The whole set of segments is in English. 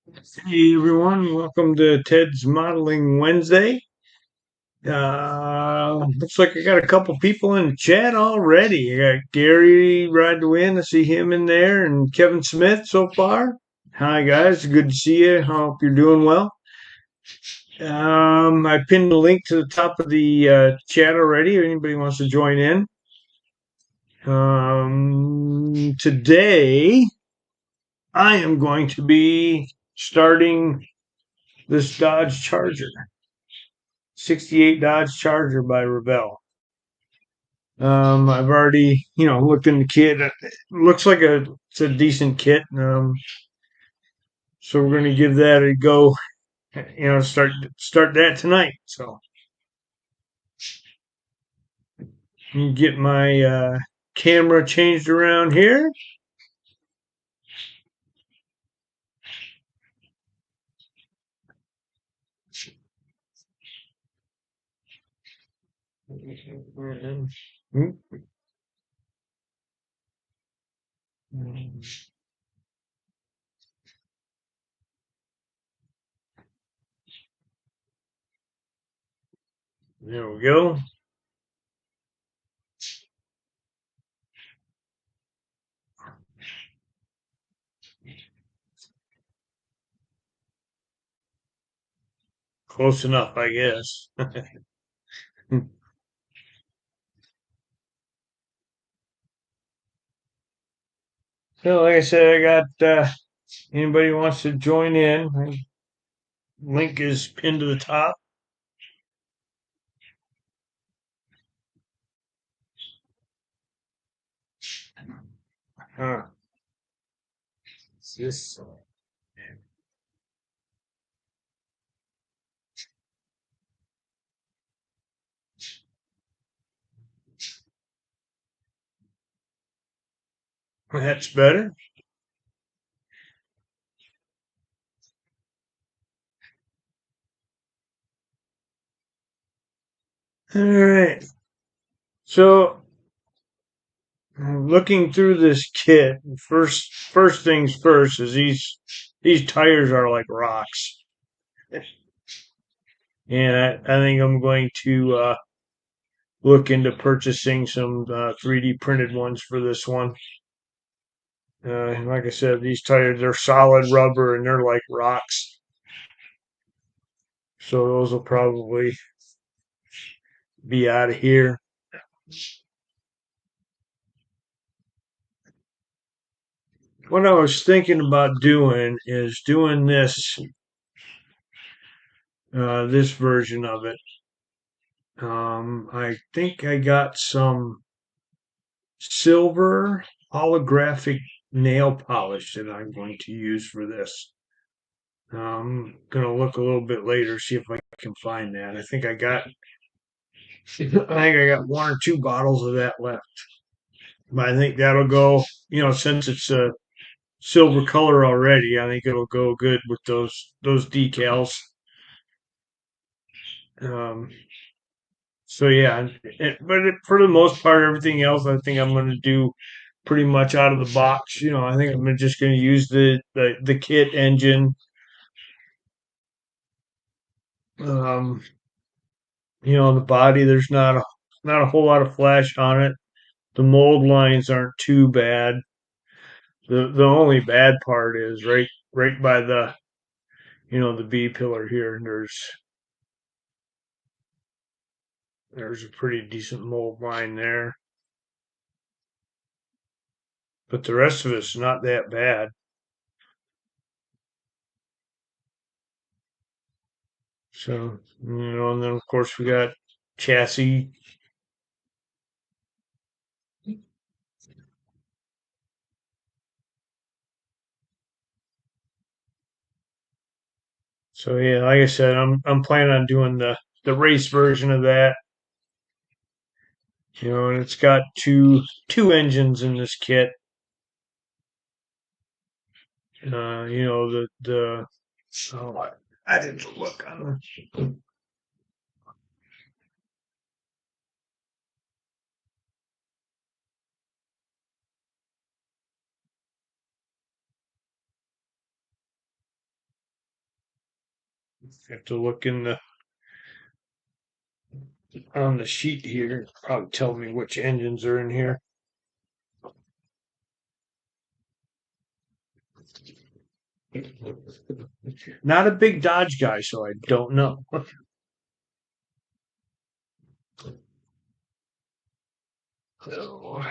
Hey everyone, welcome to Ted's Modeling Wednesday. Looks like I got a couple people in the chat already. I got Gary Radwin, I see him in there, and Kevin Smith so far. Hi guys, good to see you. Hope you're doing well. I pinned the link to the top of the chat already. If anybody wants to join in. Today I am going to be starting this Dodge Charger. 68 Dodge Charger by Revell. I've already, looked in the kit. It looks like it's a decent kit. So we're going to give that a go. Start that tonight. So get my camera changed around here. There we go. Close enough, I guess. So, like I said, I got anybody who wants to join in. Link is pinned to the top. Huh. This. That's better. All right. So looking through this kit, first things first is these tires are like rocks, and I think I'm going to look into purchasing some 3D printed ones for this one. Like I said, these tires they're solid rubber and they're like rocks, so those will probably be out of here. What I was thinking about doing is doing this version of it. I think I got some silver holographic nail polish that I'm going to use for this. I'm gonna look a little bit later, see if I can find that. I think I got one or two bottles of that left. But I think that'll go, since it's a silver color already, I think it'll go good with those decals. Um, so yeah, for the most part, everything else I think I'm gonna do pretty much out of the box. I think I'm just going to use the kit engine. Um, the body. There's not a whole lot of flash on it. The mold lines aren't too bad. The only bad part is right by the B pillar here. There's a pretty decent mold line there, but the rest of it's not that bad. So and then of course we got chassis. So yeah, like I said, I'm planning on doing the race version of that. And it's got two engines in this kit. The oh I didn't look on the Have to look in the on the sheet here. Probably tell me which engines are in here. Not a big Dodge guy, so I don't know. Oh.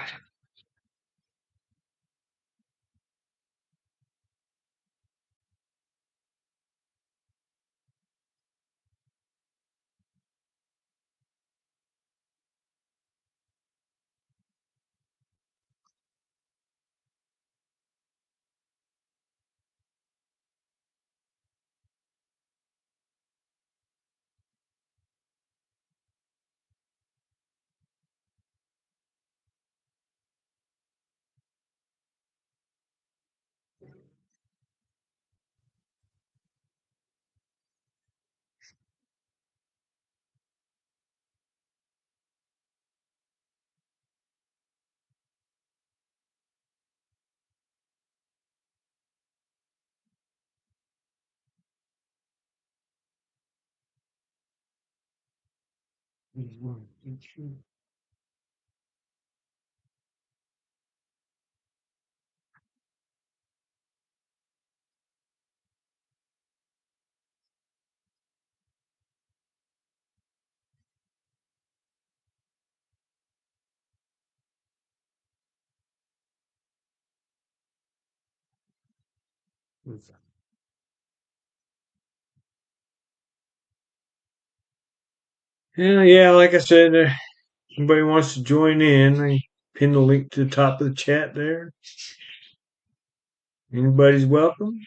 Yeah, like I said, anybody wants to join in, I pin the link to the top of the chat there. Anybody's welcome.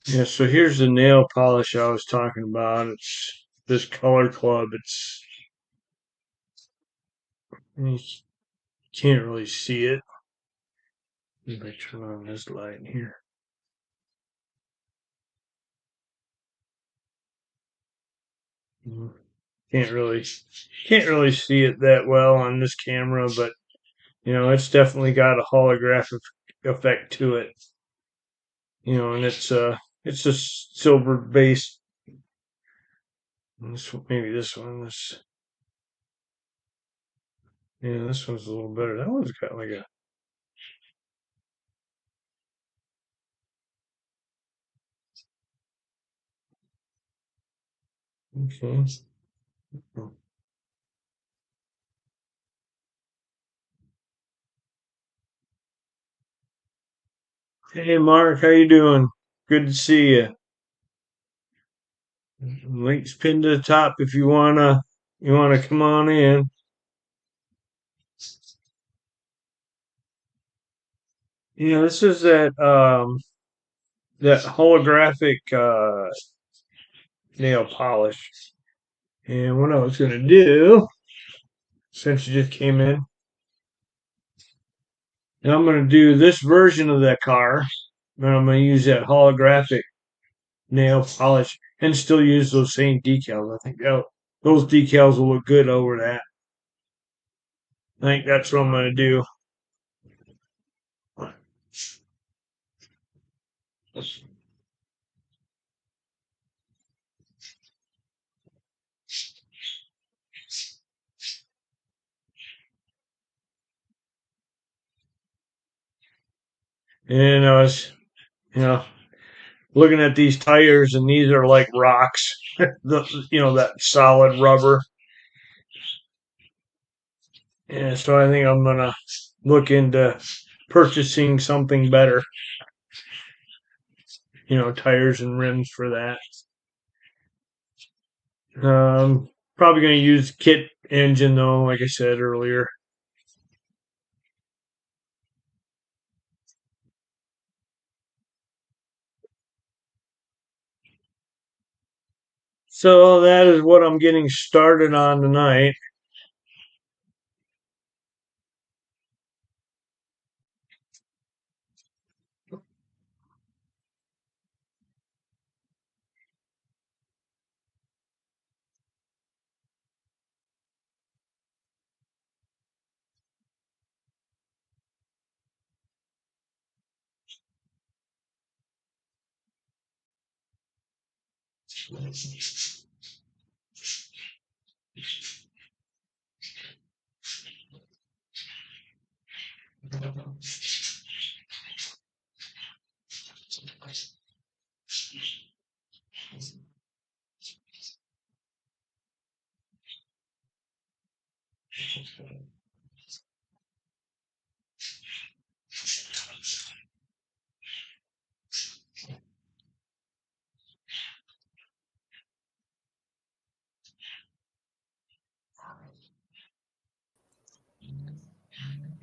Yeah, so here's the nail polish I was talking about. It's this Color Club. You can't really see it. Let me turn on this light here. Mhm. Can't really see it that well on this camera, but it's definitely got a holographic effect to it. And it's a silver base. Maybe this one. This one's a little better. That one's got like a. Okay. Hey, Mark, how you doing? Good to see you. Link's pinned to the top if you wanna come on in. This is that holographic nail polish. And what I was gonna do, since you just came in, and I'm gonna do this version of that car, and I'm gonna use that holographic nail polish and still use those same decals. I think those decals will look good over that. I think that's what I'm gonna do. And I was, you know, looking at these tires, and these are like rocks. That solid rubber. And so I think I'm gonna look into purchasing something better. Tires and rims for that. Probably gonna use kit engine though, like I said earlier. So that is what I'm getting started on tonight.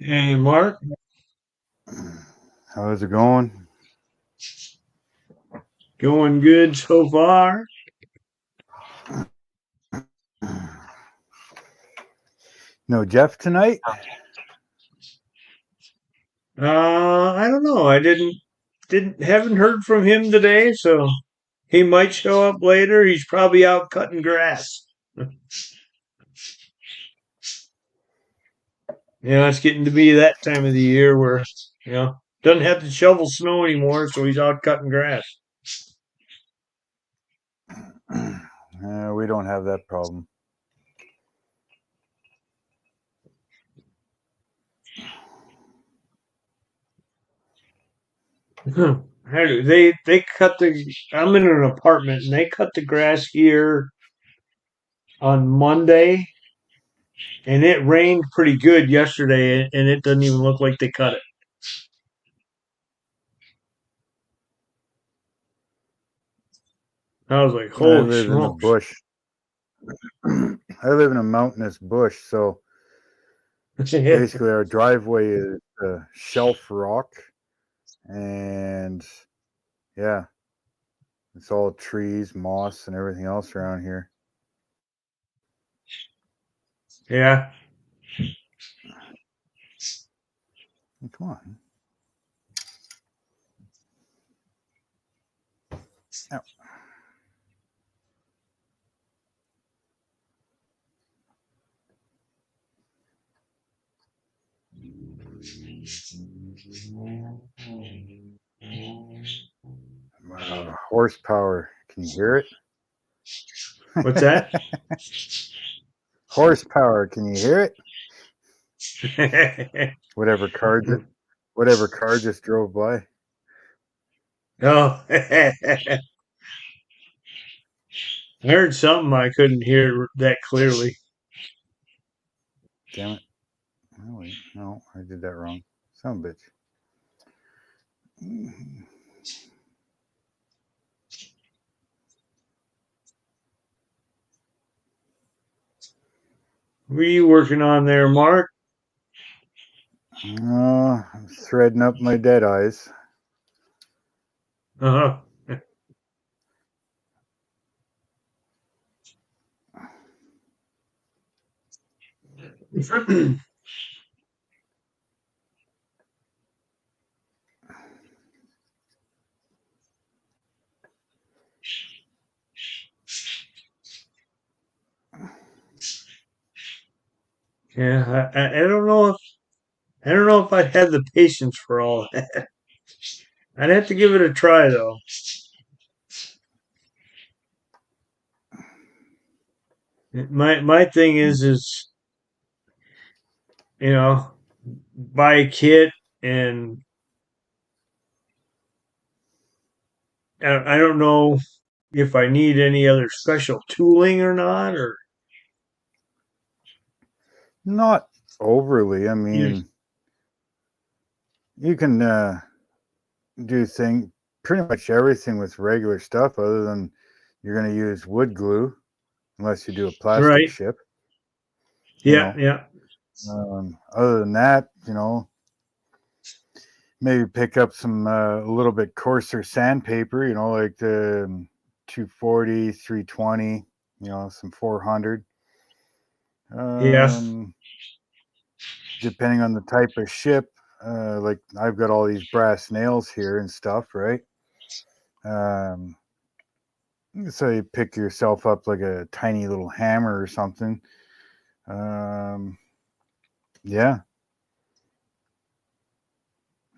Hey, Mark, How's it going? going good so far? No Jeff tonight? I don't know. I didn't haven't heard from him today, so he might show up later. He's probably out cutting grass. It's getting to be that time of the year where doesn't have to shovel snow anymore, so he's out cutting grass. We don't have that problem. They cut the. I'm in an apartment, and they cut the grass here on Monday, and it rained pretty good yesterday, and it doesn't even look like they cut it. I was like, I holy live in the smokes. bush. I live in a mountainous bush, so basically our driveway is shelf rock, and yeah, it's all trees, moss, and everything else around here. Yeah. Come on. Ow. Horsepower. Can you hear it? What's that? Horsepower. Can you hear it? Whatever car just drove by. Oh, I heard something I couldn't hear that clearly. Damn it. Oh, wait. No, I did that wrong. Son of a bitch. What are you working on there, Mark? I'm threading up my dead eyes. Uh huh. Yeah, I don't know if I had the patience for all that. I'd have to give it a try though. My thing is buy a kit and I don't know if I need any other special tooling or not, or Not overly. I you, mean, you can do pretty much everything with regular stuff other than you're going to use wood glue unless you do a plastic right? ship, you Yeah, know. yeah, Other than that, maybe pick up some a little bit coarser sandpaper, like the 240, 320, some 400. yeah, Depending on the type of ship, like I've got all these brass nails here and stuff, right? Um, so you pick yourself up like a tiny little hammer or something. Um, yeah,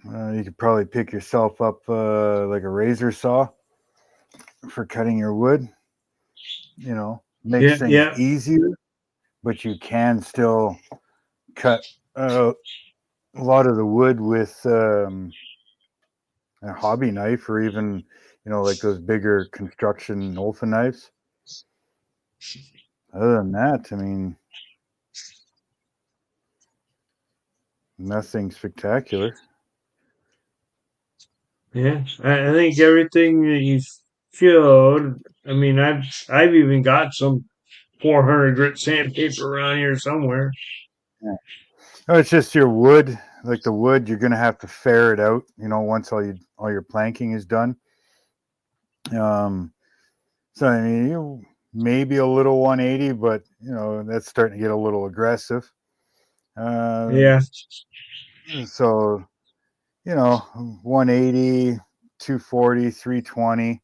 you could probably pick yourself up like a razor saw for cutting your wood. Makes yeah, things yeah, easier, but you can still cut a lot of the wood with a hobby knife or even, like those bigger construction Olfa knives. Other than that, I mean, nothing spectacular. yeah. I think everything that you showed. I mean, I've even got some 400 grit sandpaper around here somewhere. Yeah. No, it's just your wood. Like the wood, you're gonna have to fair it out. Once all your planking is done. Um, so I mean, maybe a little 180, but that's starting to get a little aggressive. Yeah, So 180, 240, 320,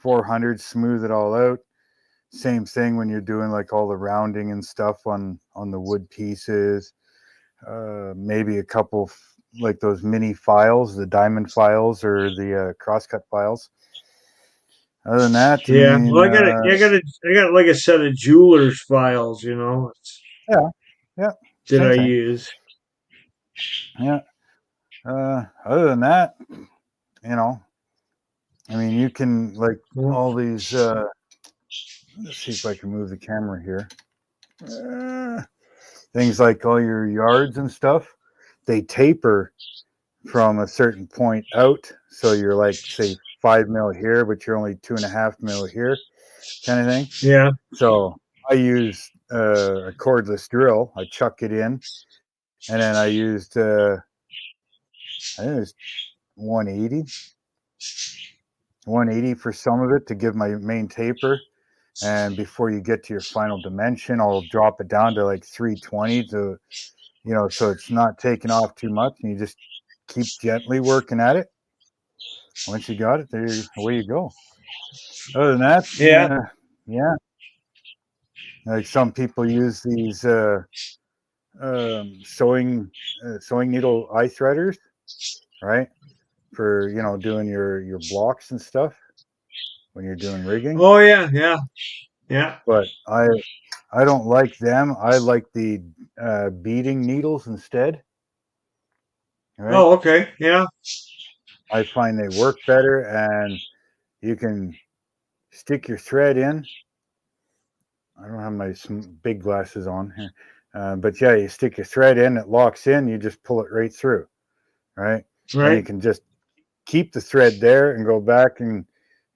400, smooth it all out. Same thing when you're doing like all the rounding and stuff on the wood pieces. Maybe a couple like those mini files, the diamond files or the crosscut files. Other than that, I yeah. mean, Well, I got like a set of jeweler's files, yeah, yeah, that same I thing. use. Yeah. Other than that, I mean, you can like Well, all these. Let's see if I can move the camera here. Uh, Things like all your yards and stuff, they taper from a certain point out. So you're like, say, 5 mil here, but you're only 2.5 mil here, kind of thing. yeah, So I use a cordless drill. I chuck it in, and then I used, I think it was 180, 180 for some of it to give my main taper. And before you get to your final dimension, I'll drop it down to like 320 to, so it's not taking off too much, and you just keep gently working at it. Once you got it, away you go. Other than that, yeah. yeah, like some people use these sewing needle eye threaders, right? For doing your blocks and stuff when you're doing rigging. Oh yeah, yeah, yeah. But I don't like them. I like the beading needles instead, right? Oh, okay, yeah, I find they work better, and you can stick your thread in. I don't have my big glasses on here, but yeah, you stick your thread in, it locks in, you just pull it right through, right? And you right. can just keep the thread there and go back and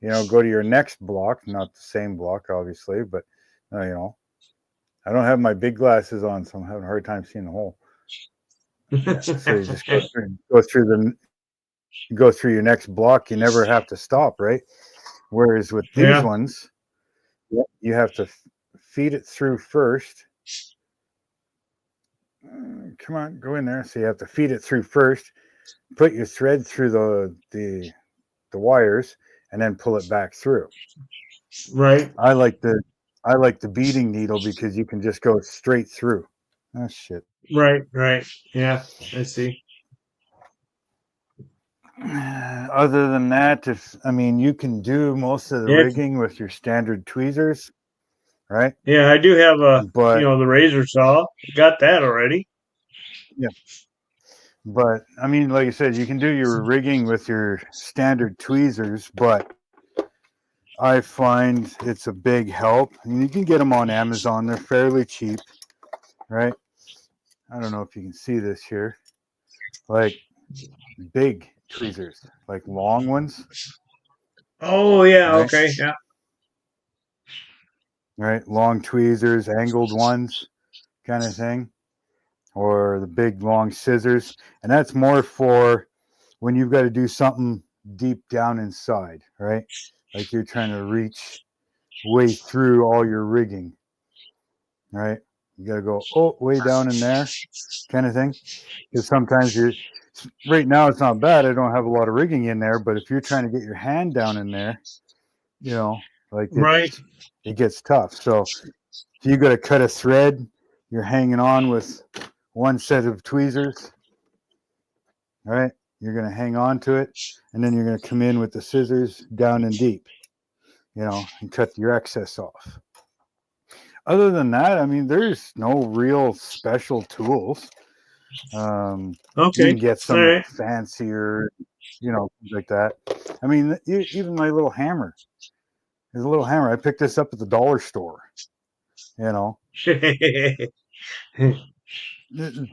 go to your next block, not the same block, obviously, but I don't have my big glasses on, so I'm having a hard time seeing the hole. Yeah, so you just go through your next block. You never have to stop, right? Whereas with these Yeah, ones, you have to feed it through first. Come on, go in there. So you have to feed it through first, put your thread through the wires, and then pull it back through. right, I like the beading needle because you can just go straight through. Oh shit. right, right. Yeah, I see. Other than that, you can do most of the Yeah, rigging with your standard tweezers, right? yeah, I do have But the razor saw. Got that already. yeah, but like you said, you can do your rigging with your standard tweezers, but I find it's a big help. You can get them on Amazon. They're fairly cheap, right? I don't know if you can see this here. Like big tweezers, like long ones, Oh yeah, right? okay, yeah. Right? Long tweezers, angled ones, kind of thing, or the big long scissors. And that's more for when you've got to do something deep down inside, right? Like you're trying to reach way through all your rigging, right? You got to go way down in there, kind of thing. Because sometimes right now it's not bad. I don't have a lot of rigging in there, but if you're trying to get your hand down in there, like Right. it gets tough. So if you got to cut a thread, you're hanging on with one set of tweezers, right? You're going to hang on to it, and then you're going to come in with the scissors down and deep, and cut your excess off. Other than that, there's no real special tools. You Okay. can get All some right. fancier, things like that. Even my little hammer. There's a little hammer. I picked this up at the dollar store.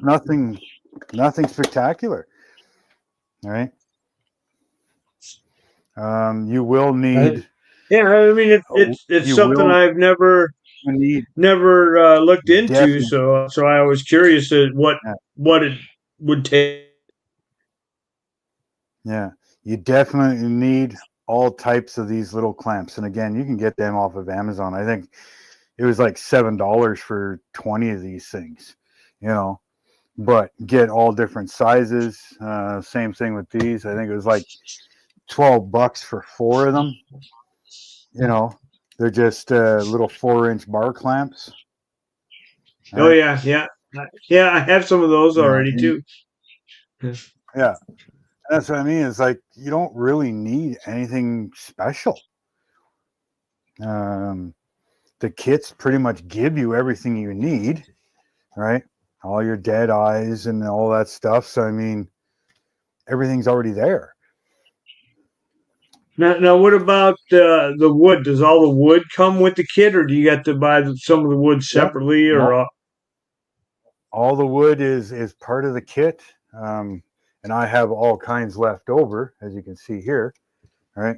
Nothing spectacular. All right. You will need. Yeah, it's You something will I've need never looked into, definitely. so I was curious at what it would take. Yeah, you definitely need all types of these little clamps, and again, you can get them off of Amazon. I think it was like $7 for 20 of these things, but get all different sizes. Same thing with these. I think it was like $12 for 4 of them. They're just little 4-inch bar clamps. Oh Right? yeah. I have some of those already And, too. yeah, that's what I mean. It's like you don't really need anything special. The kits pretty much give you everything you need, right? All your dead eyes and all that stuff. So everything's already there. Now, what about the wood? Does all the wood come with the kit, or do you got to buy some of the wood Yeah, separately? Or all the wood is part of the kit, and I have all kinds left over, as you can see here. Right,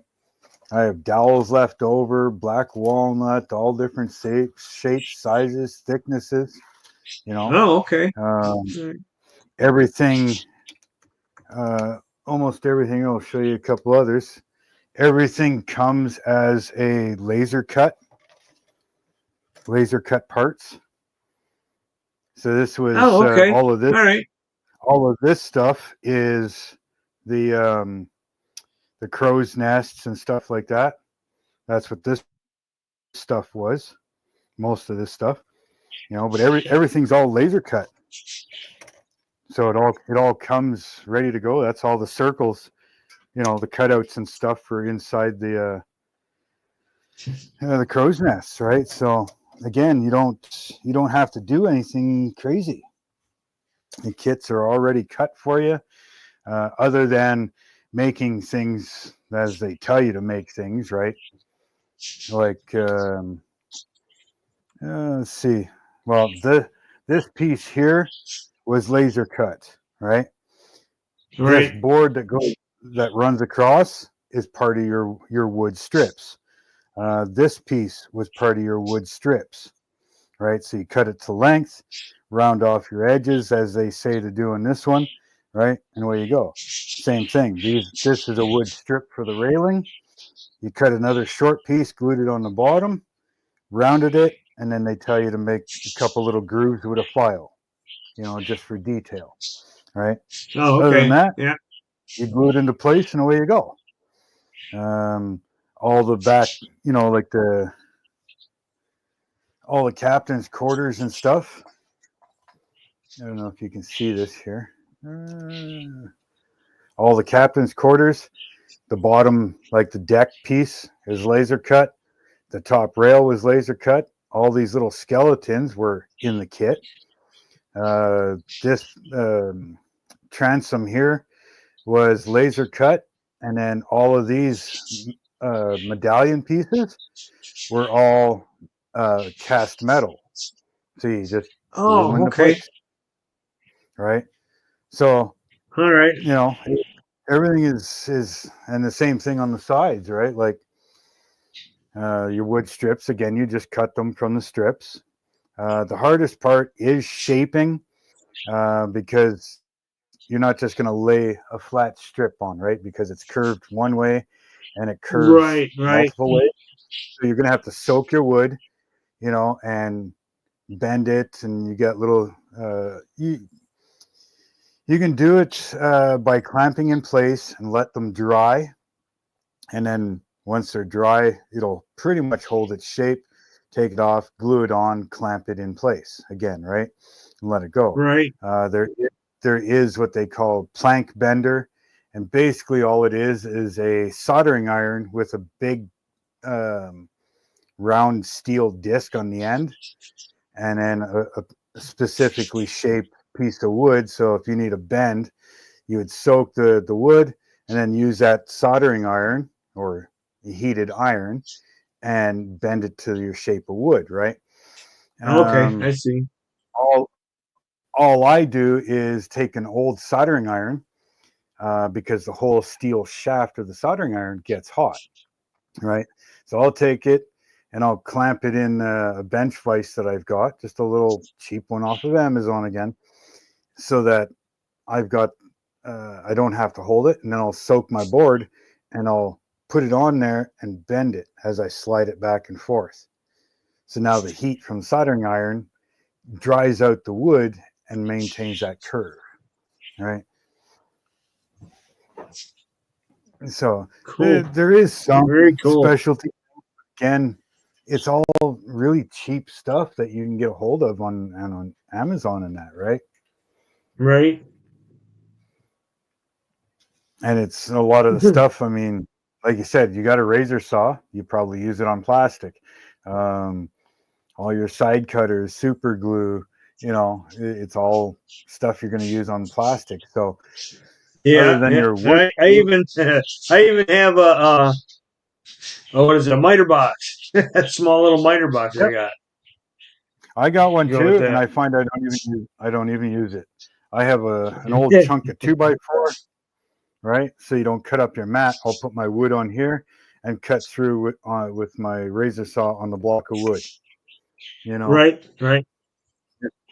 I have dowels left over, black walnut, all different shapes, sizes, thicknesses. oh, okay. Everything, almost everything. I'll show you a couple others. Everything comes as a laser cut parts. So this was Oh, okay. all of this. All right. All of this stuff is the crow's nests and stuff like that. That's what this stuff was. Most of this stuff, but everything's all laser cut. So it all comes ready to go. That's all the circles, the cutouts and stuff for inside the crow's nests, right? So again, you don't have to do anything crazy. The kits are already cut for you, other than making things as they tell you to make things, right? Like let's see. Well, this piece here was laser cut, right? This Right. board that runs across is part of your wood strips. This piece was part of your wood strips, right? So you cut it to length, round off your edges, as they say to do in this one, right? And away you go. Same thing. This is a wood strip for the railing. You cut another short piece, glued it on the bottom, rounded it, and then they tell you to make a couple little grooves with a file, just for detail, right? Oh, Other than okay. that, Yeah. you glue it into place and away you go. All the back, like all the captain's quarters and stuff. I don't know if you can see this here. all the captain's quarters, the bottom, like the deck piece, is laser cut. The top rail was laser cut. All these little skeletons were in the kit. This transom here was laser cut, and then all of these medallion pieces were all cast metal. So you just glue them Oh, into okay. place, right? So All right. everything is and the same thing on the sides, right? Like your wood strips, again, you just cut them from the strips. The hardest part is shaping, because you're not just going to lay a flat strip on, right? Because it's curved one way and it curves Right. multiple ways. So you're going to have to soak your wood, and bend it, and you get little you can do it by clamping in place and let them dry, and then once they're dry, it'll pretty much hold its shape. Take it off, glue it on, clamp it in place again, right, and let it go. Right. There is what they call plank bender, and basically all it is a soldering iron with a big round steel disc on the end, and then a specifically shaped piece of wood. So if you need a bend, you would soak the wood and then use that soldering iron or heated iron and bend it to your shape of wood, right? Okay. I see. All I do is take an old soldering iron, because the whole steel shaft of the soldering iron gets hot, right? So I'll take it and I'll clamp it in a bench vise that I've got, just a little cheap one off of Amazon again, so that I've got I don't have to hold it, and then I'll soak my board and I'll put it on there and bend it as I slide it back and forth. So now the heat from soldering iron dries out the wood and maintains that curve, right? So Cool. there is some Very cool. specialty. Again, it's all really cheap stuff that you can get a hold of on Amazon and that, right? Right. And it's a lot of the stuff. I mean, like you said, you got a razor saw, you probably use it on plastic. All your side cutters, super glue, it's all stuff you're going to use on plastic. So other Yeah. than Yeah. your wood, I even have what is it? A miter box. That small little miter box I yep, got. I got one Go with too, and that. I find I don't even use it. I have an old chunk of 2x4, right? So you don't cut up your mat. I'll put my wood on here and cut through with my razor saw on the block of wood. Right. Right.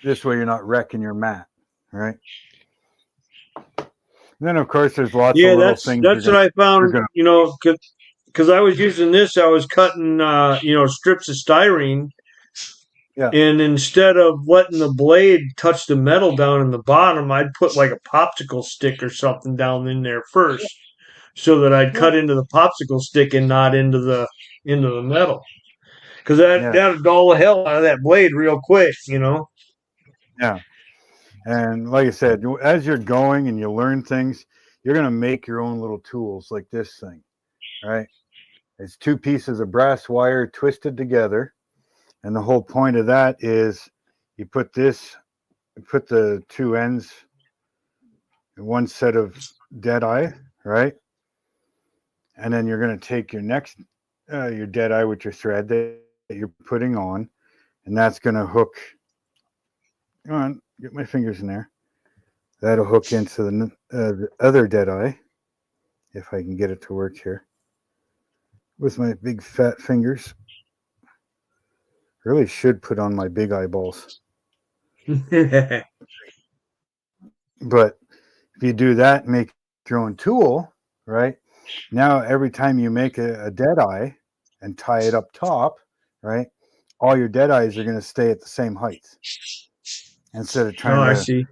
This way you're not wrecking your mat, right? And then of course there's lots of Yeah. little things That's what I you're found. gonna Because I was using this, I was cutting strips of styrene. yeah And instead of letting the blade touch the metal down in the bottom, I'd put like a popsicle stick or something down in there first, so that I'd yeah cut into the popsicle stick and not into the metal. Because yeah that'd dull the hell out of that blade real quick. yeah. And like I said, as you're going and you learn things, you're gonna make your own little tools like this thing, right? It's two pieces of brass wire twisted together, and the whole point of that is you put the two ends in one set of dead eye, right? And then you're going to take your next your dead eye with your thread that you're putting on, and that's going to hook. Come on, get my fingers in there. That'll hook into the other dead eye, if I can get it to work here with my big fat fingers. Really should put on my big eyeballs, but if you do that, make your own tool, right? Now every time you make a dead eye and tie it up top, right, all your dead eyes are going to stay at the same height instead of Oh, trying I to, see.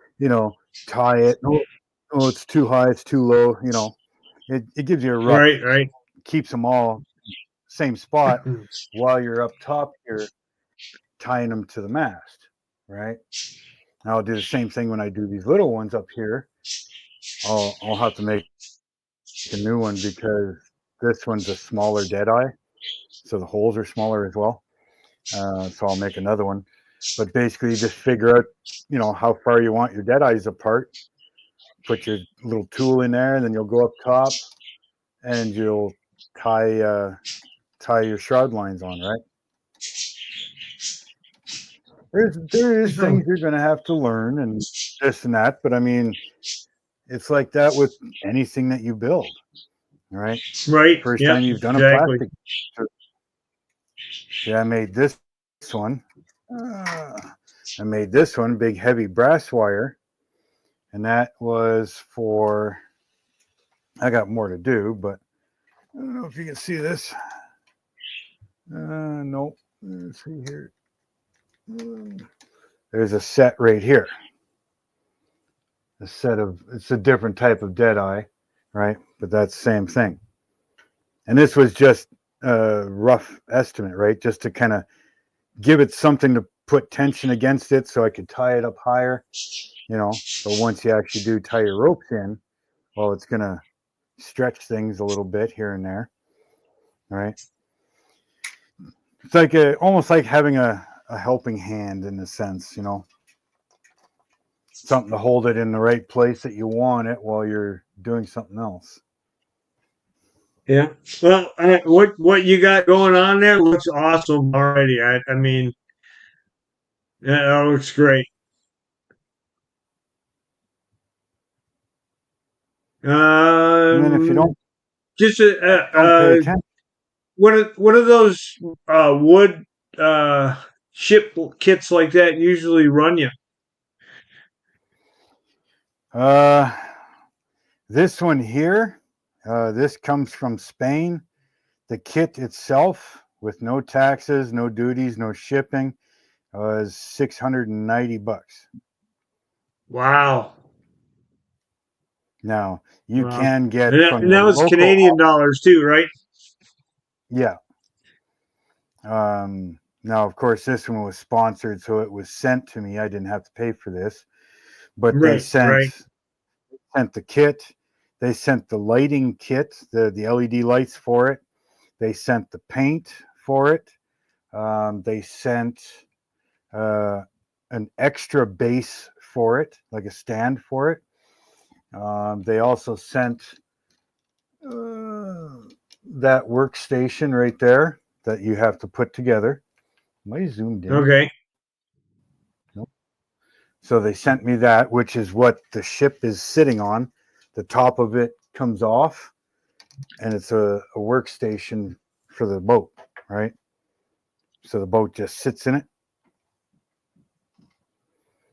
tie it. Oh, it's too high, it's too low. It gives you a rough, Right, right. keeps them all same spot while you're up top here tying them to the mast, right? And I'll do the same thing when I do these little ones up here. I'll have to make a new one because this one's a smaller Deadeye, so the holes are smaller as well. So I'll make another one. But basically, just figure out, how far you want your Deadeyes apart. Put your little tool in there, and then you'll go up top, and you'll tie your shroud lines on, right? There is things you're going to have to learn and this and that, but I mean, it's like that with anything that you build, right? Right. First Yep. time you've done Exactly. a plastic. Yeah, I made this one. I made this one, big heavy brass wire, and that was for. I got more to do, but I don't know if you can see this. No, let's see here. There's a set right here. It's a different type of Deadeye, right? But that's the same thing. And this was just a rough estimate, right? Just to kind of give it something to put tension against it so I could tie it up higher, But once you actually do tie your ropes in, well, it's going to stretch things a little bit here and there, right? It's like almost like having a helping hand in a sense, something to hold it in the right place that you want it while you're doing something else. Yeah. Well, what you got going on there looks awesome already. I mean, that looks great. And then if you Just don't pay attention, what are those wood ship kits like that usually run you? This one here, this comes from Spain. The kit itself, with no taxes, no duties, no shipping, was $690. Wow. Now you Wow. can get from And your that was local. Canadian dollars too, right? Yeah. Now, of course, this one was sponsored, so it was sent to me. I didn't have to pay for this, but they Right. sent the kit. They sent the lighting kit, the LED lights for it. They sent the paint for it. They sent an extra base for it, like a stand for it. They also sent that workstation right there that you have to put together. Am I zoomed in? Okay. Nope. So they sent me that, which is what the ship is sitting on. The top of it comes off, and it's a workstation for the boat, right? So the boat just sits in it.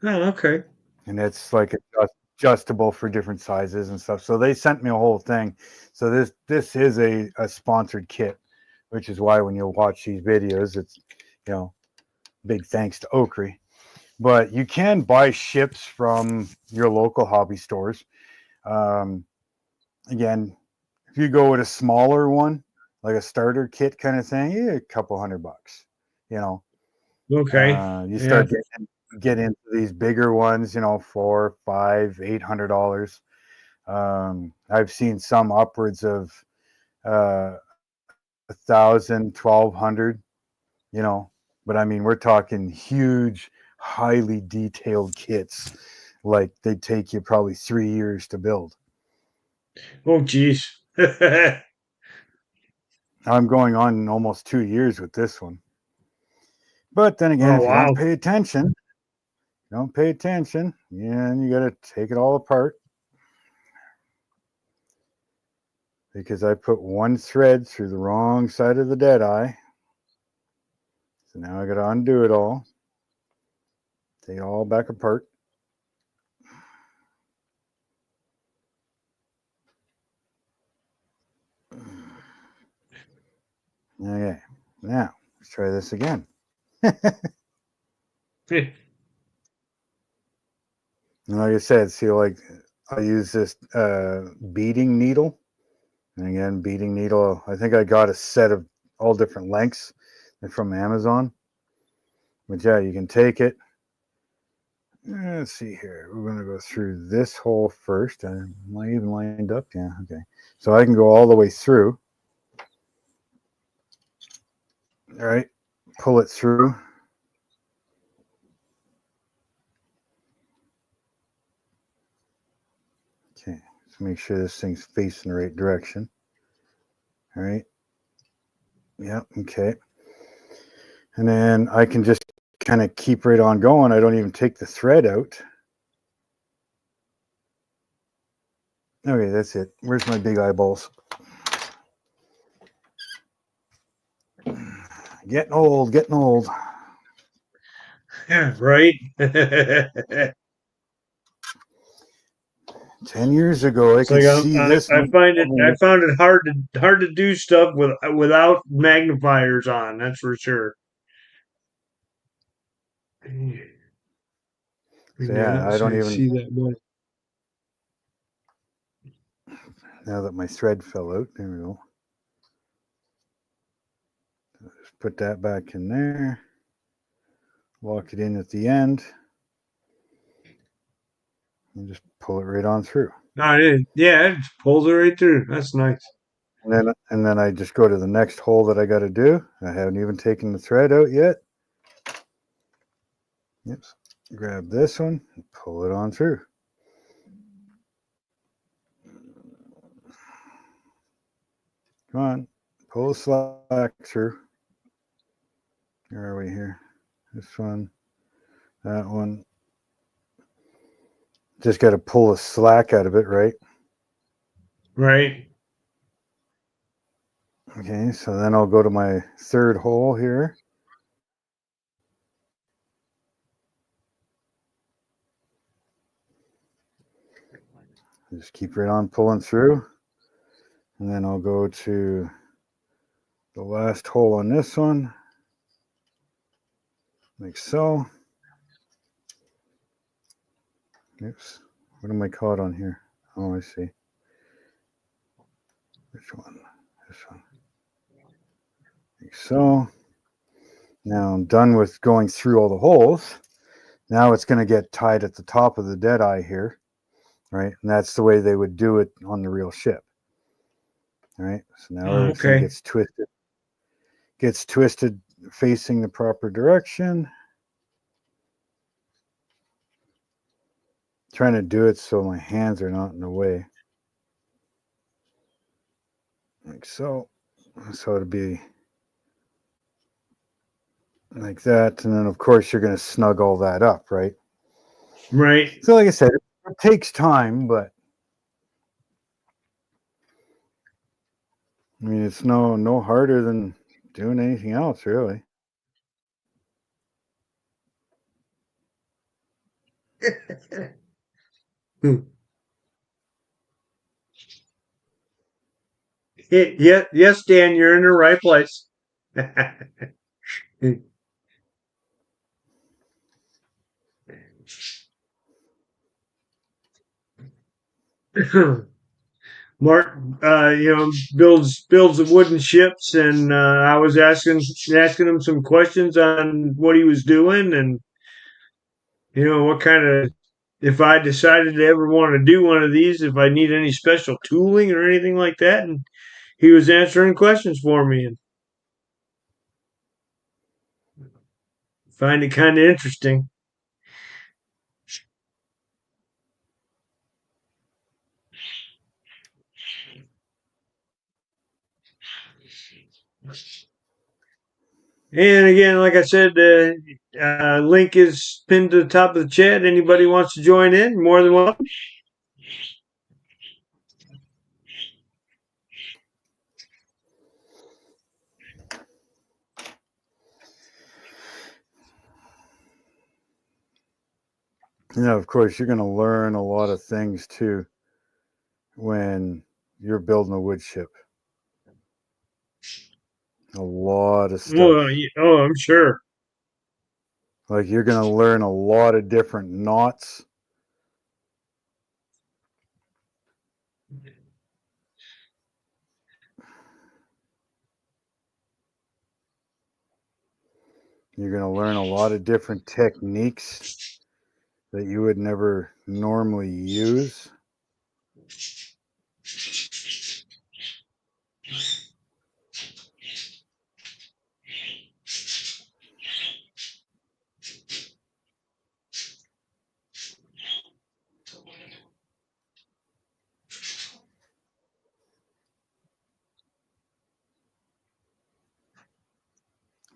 Oh, okay. And it's like adjustable for different sizes and stuff. So they sent me a whole thing. So this is a sponsored kit, which is why when you watch these videos, it's big thanks to Oakry. But you can buy ships from your local hobby stores. Again, if you go with a smaller one, like a starter kit kind of thing, a couple $100. Okay. You Yeah. start get into these bigger ones, $400, $500, $800. I've seen some upwards of 1,000, 1,200. But I mean, we're talking huge, highly detailed kits. Like they take you probably 3 years to build. Oh, geez. I'm going on almost 2 years with this one. But then again, Oh, if you wow. don't pay attention, yeah, and you got to take it all apart. Because I put one thread through the wrong side of the Deadeye. So now I got to undo it all. Take it all back apart. Okay, now let's try this again. And like I said, see, like I use this beading needle. And again, beading needle, I think I got a set of all different lengths from Amazon. But yeah, you can take it, Let's see here. We're going to go through this hole first. Am I even lined up? Yeah, okay. So I can go all the way through. All right, pull it through. Okay, so make sure this thing's facing the right direction. All right. Yep, okay. And then I can just kind of keep right on going. I don't even take the thread out. Okay, that's it. Where's my big eyeballs? Getting old, getting old. Yeah, right. 10 years ago, I could see this. I found it hard to do stuff without magnifiers on. That's for sure. So yeah, I don't even. See that one. Now that my thread fell out, there we go. Just put that back in there. Lock it in at the end. And just pull it right on through. No, yeah, it pulls it right through. That's nice. And then I just go to the next hole that I got to do. I haven't even taken the thread out yet. Yep. Grab this one and pull it on through. Come on, pull the slack through. Where are we here? This one, that one. Just got to pull the slack out of it, right? Right. Okay, so then I'll go to my third hole here. Just keep right on pulling through. And then I'll go to the last hole on this one. Like so. Oops. What am I caught on here? Oh, I see. Which one? This one. Like so. Now I'm done with going through all the holes. Now it's going to get tied at the top of the dead eye here, right? And that's the way they would do it on the real ship. All right. So now everything gets twisted facing the proper direction. Trying to do it so my hands are not in the way. Like so. So it'll be like that. And then, of course, you're going to snug all that up, right? Right. So, like I said, it takes time, but I mean, it's no harder than doing anything else, really. Yes, Dan, you're in the right place. Mark, builds the wooden ships, and I was asking him some questions on what he was doing, and what kind of, if I decided to ever want to do one of these, if I need any special tooling or anything like that, and he was answering questions for me, and find it kind of interesting. And again, like I said, link is pinned to the top of the chat. Anybody wants to join in, more than welcome. Of course, you're going to learn a lot of things too when you're building a wood ship. A lot of stuff. I'm sure. Like you're going to learn a lot of different knots. You're going to learn a lot of different techniques that you would never normally use.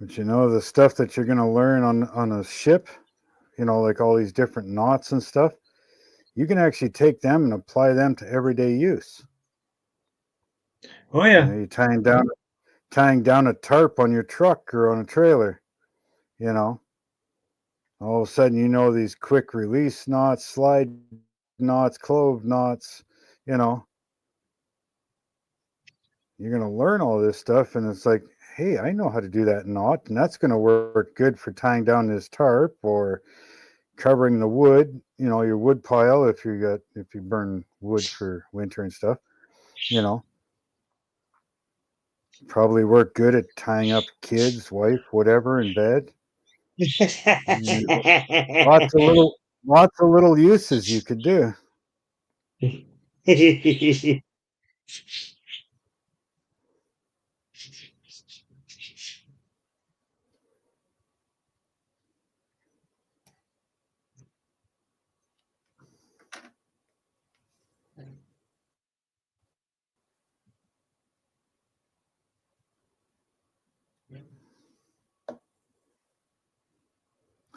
But you know, the stuff that you're going to learn on a ship, you know, like all these different knots and stuff, you can actually take them and apply them to everyday use. Oh You yeah. know, you're tying down a tarp on your truck or on a trailer, you know. All of a sudden, you know, these quick release knots, slide knots, clove knots, you know. You're going to learn all this stuff, and it's like, hey, I know how to do that knot, and that's going to work good for tying down this tarp or covering the wood, you know, your wood pile if you burn wood for winter and stuff, you know. Probably work good at tying up kids, wife, whatever in bed. Lots of little uses you could do.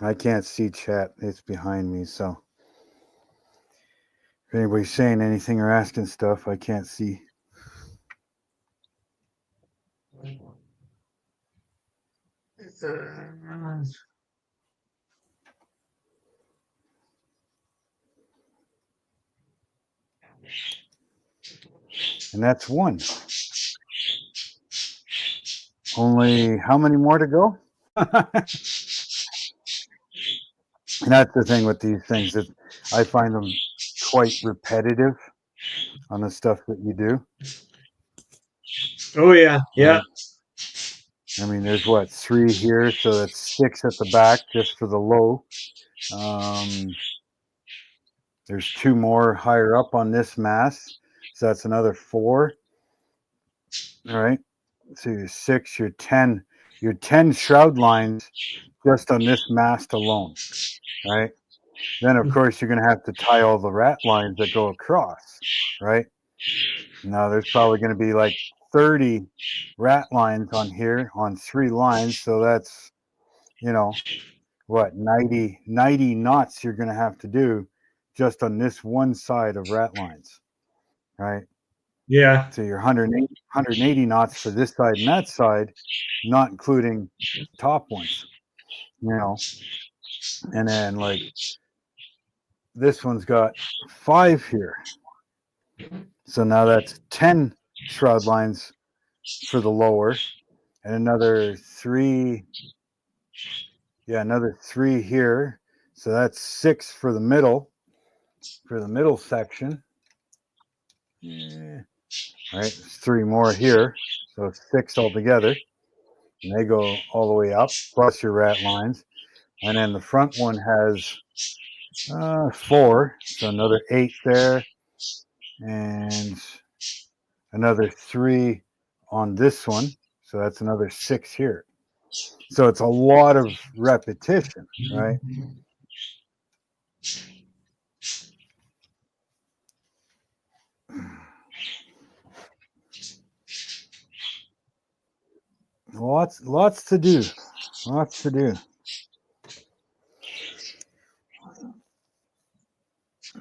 I can't see chat. It's behind me, so if anybody's saying anything or asking stuff, I can't see. And that's one. Only how many more to go? And that's the thing with these things, that I find them quite repetitive on the stuff that you do. Oh yeah, yeah. Right? I mean, there's what, 3 here, so that's 6 at the back just for the low. There's 2 more higher up on this mast, so that's another 4. All right, so you're 6, you're 10 shroud lines just on this mast alone. Right. Then of course you're going to have to tie all the rat lines that go across. Right. Now there's probably going to be like 30 rat lines on here on 3 lines, so that's, you know, what, 90 knots you're going to have to do just on this one side of rat lines. Right. Yeah. So you're 180 knots for this side and that side, not including the top ones, you know. And then like this one's got 5 here. So now that's 10 shroud lines for the lower, and another 3. Yeah, another 3 here. So that's 6 for the middle section. Yeah. Right, there's 3 more here. So 6 altogether. And they go all the way up, plus your rat lines. And then the front one has 4. So another 8 there. And another 3 on this one. So that's another 6 here. So it's a lot of repetition, right? Lots to do. Lots to do.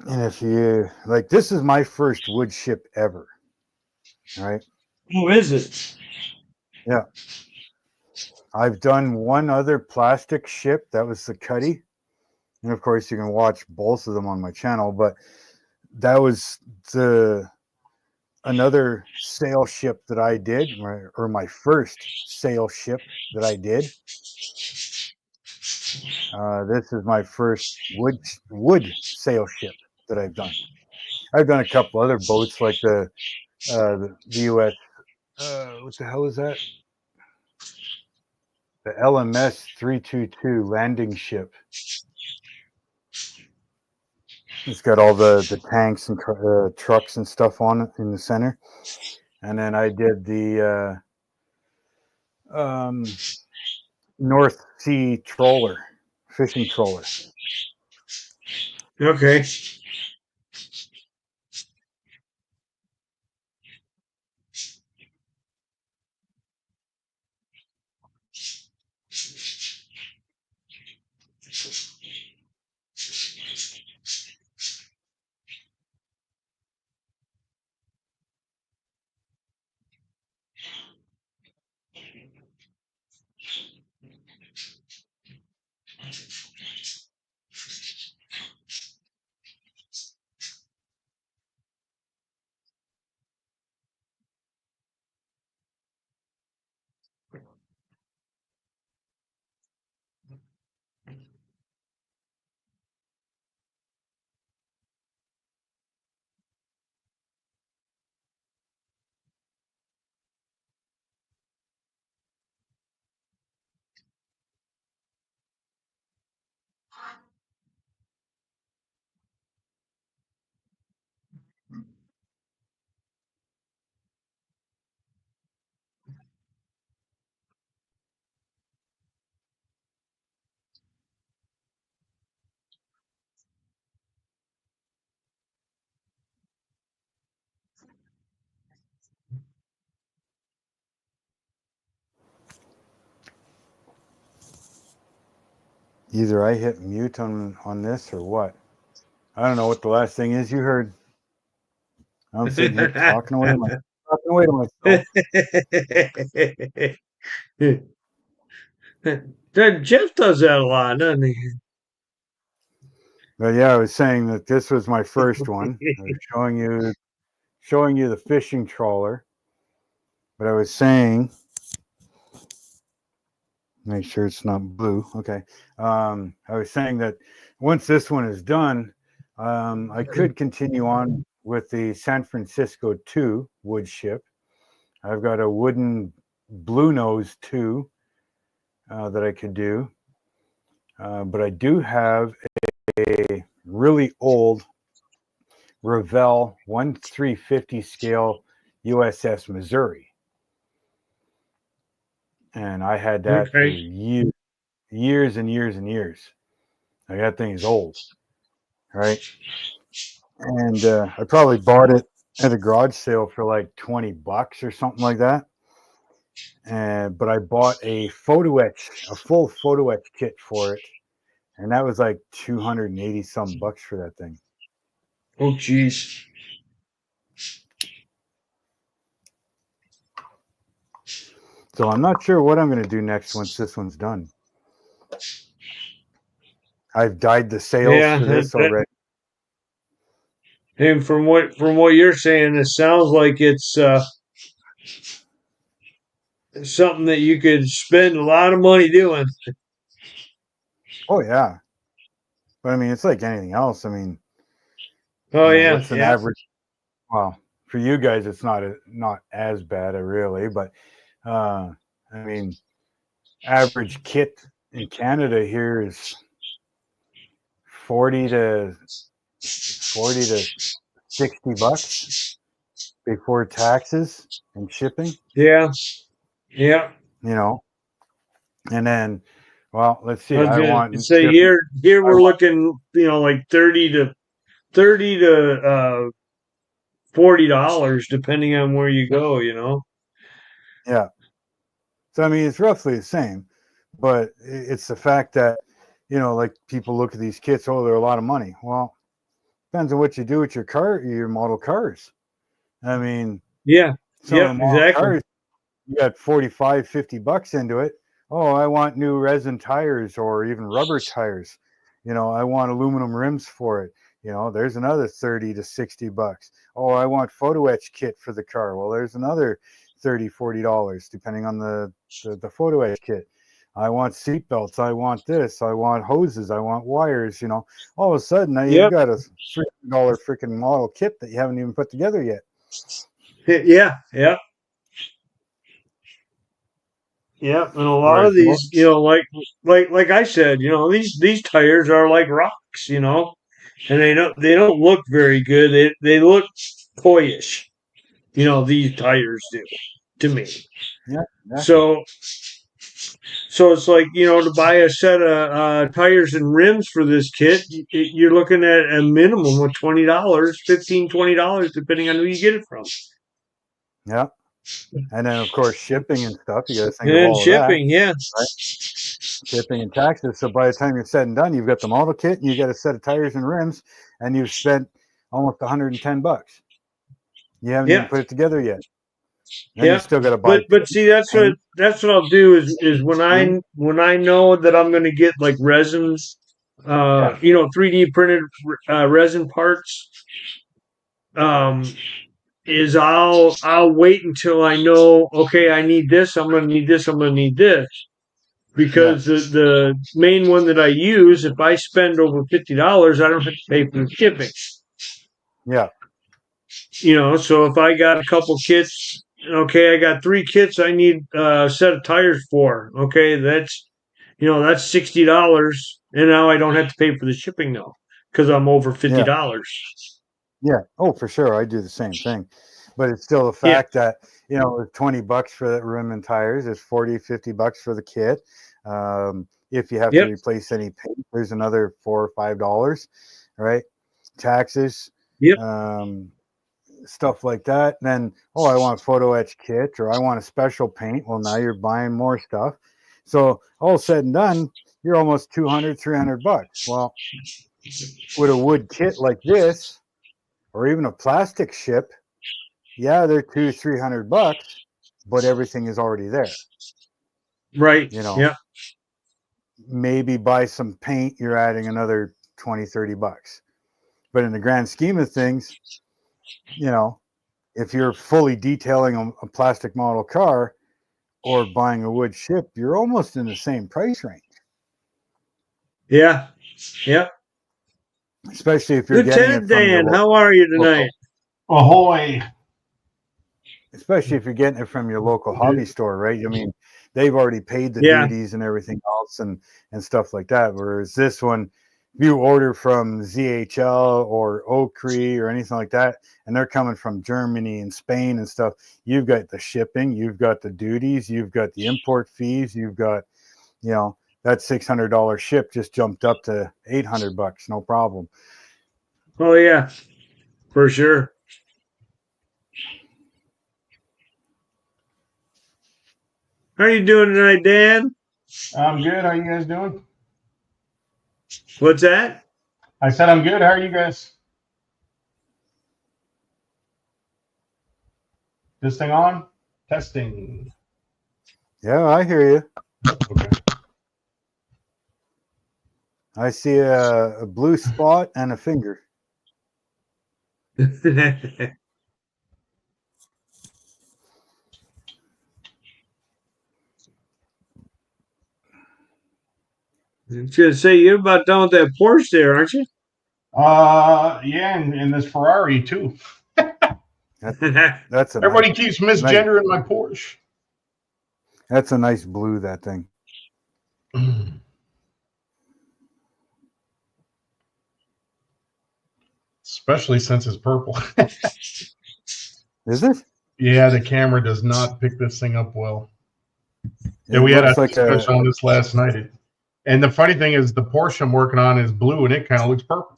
And if you like, this is my first wood ship ever. Right? Who is it? Yeah. I've done one other plastic ship. That was the Cuddy. And of course you can watch both of them on my channel, but that was another sail ship that I did, or my first sail ship that I did. This is my first wood sail ship that I've done. I've done a couple other boats like the US. What the hell is that? The LMS 322 landing ship. It's got all the tanks and trucks and stuff on it in the center. And then I did the North Sea trawler, fishing trawler. Okay. Either I hit mute on this or what. I don't know what the last thing is you heard. I'm sitting here talking away to myself. Jeff does that a lot, doesn't he? But yeah, I was saying that this was my first one. I was showing you the fishing trawler. But I was saying, make sure it's not blue. Okay. I was saying that once this one is done, I could continue on with the San Francisco 2 wood ship. I've got a wooden Blue Nose 2 that I could do. But I do have a really old Revell 1/350 scale USS Missouri. And I had that for years and years and years. Like, that thing is old, right? And I probably bought it at a garage sale for like $20 or something like that. But I bought a full photo etch kit for it, and that was like 280 some bucks for that thing. Oh, geez. So I'm not sure what I'm going to do next once this one's done. I've dyed the sails for this already. And from what you're saying, it sounds like it's something that you could spend a lot of money doing. Oh yeah, but I mean, it's like anything else. I mean, Oh yeah, what's an average? Well, for you guys, it's not as bad, really. But I mean, average kit in Canada here is 40 to $60 before taxes and shipping. Yeah. And then, well, let's see. Here we're looking, like $30 to $40, depending on where you go. Yeah. So I mean, it's roughly the same, but it's the fact that like, people look at these kits. Oh, they're a lot of money. Well, depends on what you do with your model cars. I mean, exactly. Cars, you got $45-$50 into it. Oh, I want new resin tires or even rubber tires. I want aluminum rims for it. There's another $30 to $60. Oh, I want photo etch kit for the car. Well, there's another $30-$40 depending on the photo etch kit. I want seat belts. I want this. I want hoses. I want wires. All of a sudden now you've got a $300 freaking model kit that you haven't even put together yet. Yeah. And a lot of these, like I said, these tires are like rocks. and they don't look very good. They look toyish. These tires do to me. Yeah, exactly. So it's like, to buy a set of tires and rims for this kit, you're looking at a minimum of $20, $15, $20, depending on who you get it from. Yeah. And then, of course, shipping and stuff. You got to think of And all of that, shipping, yeah. right? Shipping and taxes. So by the time you're said and done, you've got the model kit and you got a set of tires and rims, and you've spent almost $110. You haven't even Yeah. put it together yet. Then you Yeah. still got to buy But see, that's what paint. I'll do is when Paint. I know that I'm going to get like resins, Yeah. 3D printed resin parts. Um, is I'll wait until I know, okay, I need this, I'm gonna need this, I'm gonna need this. Yeah. Because the main one that I use, if I spend over $50, I don't have to pay for the shipping. Yeah. So if I got a couple kits, okay, I got 3 kits I need a set of tires for. Okay, that's $60, and now I don't have to pay for the shipping now because I'm over Yeah. $50. Yeah. Oh, for sure. I do the same thing. But it's still the Yeah. fact that, it's $20 for the rim and tires. It's $40-$50 for the kit. If you have to Yep. replace any paint, there's another $4 or $5, right? Taxes, Yep. stuff like that. And then, I want a photo etch kit, or I want a special paint. Well, now you're buying more stuff. So all said and done, you're almost $200-$300. Well, with a wood kit like this, or even a plastic ship, yeah, they're $200-$300, but everything is already there. Right. Yeah. Maybe buy some paint, you're adding another $20-$30. But in the grand scheme of things, if you're fully detailing a plastic model car or buying a wood ship, you're almost in the same price range. Yeah. Yeah. Especially if you're getting Lieutenant it from your Dan, how are you tonight? Ahoy. Especially if you're getting it from your local hobby store, right? I mean, they've already paid the Yeah. duties and everything else and stuff like that. Whereas this one, if you order from ZHL or Oaktree or anything like that, and they're coming from Germany and Spain and stuff, you've got the shipping, you've got the duties, you've got the import fees, you've got, that $600 ship just jumped up to $800, no problem. Oh yeah, for sure. How are you doing tonight, Dan? I'm good. How are you guys doing? What's that? I said I'm good. How are you guys? This thing on? Testing. Yeah, I hear you. Okay. I see a blue spot and a finger. I was gonna say you're about done with that Porsche there, aren't you? Yeah, and this Ferrari too. That's Everybody keeps misgendering my Porsche. That's a nice blue, that thing. Especially since it's purple. Is it? Yeah, the camera does not pick this thing up well. Yeah, we had a discussion on this last night. And the funny thing is, the Porsche I'm working on is blue, and it kind of looks purple.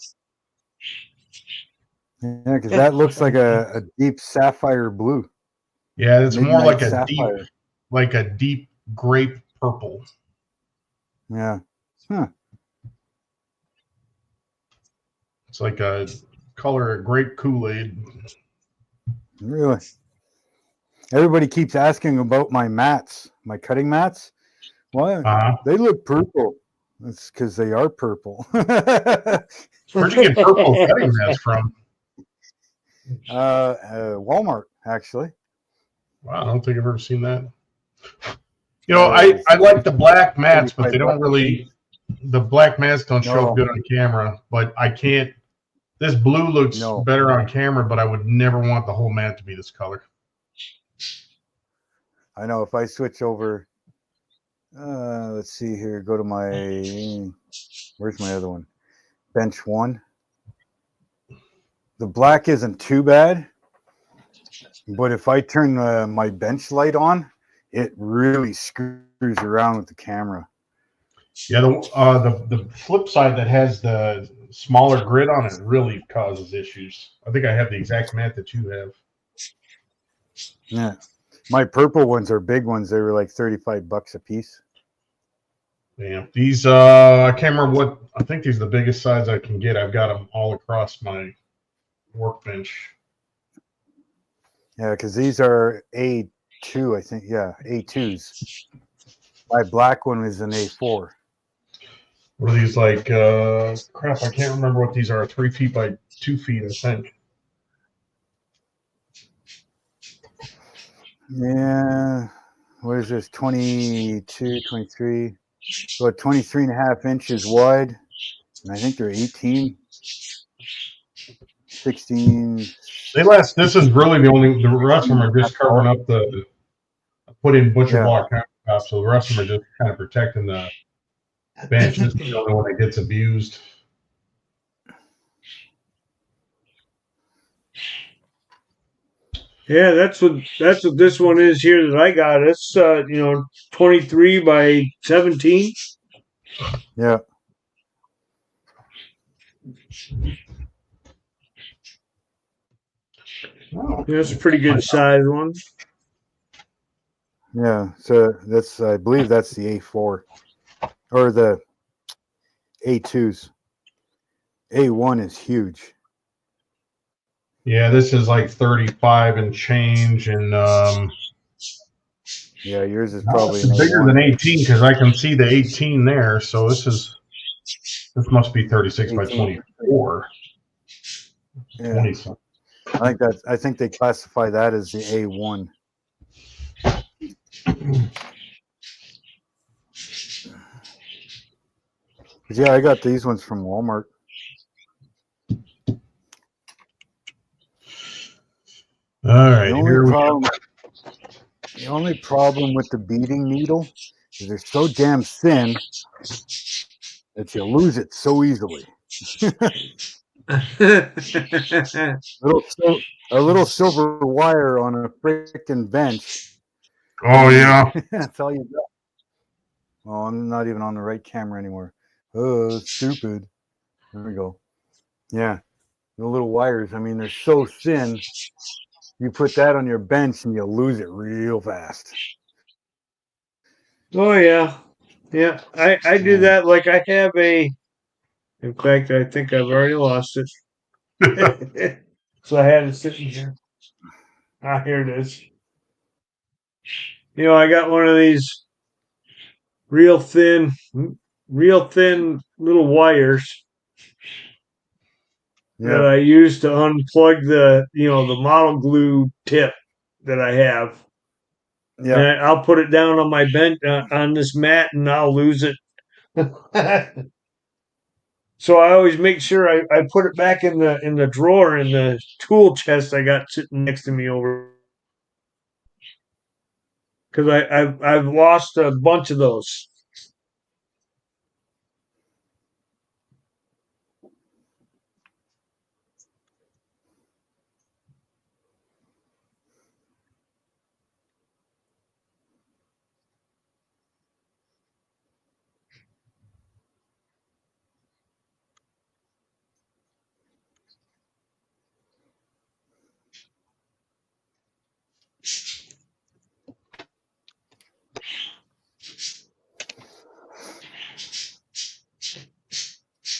Yeah, because that looks like a deep sapphire blue. Yeah, it's more like a deep grape purple. Yeah. Huh. It's like a color of grape Kool-Aid. Really? Everybody keeps asking about my mats, my cutting mats. Why? They look purple. That's because they are purple. Where'd you get purple cutting mats from? Walmart, actually. Wow, I don't think I've ever seen that. I like the black mats, but they don't really. The black mats don't show up good on camera. But I can't. This blue looks better on camera, but I would never want the whole mat to be this color. I know if I switch over. Let's see here. Go to my. Where's my other one? Bench one. the black isn't too bad, but if I turn my bench light on, it really screws around with the camera. Yeah, the flip side that has the smaller grid on it really causes issues. I think I have the exact mat that you have. Yeah, my purple ones are big ones. They were like $35 a piece. Yeah, these I can't remember what. I think these are the biggest size I can get. I've got them all across my workbench. Yeah, because these are A2, I think. Yeah, A2s. My black one is an A4. What are these like? Crap, I can't remember what these are. 3 feet by 2 feet, I think. Yeah, what is this? 22, 23. So 23 and a half inches wide. And I think they're 18, 16. They last. This is really the rest of them are just covering up the put in butcher block countertop. So the rest of them are just kind of protecting the bench. This is the only one that gets abused. Yeah, that's what this one is here that I got. It's 23 by 17. Yeah. Yeah, that's a pretty good size one. Yeah, so that's, I believe that's the A4 or the A2s. A1 is huge. Yeah, this is like 35 and change, and yeah, yours is probably bigger than 18 because I can see the 18 there. So this must be 36 by 24. Yeah. 20 something. I think they classify that as the A1. Yeah, I got these ones from Walmart. All right. The only problem with the beading needle is they're so damn thin that you lose it so easily. A little silver wire on a freaking bench. Oh yeah. That's all you got. Oh, I'm not even on the right camera anymore. Oh, stupid. There we go. Yeah. The little wires, I mean, they're so thin. You put that on your bench and you'll lose it real fast. Oh yeah. Yeah. I do that. Like I have in fact, I think I've already lost it. So I had it sitting here. Here it is. I got one of these real thin little wires that I use to unplug the model glue tip that I have. Yeah, and I'll put it down on my bench on this mat, and I'll lose it. So I always make sure I put it back in the drawer in the tool chest I got sitting next to me over, because I've lost a bunch of those.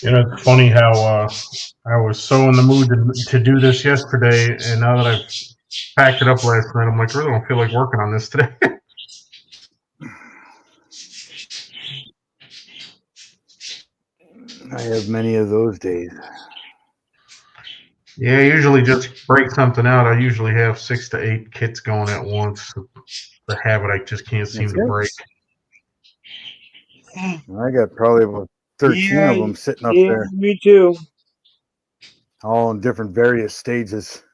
It's funny how I was so in the mood to do this yesterday, and now that I've packed it up last night, I'm like, I really don't feel like working on this today. I have many of those days. Yeah, I usually just break something out. I usually have 6 to 8 kits going at once. The habit I just can't seem to break. I got probably about 13 of them sitting up there. Me too. All in different various stages.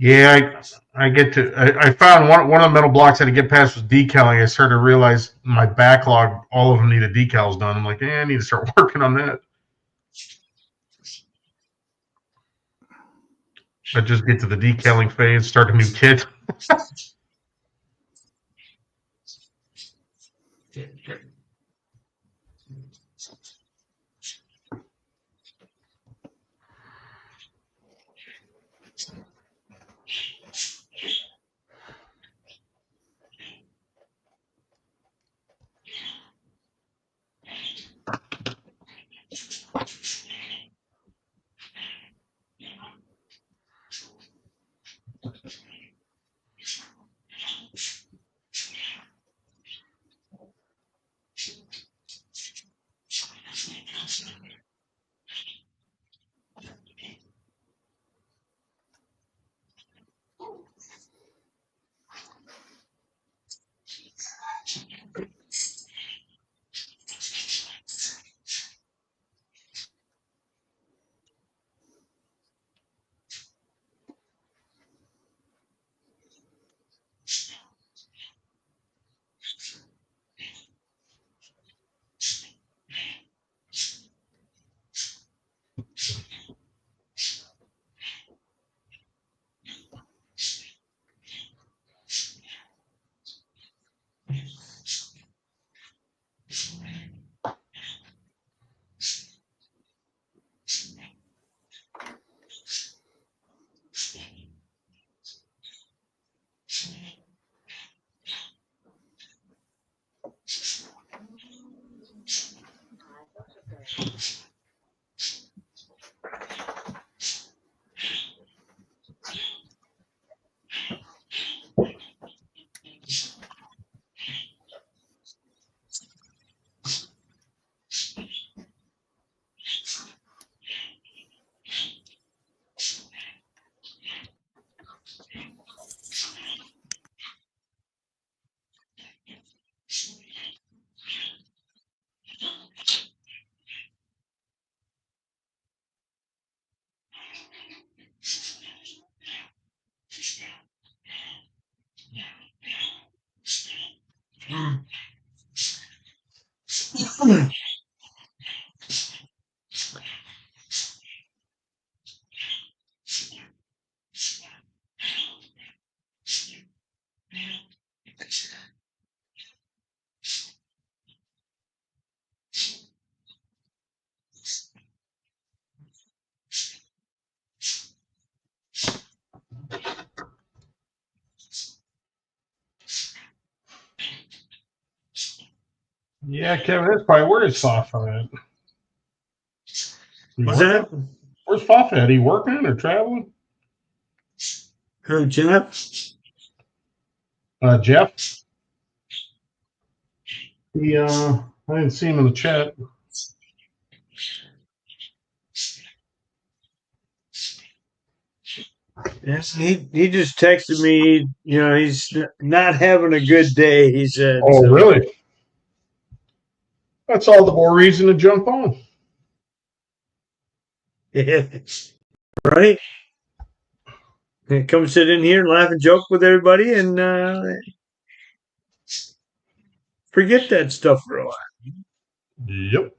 Yeah, I found one of the metal blocks I had to get past was decaling. I started to realize my backlog, all of them needed decals done. I'm like, I need to start working on that. I just get to the decaling phase, start a new kit. Yeah, Kevin, that's probably where is Fafa at? What's that? Where's Fafa at? He working or traveling? Who, Jeff? Jeff? He, I didn't see him in the chat. Yes, he just texted me. You know, he's not having a good day. He said. Oh, so. Really? That's all the more reason to jump on. Yeah. Right? Come sit in here and laugh and joke with everybody and forget that stuff for a while. Yep.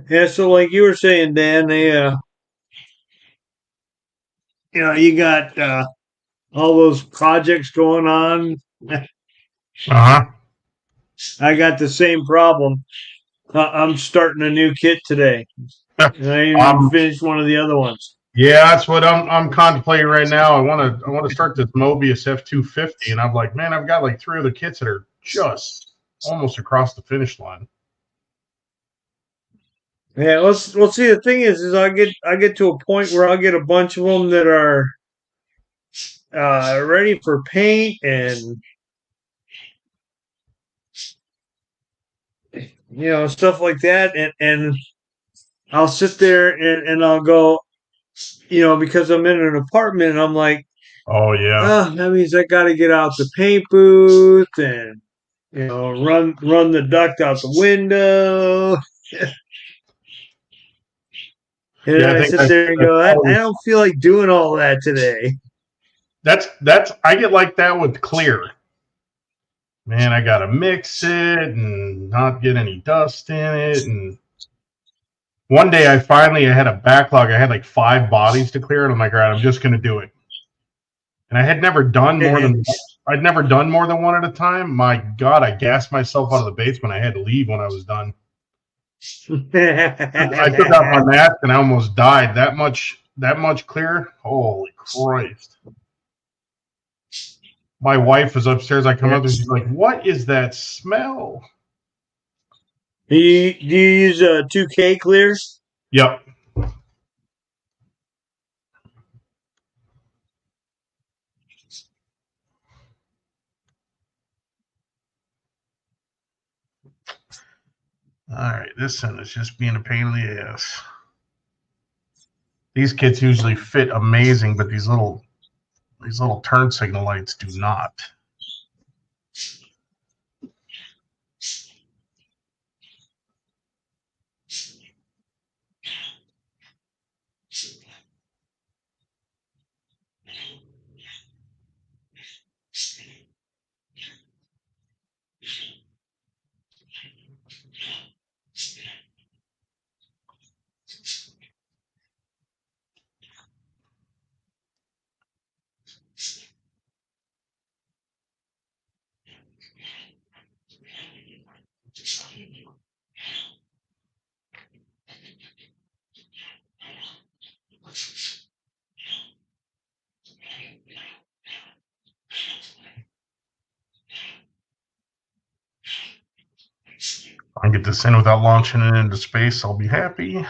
Yeah, so like you were saying, Dan, they you know, you got all those projects going on. Uh-huh. I got the same problem. I'm starting a new kit today. And I even finished one of the other ones. Yeah, that's what I'm contemplating right now. I want to start this Mobius F250, and I'm like, man, I've got like 3 other kits that are just almost across the finish line. Yeah, let's see. The thing is I get to a point where I'll get a bunch of them that are ready for paint and stuff like that, and I'll sit there and I'll go, because I'm in an apartment, and I'm like, oh yeah, that means I got to get out the paint booth and run the duct out the window. And yeah. I sit there and go, I don't feel like doing all that today. That's I get like that with clear. Man, I gotta mix it and not get any dust in it. And one day I had a backlog. I had like 5 bodies to clear, and I'm like, all right, I'm just gonna do it. And I had never done more than I'd never done more than one at a time. My God, I gassed myself out of the basement. I had to leave when I was done. I took out my mask and I almost died. That much clear. Holy Christ! My wife was upstairs. I come up and she's like, "What is that smell?" Do you use a 2K clear? Yep. All right, this one is just being a pain in the ass. These kits usually fit amazing, but these little turn signal lights do not. If I can get this in without launching it into space, I'll be happy.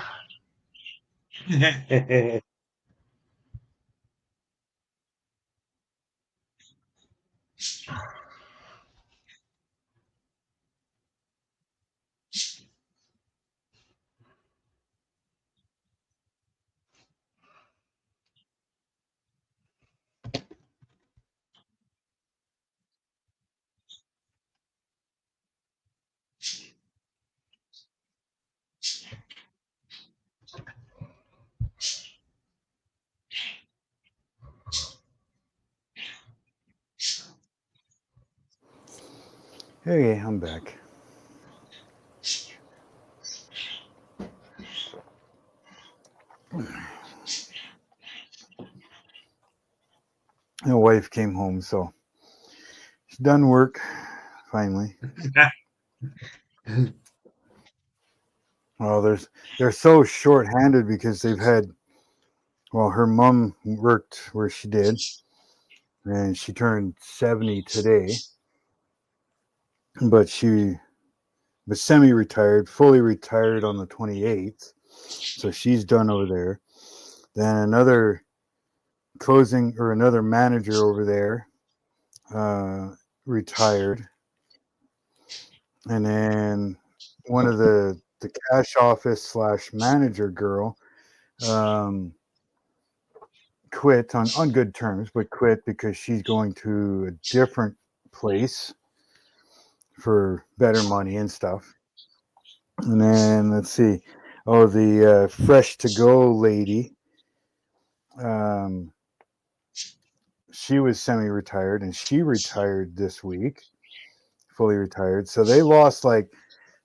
Hey, I'm back. My wife came home, so she's done work finally. Well, they're so short-handed because they've had. Well, her mom worked where she did, and she turned 70 today. But she was semi-retired, fully retired on the 28th. So she's done over there. Then another manager over there retired. And then one of the cash office / manager girl quit on good terms, but quit because she's going to a different place for better money and stuff. And then let's see. Oh, the Fresh to Go lady. She was semi-retired, and she retired this week, fully retired. So they lost like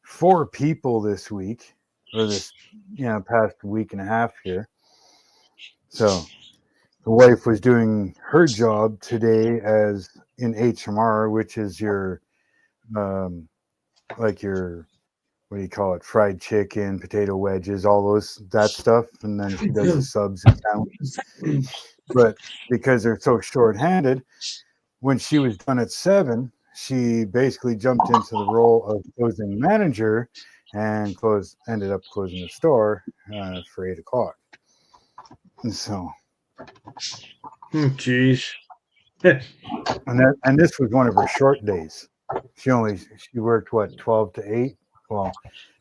4 people this week, or this past week and a half here. So the wife was doing her job today as in HMR, which is your like your what do you call it? Fried chicken, potato wedges, all that stuff. And then she does the subs and sandwiches. But because they're so short-handed, when she was done at 7, she basically jumped into the role of closing manager and ended up closing the store for 8 o'clock. And so, Jeez. and this was one of her short days. She worked 12 to 8. Well,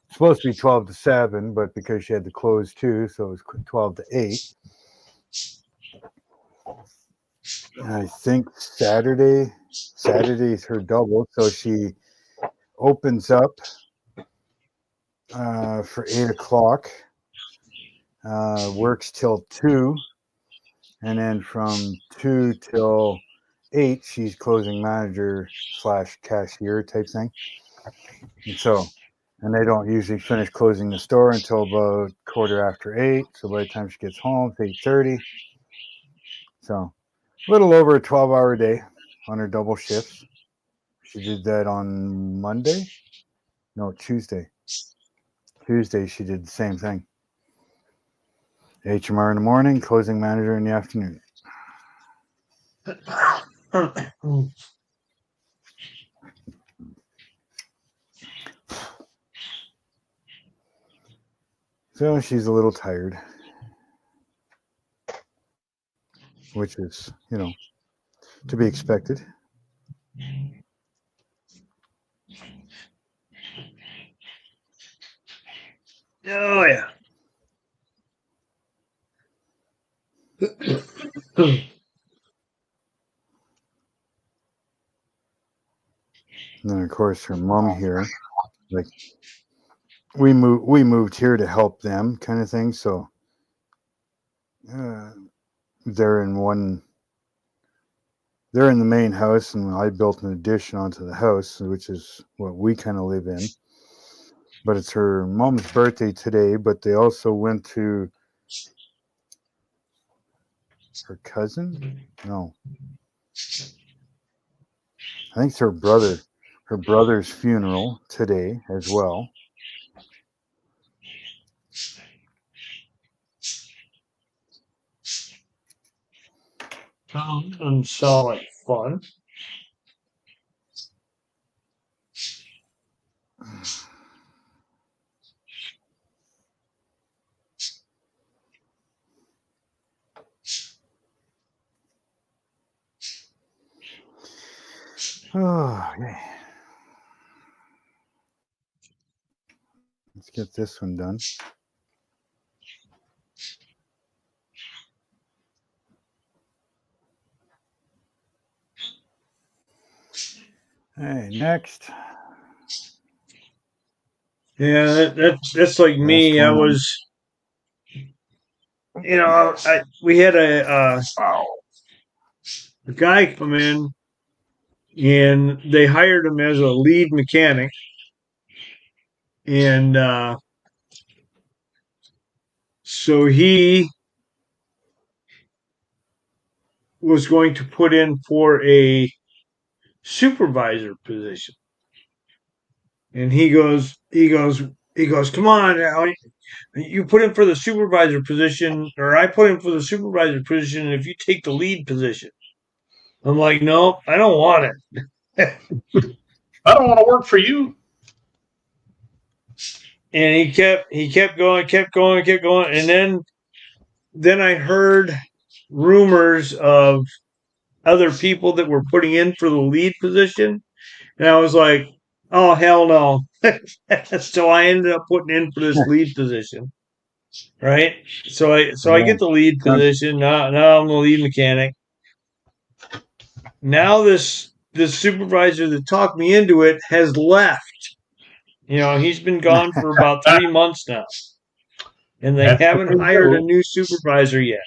it's supposed to be 12 to 7, but because she had to close too, so it was 12 to 8. And I think Saturday's her double, so she opens up for 8 o'clock, works till 2, and then from 2 till 8, she's closing manager / cashier type thing. And they don't usually finish closing the store until about 8:15. So by the time she gets home, it's 8:30. So a little over a 12-hour day on her double shifts. She did that on Monday. No, Tuesday. Tuesday she did the same thing. HMR in the morning, closing manager in the afternoon. So she's a little tired, which is, to be expected. Oh, yeah. And then, of course, her mom here, like, we moved here to help them kind of thing. So they're in the main house, and I built an addition onto the house, which is what we kind of live in. But it's her mom's birthday today, but they also went to her cousin? No. I think it's her brother's funeral today as well. Sounds like fun. Oh, yeah. Let's get this one done. Hey, next. Yeah, that's like me. I was, we had a guy come in, and they hired him as a lead mechanic, and so he was going to put in for a supervisor position. And he goes, come on, Al, you put in for the supervisor position, or I put in for the supervisor position, if you take the lead position. I'm like, no, I don't want it. I don't want to work for you. And he kept going. And then I heard rumors of other people that were putting in for the lead position. And I was like, oh, hell no. So I ended up putting in for this lead position. Right? So I get the lead position. Now I'm the lead mechanic. Now this supervisor that talked me into it has left. He's been gone for about 3 months now. And they haven't hired a new supervisor yet.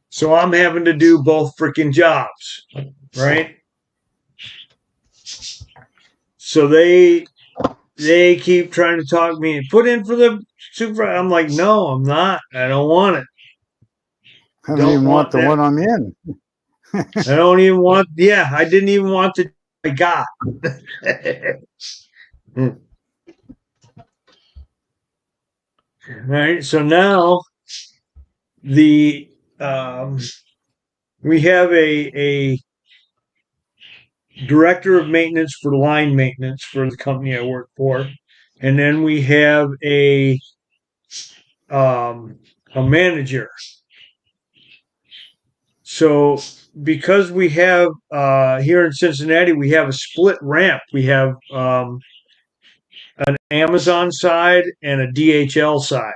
So I'm having to do both freaking jobs. Right? So they keep trying to talk me and put in for the supervisor. I'm like, no, I'm not. I don't want it. I don't even want the one I'm in. I don't even I didn't even want the I got. Right. So now the we have a director of maintenance for line maintenance for the company I work for, and then we have a manager. So because we have here in Cincinnati, we have a split ramp. We have an Amazon side and a DHL side.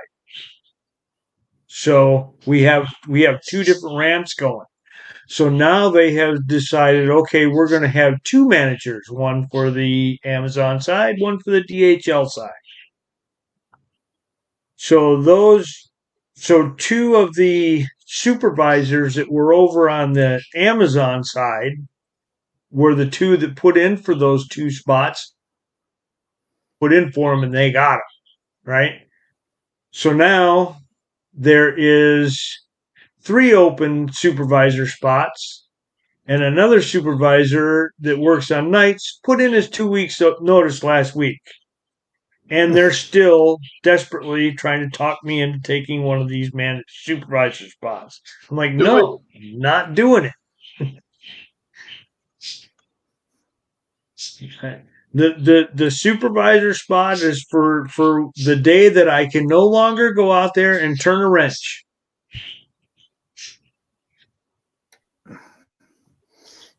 So we have two different ramps going. So now they have decided, okay, we're going to have two managers, one for the Amazon side, one for the DHL side. So two of the supervisors that were over on the Amazon side were the two that put in for those two spots, put in for them, and they got them, right? So now there is 3 open supervisor spots, and another supervisor that works on nights put in his 2 weeks notice last week. And they're still desperately trying to talk me into taking one of these supervisor spots. I'm like, no, not doing it. The supervisor spot is for the day that I can no longer go out there and turn a wrench.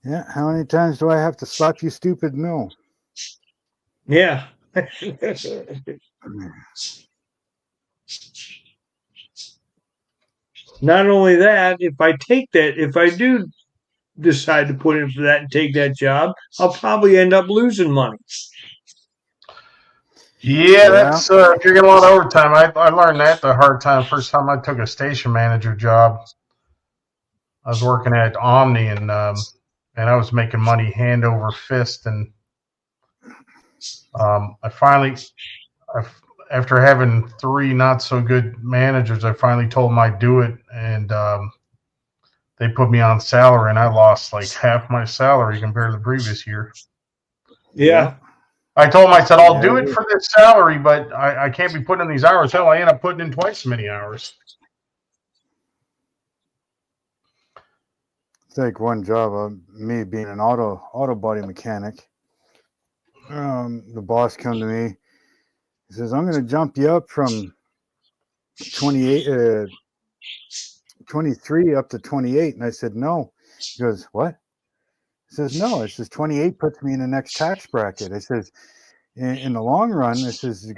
Yeah, how many times do I have to slap you stupid? No. Yeah. Not only that, if I do decide to put in for that and take that job, I'll probably end up losing money. Yeah, that's if you're getting a lot of overtime. I learned that the hard time. First time I took a station manager job, I was working at Omni, and I was making money hand over fist. And I finally, after having 3 not so good managers, I finally told them I'd do it, and they put me on salary, and I lost like half my salary compared to the previous year. Yeah. I told him, I said, I'll do it for this salary, but I can't be putting in these hours. Hell, I end up putting in twice as many hours. It's like one job of me being an auto body mechanic. The boss come to me. He says, I'm going to jump you up from 23 up to 28. And I said, no. He goes, what? He says, no. It says 28 puts me in the next tax bracket. I says, in the long run, it says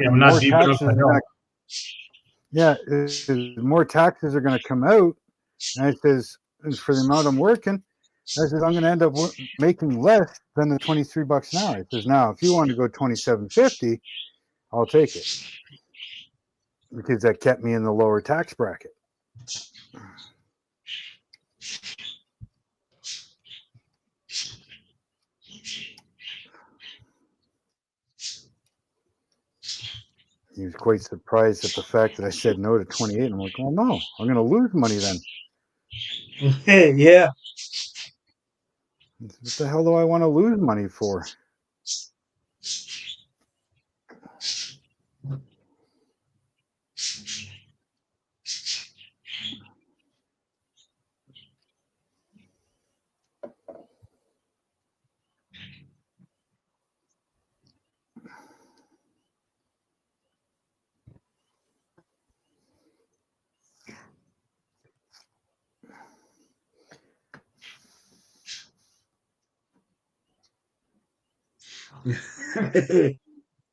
more taxes are going to come out. And I says, for the amount I'm working, I says, I'm going to end up making less than the $23 an hour. He says, now, if you want to go $27.50, I'll take it. Because that kept me in the lower tax bracket. He was quite surprised at the fact that I said no to 28. I'm like, well, no, I'm going to lose money then. Yeah. What the hell do I want to lose money for?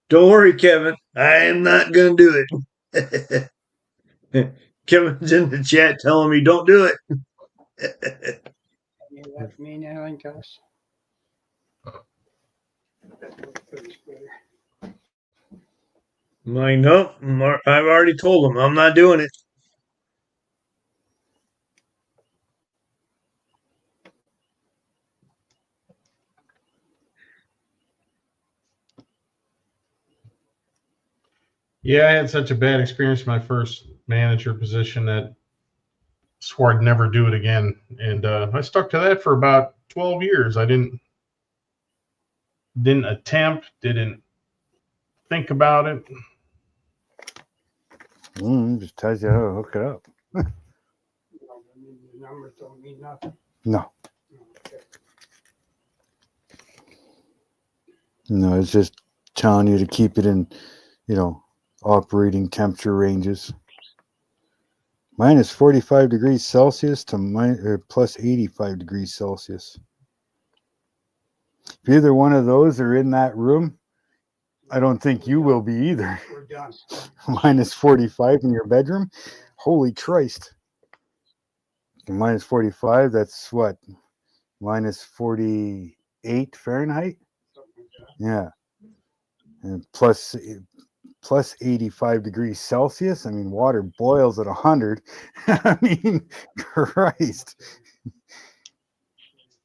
Don't worry, Kevin. I am not going to do it. Kevin's in the chat telling me don't do it. You left me now, Gus. I'm like, nope. I've already told him I'm not doing it. Yeah, I had such a bad experience in my first manager position that I swore I'd never do it again. And I stuck to that for about 12 years. I didn't attempt, didn't think about it. Just tells you how to hook it up. The numbers don't mean nothing. No, Okay. no, it's just telling you to keep it in, operating temperature ranges. Minus 45 degrees Celsius to plus 85 degrees Celsius. If either one of those are in that room, I don't think you will be either. We're done. Minus 45 in your bedroom? Holy Christ. Minus 45, that's what? Minus 48 Fahrenheit? Something like that. Yeah. And plus 85 degrees Celsius. I mean, water boils at 100. I mean, Christ.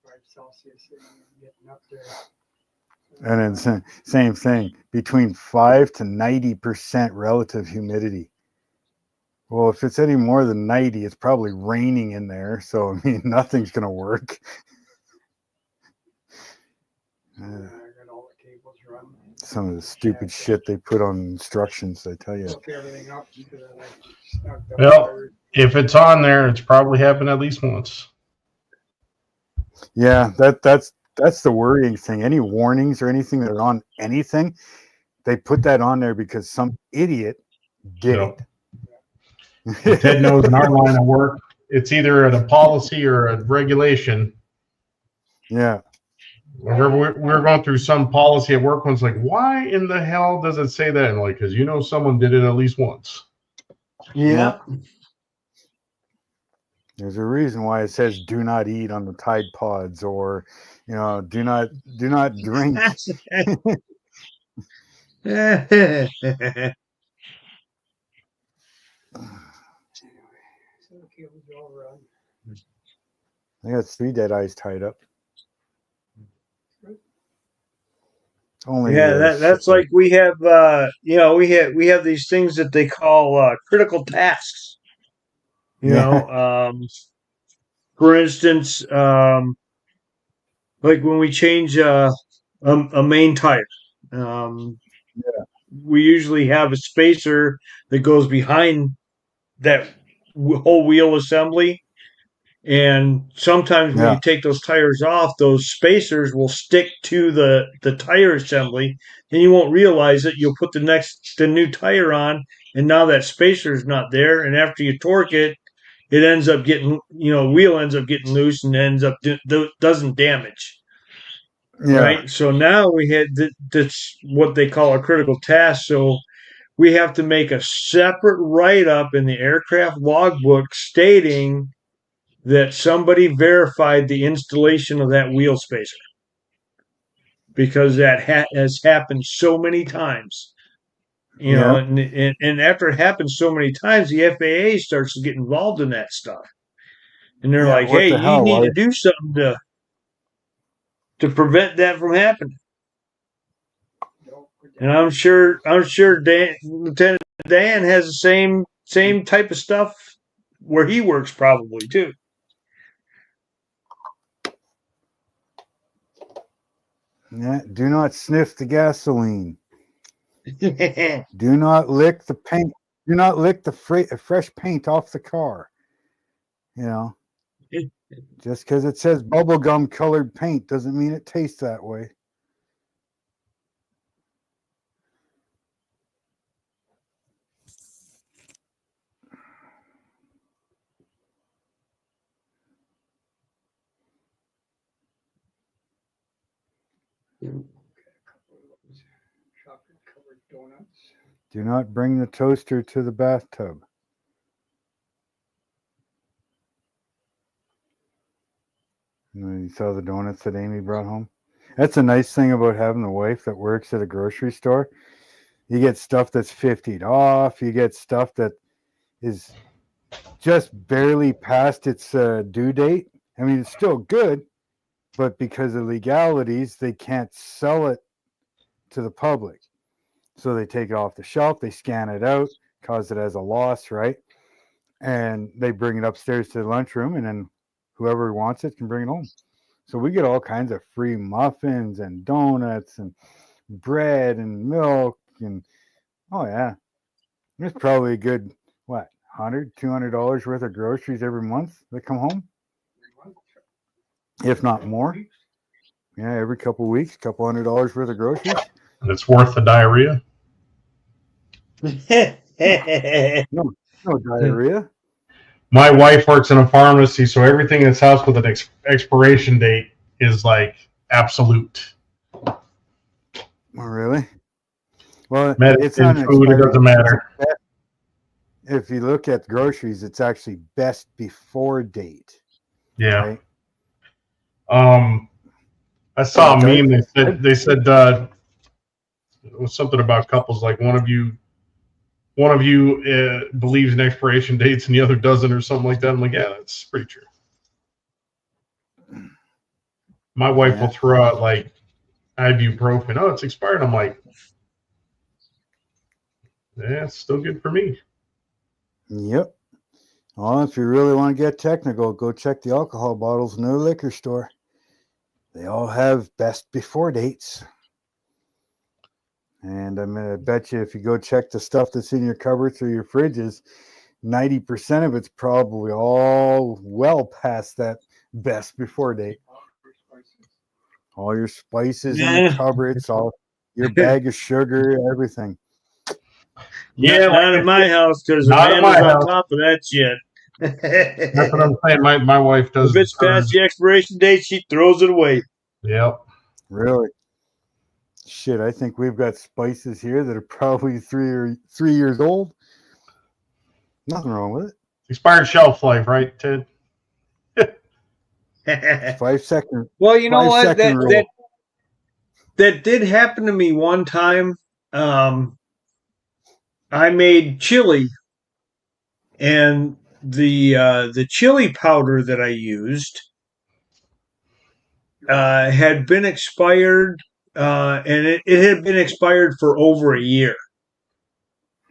45 Celsius, and you're getting up there. And then same thing, between 5 to 90% relative humidity. Well, if it's any more than 90, it's probably raining in there. So, I mean, nothing's going to work. I got all the cables run. Some of the stupid shit they put on instructions, I tell you. Hook everything up because I like to snug the Well, wires. If it's on there, it's probably happened at least once. Yeah, that's the worrying thing. Any warnings or anything that are on anything, they put that on there because some idiot did Yep. it. Ted knows in our line of work, it's either a policy or a regulation. Yeah. Whenever we're going through some policy at work, one's like, why in the hell does it say that? And like, because someone did it at least once. Yeah. There's a reason why it says do not eat on the Tide Pods, or do not drink. So the cables all run. I got 3 dead eyes tied up. Only that's like we have we have these things that they call critical tasks. For instance, like when we change a main tire, we usually have a spacer that goes behind that whole wheel assembly. And sometimes when you take those tires off, those spacers will stick to the tire assembly, and you won't realize it. You'll put the new tire on, and now that spacer is not there. And after you torque it, it ends up getting, wheel ends up getting loose and ends up doesn't damage. Yeah. Right. So now we had that's what they call a critical task. So we have to make a separate write-up in the aircraft logbook stating that somebody verified the installation of that wheel spacer, because that has happened so many times. And after it happens so many times, the FAA starts to get involved in that stuff. And they're like, hey, you need to do something to prevent that from happening. And I'm sure Lieutenant Dan has the same type of stuff where he works probably too. Yeah, do not sniff the gasoline. Do not lick the paint. Do not lick the fresh paint off the car. Just because it says bubblegum colored paint doesn't mean it tastes that way. Chocolate-covered donuts. Do not bring the toaster to the bathtub. You saw the donuts that Amy brought home? That's a nice thing about having a wife that works at a grocery store. You get stuff that's 50 off. You get stuff that is just barely past its due date. I mean, it's still good, but because of legalities, they can't sell it to the public. So they take it off the shelf, they scan it out, cause it as a loss, right? And they bring it upstairs to the lunchroom, and then whoever wants it can bring it home. So we get all kinds of free muffins and donuts and bread and milk, and oh yeah, it's probably a good what, $100, $200 worth of groceries every month that come home, if not more. Yeah, every couple of weeks, couple $100 worth of groceries. And it's worth the diarrhea. No diarrhea. My wife works in a pharmacy, so everything in this house with an expiration date is like absolute. Oh, really? Well, Medicine, it's not an food, it expiry. doesn't matter. If you look at groceries, it's actually best before date. Yeah. Right? I saw a meme. They said it was something about couples, like one of you believes in expiration dates and the other doesn't, or something like that. I'm like, yeah, that's pretty true. My wife will throw out like ibuprofen. Oh, it's expired. I'm like, yeah, it's still good for me. Yep. Well, if you really want to get technical, go check the alcohol bottles in the liquor store. They all have best before dates. And I'm going to bet you if you go check the stuff that's in your cupboards or your fridges, 90% of it's probably all well past that best before date. All your spices in the cupboards, all your bag of sugar, everything. Yeah, not at my house because not at Amanda's my on house. top of that shit. That's what I'm saying. My wife does. If it's past the expiration date, she throws it away. Yep. Really? Shit, I think we've got spices here that are probably 3 years old. Nothing wrong with it. Expired shelf life, right, Ted? 5 second. Well, you know what? Rule. That did happen to me one time. I made chili, and the chili powder that I used had been expired, and it had been expired for over a year.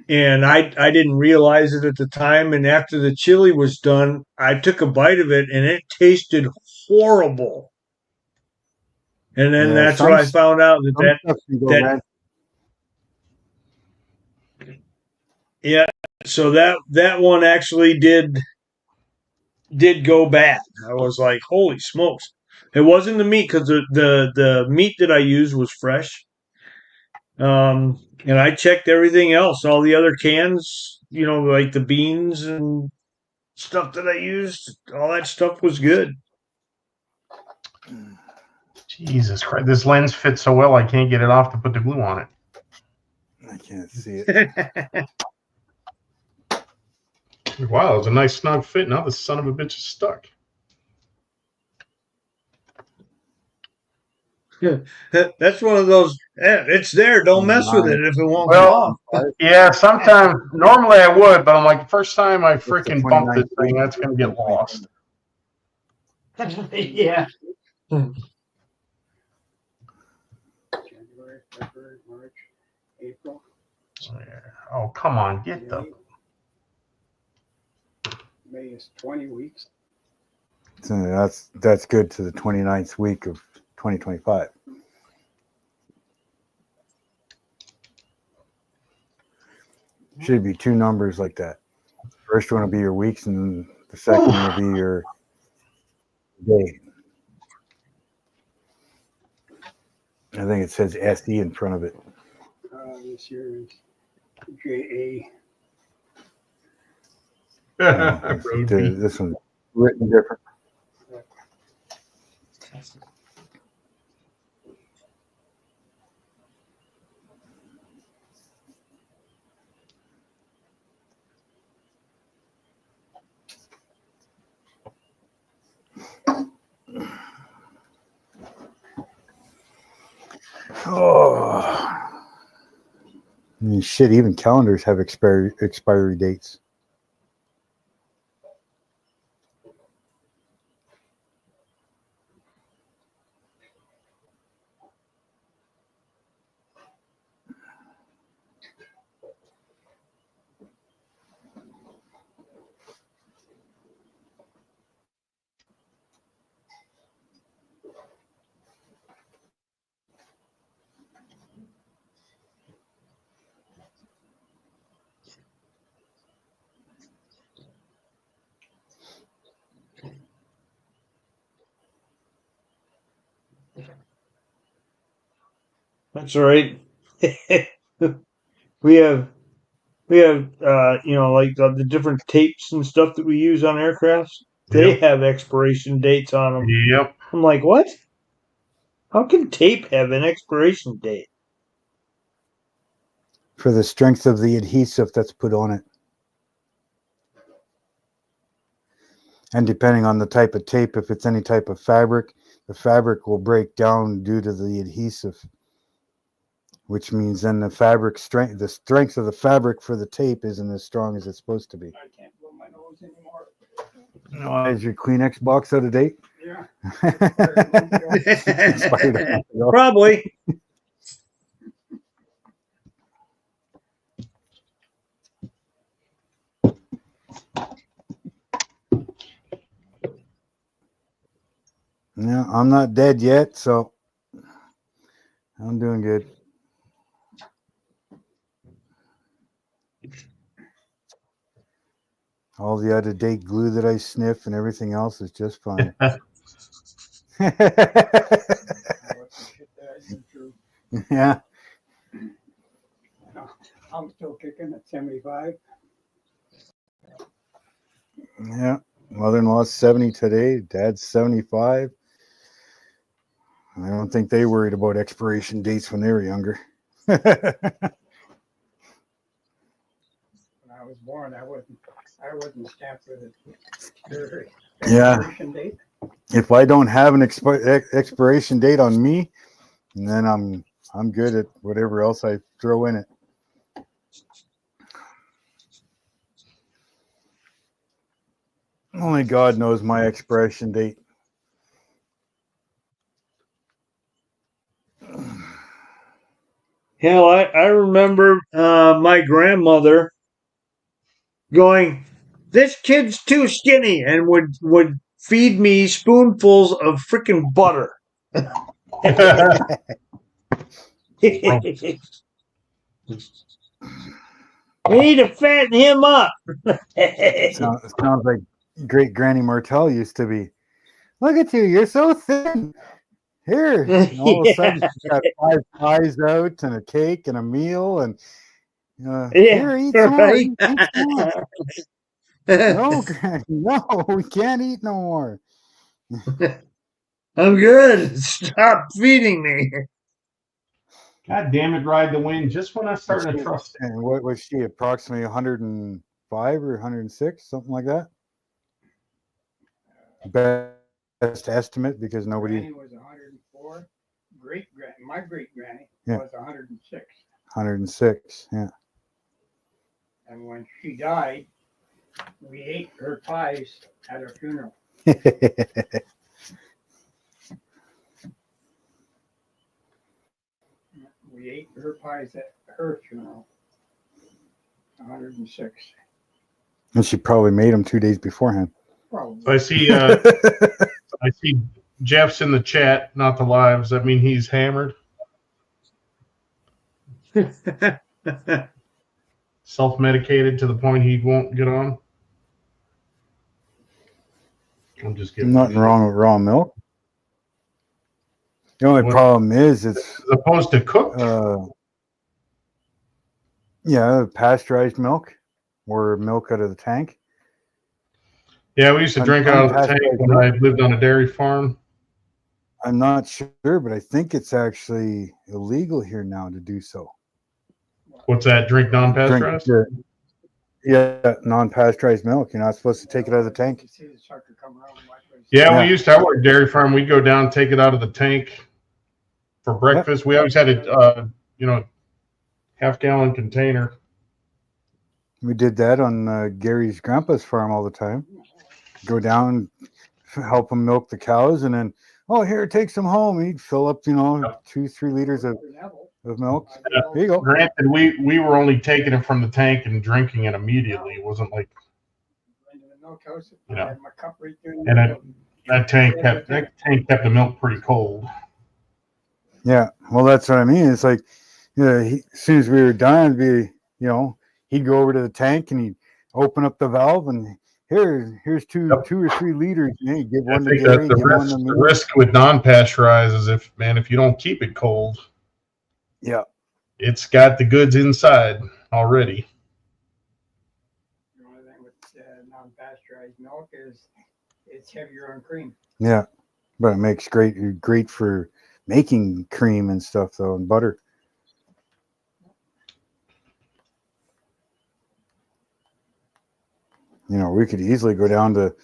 And I didn't realize it at the time. And after the chili was done, I took a bite of it, and it tasted horrible. And then that's what I found out that yeah. So that one actually did go bad. I was like, holy smokes! It wasn't the meat because the meat that I used was fresh. And I checked everything else, all the other cans, like the beans and stuff that I used, all that stuff was good. Jesus Christ, this lens fits so well, I can't get it off to put the glue on it. I can't see it. Wow, it's a nice snug fit. Now the son of a bitch is stuck. That's one of those. It's there. Don't mess with it if it won't come off. Yeah, sometimes. Normally I would, but I'm like, the first time I freaking bump this thing, that's gonna get lost. Yeah. January, February, March, April. Oh, come on, get the. May is 20 weeks. So that's good to the 29th week of 2025. Should be 2 numbers like that. First one will be your weeks, and the second will be your day. I think it says SE in front of it. This year is JA. This one's written different. Oh, I mean, shit! Even calendars have expiry dates. That's right. we have like the different tapes and stuff that we use on aircrafts. They Yep. have expiration dates on them. Yep. I'm like, what? How can tape have an expiration date? For the strength of the adhesive that's put on it. And depending on the type of tape, if it's any type of fabric, the fabric will break down due to the adhesive, which means then the strength of the fabric for the tape isn't as strong as it's supposed to be. I can't blow my nose anymore. Oh, is your Kleenex box out of date? Yeah. Probably. Yeah, I'm not dead yet, so I'm doing good. All the out-of-date glue that I sniff and everything else is just fine. Yeah. I'm still kicking at 75. Yeah. Mother-in-law's 70 today. Dad's 75. I don't think they worried about expiration dates when they were younger. When I was born, I wasn't stamped with a Yeah. expiration date. If I don't have an expiration date on me, then I'm good at whatever else I throw in it. Only God knows my expiration date. Hell, I remember my grandmother going, "This kid's too skinny," and would feed me spoonfuls of freaking butter. We need to fatten him up. Sounds like great Granny Martell used to be. Look at you, you're so thin. Here, and all of a sudden, she's got 5 pies out and a cake and a meal, and here, eat some more. right. Eat some more. No, Granny, no, we can't eat no more. I'm good. Stop feeding me. God damn it, Ride the Wind. Just when I started to trust it. And what was she? Approximately 105 or 106, something like that. Best estimate, because nobody. Granny was 104. My great granny Yeah. was 106. 106, yeah. And when she died, we ate her pies at her funeral. We ate her pies at her funeral. 106. And she probably made them 2 days beforehand. Probably. I see Jeff's in the chat, not the live. Does that mean he's hammered? Self-medicated to the point he won't get on? I'm just kidding. Nothing wrong with raw milk. The only problem is it's As opposed to cooked? pasteurized milk or milk out of the tank. Yeah, we used to drink out of the tank when I lived on a dairy farm. I'm not sure, but I think it's actually illegal here now to do so. What's that? Drink non-pasteurized? Non-pasteurized milk. You're not supposed to take it out of the tank. You see the sucker come around my place. Yeah, we used to work dairy farm. We'd go down, take it out of the tank for breakfast. We always had a half-gallon container. We did that on Gary's grandpa's farm all the time. Go down, help him milk the cows, and then, here, take some home. He'd fill up, 2-3 liters of milk. Here you go. Granted, we were only taking it from the tank and drinking it immediately. It wasn't like, and that tank kept the milk pretty cold. Yeah, well, that's what I mean. It's like, as soon as we were done, he'd go over to the tank and he'd open up the valve and here's 2 or 3 liters. And he'd give one to Gary, give one to me. The risk with non-pasteurized is if you don't keep it cold. Yeah. It's got the goods inside already. The only thing with non-pasteurized milk is it's heavier on cream. Yeah. But it makes great for making cream and stuff, though, and butter. You know, we could easily go down to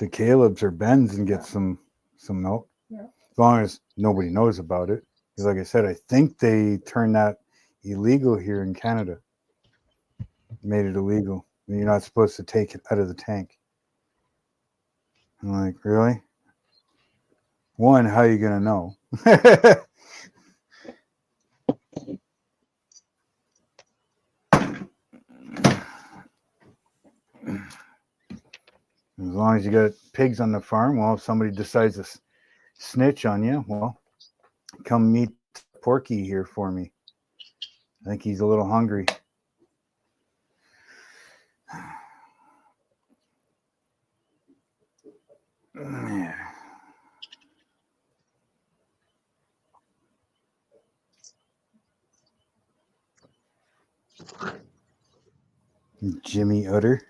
Caleb's or Ben's and get some milk. Yeah. As long as nobody knows about it. Because like I said, I think they turned that illegal here in Canada. Made it illegal. You're not supposed to take it out of the tank. I'm like, really? One, how are you going to know? As long as you got pigs on the farm, well, if somebody decides to snitch on you, well, come meet Porky here for me. I think he's a little hungry. Jimmy Utter.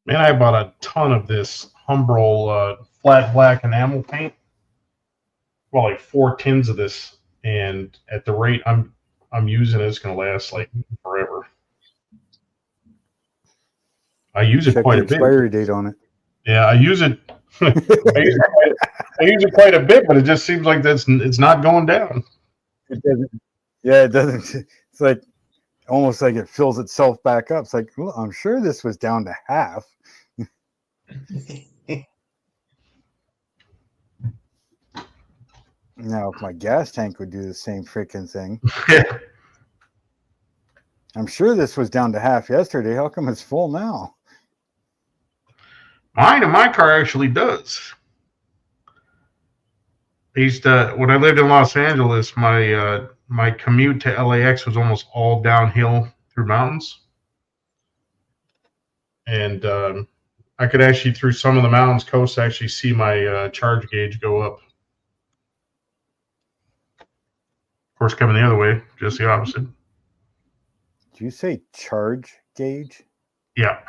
Man, I bought a ton of this Humbrol flat black enamel paint. Well, like 4 tins of this, and at the rate I'm using it, it's going to last like forever. I use it Check quite the a bit. expiry date on it. Yeah, I use it. I use it quite a bit, but it just seems like it's not going down. It doesn't. Yeah, it doesn't. It's like almost like it fills itself back up. It's like, well, I'm sure this was down to half. Now, if my gas tank would do the same freaking thing, I'm sure this was down to half yesterday. How come it's full now? Mine and my car actually does. When I lived in Los Angeles, my commute to LAX was almost all downhill through mountains, and I could actually, through some of the mountains coast, actually see my charge gauge go up. Of course, coming the other way, just the opposite. Did you say charge gauge? Yeah.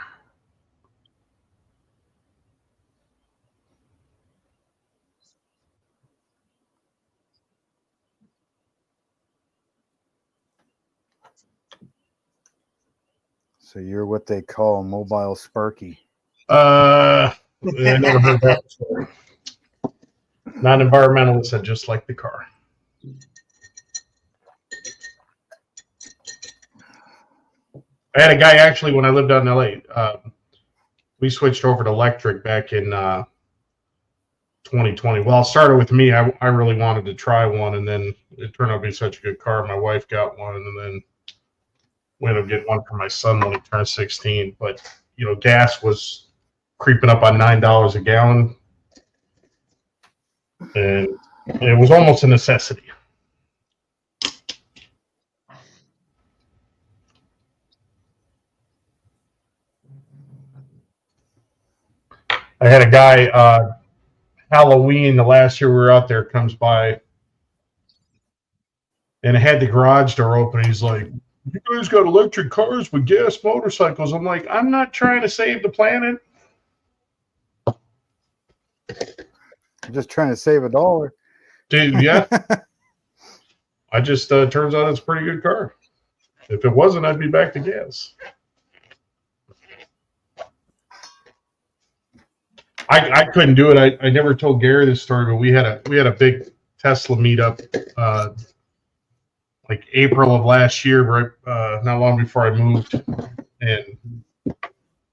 So you're what they call a mobile Sparky. I never heard that before. Not environmentalist, I just like the car. I had a guy actually when I lived out in LA. We switched over to electric back in 2020. Well, it started with me. I really wanted to try one, and then it turned out to be such a good car. My wife got one, and then we ended up getting one for my son when he turned 16. But you know, gas was creeping up on $9 a gallon, and it was almost a necessity. I had a guy, Halloween, the last year we were out there, comes by, and it had the garage door open. He's like, "You guys got electric cars with gas motorcycles?" I'm like, "I'm not trying to save the planet. I'm just trying to save $1. Dude, yeah." I just, turns out it's a pretty good car. If it wasn't, I'd be back to gas. I couldn't do it. I never told Gary this story, but we had a big Tesla meetup, like April of last year, right, not long before I moved, and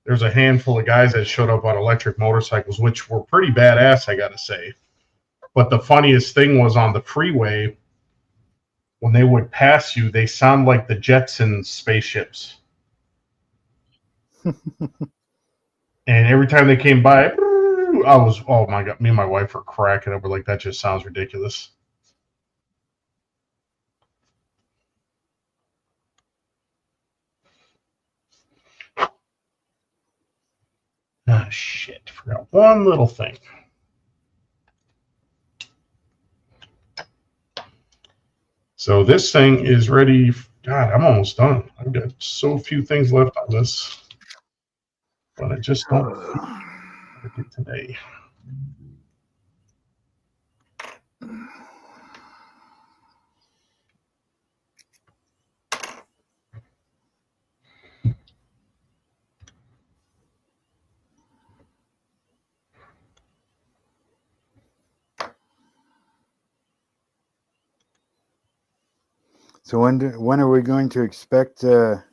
there's a handful of guys that showed up on electric motorcycles, which were pretty badass, I gotta say. But the funniest thing was on the freeway, when they would pass you, they sound like the Jetsons spaceships. And every time they came by, I was, oh my God, me and my wife were cracking up. We're like, that just sounds ridiculous. Ah, shit. Forgot one little thing. So this thing is ready. God, I'm almost done. I've got so few things left on this, but I just don't think it today. So when are we going to expect a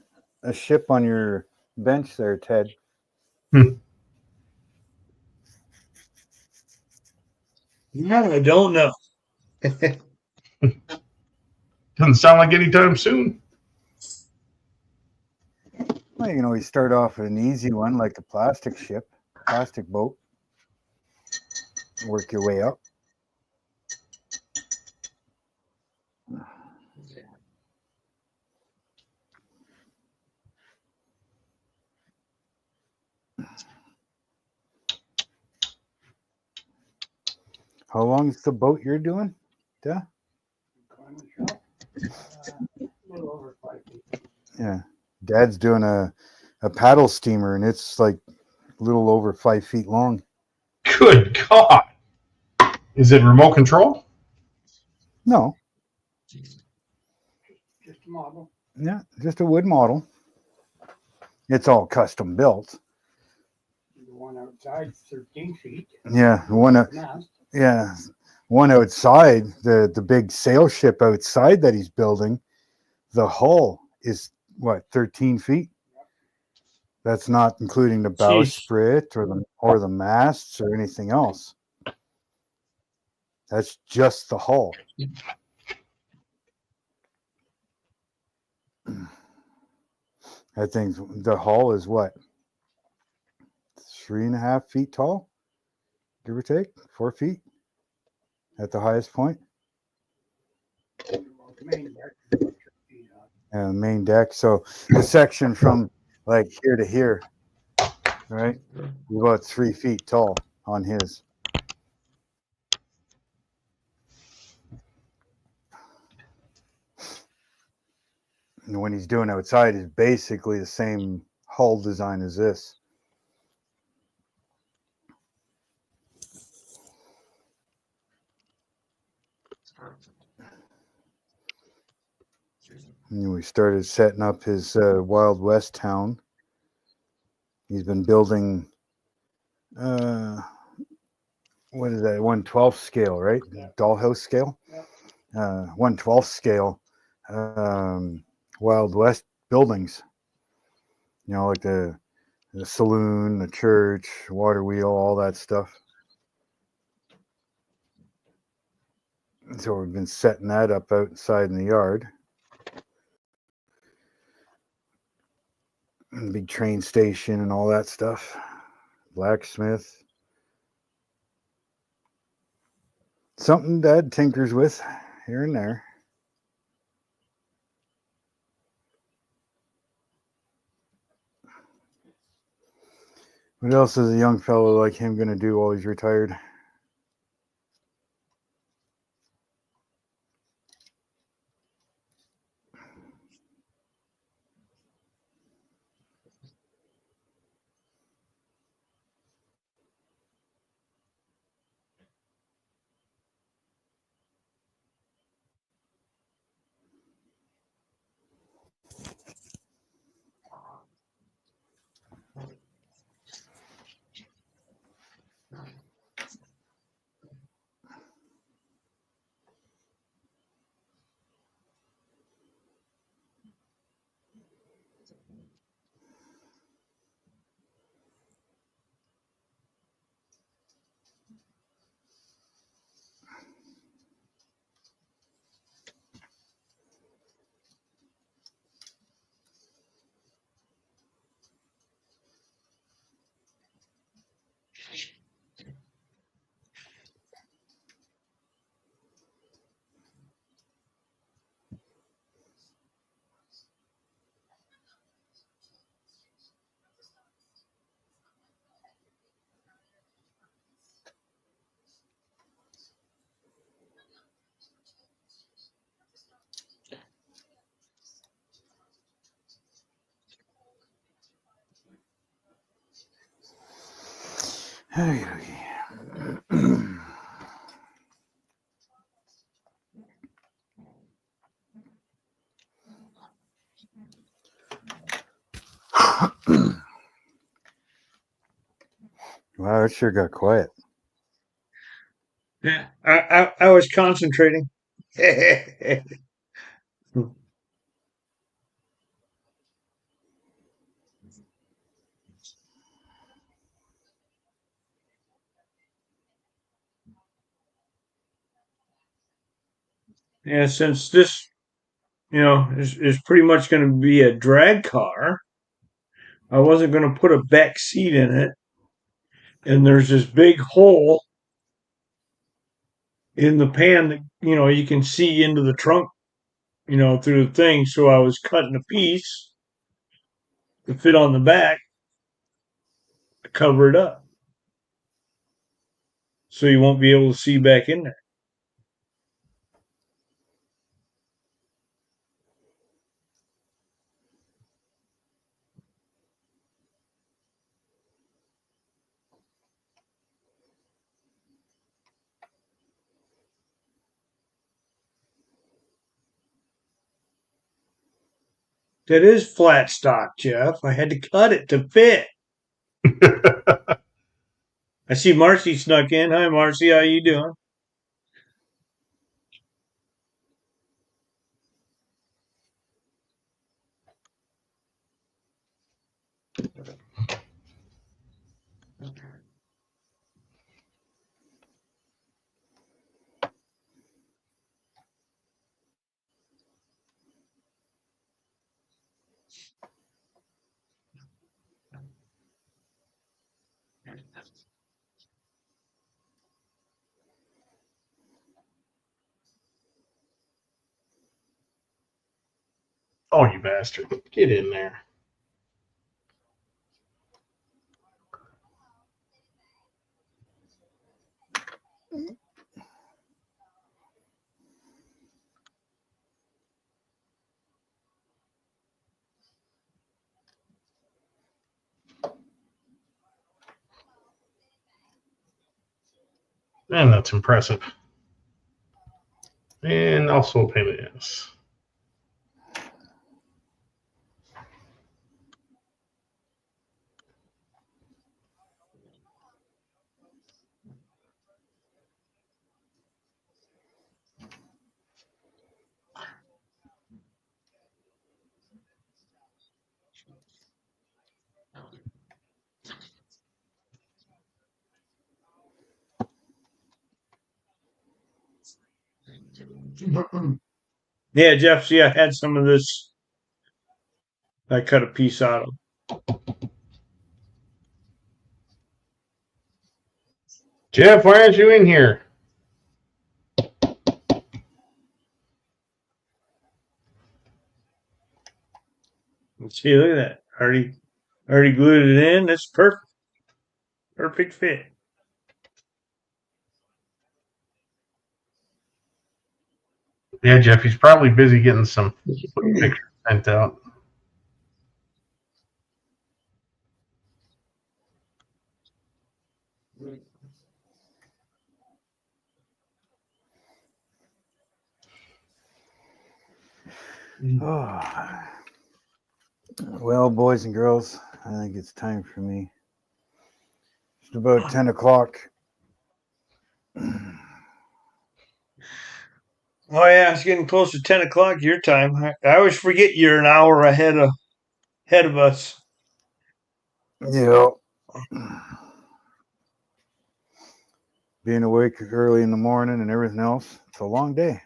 ship on your bench there, Ted? Yeah, I don't know. Doesn't sound like anytime soon. Well, you can always start off with an easy one, like a plastic ship, plastic boat. Work your way up. How long is the boat you're doing? Yeah. Climate shelf, a little over 5 feet. Yeah. Dad's doing a paddle steamer, and it's like a little over 5 feet long. Good God. Is it remote control? No. Just a model. Yeah, just a wood model. It's all custom built. The one outside, 13 feet. Yeah, one Mast. yeah, one outside, the big sail ship outside that he's building, the hull is what, 13 feet? That's not including the bowsprit or the masts or anything else. That's just the hull. I think the hull is what, 3.5 feet tall, give or take, 4 feet at the highest point. The main deck is about 6 feet high. And main deck. So the section from like here to here, right, about 3 feet tall on his. And when he's doing outside is basically the same hull design as this. And we started setting up his Wild West town. He's been building, what is that, 1/12 scale, right? Yeah. Dollhouse scale? Yep. 1/12 scale Wild West buildings. You know, like the saloon, the church, water wheel, all that stuff. So we've been setting that up outside in the yard. And big train station and all that stuff. Blacksmith. Something Dad tinkers with here and there. What else is a young fellow like him going to do while he's retired? Wow, it sure got quiet. Yeah, I was concentrating. Yeah, since this, is pretty much going to be a drag car, I wasn't going to put a back seat in it. And there's this big hole in the pan that, you can see into the trunk, through the thing. So I was cutting a piece to fit on the back to cover it up. So you won't be able to see back in there. That is flat stock, Jeff. I had to cut it to fit. I see Marcy snuck in. Hi, Marcy. How you doing? Oh, you bastard. Get in there. And that's impressive. And also a payment, yes. Yeah, Jeff. See, I had some of this. I cut a piece out of. Jeff, why aren't you in here? See, look at that. Already glued it in. That's perfect. Perfect fit. Yeah, Jeff, he's probably busy getting some pictures sent out. Oh. Well, boys and girls, I think it's time for me. It's about 10 o'clock. Oh yeah, it's getting close to 10 o'clock your time. I always forget you're an hour ahead of us. Yeah. Being awake early in the morning and everything else, it's a long day.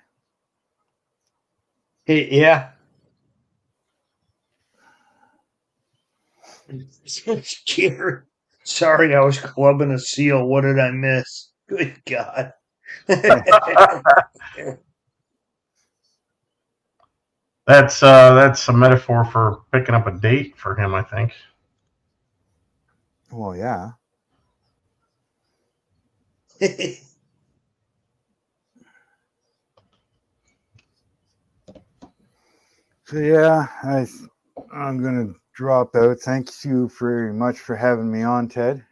Hey, yeah. Sorry, I was clubbing a seal. What did I miss? Good God. That's a metaphor for picking up a date for him, I think. Well, yeah. So yeah, I'm gonna drop out. Thank you very much for having me on, Ted.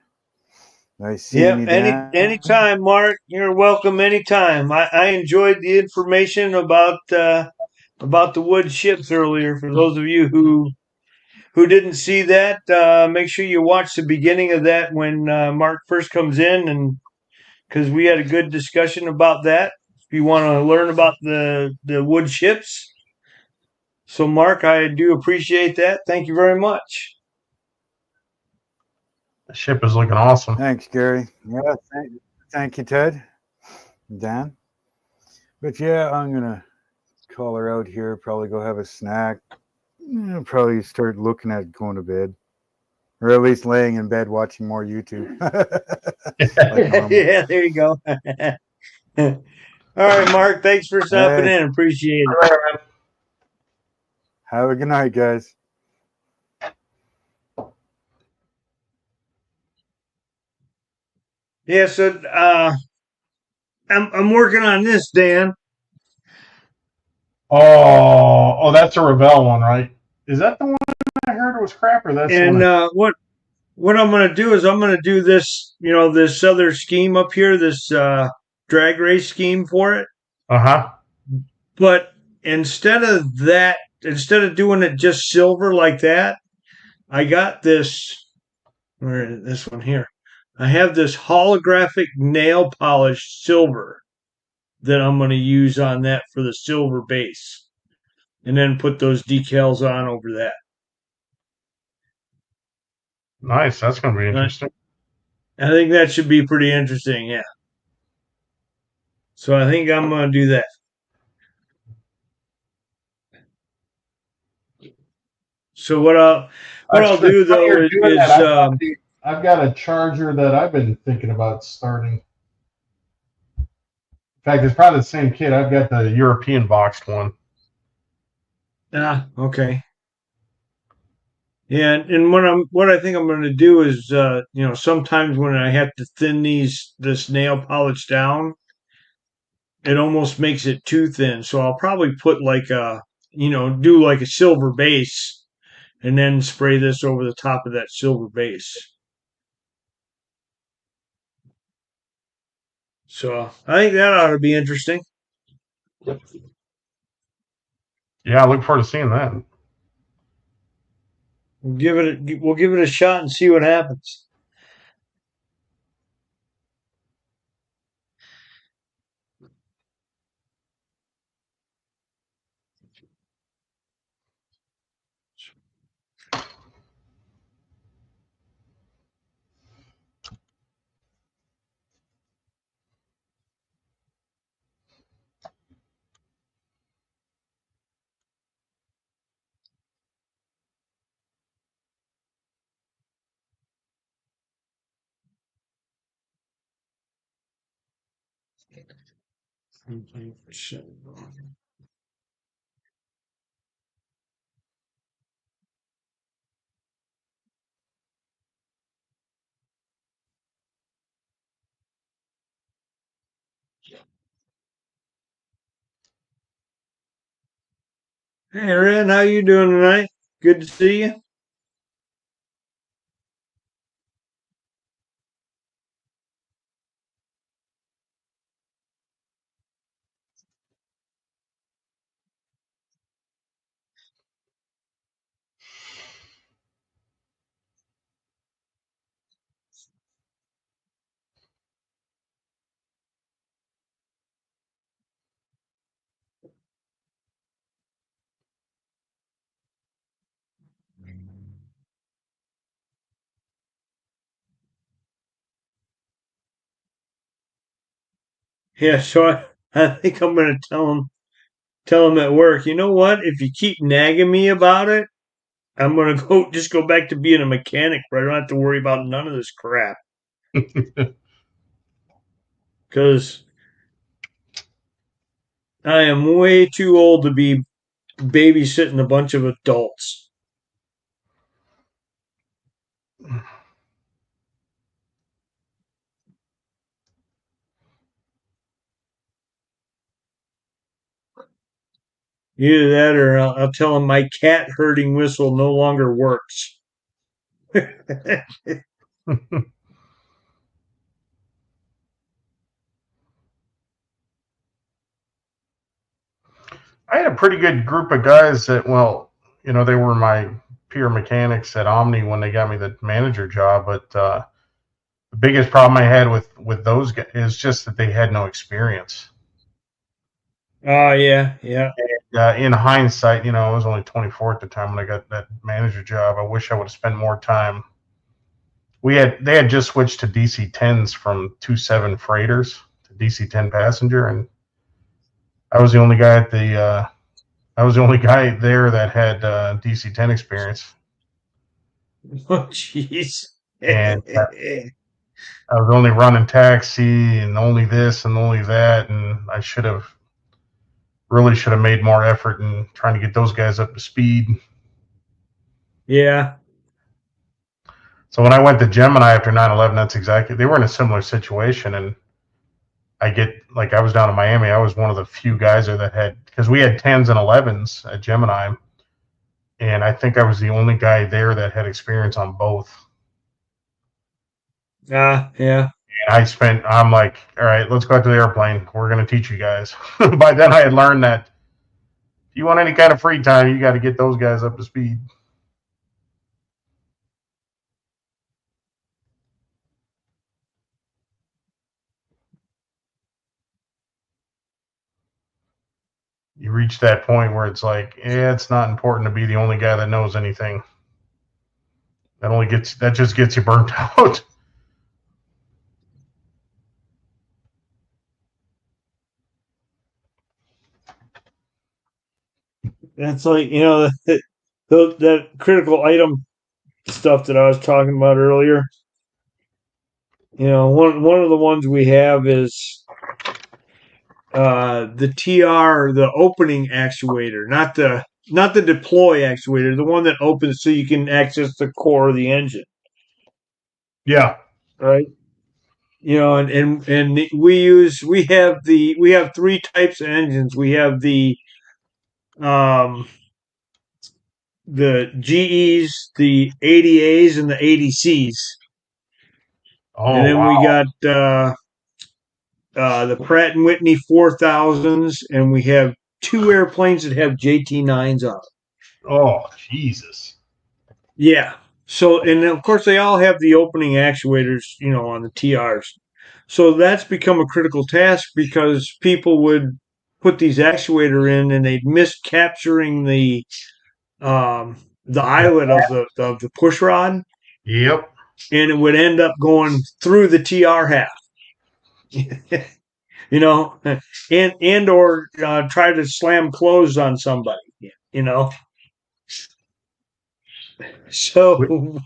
Nice seeing you, Dan. Anytime, Mark. You're welcome anytime. I enjoyed the information about the wood chips earlier. For those of you who didn't see that, make sure you watch the beginning of that when Mark first comes in, and because we had a good discussion about that. If you want to learn about the wood chips, so Mark, I do appreciate that. Thank you very much. The ship is looking awesome. Thanks, Gary. Yeah, thank you, Ted, Dan. But yeah, I'm gonna call her out here. Probably go have a snack. Probably start looking at going to bed, or at least laying in bed watching more YouTube. Yeah, there you go. All right, Mark. Thanks for stopping in. Appreciate it. Have a good night, guys. Yeah, so I'm working on this, Dan. Oh, that's a Revell one, right? Is that the one I heard was crap, or that's And the one what I'm going to do is I'm going to do this, this other scheme up here, this drag race scheme for it. Uh-huh. But instead of doing it just silver like that, I got this. Where this one here? I have this holographic nail polished silver that I'm going to use on that for the silver base, and then put those decals on over that. Nice. That's going to be interesting. I think that should be pretty interesting, yeah. So I think I'm going to do that. So what I'll do though is I've got a charger that I've been thinking about starting. In fact, it's probably the same kit. I've got the European boxed one. Okay. Yeah, and what I think I'm going to do is sometimes when I have to thin this nail polish down, it almost makes it too thin. So I'll probably put like do like a silver base and then spray this over the top of that silver base. So I think that ought to be interesting. Yeah, I look forward to seeing that. We'll give it a shot and see what happens. Hey, Ren, how you doing tonight? Good to see you. Yeah, so I think I'm going to tell him at work. You know what? If you keep nagging me about it, I'm going to go back to being a mechanic where I don't have to worry about none of this crap. Because I am way too old to be babysitting a bunch of adults. Either that or I'll tell him my cat herding whistle no longer works. I had a pretty good group of guys that, well, they were my peer mechanics at Omni when they got me the manager job. But the biggest problem I had with those guys is just that they had no experience. Oh yeah, yeah. In hindsight, I was only 24 at the time when I got that manager job. I wish I would have spent more time. They had just switched to DC-10s from 2.7 freighters to DC-10 passenger, and I was the only guy there that had DC-10 experience. Oh jeez. And I was only running taxi and only this and only that, and I should have made more effort in trying to get those guys up to speed. Yeah. So when I went to Gemini after 9/11, they were in a similar situation, and I was down in Miami. I was one of the few guys there that had, because we had 10s and 11s at Gemini, and I think I was the only guy there that had experience on both. Yeah. And I'm like, all right, let's go out to the airplane. We're going to teach you guys. By then I had learned that if you want any kind of free time, you got to get those guys up to speed. You reach that point where it's like, it's not important to be the only guy that knows anything. That just gets you burnt out. That's like, that critical item stuff that I was talking about earlier. One of the ones we have is the TR, the opening actuator, not the deploy actuator, the one that opens so you can access the core of the engine. Yeah. Right. And we have three types of engines. We have the GEs, the ADAs, and the ADCs. Oh, and then wow. we got the Pratt & Whitney 4000s, and we have two airplanes that have JT9s on them. Oh, Jesus. Yeah. So, and of course, they all have the opening actuators, on the TRs. So that's become a critical task because people would put these actuator in and they'd miss capturing the eyelet of the push rod. Yep. And it would end up going through the TR half. And or try to slam closed on somebody, So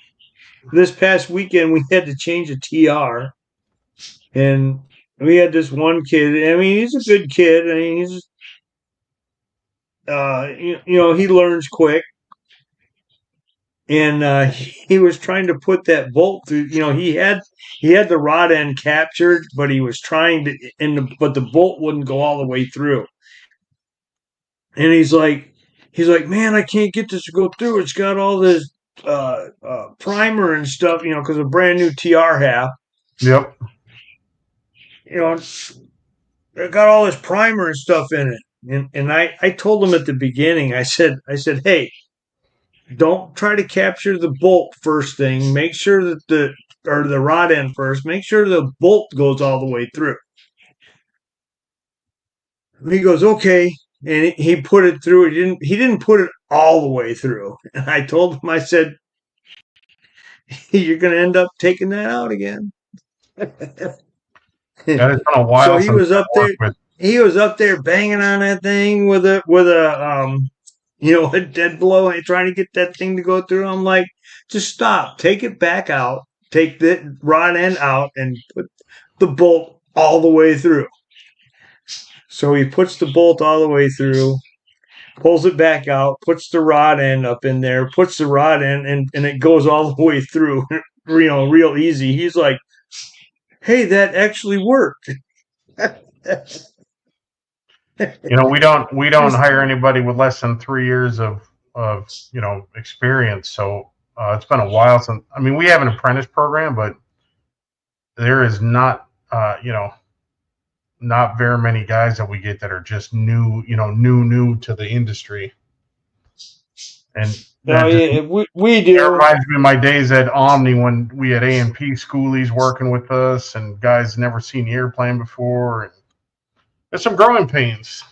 this past weekend we had to change a TR, and we had this one kid. I mean, he's a good kid. I mean, he's he learns quick, and he was trying to put that bolt through. He had the rod end captured, but he was trying to, but the bolt wouldn't go all the way through. And he's like, man, I can't get this to go through. It's got all this primer and stuff, because a brand new TR half. Yep. It got all this primer and stuff in it. And I told him at the beginning, I said, hey, don't try to capture the bolt first thing. Make sure that the rod end first. Make sure the bolt goes all the way through. And he goes, okay. And he put it through. He didn't put it all the way through. And I told him, I said, you're going to end up taking that out again. That has been a while. So he was up there. He was up there banging on that thing with a dead blow and trying to get that thing to go through. I'm like, just stop. Take it back out. Take the rod end out and put the bolt all the way through. So he puts the bolt all the way through, pulls it back out, puts the rod end up in there, puts the rod in, and it goes all the way through, real easy. He's like, hey, that actually worked. We don't hire anybody with less than 3 years of experience. So it's been a while since. I mean, we have an apprentice program, but there is not. not very many guys that we get that are just new to the industry. And that we do. That reminds me of my days at Omni when we had A&P schoolies working with us and guys never seen the airplane before. And there's some growing pains.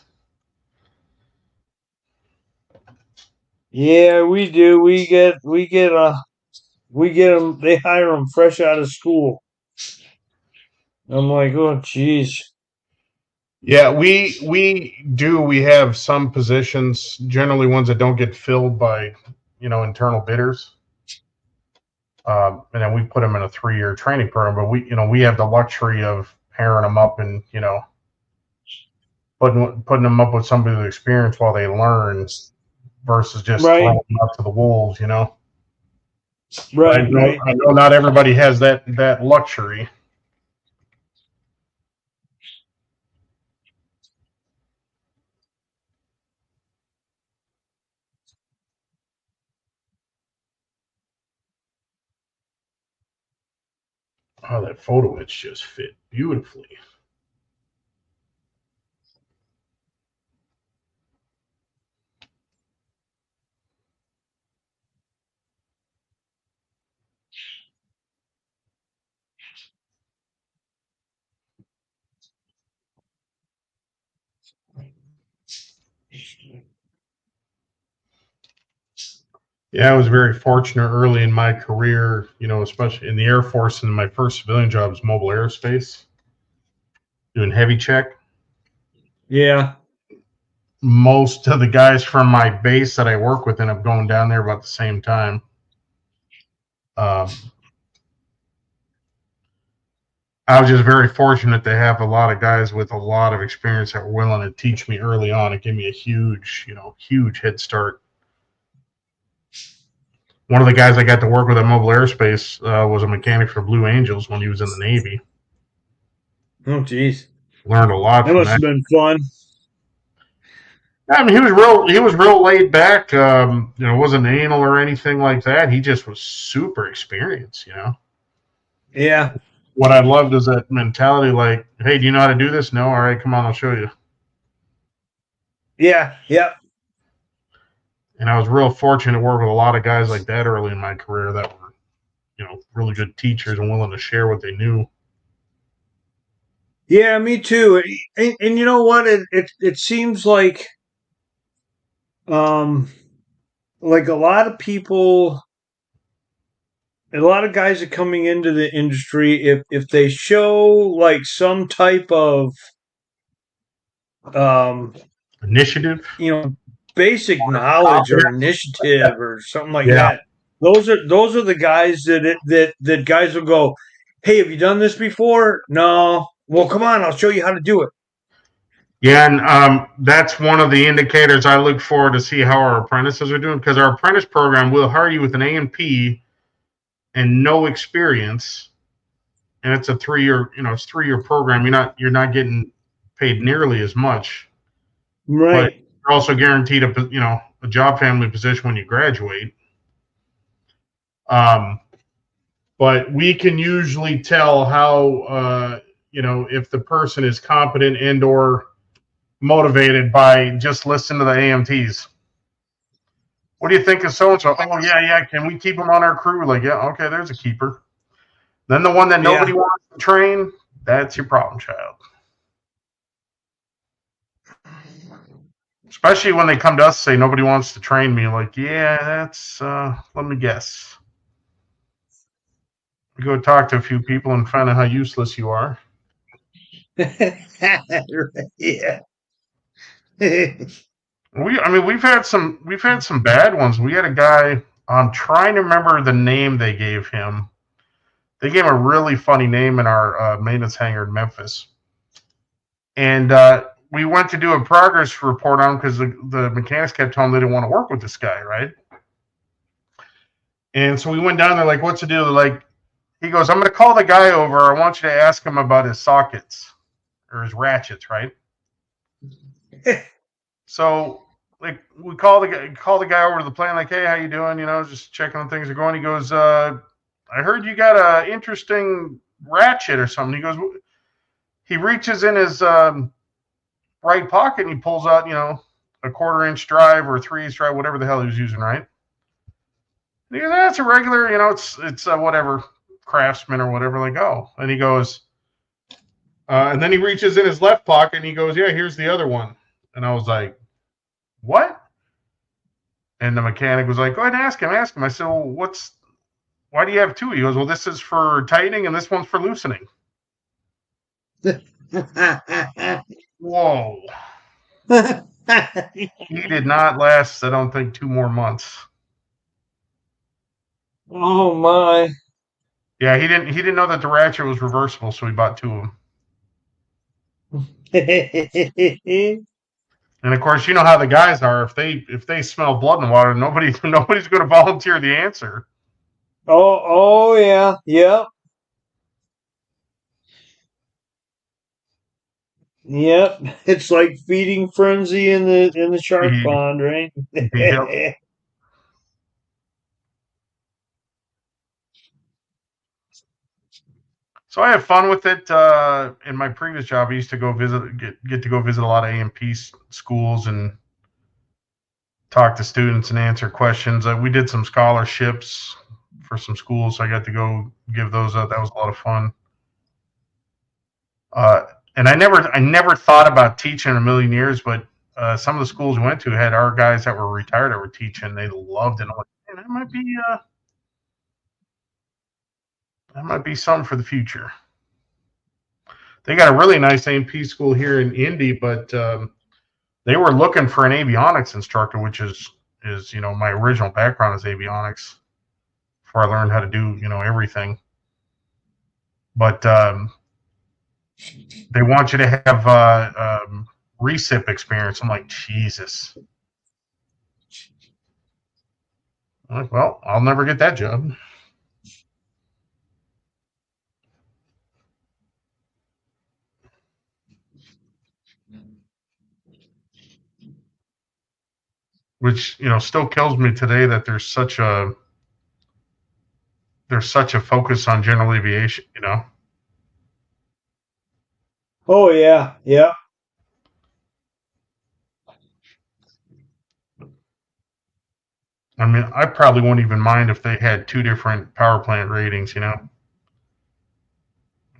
Yeah, we do. We get them. They hire them fresh out of school. I'm like, oh, geez. Yeah, we do. We have some positions, generally ones that don't get filled by, internal bidders. And then we put them in a 3-year training program. But we have the luxury of pairing them up and, putting them up with somebody with experience while they learn, versus just throwing them up to the wolves. Right. I know not everybody has that luxury. Oh, that photo etch just fit beautifully. Yeah, I was very fortunate early in my career, especially in the Air Force, and my first civilian job was mobile aerospace, doing heavy check. Yeah. Most of the guys from my base that I work with end up going down there about the same time. I was just very fortunate to have a lot of guys with a lot of experience that were willing to teach me early on. It gave me a huge head start. One of the guys I got to work with at Mobile Aerospace was a mechanic for Blue Angels when he was in the Navy. Oh, geez. Learned a lot. That must have been fun. I mean, he was real laid back. Wasn't anal or anything like that. He just was super experienced. Yeah. What I loved is that mentality. Like, hey, do you know how to do this? No. All right, come on, I'll show you. Yeah. Yep. And I was real fortunate to work with a lot of guys like that early in my career that were, really good teachers and willing to share what they knew. Yeah, me too. And you know what? It seems like a lot of people, a lot of guys are coming into the industry, if they show like some type of initiative, basic knowledge or initiative or something like that. Those are the guys that guys will go, hey, have you done this before? No. Well, come on, I'll show you how to do it. Yeah, and that's one of the indicators I look for to see how our apprentices are doing, because our apprentice program will hire you with an A&P and no experience, and it's a 3-year program. You're not getting paid nearly as much, right? But you're also guaranteed a job family position when you graduate. But we can usually tell how if the person is competent and or motivated by just listening to the AMTs. What do you think of so-and-so? Oh, yeah. Can we keep them on our crew? Like, yeah, okay, there's a keeper. Then the one that nobody wants to train, that's your problem child. Especially when they come to us and say, nobody wants to train me. Like, yeah, that's, let me guess. You go talk to a few people and find out how useless you are. Yeah. We've had some bad ones. We had a guy, I'm trying to remember the name they gave him. They gave him a really funny name in our maintenance hangar in Memphis. And we went to do a progress report on him because the mechanics kept telling him they didn't want to work with this guy, right? And so we went down there, like, what's the deal? They're like, he goes, I'm going to call the guy over. I want you to ask him about his sockets or his ratchets, right? So, like, we call the guy over to the plant, like, hey, how you doing? Just checking on things are going. He goes, I heard you got a interesting ratchet or something. He goes, he reaches in his right pocket and he pulls out, a 1/4-inch drive or 3/8 drive, whatever the hell he was using, right? And he goes, that's a regular, it's whatever, Craftsman or whatever. Like, oh. And he goes, and then he reaches in his left pocket and he goes, yeah, here's the other one. And I was like, what? And the mechanic was like, go ahead and ask him. I said, well, why do you have two? He goes, well, this is for tightening and this one's for loosening. Whoa. He did not last, I don't think, 2 more months. Oh my. Yeah, he didn't know that the ratchet was reversible, so he bought 2 of them. And of course, you know how the guys are. If they smell blood in the water, nobody's going to volunteer the answer. Oh yeah, yep. Yep, it's like feeding frenzy in the shark pond, right? Yep. So I have fun with it. In my previous job, I used to go get to go visit a lot of A&P schools and talk to students and answer questions. We did some scholarships for some schools, so I got to go give those out. That was a lot of fun. And I never thought about teaching in a million years, but some of the schools we went to had our guys that were retired that were teaching. They loved it. I'm like, man, that might be something for the future. They got a really nice A&P school here in Indy, but they were looking for an avionics instructor, which is my original background is avionics before I learned how to do everything. But they want you to have recip experience. I'm like, Jesus. I'm like, well, I'll never get that job. Which still kills me today that there's such a focus on general aviation. Oh yeah, yeah. I mean, I probably wouldn't even mind if they had 2 different power plant ratings. I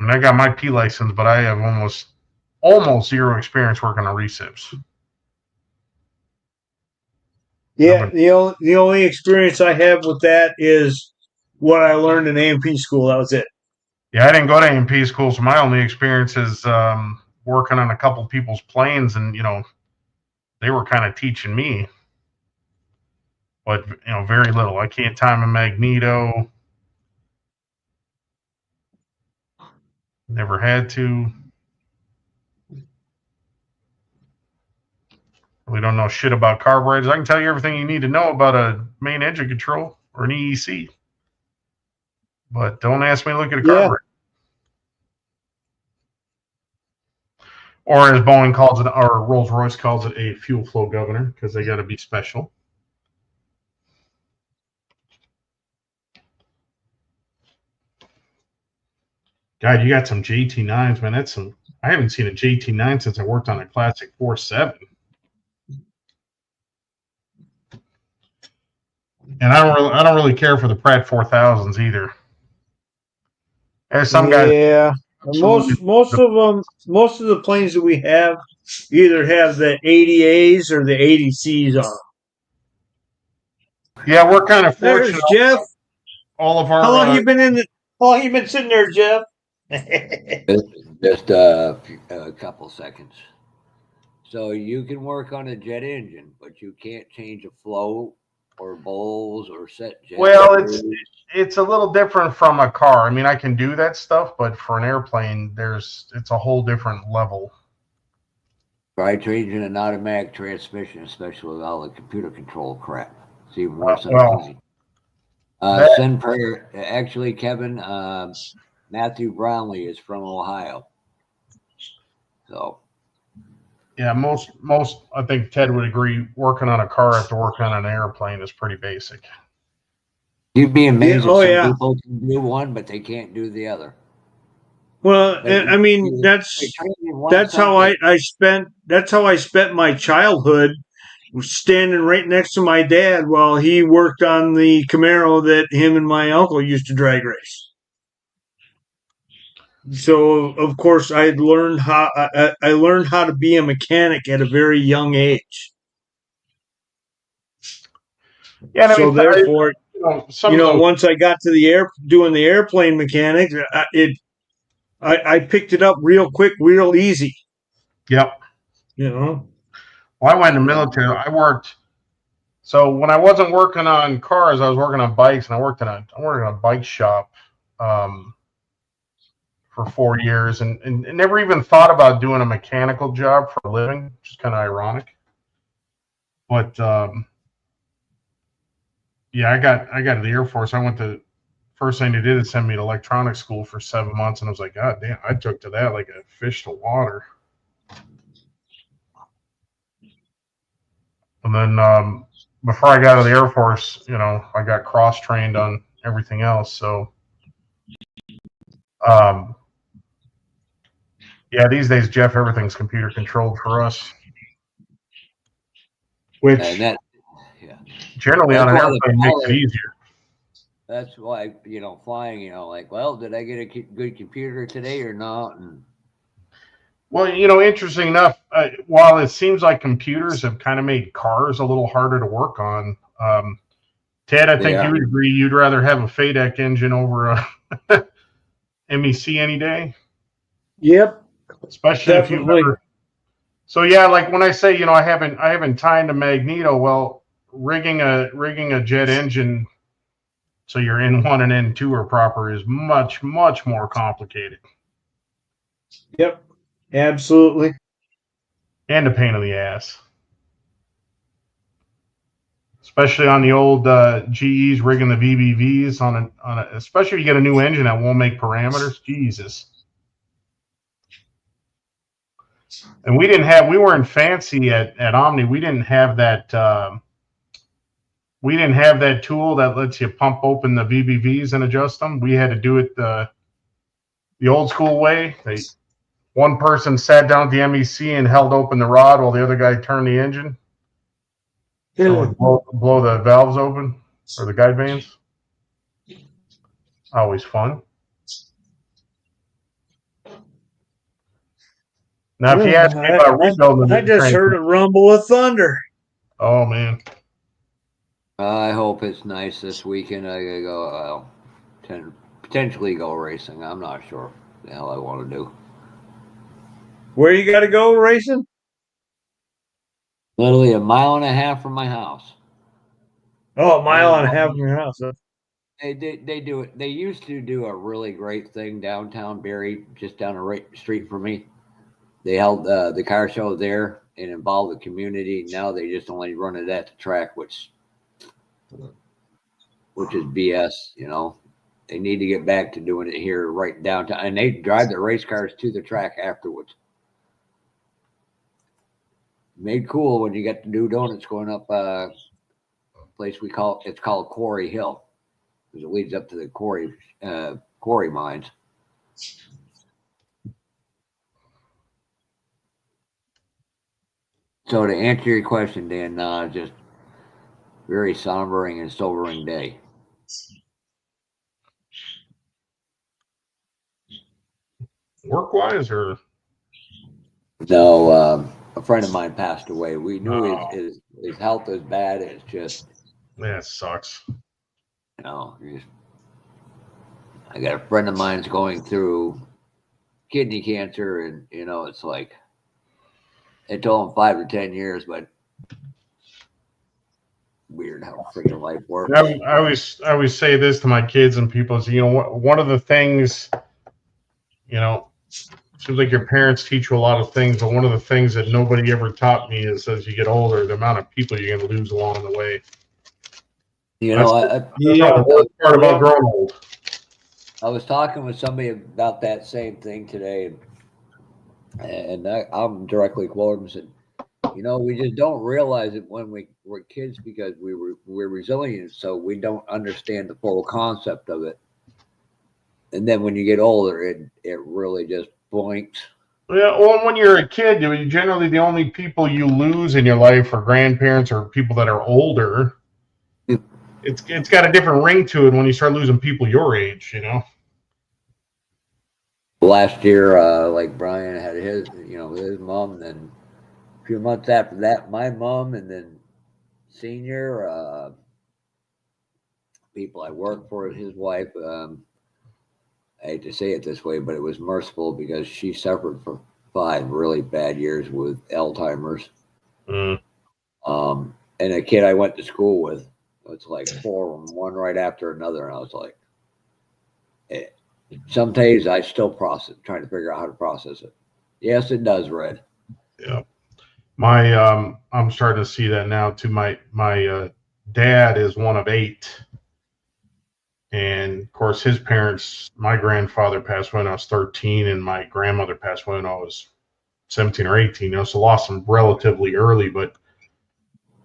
mean, I got my P license, but I have almost zero experience working on recips. Yeah, the only experience I have with that is what I learned in A&P school. That was it. Yeah, I didn't go to A&P school, so my only experience is working on a couple people's planes, and they were kind of teaching me, but very little. I can't time a magneto. Never had to. Really don't know shit about carburetors. I can tell you everything you need to know about a main engine control or an EEC. But don't ask me to look at a carburetor. Or as Boeing calls it, or Rolls-Royce calls it, a fuel flow governor, because they got to be special. God, you got some JT9s, man. I haven't seen a JT9 since I worked on a classic 4.7. And I don't really care for the Pratt 4000s either. There's some guys. Yeah, most of the planes that we have either have the 80As or the 80Cs on them. Yeah, we're kind of fortunate. There's Jeff. All of our. How long you been sitting there, Jeff? Just a couple seconds. So you can work on a jet engine, but you can't change a float or bowls or set jet. Well, it's a little different from a car. I mean, I can do that stuff, but for an airplane, it's a whole different level. Try changing an automatic transmission, especially with all the computer control crap. It's even worse than a plane. Send prayer. Actually, Kevin, Matthew Brownlee is from Ohio. So. Yeah, most I think Ted would agree. Working on a car after working on an airplane is pretty basic. You'd be amazed. Some people can do one, but they can't do the other. Well, But I mean, you that's train in one that's how subject. I spent my childhood, standing right next to my dad while he worked on the Camaro that him and my uncle used to drag race. So of course I learned I learned how to be a mechanic at a very young age. Yeah, and I So mean, therefore, some of those. once I got to doing the airplane mechanics, I picked it up real quick, real easy. Yep. You know. Well, I went in the military. I worked. So when I wasn't working on cars, I was working on bikes, and I worked in a bike shop for 4 years, and never even thought about doing a mechanical job for a living, which is kind of ironic. But yeah, I got to the Air Force. I went to first thing they did is send me to electronics school for 7 months, and I was like, God damn, I took to that like a fish to water. And then before I got out of the Air Force, I got cross trained on everything else. So yeah, these days, Jeff, everything's computer controlled for us. Which generally on an airplane makes it easier. That's why, flying, like, well, did I get a good computer today or not? And well, interesting enough, while it seems like computers have kind of made cars a little harder to work on, Ted, I think you would agree you'd rather have a FADEC engine over a MEC any day. Yep. Especially definitely. If you ever. So yeah, like when I say, I haven't tied a magneto. Well, rigging a jet engine so your N1 and N2 are proper is much, much more complicated. Yep. Absolutely. And a pain in the ass. Especially on the old GEs rigging the VBVs on especially if you get a new engine that won't make parameters. Jesus. And we weren't fancy at Omni. We didn't have that tool that lets you pump open the VBVs and adjust them. We had to do it the old school way. One person sat down at the MEC and held open the rod while the other guy turned the engine. So it would blow the valves open or the guide vanes. Always fun. Now, if you ask me about rebuilding, I just heard a rumble of thunder. Oh man! I hope it's nice this weekend. I gotta go. Potentially go racing. I'm not sure what the hell I want to do. Where you got to go racing? Literally a mile and a half from my house. Oh, a mile and a half from your house. They do it. They used to do a really great thing downtown Barrie, just down the street from me. They held the car show there and involved the community. Now they just only run it at the track, which is BS. They need to get back to doing it here right downtown, and they drive the race cars to the track afterwards. Made cool when you get the new donuts going up a place it's called Quarry Hill, because it leads up to the quarry mines. So to answer your question, Dan, just very sombering and sobering day. Work-wise, or no? A friend of mine passed away. We knew his health is bad. It's just it sucks. I got a friend of mine's going through kidney cancer, and it's like they told him 5 to 10 years, but weird how freaking life works. I always say this to my kids and people is, one of the things, seems like your parents teach you a lot of things, but one of the things that nobody ever taught me is as you get older, the amount of people you're going to lose along the way. That's the worst part about growing old. I was talking with somebody about that same thing today, and I'm directly quoting and said, we just don't realize it when we're kids because we're resilient, so we don't understand the full concept of it. And then when you get older, it really just boinks. Yeah, well, when you're a kid, generally the only people you lose in your life are grandparents or people that are older. It's got a different ring to it when you start losing people your age, you know. Last year, like Brian had his mom, and then a few months after that, my mom, and then senior people I work for, his wife. I hate to say it this way, but it was merciful because she suffered for 5 really bad years with Alzheimer's. Mm. And a kid I went to school with, it's like 4 of them, one right after another, and I was like, some days I still trying to figure out how to process it. Yes, it does, Red. Yeah. I'm starting to see that now too. My dad is one of 8. And of course his parents, my grandfather passed away when I was 13 and my grandmother passed away when I was 17 or 18, so lost him relatively early, but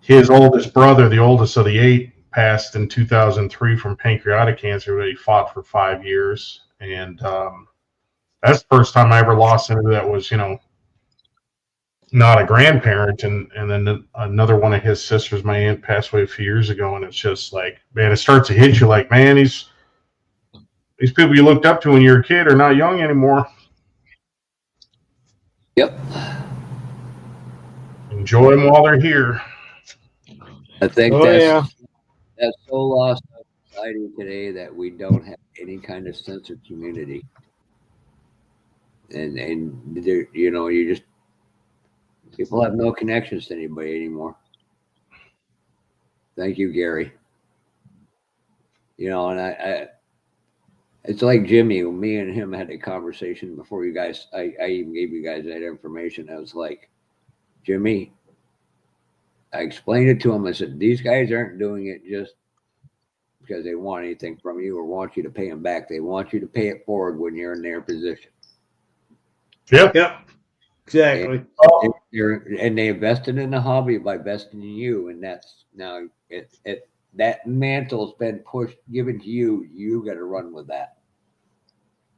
his oldest brother, the oldest of the 8, passed in 2003 from pancreatic cancer that he fought for 5 years. And that's the first time I ever lost somebody that was, not a grandparent. And then another one of his sisters, my aunt, passed away a few years ago. And it's just like, man, it starts to hit you like, man, these people you looked up to when you were a kid are not young anymore. Yep. Enjoy them while they're here. I think that's so lost in society today that we don't have any kind of sense of community. And you just, people have no connections to anybody anymore. Thank you, Gary. And I it's like Jimmy. Me and him had a conversation before you guys. I even gave you guys that information. I was like, Jimmy, I explained it to him. I said, these guys aren't doing it just because they want anything from you or want you to pay them back. They want you to pay it forward when you're in their position. Yep. Exactly. And they invested in the hobby by investing in you, and that's now that mantle's been given to you. You got to run with that.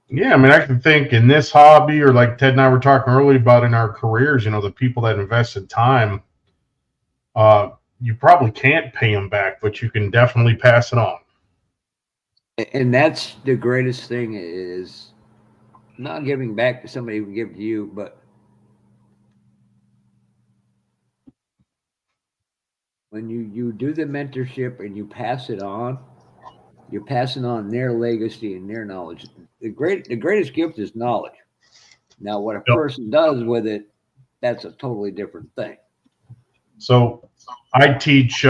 Yeah, I mean, I can think in this hobby, or like Ted and I were talking earlier about in our careers, the people that invested time, you probably can't pay them back, but you can definitely pass it on. And that's the greatest thing, is not giving back to somebody who give to you, but when you do the mentorship and you pass it on, you're passing on their legacy and their knowledge. The greatest gift is knowledge. Now, what a person does with it, that's a totally different thing. So I teach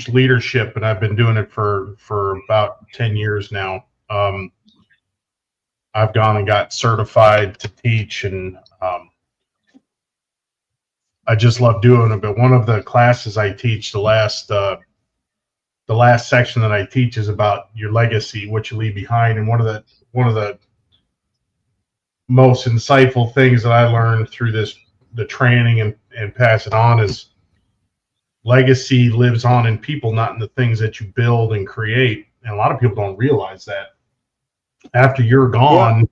leadership, and I've been doing it for about 10 years now. I've gone and got certified to teach, and I just love doing it. But one of the classes I teach, the last section that I teach is about your legacy, what you leave behind. And one of the most insightful things that I learned through the training and pass it on is legacy lives on in people, not in the things that you build and create. And a lot of people don't realize that. After you're gone,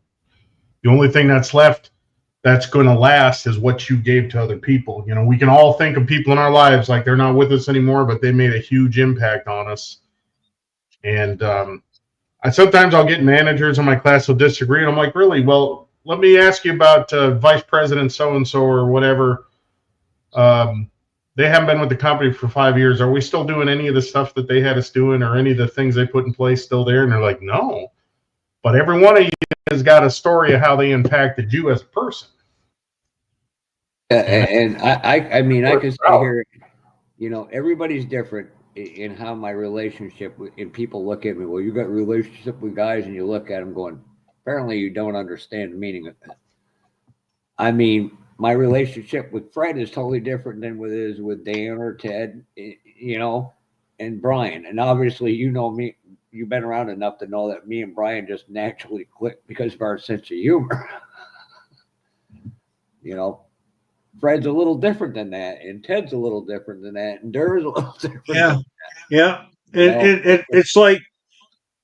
the only thing that's left that's going to last is what you gave to other people. We can all think of people in our lives like they're not with us anymore, but they made a huge impact on us. And sometimes I'll get managers in my class who'll disagree, and I'm like, really? Well, let me ask you about Vice President so-and-so or whatever. They haven't been with the company for 5 years. Are we still doing any of the stuff that they had us doing, or any of the things they put in place still there? And they're like, no. But every one of you has got a story of how they impacted you as a person. And I mean, I can say here, everybody's different in how my relationship and people look at me. Well, you got a relationship with guys, and you look at them going, apparently you don't understand the meaning of that. I mean, my relationship with Fred is totally different than with Dan or Ted, and Brian. And obviously, me. You've been around enough to know that me and Brian just naturally click because of our sense of humor. Fred's a little different than that, and Ted's a little different than that, and Durr's a little different. Yeah. And it's like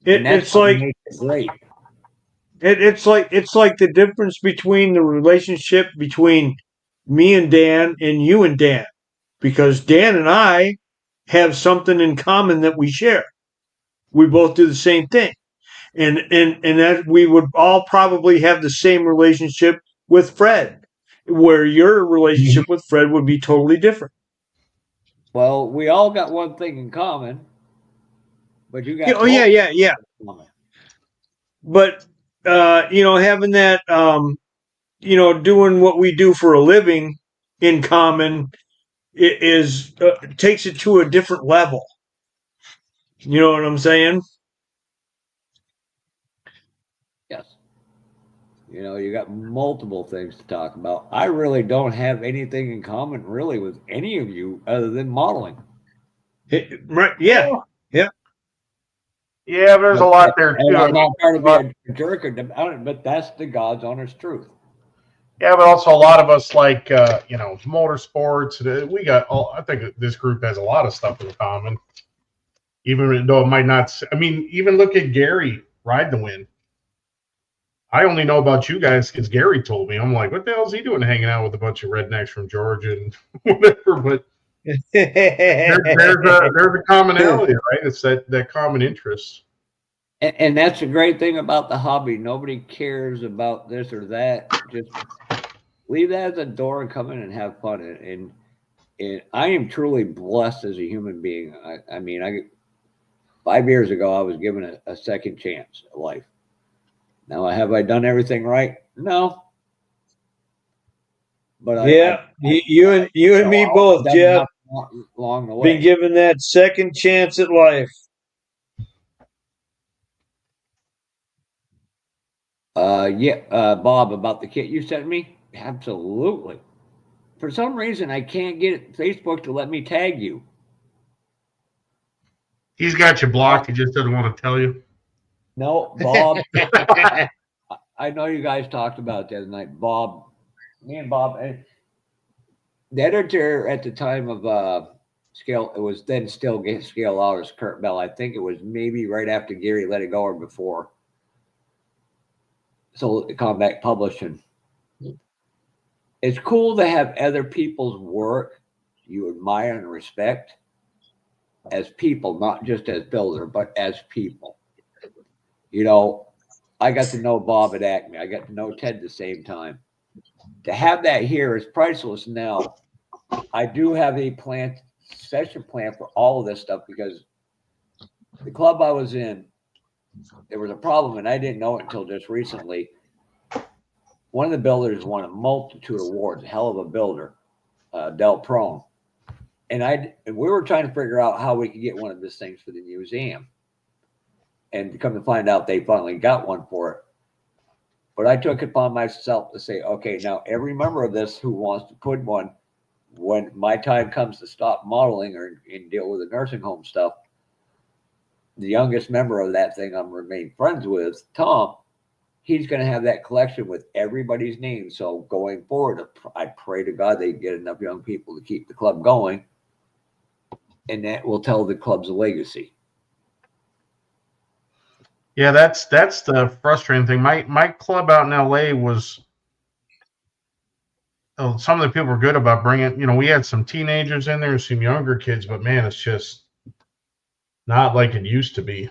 It's like great. it's like the difference between the relationship between me and Dan and you and Dan, because Dan and I have something in common that we share. We both do the same thing, and that we would all probably have the same relationship with Fred, where your relationship with Fred would be totally different. Well, we all got one thing in common, but you got yeah. But having that, doing what we do for a living in common is takes it to a different level. You know what I'm saying? Yes. You got multiple things to talk about. I really don't have anything in common really with any of you other than modeling. Right? Yeah. Yeah, there's a lot there too. I'm not trying to be a jerk about it, but that's the God's honest truth. Yeah, but also a lot of us like motorsports. We got all. I think this group has a lot of stuff in common, even though it might not. I mean, even look at Gary Ride to Win. I only know about you guys because Gary told me. I'm like, what the hell is he doing hanging out with a bunch of rednecks from Georgia and whatever? But there's a commonality, right? It's that common interest. And that's the great thing about the hobby. Nobody cares about this or that. Just leave that at the door and come in and have fun. And I am truly blessed as a human being. I mean, 5 years ago, I was given a second chance at life. Now, have I done everything right? No. But you and me both, Jeff. Along the way, been given that second chance at life. Bob, about the kit you sent me? Absolutely. For some reason, I can't get Facebook to let me tag you. He's got you blocked. He just doesn't want to tell you. No, Bob. I know you guys talked about it the other night. Me and Bob, and the editor at the time of Scale, it was then still Scale Out as Kurt Bell. I think it was maybe right after Gary let it go or before. So Combat Publishing. It's cool to have other people's work you admire and respect as people, not just as builder, but as people. I got to know Bob at Acme. I got to know Ted at the same time. To have that here is priceless. Now, I do have a session plan for all of this stuff because the club I was in, there was a problem, and I didn't know it until just recently. One of the builders won a multitude of awards, a hell of a builder, Del Prone. And we were trying to figure out how we could get one of these things for the museum. And to come to find out, they finally got one for it. But I took it upon myself to say, okay, now every member of this who wants to put one, when my time comes to stop modeling and deal with the nursing home stuff, the youngest member of that thing I'm remain friends with, Tom, he's going to have that collection with everybody's name. So going forward, I pray to God they get enough young people to keep the club going, and that will tell the club's legacy. Yeah, that's the frustrating thing. My club out in LA was, some of the people were good about bringing, we had some teenagers in there, some younger kids, but man, it's just not like it used to be.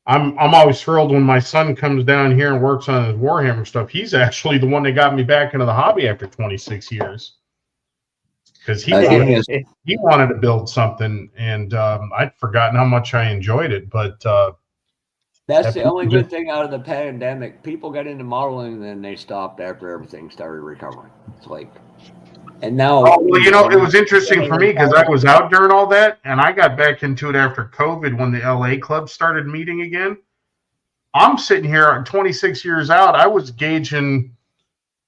I'm always thrilled when my son comes down here and works on his Warhammer stuff. He's actually the one that got me back into the hobby after 26 years. Because he wanted to build something, and I'd forgotten how much I enjoyed it. But that's the only good thing out of the pandemic. People got into modeling, and then they stopped after everything started recovering. It's like, and now. Oh, well, it was interesting for me because I was out during all that, and I got back into it after COVID when the LA club started meeting again. I'm sitting here 26 years out. I was gauging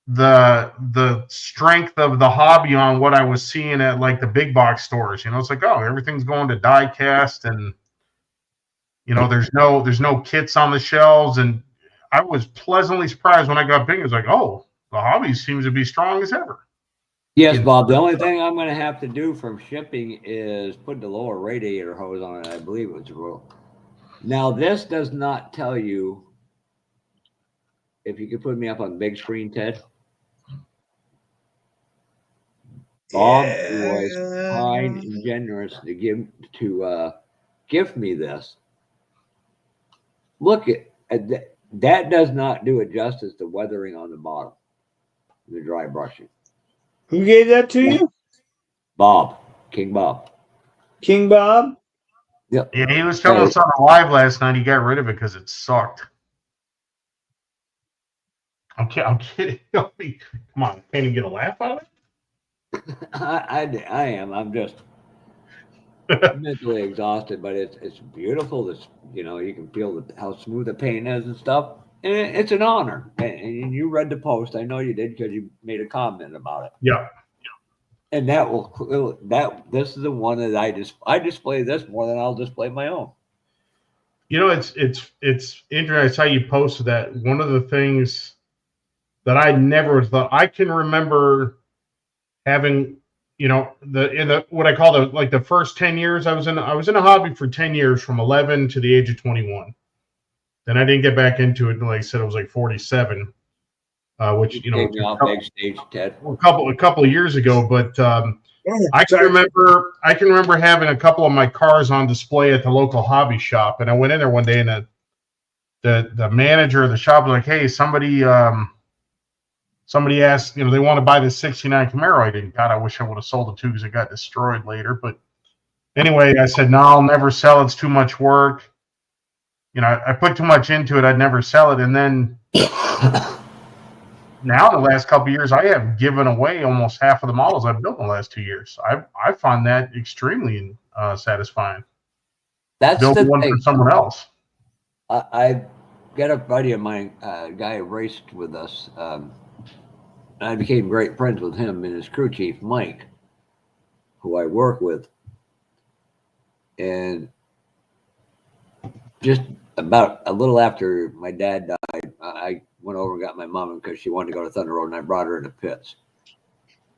the strength of the hobby on what I was seeing at like the big box stores. It's like, oh, everything's going to die cast, and there's no kits on the shelves. And I was pleasantly surprised when I got big. It was like, oh, the hobby seems to be strong as ever. Yes, Bob. The only thing I'm going to have to do from shipping is put the lower radiator hose on it. I believe it was a rule. Now, this does not tell you, if you could put me up on the big screen, Ted. Bob was kind and generous to gift me this. Look at that. Does not do it justice to weathering on the bottom, the dry brushing. Who gave that to you? Bob, King Bob. King Bob? Yeah, he was telling us on the live last night he got rid of it because it sucked. I'm kidding. Come on, can't even get a laugh out of it? I am. I'm just mentally exhausted, but it's beautiful. This, you can feel how smooth the paint is and stuff. And it's an honor. And you read the post. I know you did because you made a comment about it. Yeah. And this is the one that I display this more than I'll display my own. It's interesting. I saw you posted that. One of the things that I never thought, I can remember having, what I call the first 10 years I was in a hobby for 10 years from 11 to the age of 21. Then I didn't get back into it. Like I said, it was like 47, which, big stage, Ted. a couple of years ago. But I can remember having a couple of my cars on display at the local hobby shop. And I went in there one day and the manager of the shop was like, "Hey, somebody asked, they want to buy this 69 Camaro. I wish I would have sold it too because it got destroyed later. But anyway, I said, no, I'll never sell it. It's too much work. I put too much into it. I'd never sell it. And then now the last couple of years, I have given away almost half of the models I've built in the last 2 years. I find that extremely satisfying. That's build the one thing. for someone else. I got a buddy of mine, a guy who raced with us. I became great friends with him and his crew chief, Mike, who I work with. And just about a little after my dad died, I went over and got my mom because she wanted to go to Thunder Road, and I brought her in the pits.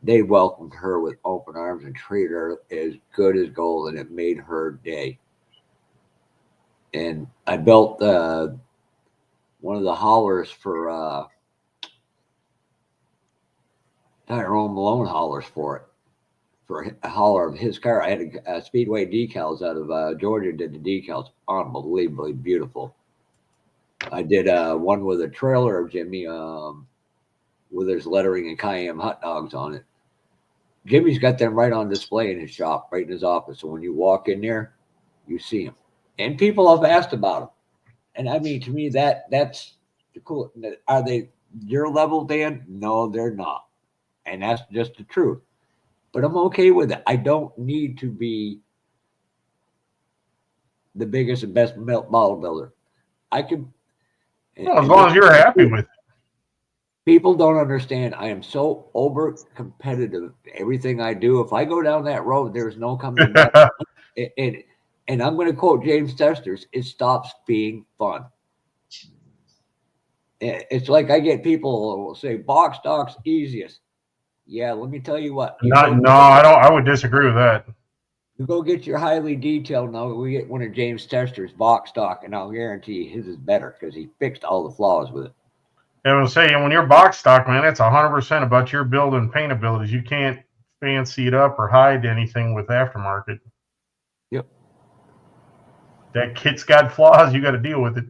They welcomed her with open arms and treated her as good as gold, and it made her day. And I built one of the haulers for Tyrone Malone haulers for a hauler of his car. I had a Speedway decals out of Georgia, did the decals. Unbelievably beautiful. I did one with a trailer of Jimmy with his lettering and Cayenne hot dogs on it. Jimmy's got them right on display in his shop, right in his office. So when you walk in there, you see them. And people have asked about them. And I mean, to me, that's the cool. Are they your level, Dan? No, they're not. And that's just the truth. But I'm okay with it. I don't need to be the biggest and best model builder. I can. Well, as long as you're happy with it. People don't understand. I am so over competitive. Everything I do, if I go down that road, there's no coming back. And I'm going to quote James Testers, it stops being fun. It's like I get people who will say, box stock's easiest. Yeah, let me tell you what. I would disagree with that. You go get your highly detailed. Now we get one of James Tester's box stock, and I'll guarantee his is better because he fixed all the flaws with it. I was saying, when you're box stock, man, it's 100% about your build and paint abilities. You can't fancy it up or hide anything with aftermarket. Yep. That kit's got flaws. You got to deal with it.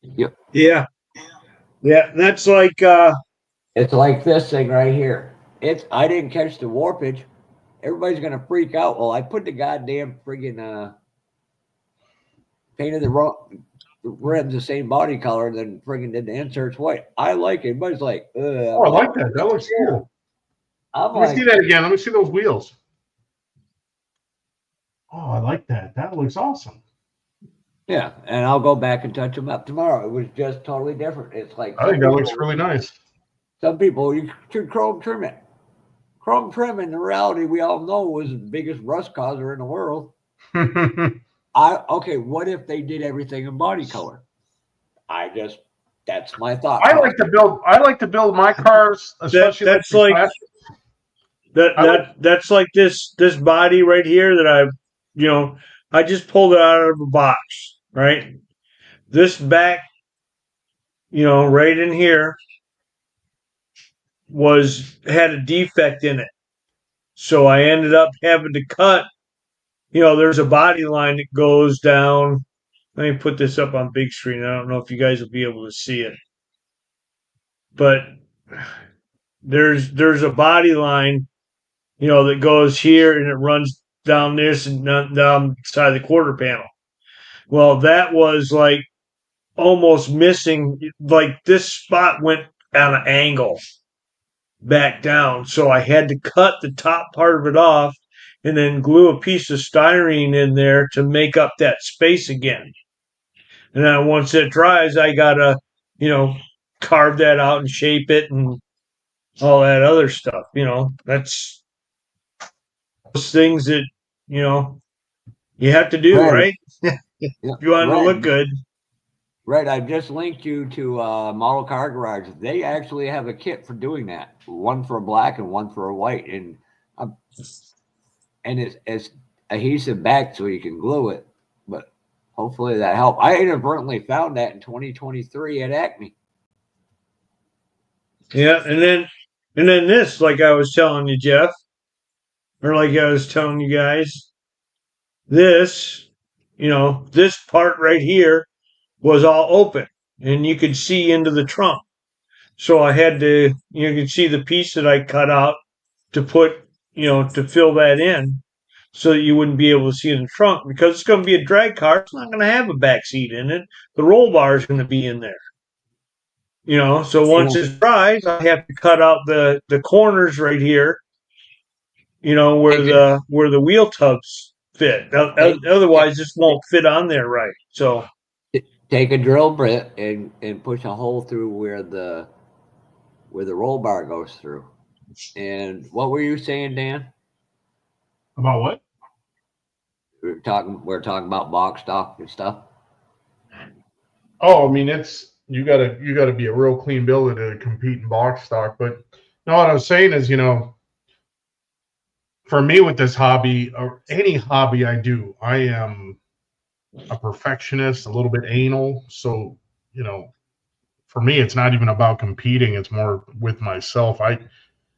Yep. Yeah. Yeah, that's like it's like this thing right here. I didn't catch the warpage. Everybody's gonna freak out. Well, I put the goddamn friggin' painted the rims the same body color, and then friggin' did the inserts white. I like it. Everybody's like, oh, I like that. That looks cool. Let me see that again. Let me see those wheels. Oh, I like that. That looks awesome. Yeah, and I'll go back and touch them up tomorrow. It was just totally different. It's like I think that looks really nice. Some people, you should chrome trim it. Chrome trim, in reality, we all know was the biggest rust causer in the world. Okay, what if they did everything in body color? That's my thought. I like to build my cars, especially that's like That's like this body right here that I just pulled it out of a box, right? This back, right in here had a defect in it. So I ended up having to cut, there's a body line that goes down. Let me put this up on big screen. I don't know if you guys will be able to see it. But there's a body line, that goes here and it runs down this and down the side of the quarter panel. Well, that was like almost missing. Like this spot went on an angle back down. So I had to cut the top part of it off and then glue a piece of styrene in there to make up that space again. And then once it dries, I gotta, carve that out and shape it and all that other stuff. That's those things that, you have to do, right? Yeah, If you want to look good. Right. I just linked you to Model Car Garage. They actually have a kit for doing that. One for a black and one for a white. And it's adhesive back so you can glue it. But hopefully that helped. I inadvertently found that in 2023 at Acme. Yeah, and then this, like I was telling you, Jeff, or like I was telling you guys, this, this part right here was all open and you could see into the trunk. So I had to, you can see the piece that I cut out to put, to fill that in so that you wouldn't be able to see in the trunk because it's going to be a drag car. It's not going to have a back seat in it. The roll bar is going to be in there. So once it dries, I have to cut out the corners right here, where the wheel tubs fit. Otherwise, this won't fit on there right. So take a drill bit and push a hole through where the roll bar goes through. And what were you saying, Dan? About what? We're talking about box stock and stuff. Oh, I mean, you gotta be a real clean builder to compete in box stock. But no, what I was saying is, for me with this hobby or any hobby I do, I am a perfectionist, a little bit anal. So, for me, it's not even about competing. It's more with myself. I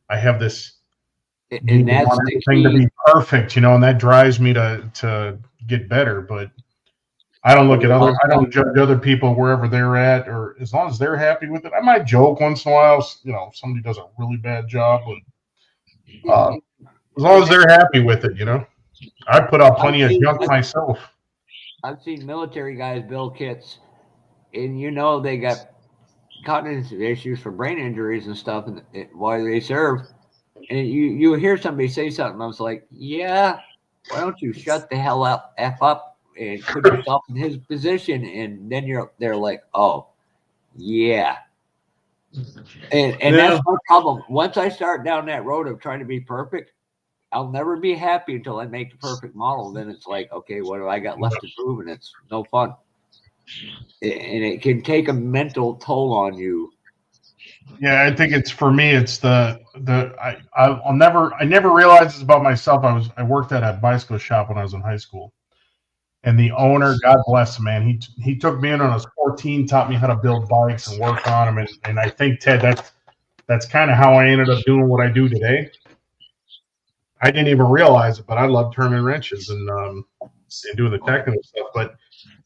have this and that's want everything to be perfect, and that drives me to get better. But I don't look at I don't judge other people wherever they're at, or as long as they're happy with it. I might joke once in a while, if somebody does a really bad job, but as long as they're happy with it, I put out plenty of junk myself. I've seen military guys build kits, and they got cognitive issues for brain injuries and stuff, and while they serve, and you hear somebody say something, I was like, yeah, why don't you shut the hell up, F up, and put yourself in his position, and then they're like, oh, yeah. And that's my problem. Once I start down that road of trying to be perfect, I'll never be happy until I make the perfect model. Then it's like, okay, what do I got left to prove? And it's no fun. And it can take a mental toll on you. Yeah, I think for me, it's I never realized this about myself. I worked at a bicycle shop when I was in high school. And the owner, God bless him, man, he took me in when I was 14, taught me how to build bikes and work on them. And I think, Ted, that's kind of how I ended up doing what I do today. I didn't even realize it, but I love turning wrenches and doing the technical stuff. But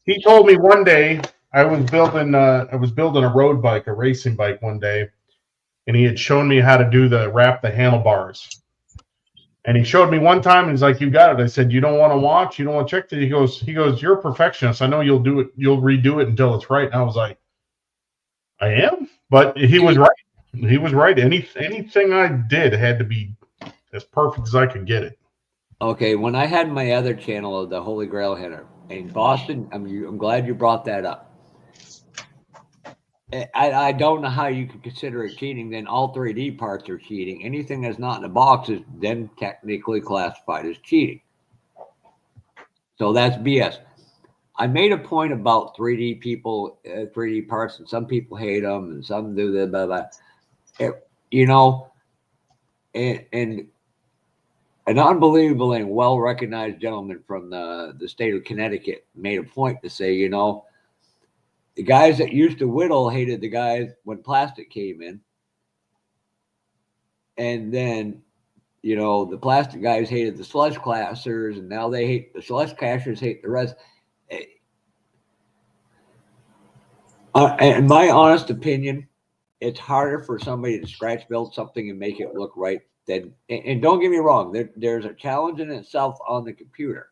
he told me one day I was building a road bike, a racing bike one day, and he had shown me how to wrap the handlebars. And he showed me one time, and he's like, "You got it." I said, "You don't want to watch? You don't want to check it?" He goes, "You're a perfectionist. I know you'll do it. You'll redo it until it's right." And I was like, "I am," but he was right. He was right. Anything I did had to be as perfect as I could get it. Okay, when I had my other channel of the Holy Grail Hitter in Boston, I'm glad you brought that up. I don't know how you could consider it cheating. Then all 3D parts are cheating. Anything that's not in the box is then technically classified as cheating. So that's BS. I made a point about 3D people, 3D parts, and some people hate them, and some do the blah blah. And an unbelievable and well-recognized gentleman from the state of Connecticut made a point to say, you know, the guys that used to whittle hated the guys when plastic came in. And then, you know, the plastic guys hated the slush classers, and now they hate the slush classers, hate the rest. In my honest opinion, it's harder for somebody to scratch build something and make it look right than, and don't get me wrong, there's a challenge in itself on the computer.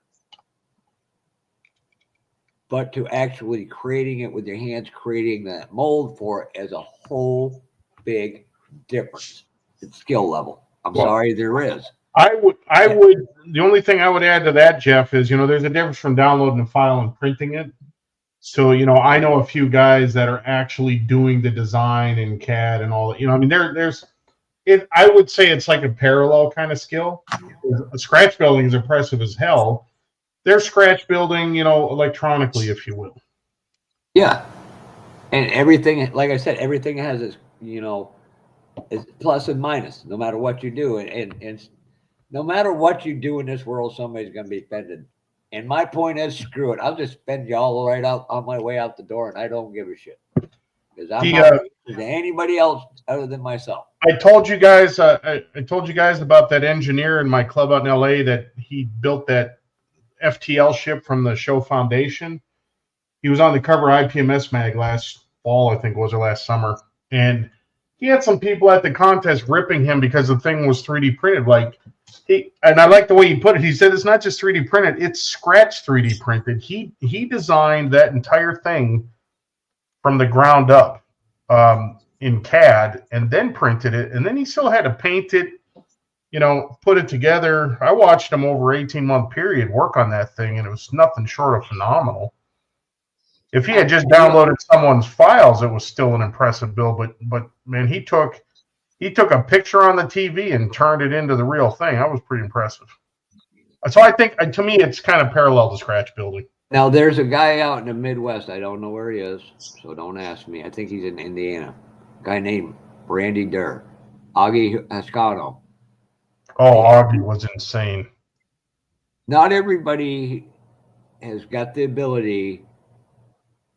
But to actually creating it with your hands, creating that mold for it is a whole big difference in skill level. I'm sorry, there is. I would, the only thing I would add to that, Jeff, is, you know, there's a difference from downloading a file and printing it. So, you know, I know a few guys that are actually doing the design in CAD and all that. You know, I mean, I would say it's like a parallel kind of skill. Scratch building is impressive as hell. They're scratch building, you know, electronically, if you will. Yeah. And everything, like I said, everything has its, you know, it's plus and minus, no matter what you do. And no matter what you do in this world, somebody's going to be offended. And my point is, screw it. I'll just spend you all right out on my way out the door, and I don't give a shit. Because I'm not to anybody else other than myself. I told you guys about that engineer in my club out in LA that he built that FTL ship from the Show Foundation. He was on the cover of IPMS Mag last fall, I think it was, or last summer. And he had some people at the contest ripping him because the thing was 3D printed. And I like the way he put it. He said it's not just 3D printed, it's scratch 3D printed. He designed that entire thing from the ground up in CAD and then printed it. And then he still had to paint it, you know, put it together. I watched him over an 18-month period work on that thing, and it was nothing short of phenomenal. If he had just downloaded someone's files, it was still an impressive build. But man, he took a picture on the TV and turned it into the real thing. That was pretty impressive. So I think, to me, it's kind of parallel to scratch building. Now, there's a guy out in the Midwest. I don't know where he is, so don't ask me. I think he's in Indiana. A guy named Randy Durr. Augie Ascano. Oh, Augie was insane. Not everybody has got the ability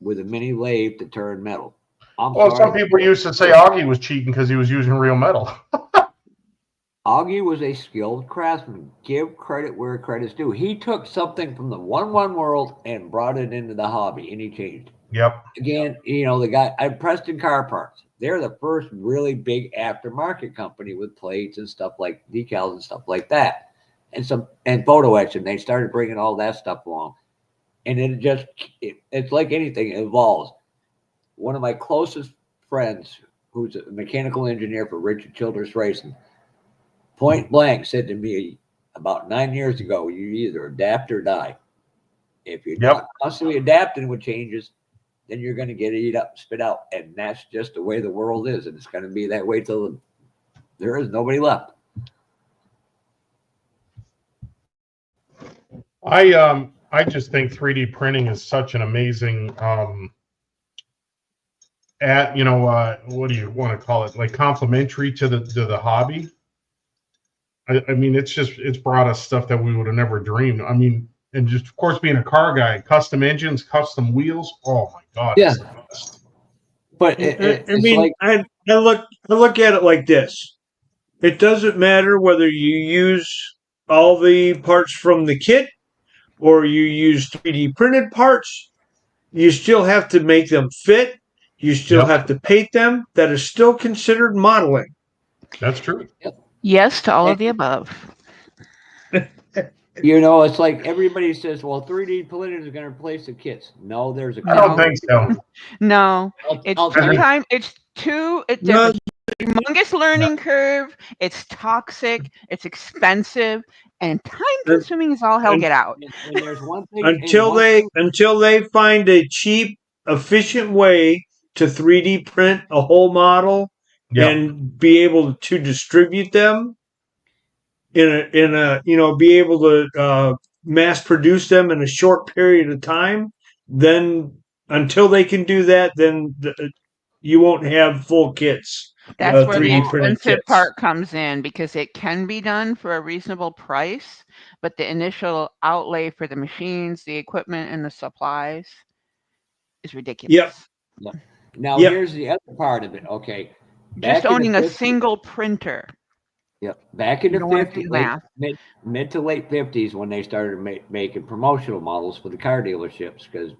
with a mini lathe to turn metal. Some people used to say Augie was cheating because he was using real metal. Augie was a skilled craftsman. Give credit where credit's due. He took something from the 1-1 world and brought it into the hobby, and he changed. Yep. Again, you know, the guy, Preston Car Parts. They're the first really big aftermarket company with plates and stuff like decals and stuff like that, and photo etching. They started bringing all that stuff along, and it's like anything, it evolves. One of my closest friends, who's a mechanical engineer for Richard Childress Racing, point blank said to me about 9 years ago, you either adapt or die. If you're not constantly adapting with changes, then you're going to get eat up, spit out. And that's just the way the world is. And it's going to be that way till there is nobody left. I just think 3D printing is such an amazing what do you want to call it? Like complementary to the hobby. I mean, it's brought us stuff that we would have never dreamed. I mean, and just of course being a car guy, custom engines, custom wheels. Oh my God. Yeah. But I look at it like this. It doesn't matter whether you use all the parts from the kit or you use 3D printed parts. You still have to make them fit. You still have to paint them. That is still considered modeling. That's true. Yes to all of the above. You know, it's like everybody says, well, 3D printers are going to replace the kits. No, there's a. I don't think so. No, it's a humongous learning curve. It's toxic. It's expensive and time consuming as all hell get out. And there's one thing until they find a cheap, efficient way to 3D print a whole model and be able to distribute them be able to mass produce them in a short period of time. Then until they can do that, then you won't have full kits. That's where the 3D printed expensive kits. part comes in, because it can be done for a reasonable price, but the initial outlay for the machines, the equipment, and the supplies is ridiculous. Now, Yep. here's the other part of it. Okay. Just Back in the owning a 50s single printer. Yep. Back in You the don't wanna do 50s, the math. mid to late 50s, when they started making promotional models for the car dealerships, because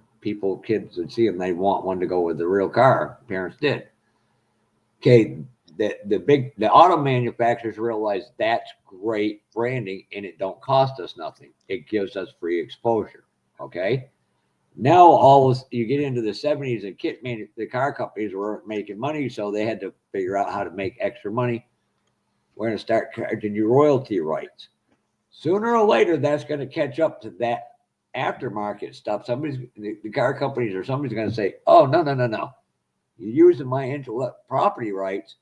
kids would see them, they want one to go with the real car. Parents did. Okay, the auto manufacturers realized that's great branding, and it don't cost us nothing. It gives us free exposure. Okay. Now you get into the 70s, and the car companies weren't making money, so they had to figure out how to make extra money. We're going to start charging you royalty rights. Sooner or later, that's going to catch up to that aftermarket stuff. The car companies or somebody's going to say, "Oh, no. You're using my intellectual property rights.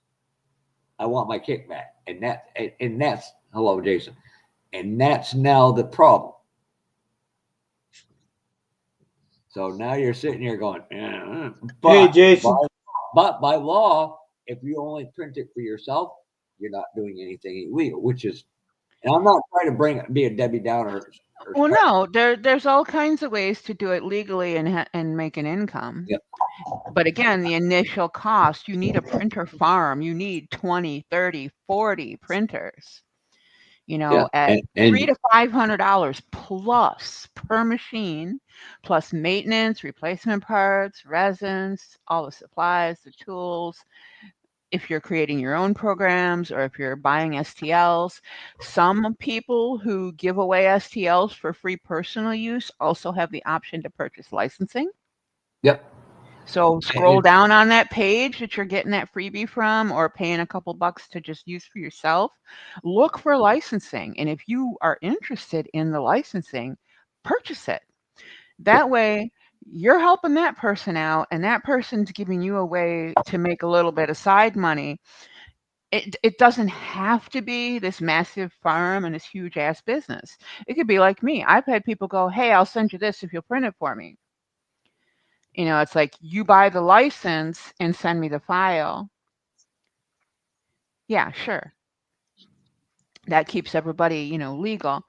I want my kickback." And that's hello, Jason. And that's now the problem. So now you're sitting here going, but, Hey, Jason. But by law, if you only print it for yourself, you're not doing anything illegal, which is, and I'm not trying to be a Debbie Downer. Well, no, there's all kinds of ways to do it legally and make an income. Yep. But again, the initial cost, you need a printer farm. You need 20, 30, 40 printers. At $300 to $500 plus per machine, plus maintenance, replacement parts, resins, all the supplies, the tools. If you're creating your own programs or if you're buying STLs, some people who give away STLs for free personal use also have the option to purchase licensing. Yep. So scroll down on that page that you're getting that freebie from, or paying a couple bucks to just use for yourself. Look for licensing. And if you are interested in the licensing, purchase it. That way, you're helping that person out, and that person's giving you a way to make a little bit of side money. It doesn't have to be this massive farm and this huge ass business. It could be like me. I've had people go, "Hey, I'll send you this if you'll print it for me." It's like, you buy the license and send me the file. Yeah, sure. That keeps everybody, legal.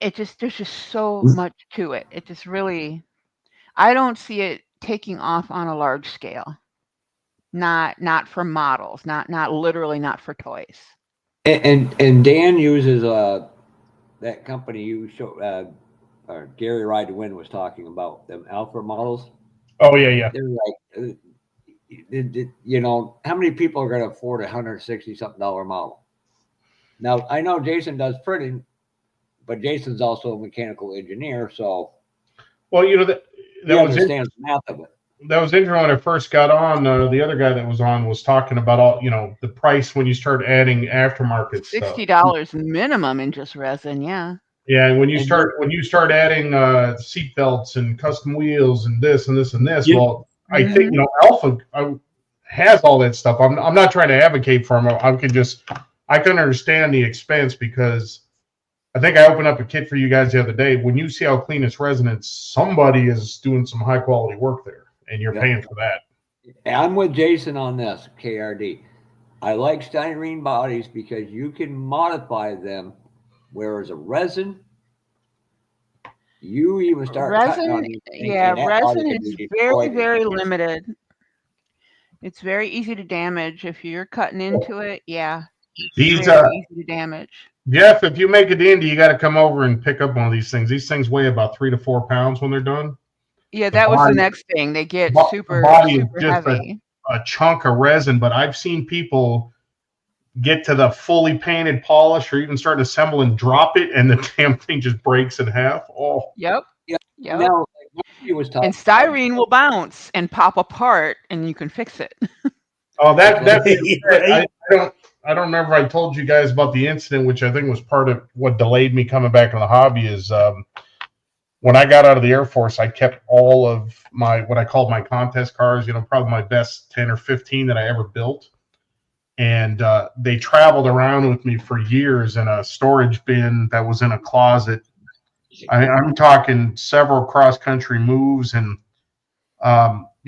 There's just so much to it. It just really, I don't see it taking off on a large scale. Not for models, not literally, not for toys. And Dan uses that company you show. Gary Ride to Win was talking about them Alpha models. Oh yeah. They're like, how many people are going to afford $160-something model? Now I know Jason does printing, but Jason's also a mechanical engineer, so well, that understands the math of it. That was interesting when I first got on. The other guy that was on was talking about all the price when you start adding aftermarket stuff. $60 minimum in just resin, yeah. Yeah, and when you start adding seat belts and custom wheels and this and this and this, well, I think Alpha has all that stuff. I'm not trying to advocate for them. I can understand the expense, because I think I opened up a kit for you guys the other day. When you see how clean its resonance, somebody is doing some high quality work there, and you're paying for that. I'm with Jason on this, KRD. I like styrene bodies because you can modify them. Whereas a resin, you even start cutting on these things, resin is very, very limited. It's very easy to damage if you're cutting into it. Yeah, These easy to damage. Jeff, if you make it Indy, you got to come over and pick up one of these things. These things weigh about 3 to 4 pounds when they're done. Yeah, that was the next thing. They get super heavy. A chunk of resin, but I've seen people get to the fully painted polish or even start to assemble and drop it, and the damn thing just breaks in half. Oh, yep. Now, and styrene will bounce and pop apart, and you can fix it. Oh, I don't remember if I told you guys about the incident, which I think was part of what delayed me coming back in the hobby. Is when I got out of the Air Force, I kept all of what I called my contest cars. Probably my best 10 or 15 that I ever built. And they traveled around with me for years in a storage bin that was in a closet. I'm talking several cross-country moves. And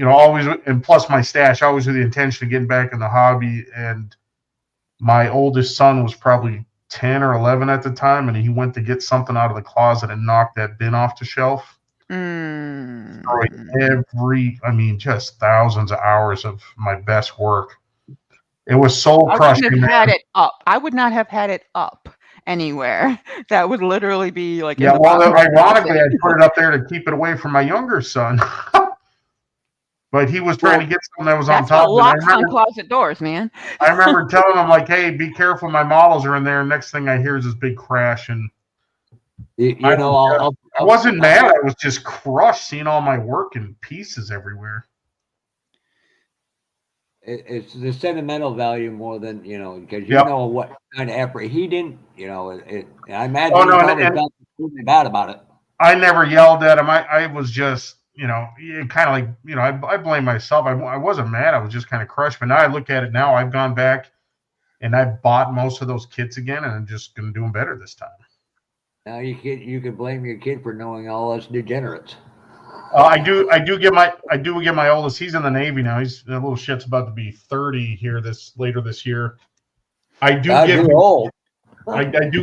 always, and plus my stash, always with the intention of getting back in the hobby. And my oldest son was probably 10 or 11 at the time, and he went to get something out of the closet and knocked that bin off the shelf. Destroyed just thousands of hours of my best work. It was soul crushing. I would not have had it up anywhere. That would literally be like, ironically, I put it up there to keep it away from my younger son. But he was trying to get something that was on top. Locks on closet doors, man. I remember telling him, like, hey, be careful, my models are in there. Next thing I hear is this big crash. And I wasn't mad. I was just crushed seeing all my work in pieces everywhere. It's the sentimental value more than, because know what kind of effort he didn't, I imagine he probably felt really bad about it. I never yelled at him. I was just, kind of like, I blame myself. I wasn't mad. I was just kind of crushed. But now I look at it now, I've gone back and I bought most of those kits again, and I'm just going to do them better this time. Now you can blame your kid for knowing all us degenerates. I do get my oldest. He's in the Navy now. He's a little shit's about to be 30 here later this year. I do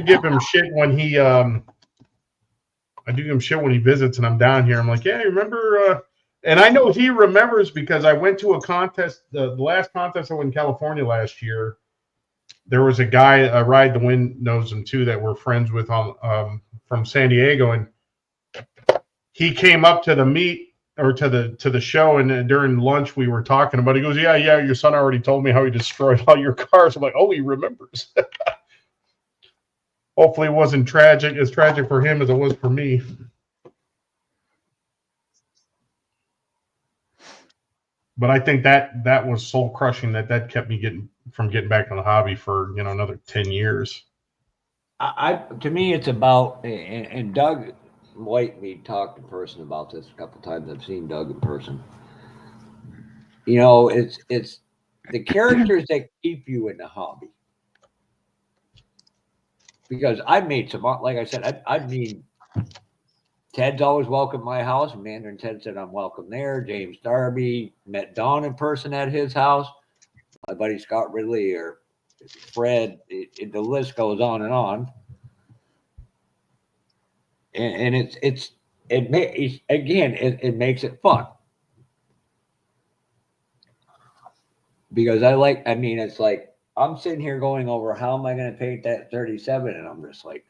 give him shit when he I do give him shit when he visits and I'm down here. I'm like, yeah, remember? And I know he remembers because I went to a contest, the last contest I went in California last year. There was a guy, Ride the Wind knows him too, that we're friends with from San Diego, and he came up to the meet or to the show, and during lunch we were talking about it. He goes, yeah, your son already told me how he destroyed all your cars. I'm like, oh, he remembers. Hopefully it wasn't as tragic for him as it was for me. But I think that was soul crushing. That kept me getting back in the hobby for another 10 years. To me, it's about, and Doug White, me talked in person about this a couple times. I've seen Doug in person. It's the characters that keep you in the hobby. Because I've made some, like I said, Ted's always welcome at my house. Mandarin Ted said I'm welcome there. James Darby, met Don in person at his house. My buddy Scott Ridley or Fred, the list goes on and on. And it makes it fun. Because it's like, I'm sitting here going over how am I going to paint that 37, and I'm just like,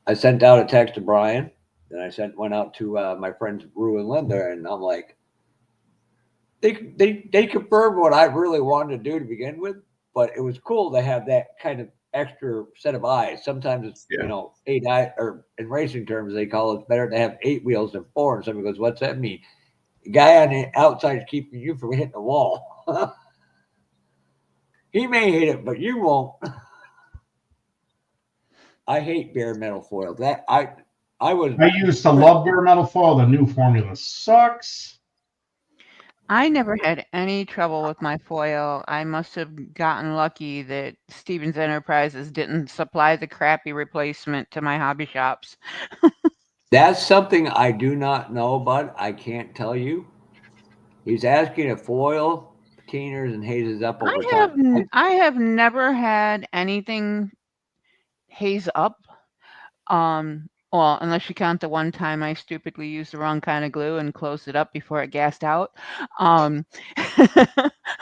I sent out a text to Brian, then I went out to my friends Rue and Linda, and I'm like, they confirmed what I really wanted to do to begin with, but it was cool to have that kind of extra set of eyes. Sometimes it's 8 eye, or in racing terms they call it better to have 8 wheels than 4. And somebody goes, "What's that mean?" The guy on the outside is keeping you from hitting the wall. He may hit it, but you won't. I hate bare metal foil. I used to love bare metal foil. The new formula sucks. I never had any trouble with my foil. I must have gotten lucky that Stevens Enterprises didn't supply the crappy replacement to my hobby shops. That's something I do not know, bud. I can't tell you. He's asking if foil patiners and hazes up over time. I have never had anything haze up. Well, unless you count the one time I stupidly used the wrong kind of glue and closed it up before it gassed out. I'm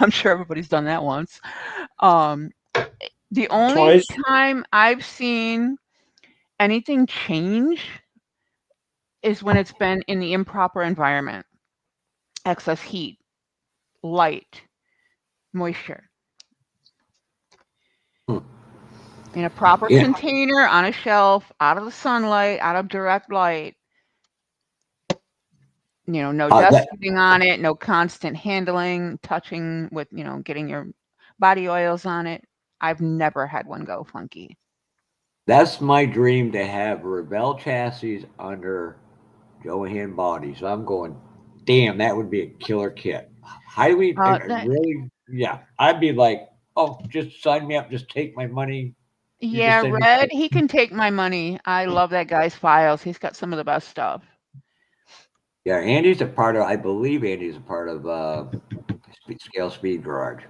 sure everybody's done that once. The only time I've seen anything change is when it's been in the improper environment. Excess heat, light, moisture. In a proper container, on a shelf, out of the sunlight, out of direct light. No dust getting on it, no constant handling, touching with, getting your body oils on it. I've never had one go funky. That's my dream, to have Revell chassis under Johan body. So I'm going, damn, that would be a killer kit. Highly, really, yeah. I'd be like, oh, just sign me up, just take my money. Yeah, Red, he can take my money. I love that guy's files. He's got some of the best stuff. Yeah, Andy's a part of. I believe Andy's a part of Scale Speed Garage.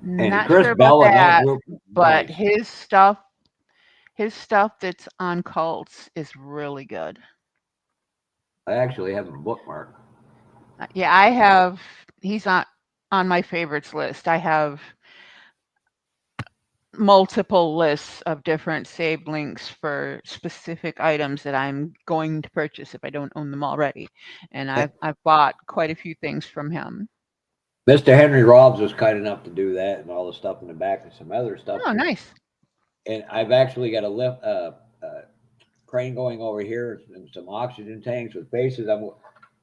And Not Chris sure about Bell and that that, group, but nice. his stuff that's on cults is really good. I actually have a bookmark. Yeah, I have. He's on my favorites list. I have multiple lists of different saved links for specific items that I'm going to purchase if I don't own them already. And I've bought quite a few things from him. Mr. Henry Robbs was kind enough to do that, and all the stuff in the back and some other stuff. Oh, nice. And I've actually got a lift crane going over here and some oxygen tanks with bases.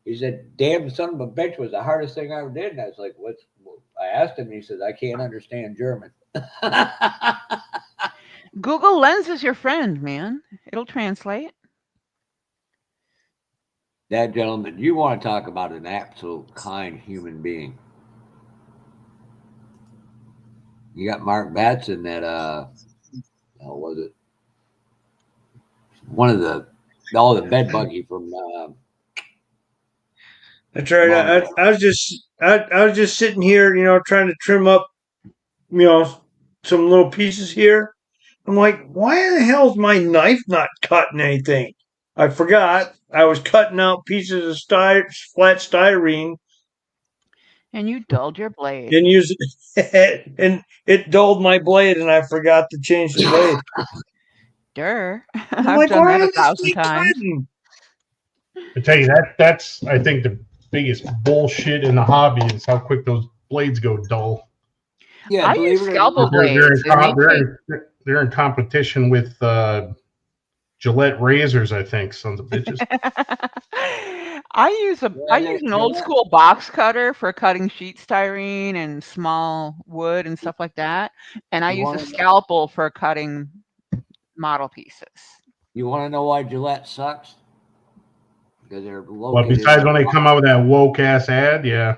He said, "Damn son of a bitch was the hardest thing I ever did." And I was like, "What's?" I asked him. He says, "I can't understand German." Google Lens is your friend, man. It'll translate. That gentleman, you want to talk about an absolute kind human being. You got Mark Batson that how was it? One of the bed buggy from That's right. I was just sitting here, trying to trim up, some little pieces here. I'm like, why the hell is my knife not cutting anything? I forgot I was cutting out pieces of flat styrene. And you dulled your blade. And use it, and it dulled my blade, and I forgot to change the blade. I've done that 1,000 times. I tell you that's I think the biggest bullshit in the hobby is how quick those blades go dull. Yeah, I use scalpel blades. They're in competition with Gillette razors, I think, sons of bitches. I use an old school box cutter for cutting sheet styrene and small wood and stuff like that, and I use a scalpel for cutting model pieces. You want to know why Gillette sucks? Because they're located. Well, besides when they come out with that woke ass ad, yeah.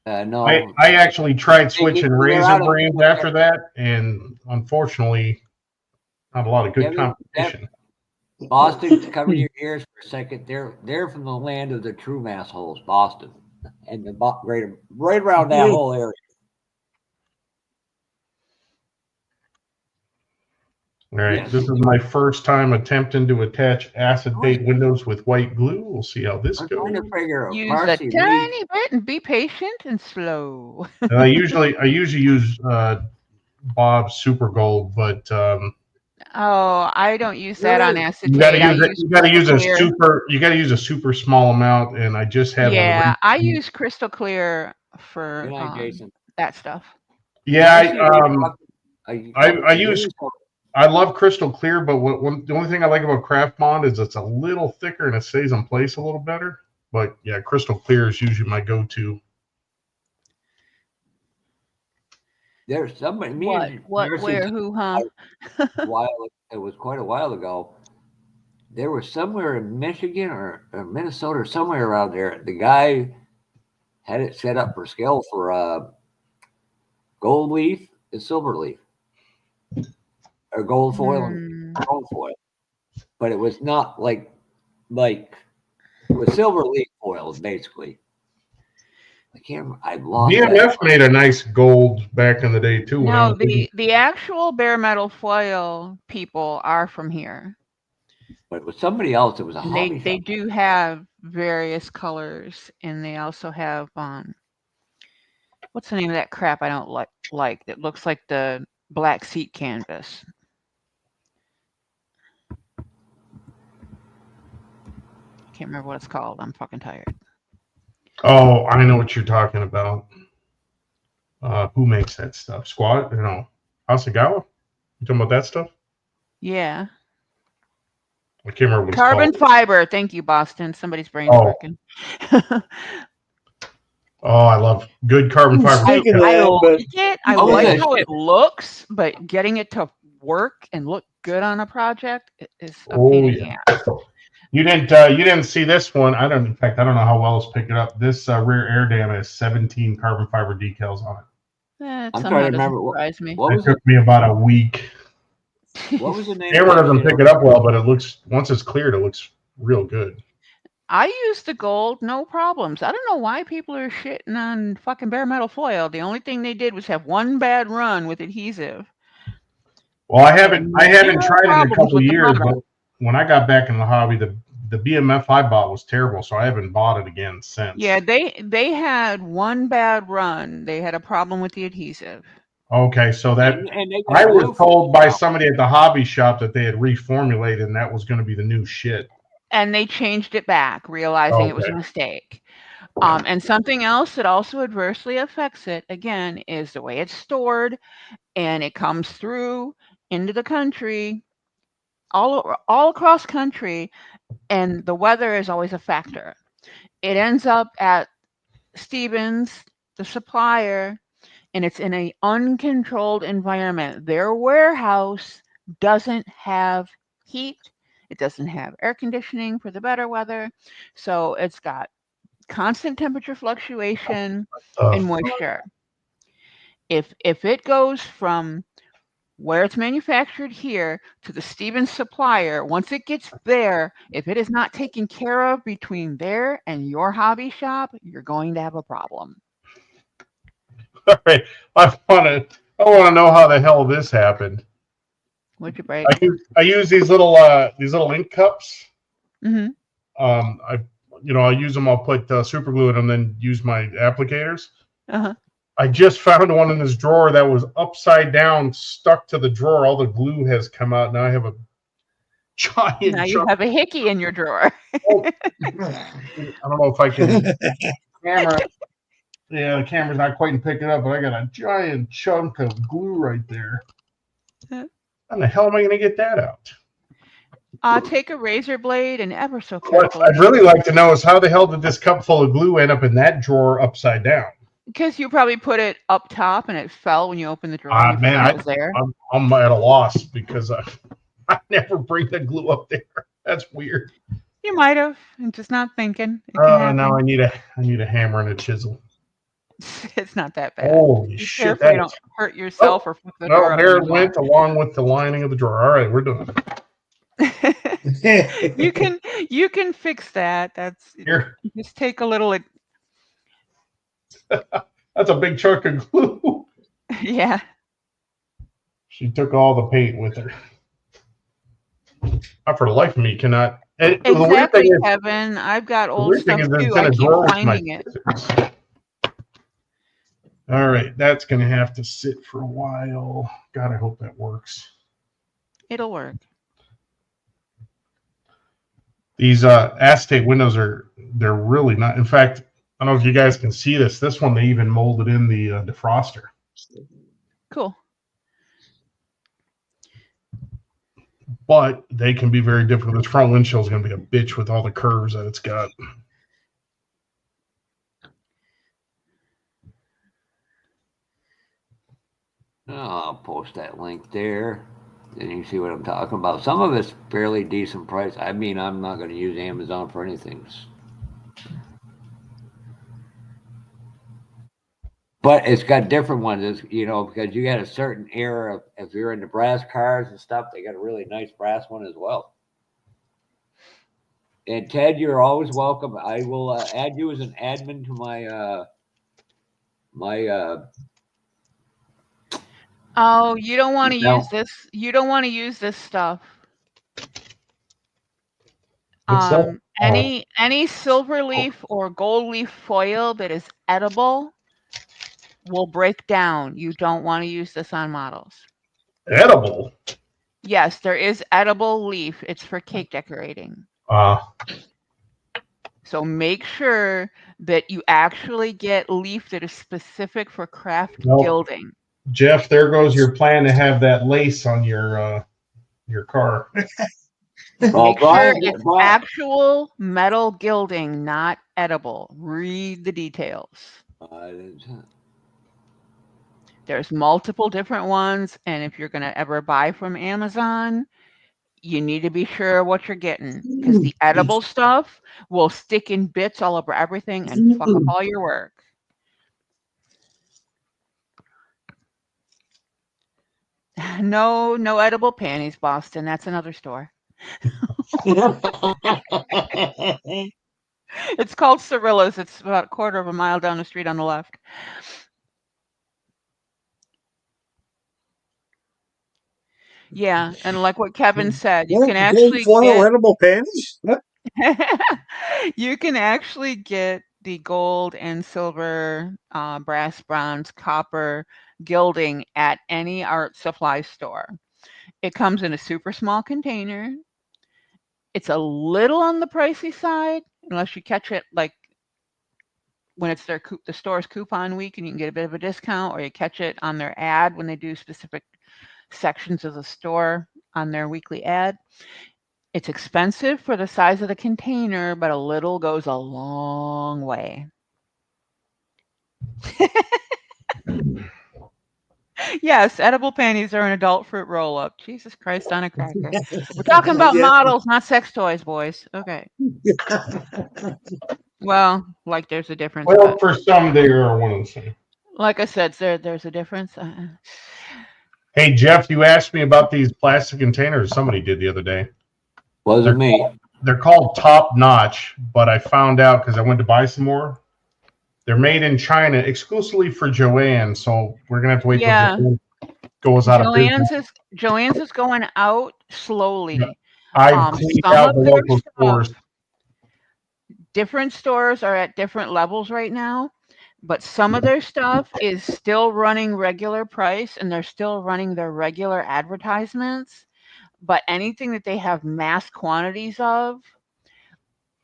No, I actually tried switching razor brands after that, and unfortunately, not a lot of good competition. Boston, cover your ears for a second. They're from the land of the true mass holes, Boston, and the right around that whole area. All right, yes. This is my first time attempting to attach acetate windows with white glue. We'll see how this goes. Use a tiny bit and be patient and slow. I usually use Bob's Super Gold, but I don't use that on acetate. You gotta use a super small amount, and I just have. Yeah, I use Crystal Clear for that stuff. Yeah, I love Crystal Clear, but the only thing I like about Craft Bond is it's a little thicker and it stays in place a little better. But yeah, Crystal Clear is usually my go-to. There's somebody. Who, huh? It was quite a while ago. There was somewhere in Michigan or Minnesota or somewhere around there. The guy had it set up for scale for gold leaf and silver leaf. Or gold foil and gold foil, but it was not like it was silver leaf foil basically. I can't. I've lost. BMF made a nice gold back in the day too. No, the actual bare metal foil people are from here, but it was somebody else. It was a hobby. They do have various colors, and they also have what's the name of that crap I don't like that looks like the black seat canvas. Can't remember what it's called. I'm fucking tired. Oh, I know what you're talking about. Who makes that stuff? Squad? No. Hasegawa? You talking about that stuff? Yeah. I can't remember what it's Carbon called. fiber. Thank you, Boston. Somebody's brain's working. I love good carbon fiber. I like it. I like how it looks, but getting it to work and look good on a project is a pain in the ass. You didn't see this one. I don't know how well it's picking up. This rear air dam has 17 carbon fiber decals on it. I'm trying to remember. It took me about a week. What was the name? Camera doesn't pick it up well, but it looks, once it's cleared, it looks real good. I use the gold, no problems. I don't know why people are shitting on fucking bare metal foil. The only thing they did was have one bad run with adhesive. Well, I haven't Zero tried it in a problems couple with of the years, model. but when I got back in the hobby, the BMF I bought was terrible, so I haven't bought it again since. Yeah, they had one bad run. They had a problem with the adhesive. Okay, so that And they got I was glue for told it by now. somebody at the hobby shop that they had reformulated and that was going to be the new shit. And they changed it back, realizing it was a Okay. mistake. And something else that also adversely affects it, again, is the way it's stored, and it comes through into the country, all across country, and the weather is always a factor. It ends up at Stevens, the supplier, and it's in an uncontrolled environment. Their warehouse doesn't have heat. It doesn't have air conditioning for the better weather. So it's got constant temperature fluctuation and moisture. If it goes from where it's manufactured here to the Stevens supplier, once it gets there, if it is not taken care of between there and your hobby shop, you're going to have a problem. All right, I want to know how the hell this happened. Would you break? I use these little ink cups. Mm-hmm. I'll use them. I'll put super glue in them, then use my applicators. Uh-huh. I just found one in this drawer that was upside down, stuck to the drawer. All the glue has come out. Now I have a giant. Now you have a hickey in your drawer. I don't know if I can. Camera. Yeah, the camera's not quite to pick it up, but I got a giant chunk of glue right there. How the hell am I going to get that out? Take a razor blade and ever so What carefully. I'd really like to know is how the hell did this cup full of glue end up in that drawer upside down? Because you probably put it up top and it fell when you opened the drawer. Man, it was there. I'm at a loss because I never bring the glue up there. That's weird. You might have, and just not thinking. Now I need a hammer and a chisel. It's not that bad. Holy Be shit! careful you don't hurt yourself or flip the door. There it went along with the lining of the drawer. All right, we're done. You can fix that. That's Here. Just take a little. That's a big chunk of glue. Yeah. She took all the paint with her. For the life of me, cannot. Exactly, the weird thing is, Kevin. I've got old weird stuff thing is too. it's in I a keep drawer with my finding it. scissors. All right, that's going to have to sit for a while. God, I hope that works. It'll work. These acetate windows they're really not. In fact, I don't know if you guys can see this. This one, they even molded in the defroster. Cool. But they can be very difficult. This front windshield is going to be a bitch with all the curves that it's got. I'll post that link there. Then you can see what I'm talking about. Some of it's fairly decent price. I mean, I'm not going to use Amazon for anything. But it's got different ones, because you got a certain era. If you're into brass cars and stuff, they got a really nice brass one as well. And Ted, you're always welcome. I will add you as an admin to my Oh, you don't want to use this. You don't want to use this stuff. What's that? Any silver leaf or gold leaf foil that is edible will break down. You don't want to use this on models. Edible? Yes, there is edible leaf. It's for cake decorating. So make sure that you actually get leaf that is specific for craft gilding. Jeff, there goes your plan to have that lace on your car. Make sure it's actual metal gilding, not edible. Read the details. There's multiple different ones, and if you're going to ever buy from Amazon, you need to be sure what you're getting, because the edible stuff will stick in bits all over everything and fuck up all your work. No edible panties, Boston. That's another store. It's called Cirilla's. It's about a quarter of a mile down the street on the left. Yeah, and like what Kevin said, you can Gold actually foil get edible panties? What? you can actually get the gold and silver, brass, bronze, copper gilding at any art supply store. It comes in a super small container. It's a little on the pricey side, unless you catch it like when it's the store's coupon week and you can get a bit of a discount, or you catch it on their ad when they do specific sections of the store on their weekly ad. It's expensive for the size of the container, but a little goes a long way. Yes, edible panties are an adult fruit roll-up. Jesus Christ on a cracker. We're talking about Yeah. models, not sex toys, boys. Okay. Well, like there's a difference. Well, But for some, they are one of the same. like I said, there's a difference. Hey, Jeff, you asked me about these plastic containers somebody did the other day. Wasn't me. They're called Top Notch, but I found out because I went to buy some more. They're made in China exclusively for Joanne, so we're gonna have to wait till Joanne goes out of business. Joann's is going out slowly. Yeah. I've cleaned some out of the their local stuff- stores. Different stores are at different levels right now, but some of their stuff is still running regular price and they're still running their regular advertisements. But anything that they have mass quantities of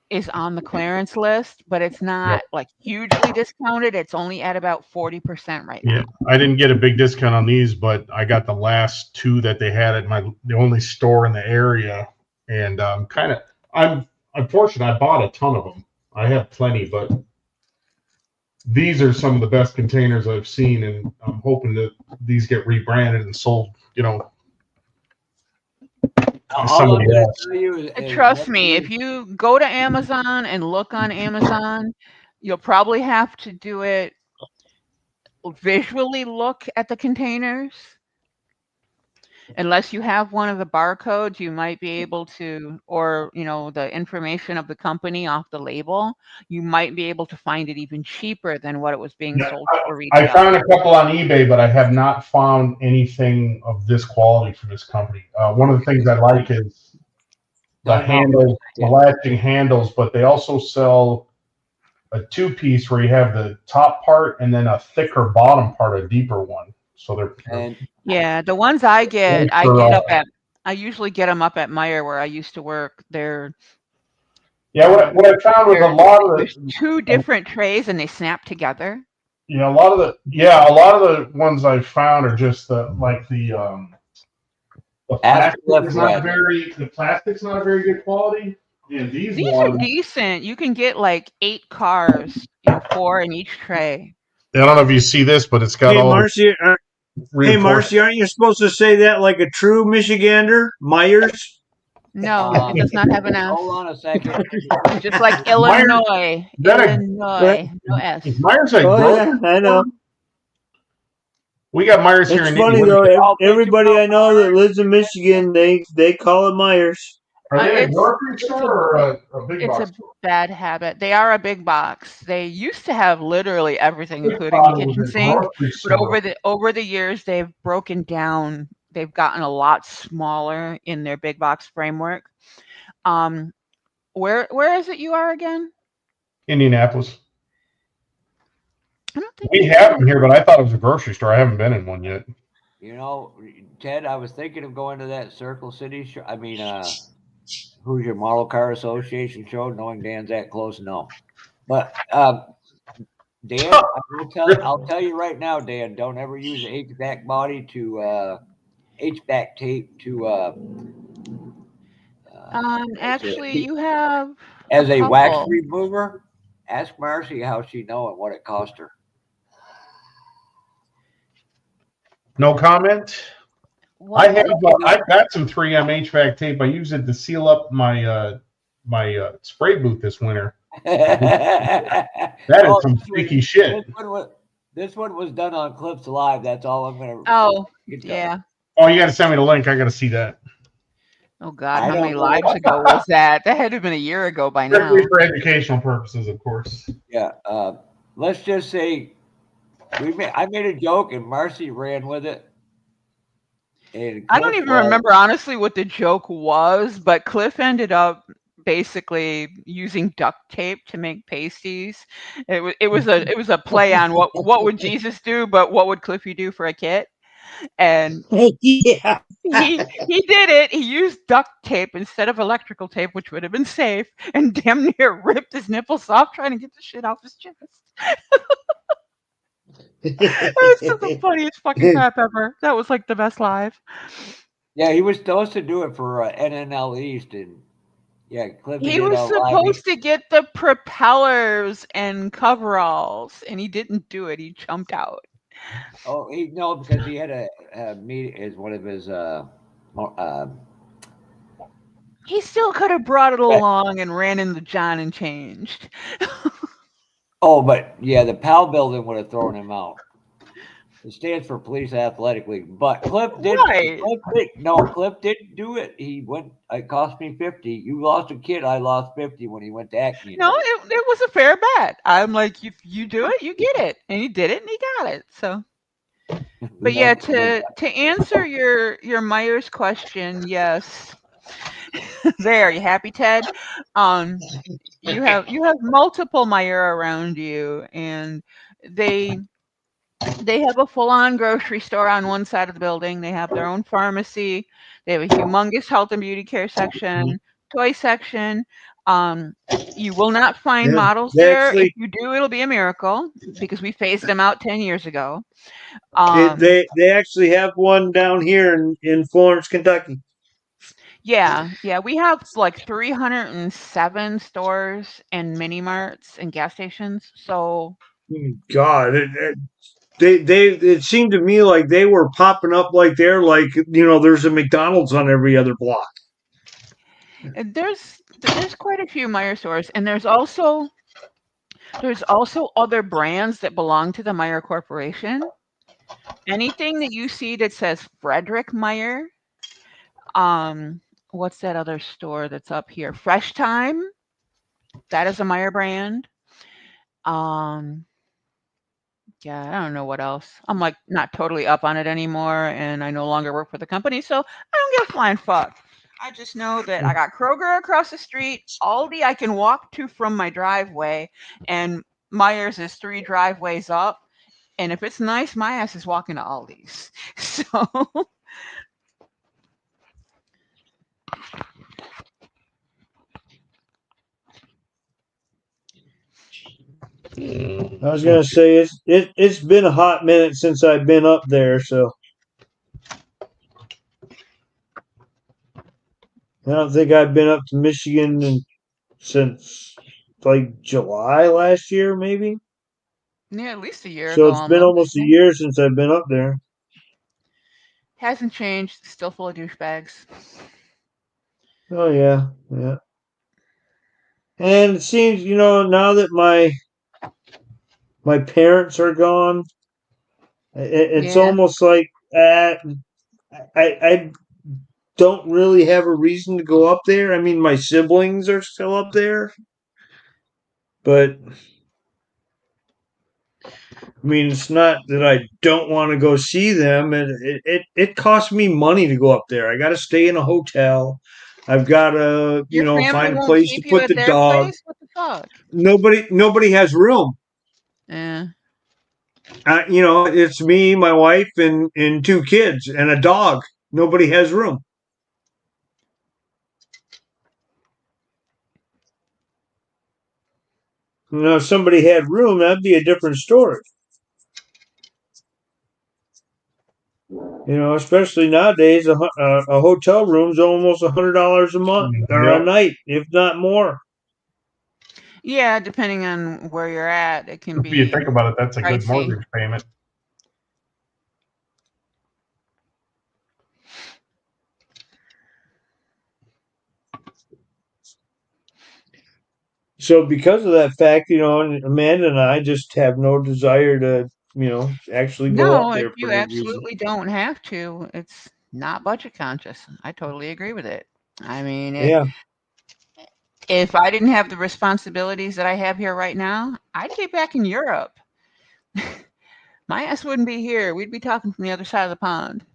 is on the clearance list, but it's not like hugely discounted. It's only at about 40% right now. Yeah, I didn't get a big discount on these, but I got the last two that they had at the only store in the area, and I'm unfortunate. I bought a ton of them. I have plenty, but these are some of the best containers I've seen, and I'm hoping that these get rebranded and sold. All I'm Somebody gonna else. tell you is Trust me, if you go to Amazon and look on Amazon, you'll probably have to do it visually look at the containers. Unless you have one of the barcodes, you might be able to, or the information of the company off the label, you might be able to find it even cheaper than what it was being sold for retail. I found a couple on eBay, but I have not found anything of this quality for this company. One of the things I like is the handles, the latching handles, but they also sell a two-piece where you have the top part and then a thicker bottom part, a deeper one. So they're yeah, the ones I usually get them up at Meijer where I used to work. what I found was a lot of there's two different trays and they snap together. A lot of the ones I found are just the plastic's not a very good quality. And these are decent. You can get like 8 cars, 4 in each tray. I don't know if you see this, but it's got Marcy, Marcy, aren't you supposed to say that like a true Michigander? Myers? No, it does not have an S. Hold on a second. Just like Illinois. Illinois. No S. Is Myers yeah, I know. We got Myers here. It's funny though. Everybody I know that lives in Michigan, they call it Myers. Are they a grocery store or a big box? It's a bad habit. They are a big box. They used to have literally everything, including the kitchen sink. But over the years, they've broken down. They've gotten a lot smaller in their big box framework. Where is it you are again? Indianapolis. I don't think we have them here, but I thought it was a grocery store. I haven't been in one yet. Ted, I was thinking of going to that Circle City show. I mean, Hoosier Model Car Association show, knowing Dan's that close. No, but Dan, I'll tell you right now, Dan, don't ever use HVAC body to HVAC tape to. Actually, you have as a wax remover. Ask Marcy how she know and what it cost her. No comment. I've got some 3M HVAC tape. I use it to seal up my spray booth this winter. That is some freaky shit. This one was done on Clips Live. That's all I'm gonna. Oh, yeah. Oh, you got to send me the link. I got to see that. Oh God, I how don't many know. lives ago was that? That had to have been a year ago by now. Strictly for educational purposes, of course. Yeah. Let's just say I made a joke and Marcy ran with it. And I don't even remember honestly what the joke was, but Cliff ended up basically using duct tape to make pasties. It was a play on what would Jesus do, but what would Cliffy do for a kit? And Yeah. he did it. He used duct tape instead of electrical tape, which would have been safe, and damn near ripped his nipples off trying to get the shit off his chest. It's just the funniest fucking crap ever. That was like the best live. Yeah, he was supposed to do it for NNL East, and yeah, Cliffy He did was a live. supposed to get the propellers and coveralls, and he didn't do it. He jumped out. Oh, no, because he had a meet as one of his He still could have brought it along and ran in the John and changed. Oh, but yeah, the PAL building would have thrown him out. It stands for Police Athletic League. But Cliff did. Right. Cliff didn't do it. He went. It cost me 50. You lost a kid. I lost 50 when he went to Acme. No, it was a fair bet. I'm like, if you do it, you get it, and he did it, and he got it. So, but yeah, to answer your Myers question, yes. There, you happy, Ted? You have multiple Meijer around you, and they have a full-on grocery store on one side of the building. They have their own pharmacy. They have a humongous health and beauty care section, toy section. You will not find models there. If you do, it'll be a miracle because we phased them out 10 years ago. They actually have one down here in Florence, Kentucky. Yeah, we have like 307 stores and mini marts and gas stations. So God, it seemed to me like they were popping up like they're like, there's a McDonald's on every other block. There's quite a few Meijer stores, and there's also other brands that belong to the Meijer Corporation. Anything that you see that says Frederick Meijer, what's that other store that's up here? Fresh Time. That is a Meijer brand. Yeah, I don't know what else. I'm like not totally up on it anymore, and I no longer work for the company, so I don't give a flying fuck. I just know that I got Kroger across the street, Aldi I can walk to from my driveway, and Myers is 3 driveways up. And if it's nice, my ass is walking to Aldi's. So I was gonna say it's been a hot minute since I've been up there, so I don't think I've been up to Michigan since like July last year, maybe. yeah, at least a year So ago. it's been almost a year since I've been up there. Hasn't changed. Still full of douchebags. Oh yeah. And it seems, now that my parents are gone, it's almost like I don't really have a reason to go up there. I mean, my siblings are still up there, but I mean, it's not that I don't want to go see them. It costs me money to go up there. I got to stay in a hotel. I've got to, find a place to put the dog. Place? What the fuck? Nobody has room. Yeah. It's me, my wife, and 2 kids and a dog. Nobody has room. If somebody had room, that'd be a different story. Especially nowadays, a hotel room's almost $100 a month or a night, if not more. Yeah, depending on where you're at, it can be. If you think about it, that's a good pricey. mortgage payment. So because of that fact, Amanda and I just have no desire to, actually go up there. You absolutely don't have to. It's not budget conscious. I totally agree with it. I mean, Yeah. if I didn't have the responsibilities that I have here right now, I'd be back in Europe. My ass wouldn't be here. We'd be talking from the other side of the pond.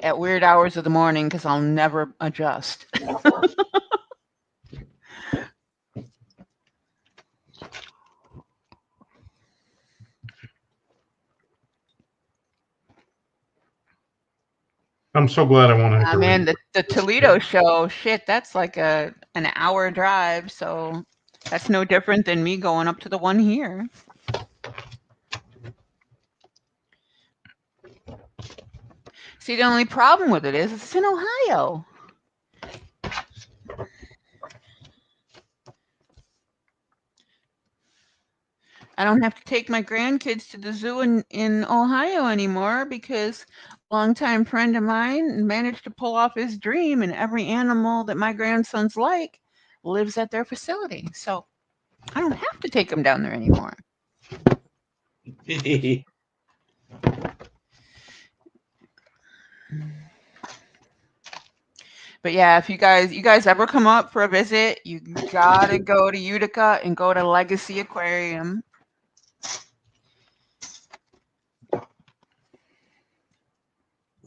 At weird hours of the morning, because I'll never adjust. I'm so glad I want to hit the Man, record. the Toledo show, shit, that's like an hour drive, so that's no different than me going up to the one here. See, the only problem with it is it's in Ohio. I don't have to take my grandkids to the zoo in Ohio anymore because a longtime friend of mine managed to pull off his dream, and every animal that my grandsons like lives at their facility. So I don't have to take them down there anymore. But yeah, if you guys ever come up for a visit, you gotta go to Utica and go to Legacy Aquarium.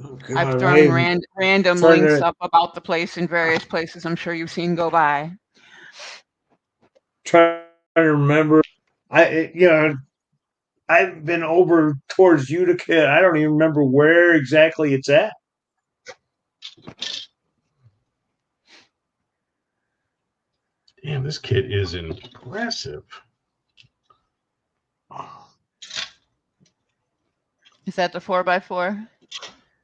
God, I've thrown random trying links to- up about the place in various places I'm sure you've seen go by. Trying to remember. I've been over towards Utica. I don't even remember where exactly it's at. Damn, this kit is impressive. Is that the 4x4?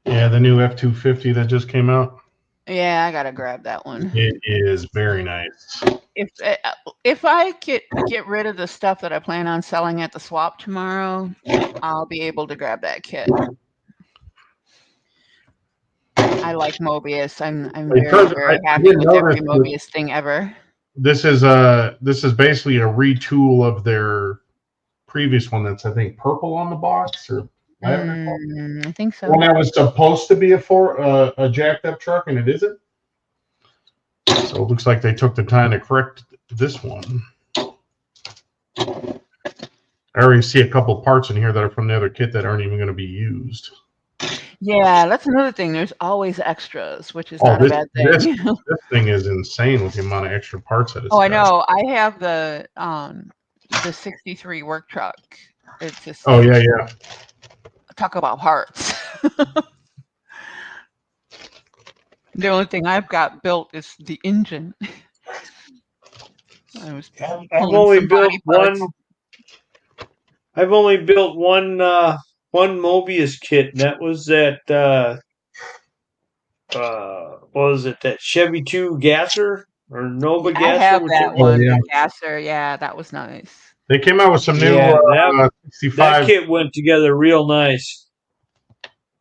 Yeah, the new F-250 that just came out. Yeah, I gotta grab that one. It is very nice. If I get rid of the stuff that I plan on selling at the swap tomorrow, I'll be able to grab that kit. I like Mobius. I'm very happy with every Mobius thing ever. This is basically a retool of their previous one that's I think purple on the box or I think so. One that was supposed to be a jacked up truck and it isn't. So it looks like they took the time to correct this one. I already see a couple parts in here that are from the other kit that aren't even going to be used. Yeah, that's another thing. There's always extras, which is not a bad thing. This thing is insane with the amount of extra parts that it's I know. I have the 63 work truck. It's just yeah. Talk about parts. The only thing I've got built is the engine. I've only built one Mobius kit, and that was that what was it, that Chevy 2 gasser or Nova gasser? I have that one, yeah. the gasser. Yeah, that was nice. They came out with some new 65. That kit went together real nice.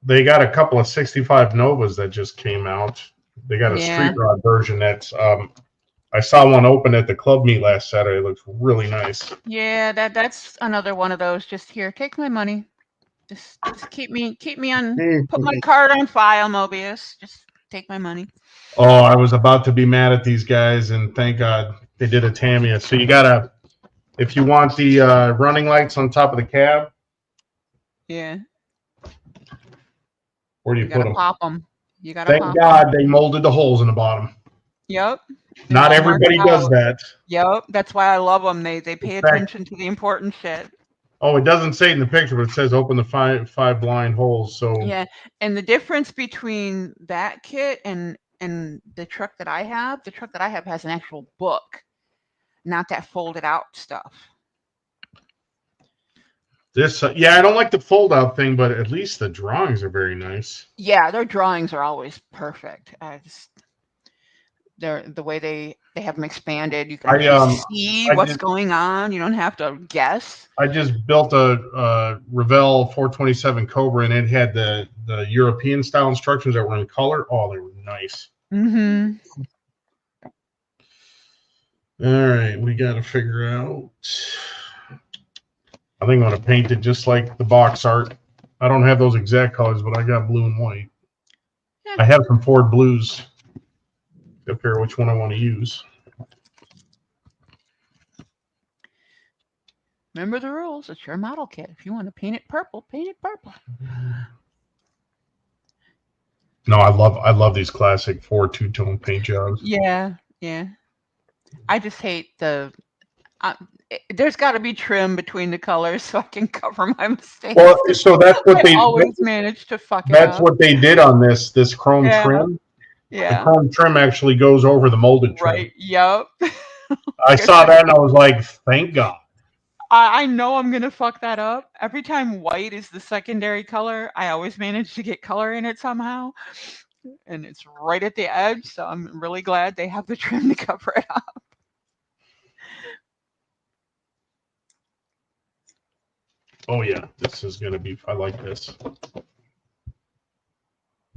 They got a couple of 65 Novas that just came out. They got a street rod version that's I saw one open at the club meet last Saturday. It looks really nice. Yeah, that's another one of those. Just here, take my money. Just keep me on. Put my card on file, Mobius. Just take my money. Oh, I was about to be mad at these guys, and thank God they did a Tamiya. So you gotta, if you want the running lights on top of the cab. Yeah. Where do you put them? Pop them. You gotta. Thank God they molded the holes in the bottom. Yep. Not everybody does that. Yep. That's why I love them. They pay attention to the important shit. Oh, it doesn't say it in the picture, but it says open the five blind holes. So yeah, and the difference between that kit and the truck that I have has an actual book, not that folded out stuff. This, I don't like the fold out thing, but at least the drawings are very nice. Yeah, their drawings are always perfect. They're the way they have them expanded. You can see what's going on. You don't have to guess. I just built a Revell 427 Cobra, and it had the European style instructions that were in color. Oh, they were nice. Mm-hmm. All right, we got to figure out. I think I'm going to paint it just like the box art. I don't have those exact colors, but I got blue and white. Yeah. I have some Ford blues. Compare which one I want to use. Remember the rules. It's your model kit. If you want to paint it purple, paint it purple. No, I love these classic Ford two-tone paint jobs. Yeah, yeah. I just hate the. There's got to be trim between the colors so I can cover my mistakes. Well, so that's what I always manage to fuck it up. That's what they did on this chrome trim. Yeah. The chrome trim actually goes over the molded trim. Right. Yep. I saw that and I was like, thank God. I know I'm gonna fuck that up. Every time white is the secondary color, I always manage to get color in it somehow. And it's right at the edge, so I'm really glad they have the trim to cover it up. Oh yeah, this is gonna be. I like this.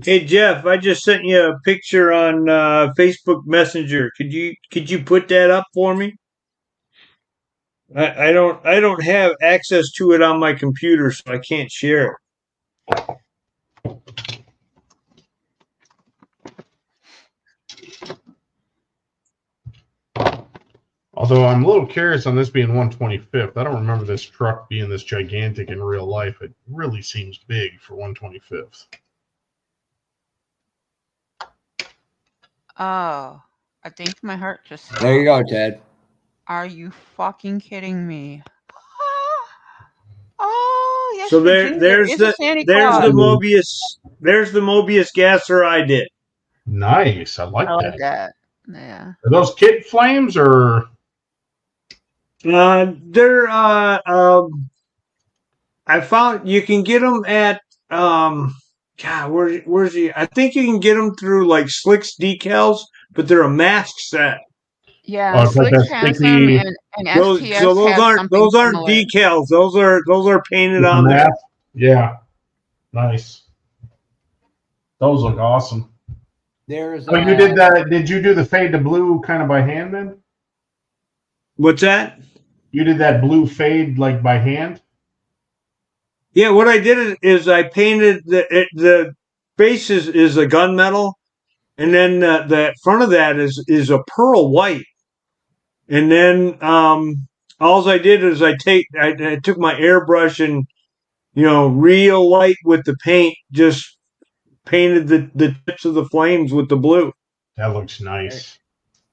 Hey Jeff, I just sent you a picture on Facebook Messenger. Could you put that up for me? I don't have access to it on my computer, so I can't share it. Although I'm a little curious on this being 125th. I don't remember this truck being this gigantic in real life. It really seems big for 125th. Oh, I think my heart just stopped. There you go, Ted. Are you fucking kidding me? Oh, yes. So there's the Mobius gasser I did. Nice. I like I like that. that. Yeah. Are those kit flames or? They're I found you can get them at God, where's he? I think you can get them through like Slicks decals, but they're a mask set. Yeah, Slicks has them, and STS so those has aren't similar. decals. Those are painted on there. Yeah, nice. Those look awesome. There's. So you did that? Did you do the fade to blue kind of by hand then? What's that? You did that blue fade like by hand? Yeah, what I did is I painted the base is a gunmetal, and then the front of that is a pearl white, and then all I did is I took my airbrush and real light with the paint, just painted the tips of the flames with the blue. That looks nice.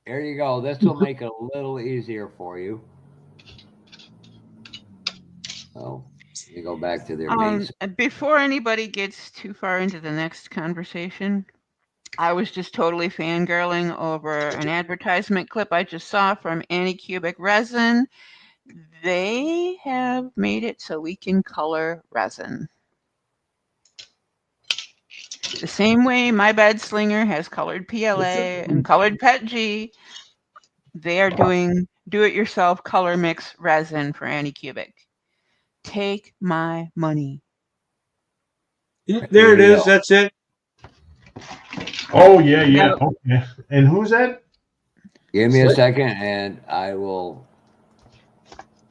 There you go. This will make it a little easier for you. So you go back to their base. Before anybody gets too far into the next conversation, I was just totally fangirling over an advertisement clip I just saw from Anycubic Resin. They have made it so we can color resin. The same way My Bed Slinger has colored PLA and colored PETG, they are doing do-it-yourself color mix resin for Anycubic. Take my money. There it is. That's it. Oh yeah. Okay. And who's that? Give me a second, and I will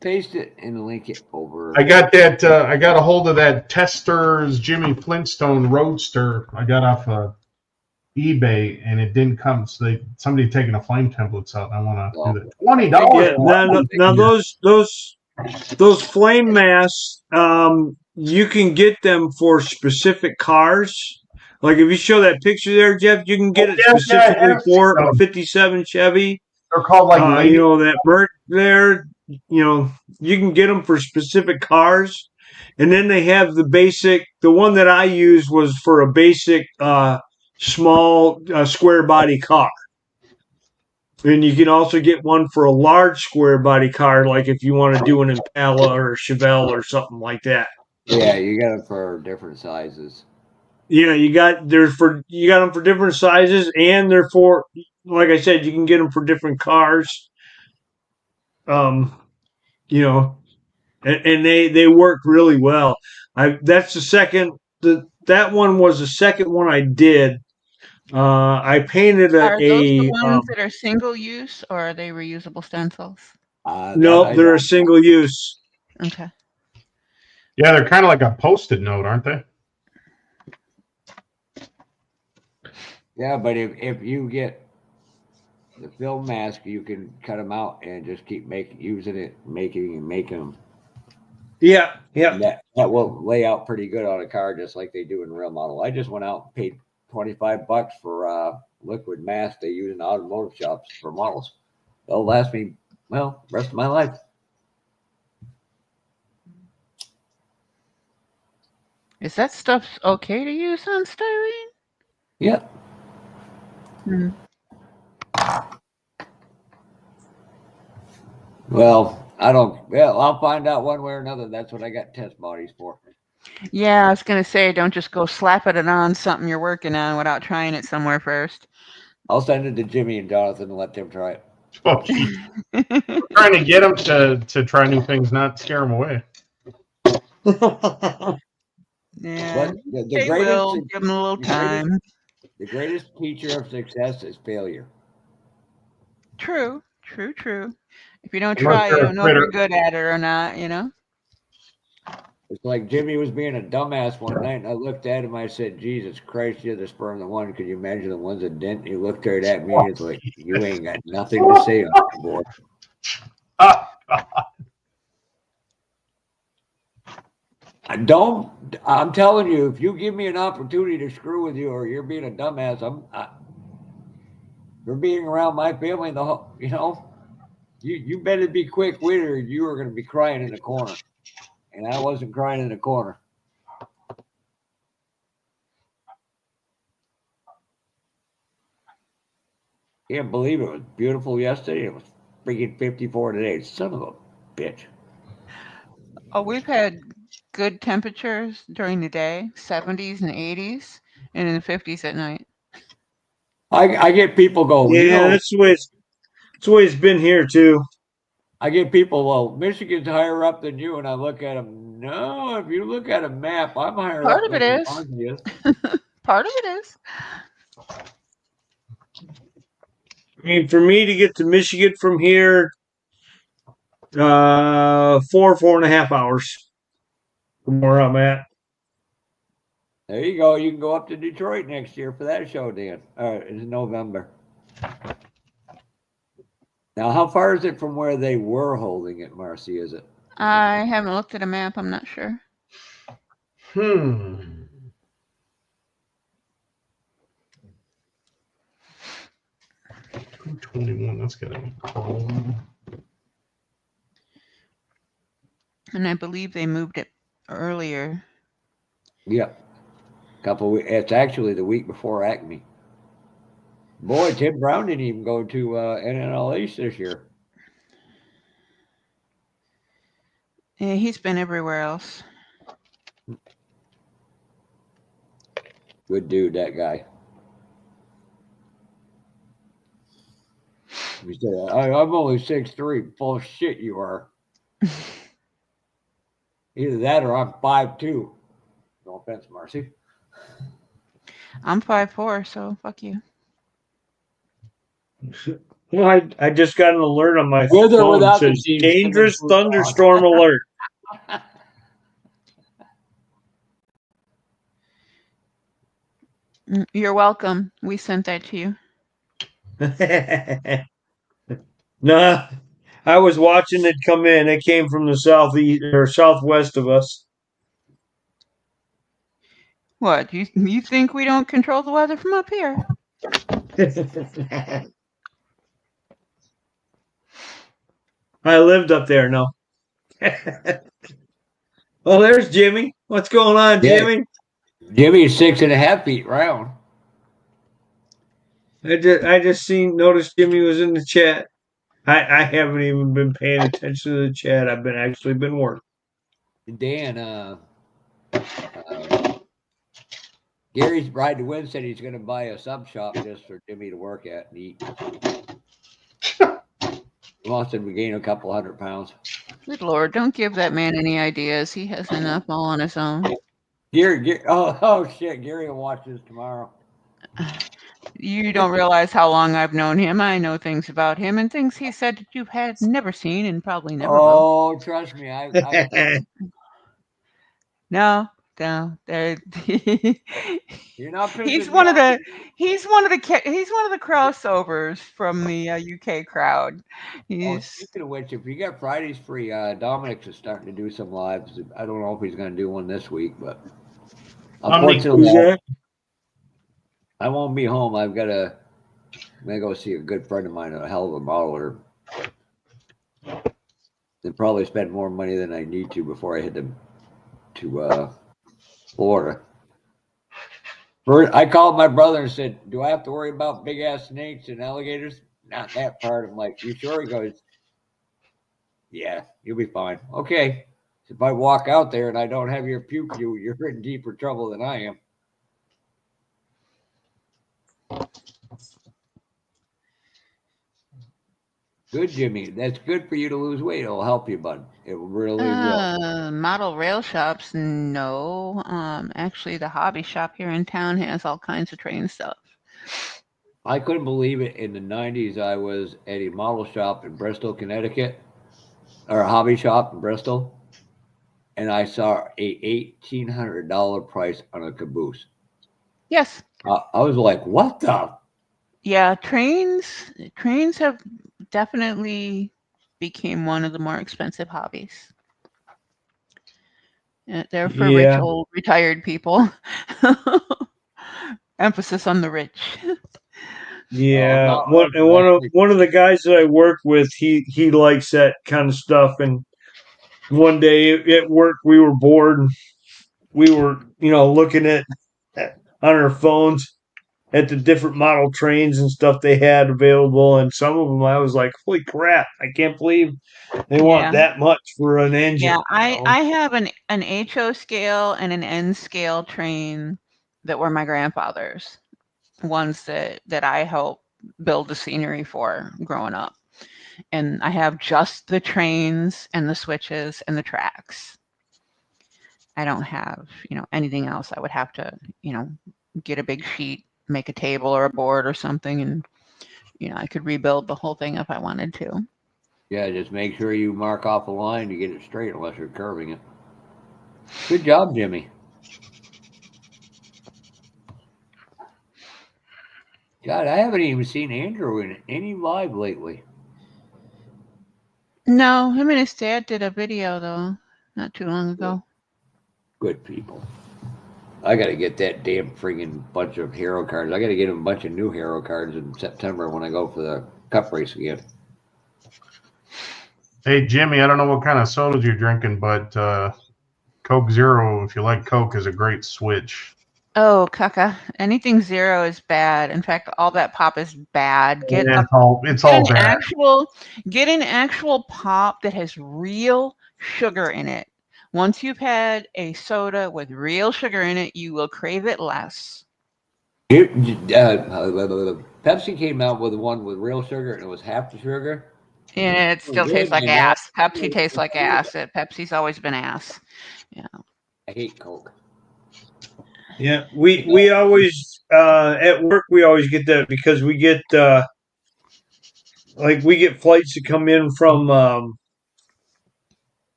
paste it and link it over. I got that. I got a hold of that Testors Jimmy Flintstone Roadster. I got off eBay, and it didn't come. So somebody taking the flame templates out. And I want to do that. $20. Yeah, those flame masks. You can get them for specific cars. Like if you show that picture there, Jeff, you can get it specifically for a '57 Chevy. They're called like that Burt there. You can get them for specific cars, and then they have the basic. The one that I used was for a basic small square body car, and you can also get one for a large square body car, like if you want to do an Impala or a Chevelle or something like that. Yeah, you got them for different sizes. Yeah, you got them for different sizes, and they're for, like I said, you can get them for different cars. And they work really well. That's the second. That one was the second one I did. I painted Are those the ones that are single use, or are they reusable stencils? No, they're a single use. Okay. Yeah, they're kind of like a Post-it note, aren't they? Yeah, but if you get the film mask, you can cut them out and just keep using it, making them. Yeah, yeah. That will lay out pretty good on a car, just like they do in real model. I just went out and paid $25 for liquid mask they use in automotive shops for models. They'll last me, well, rest of my life. Is that stuff okay to use on styrene? Yeah. Hmm. Well, I don't. Well, I'll find out one way or another. That's what I got test bodies for. Yeah, I was gonna say, don't just go slapping it on something you're working on without trying it somewhere first. I'll send it to Jimmy and Jonathan and let them try it. Oh, geez. We're trying to get them to try new things, not scare them away. Yeah, The they will. Give them a little time. The greatest teacher of success is failure. True. If you don't Unless try, you you're a don't know if you're quitter. good at it or not, you know? It's like Jimmy was being a dumbass one night, and I looked at him. I said, "Jesus Christ, you're the sperm the one. Could you imagine the ones that didn't?" He looked right at me. And it's like, you ain't got nothing to say on it, boy. I'm telling you, if you give me an opportunity to screw with you, or you're being a dumbass, you're being around my family. You better be quick with it, or you are going to be crying in the corner. And I wasn't crying in the corner. Can't believe it was beautiful yesterday. It was freaking 54 today. Son of a bitch. Oh, we've had good temperatures during the day, 70s and 80s, and in the 50s at night. I get people go, Yeah, that's the way it's been here too. I get people, well, Michigan's higher up than you, and I look at them. No, if you look at a map, I'm higher Part up of it than is. Monty is. Part of it is. I mean, for me to get to Michigan from here, 4.5 hours from where I'm at. There you go. You can go up to Detroit next year for that show, Dan. It's November. Now, how far is it from where they were holding it, Marcy? Is it? I haven't looked at a map. I'm not sure. 221. That's gonna be cold. And I believe they moved it earlier. Yep. It's actually the week before Acme. Boy, Tim Brown didn't even go to NNL East this year. Yeah, he's been everywhere else. Good dude, that guy. He said, I'm only 6'3". Full of shit you are. Either that or I'm 5'2". No offense, Marcy. I'm 5'4", so fuck you. Well, I just got an alert on my With or phone without that the says Gene dangerous Simmons boots on. thunderstorm alert. You're welcome. We sent that to you. Nah, I was watching it come in. It came from the southeast or southwest of us. What? You think we don't control the weather from up here? I lived up there. No. Well, there's Jimmy. What's going on, Yeah. Jimmy? Jimmy's 6.5 feet round. I just noticed Jimmy was in the chat. I haven't even been paying attention to the chat. I've been working. Dan, Gary's Ride to Win said he's going to buy a sub shop just for Jimmy to work at and eat. He wants him to gain a couple 100 pounds. Good Lord, don't give that man any ideas. He has enough all on his own. Gary, oh shit, Gary will watch this tomorrow. You don't realize how long I've known him. I know things about him and things he said that you've never seen and probably never will. Oh, trust me, No. You're not pissing He's me one of off. the crossovers from the UK crowd. Oh, He's speaking of which, if you get Fridays free, Dominic's is starting to do some lives. I don't know if he's going to do one this week, but unfortunately, Who's that? I won't be home. I'm gonna go see a good friend of mine, a hell of a modeler. And probably spend more money than I need to before I head to Florida. First, I called my brother and said, "Do I have to worry about big ass snakes and alligators?" Not that part. I'm like, "You sure?" He goes, "Yeah, you'll be fine." Okay. So if I walk out there and I don't have your puke, you're in deeper trouble than I am. Good, Jimmy. That's good for you to lose weight. It'll help you, bud. It really will. model rail shops. No, actually, the hobby shop here in town has all kinds of train stuff. I couldn't believe it. In the 90s, I was at a model shop in Bristol, Connecticut, or a hobby shop in Bristol, and I saw a $1,800 price on a caboose. Yes. I was like, "What the?" Yeah, trains have definitely became one of the more expensive hobbies. They're for rich, Yeah. old, retired people. Emphasis on the rich. Yeah, not one of the guys that I work with, he likes that kind of stuff. And one day at work, we were bored, and we were looking at on our phones at the different model trains and stuff they had available, and some of them I was like, "Holy crap! I can't believe they want Yeah. that much for an engine." Yeah, I have an HO scale and an N scale train that were my grandfather's, ones that I helped build the scenery for growing up. And I have just the trains and the switches and the tracks. I don't have, anything else. I would have to, get a big sheet, make a table or a board or something, and I could rebuild the whole thing if I wanted to. Yeah, just make sure you mark off a line to get it straight, unless you're curving it. Good job, Jimmy. God, I haven't even seen Andrew in any live lately. No, him and his dad did a video though, not too long ago. Good people. I got to get that damn friggin' bunch of hero cards. I got to get him a bunch of new hero cards in September when I go for the cup race again. Hey, Jimmy, I don't know what kind of sodas you're drinking, but Coke Zero, if you like Coke, is a great switch. Oh, caca. Anything zero is bad. In fact, all that pop is bad. Get It's all bad. Get an actual pop that has real sugar in it. Once you've had a soda with real sugar in it, you will crave it less. Pepsi came out with one with real sugar, and it was half the sugar. And it still tastes like ass. Pepsi tastes like ass. Pepsi's always been ass. Yeah. I hate Coke. Yeah, we always at work we always get that because we get we get flights that come in from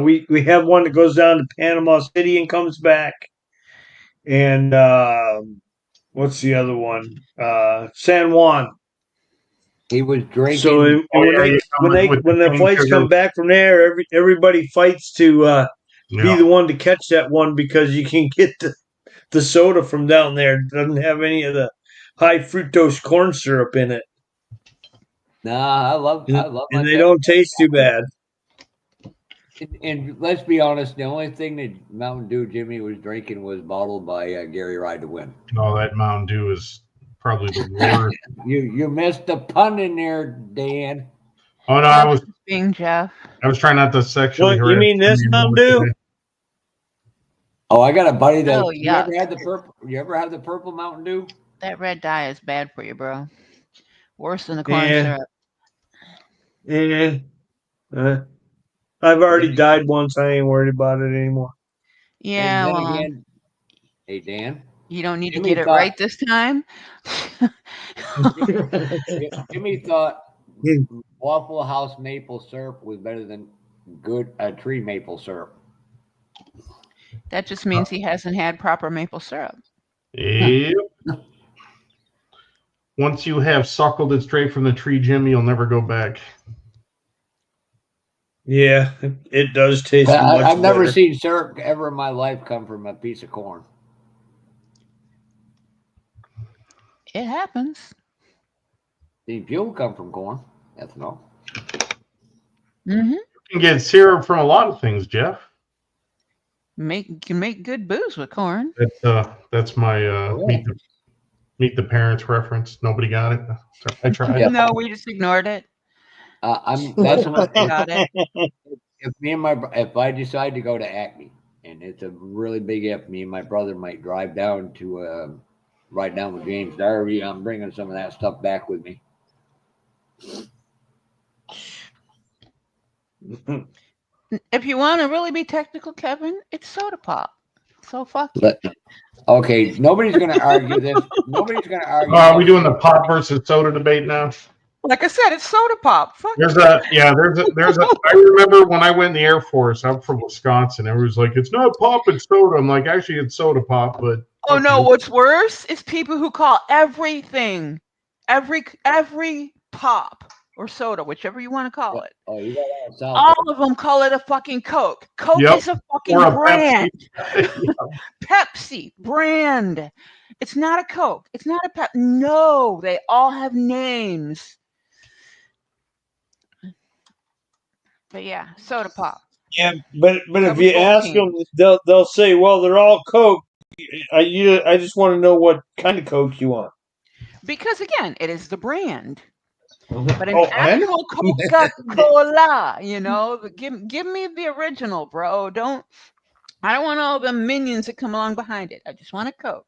we have one that goes down to Panama City and comes back, and what's the other one? San Juan. He was drinking. So when the flights come back from there, everybody fights to be the one to catch that one because you can get the soda from down there. It doesn't have any of the high fructose corn syrup in it. Nah, I love and they don't taste too bad. And let's be honest, the only thing that Mountain Dew Jimmy was drinking was bottled by Gary Ride to Win. No, that Mountain Dew is probably the worst. You missed the pun in there, Dan. Oh no, I was being Jeff. I was trying not to sexually harass. You mean this Mountain Dew? Oh, I got a buddy that. Oh, you ever had the purple? You ever have the purple Mountain Dew? That red dye is bad for you, bro. Worse than the corn syrup. Yeah. I've already died once. I ain't worried about it anymore. Yeah, well. Again, hey, Dan. You don't need to get it right this time. Jimmy thought Waffle House maple syrup was better than good tree maple syrup. That just means he hasn't had proper maple syrup. Yep. Once you have suckled it straight from the tree, Jim, you'll never go back. Yeah, it does taste much I've never better. seen syrup ever in my life come from a piece of corn. It happens. The fuel come from corn, ethanol. Mm-hmm. You can get syrup from a lot of things, Jeff. You can make good booze with corn. That's my meet the parents reference. Nobody got it. I tried. Yeah. No, we just ignored it. That's what Got it. if I decide to go to Acme, and it's a really big if, me and my brother might drive down to right down with James Darby. I'm bringing some of that stuff back with me. If you want to really be technical, Kevin, it's soda pop. So fuck you. Okay, nobody's going to argue this. Nobody's going to argue. Are we doing the pop versus soda debate now? Like I said, it's soda pop. Fuck There's a. I remember when I went in the Air Force. I'm from Wisconsin. Everyone's like, "It's not pop, it's soda." I'm like, actually, it's soda pop. But oh no, what's worse is people who call everything, every pop or soda, whichever you want to call it. Oh, you got that All of them call it a fucking Coke. Coke Yep. is a fucking Or a brand. Pepsi. Pepsi brand. It's not a Coke. It's not a Pep. No, they all have names. But yeah, soda pop. Yeah, but if Cover you ask 14. them, they'll say, "Well, they're all Coke." I just want to know what kind of Coke you want. Because again, it is the brand. But an Oh, I know. actual Coca-Cola, you know, give me the original, bro. I don't want all the minions that come along behind it. I just want a Coke.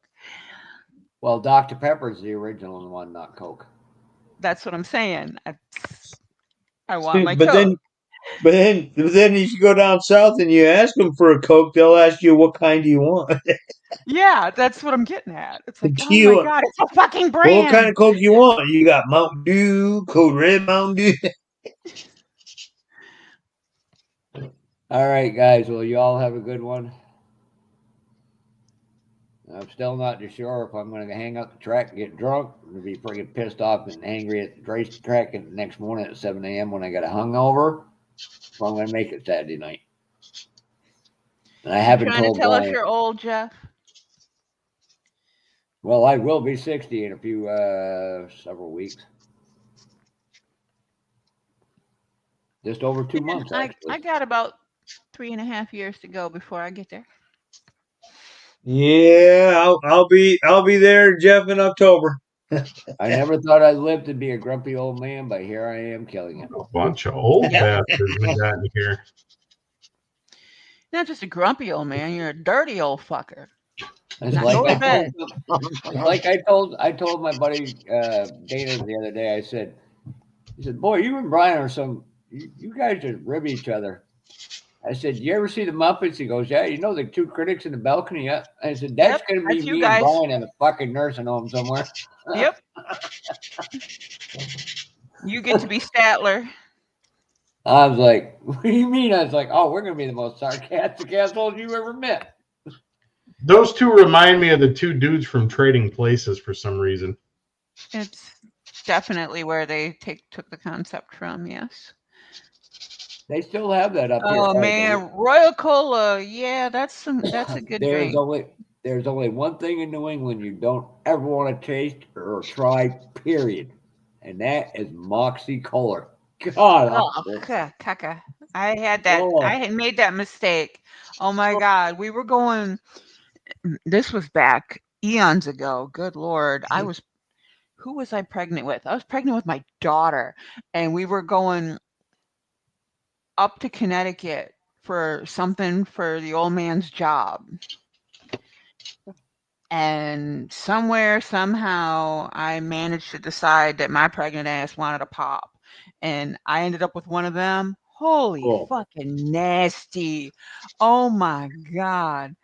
Well, Dr. Pepper's the original one, not Coke. That's what I'm saying. I want my but Coke. then if you go down south and you ask them for a Coke, they'll ask you what kind do you want. Yeah, that's what I'm getting at. It's like, oh Tequila. my god, it's a fucking Well, brand. what kind of Coke you want? You got Mountain Dew, Code Red Mountain Dew. All right, guys. Well, you all have a good one. I'm still not too sure if I'm going to hang up the track and get drunk. I'm going to be pretty pissed off and angry at the racetrack the next morning at 7 a.m. when I got a hungover. So I'm going to make it Saturday night. And I haven't trying told to tell Brian. us you're old, Jeff. Well, I will be 60 in a few several weeks. Just over 2 months. Actually. I got about 3.5 years to go before I get there. Yeah, I'll be there, Jeff, in October. I never thought I'd live to be a grumpy old man, but here I am killing it. A bunch of old bastards we got in here. Not just a grumpy old man, you're a dirty old fucker. It's Now like, go to bed. I told my buddy Dana the other day. I said, he said, "Boy, you and Brian are you guys just rib each other." I said, "You ever see the Muppets?" He goes, "Yeah, you know the two critics in the balcony." Yeah. I said, "That's Yep, going to be that's you me guys. and Brian in a fucking nursing home somewhere." Yep. You get to be Statler. I was like, "What do you mean?" I was like, "Oh, we're going to be the most sarcastic assholes you ever met." Those two remind me of the two dudes from Trading Places for some reason. It's definitely where they took the concept from, yes. They still have that up here. Oh man, Royal Cola, yeah, that's a good drink. There's only one thing in New England you don't ever want to taste or try, period. And that is Moxie Cola. God. Caca. I had that. Oh. I had made that mistake. Oh my God. We were going, this was back eons ago. Good Lord. Who was I pregnant with? I was pregnant with my daughter. And we were going up to Connecticut for something for the old man's job. And somehow, I managed to decide that my pregnant ass wanted a pop. And I ended up with one of them. Holy fucking nasty. Oh my God.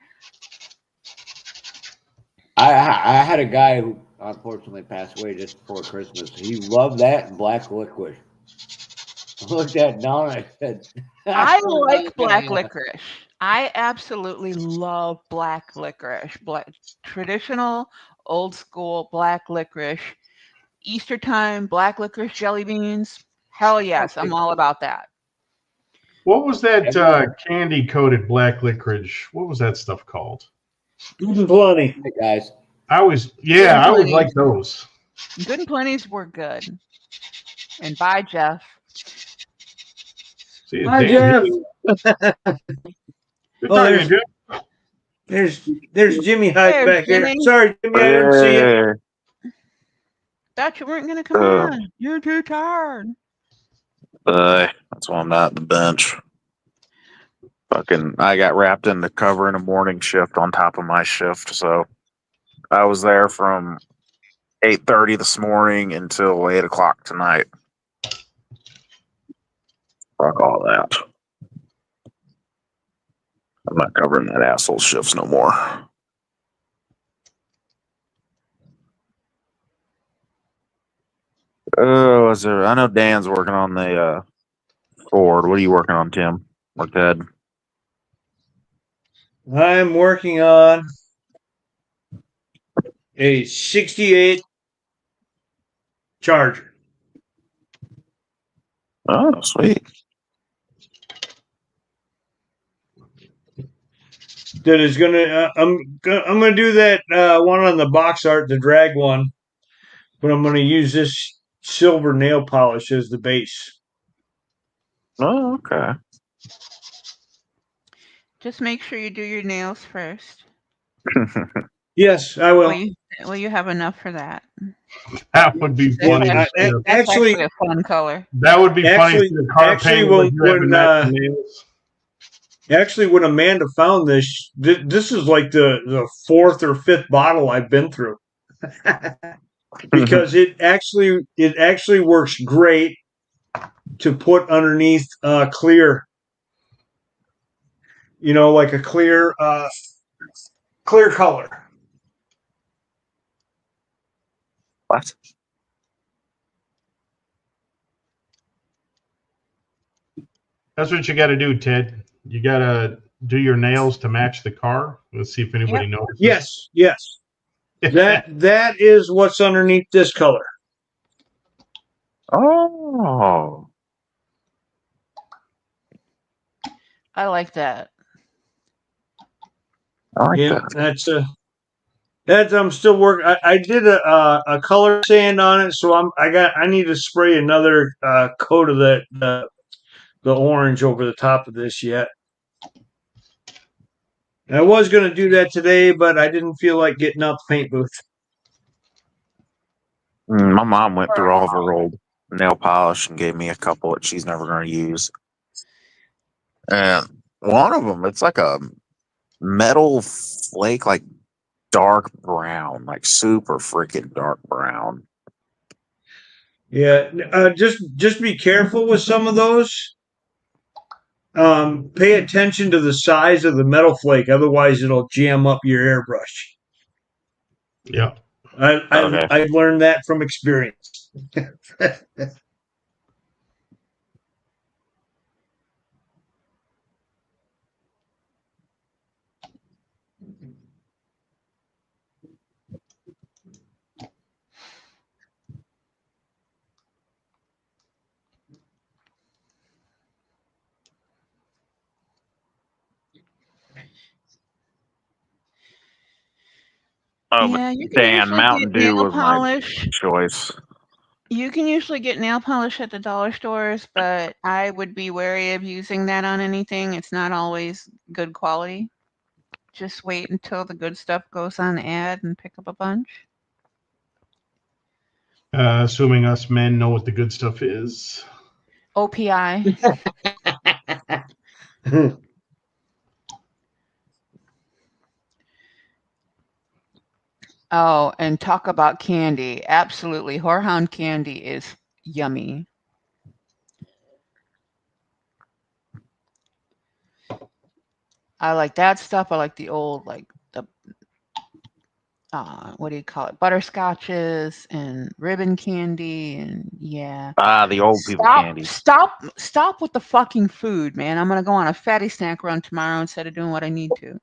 I had a guy who unfortunately passed away just before Christmas. He loved that and black licorice. I looked at Donna and I said, I like black licorice. I absolutely love black licorice. Traditional, old school black licorice. Easter time, black licorice jelly beans. Hell yes, I'm all about that. What was that candy coated black licorice? What was that stuff called? Good and Plenty. Hey, guys. I always like those. Good and Plenty's were good. And bye, Jeff. See, Hi, Dan, Jeff. good Oh, talking to you. There's Jimmy Hyde There's back Jimmy. here. Sorry, Jimmy, I didn't see you. Thought you weren't gonna come on. You're too tired. That's why I'm not at the bench. Fucking, I got wrapped into covering a morning shift on top of my shift, so I was there from 8:30 this morning until 8 o'clock tonight. Fuck all that. I'm not covering that asshole shifts no more. Oh, is there? I know Dan's working on the Ford. What are you working on, Tim or Ted? I'm working on a 68 Charger. Oh, sweet. That is gonna. I'm gonna do that one on the box art, the drag one, but I'm gonna use this silver nail polish as the base. Oh, okay. Just make sure you do your nails first. Yes, I will. Will you have enough for that? That would be funny. That's Actually, a fun color. That would be funny. Actually, when Amanda found this, this is like the fourth or fifth bottle I've been through. Because it actually works great to put underneath clear. You know, like a clear color. What? That's what you got to do, Ted. You got to do your nails to match the car. Let's see if anybody notices. Yes. that is what's underneath this color. Oh. I like that. I like that. That's I'm still working. I did a color sand on it, so I need to spray another coat of the orange over the top of this yet. I was going to do that today, but I didn't feel like getting out the paint booth. My mom went through all of her old nail polish and gave me a couple that she's never going to use. And one of them, it's like a metal flake, like dark brown, like super freaking dark brown. Yeah, just be careful with some of those. Pay attention to the size of the metal flake, otherwise it'll jam up your airbrush. Yeah, I've learned that from experience. Oh, yeah, but Dan, Mountain Dew was my choice. You can usually get nail polish at the dollar stores, but I would be wary of using that on anything. It's not always good quality. Just wait until the good stuff goes on ad and pick up a bunch. Assuming us men know what the good stuff is. OPI. Oh, and talk about candy. Absolutely. Whorehound candy is yummy. I like that stuff. I like the old, like what do you call it? Butterscotches and ribbon candy, and yeah. The old people candy. Stop with the fucking food, man. I'm gonna go on a fatty snack run tomorrow instead of doing what I need to.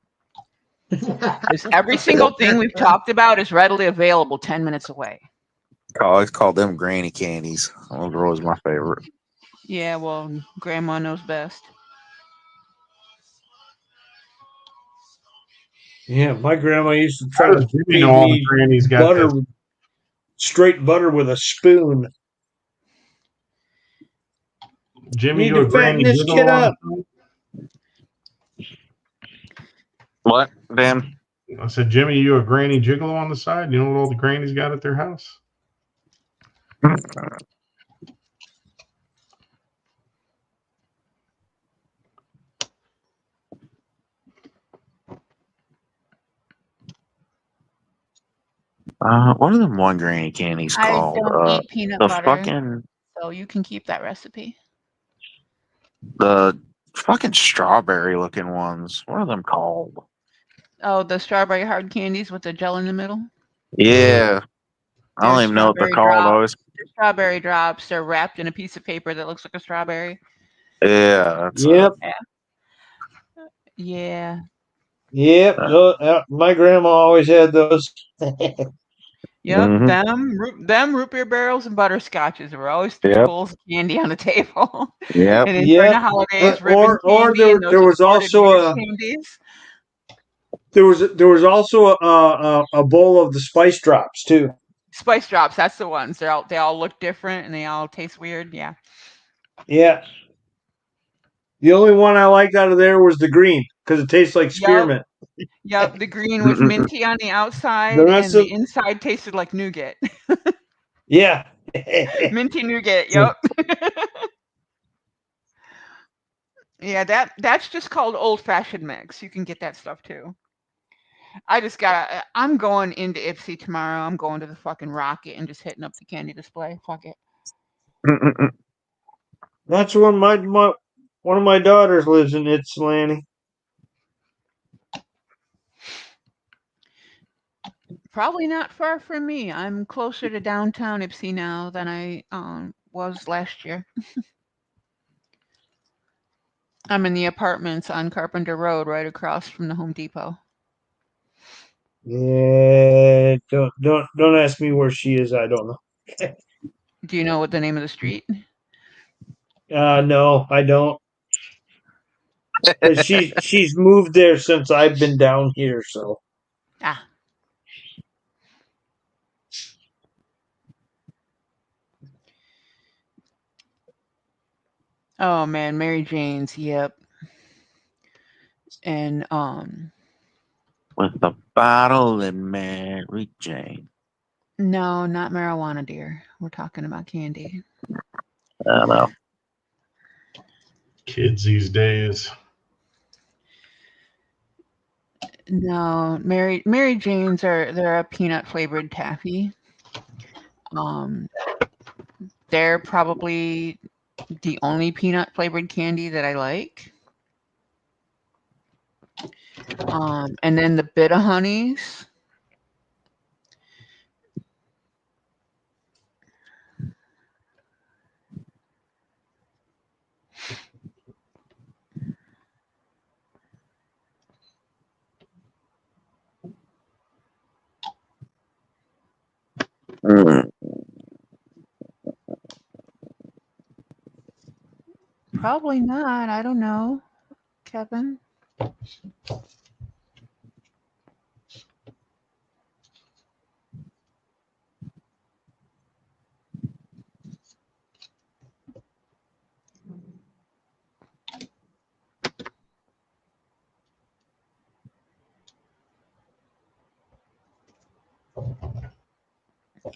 Because every single thing we've talked about is readily available 10 minutes away. I call them granny candies. Those are always my favorite. Yeah, well, grandma knows best. Yeah, my grandma used to How try does to Jimmy feed know all the me grannies got butter, this? straight butter with a spoon. Jimmy, Need you a to fatten granny this kid gigolo on up. the What, Dan? side? I said, Jimmy, you a granny gigolo on the side? You know what all the grannies got at their house? What are them one granny candies I called? don't eat peanut The butter, fucking so you can keep that recipe. the fucking strawberry looking ones. What are them called? Oh, the strawberry hard candies with the gel in the middle. Yeah, I don't They're even know what they're strawberry called. drops. Always. They're strawberry drops. They're wrapped in a piece of paper that looks like a strawberry. Yeah, that's Yep. Yeah. Yep. My grandma always had those. Yep. Mhm. Them root beer barrels and butterscotches were always three Yep. bowls of candy on the table. Yep. And then during the Yep. holidays, ribbon Or candy and those there was assorted also weird a candies. there was also a bowl of the spice drops too. Spice drops, that's the ones. They all look different and they all taste weird. Yeah. Yeah. The only one I liked out of there was the green because it tastes like spearmint. Yep. The green was minty on the outside The and rest the of inside tasted like nougat. yeah. Minty nougat. Yep. Yeah, that's just called old fashioned mix. You can get that stuff too. I'm going into Ipsy tomorrow. I'm going to the fucking Rocket and just hitting up the candy display. Fuck it. That's where one of my daughters lives in Ypsilanti. Probably not far from me. I'm closer to downtown Ipsy now than I was last year. I'm in the apartments on Carpenter Road, right across from the Home Depot. Yeah, don't ask me where she is. I don't know. Do you know what the name of the street? No, I don't. But she's moved there since I've been down here. So Ah. Oh man, Mary Jane's. Yep. And With the bottle and Mary Jane. no, not marijuana, dear. We're talking about candy. I don't know. Kids these days. No, Mary Jane's they're a peanut flavored taffy. They're probably the only peanut flavored candy that I like. And then the Bit-O-Honeys. Probably not. I don't know, Kevin.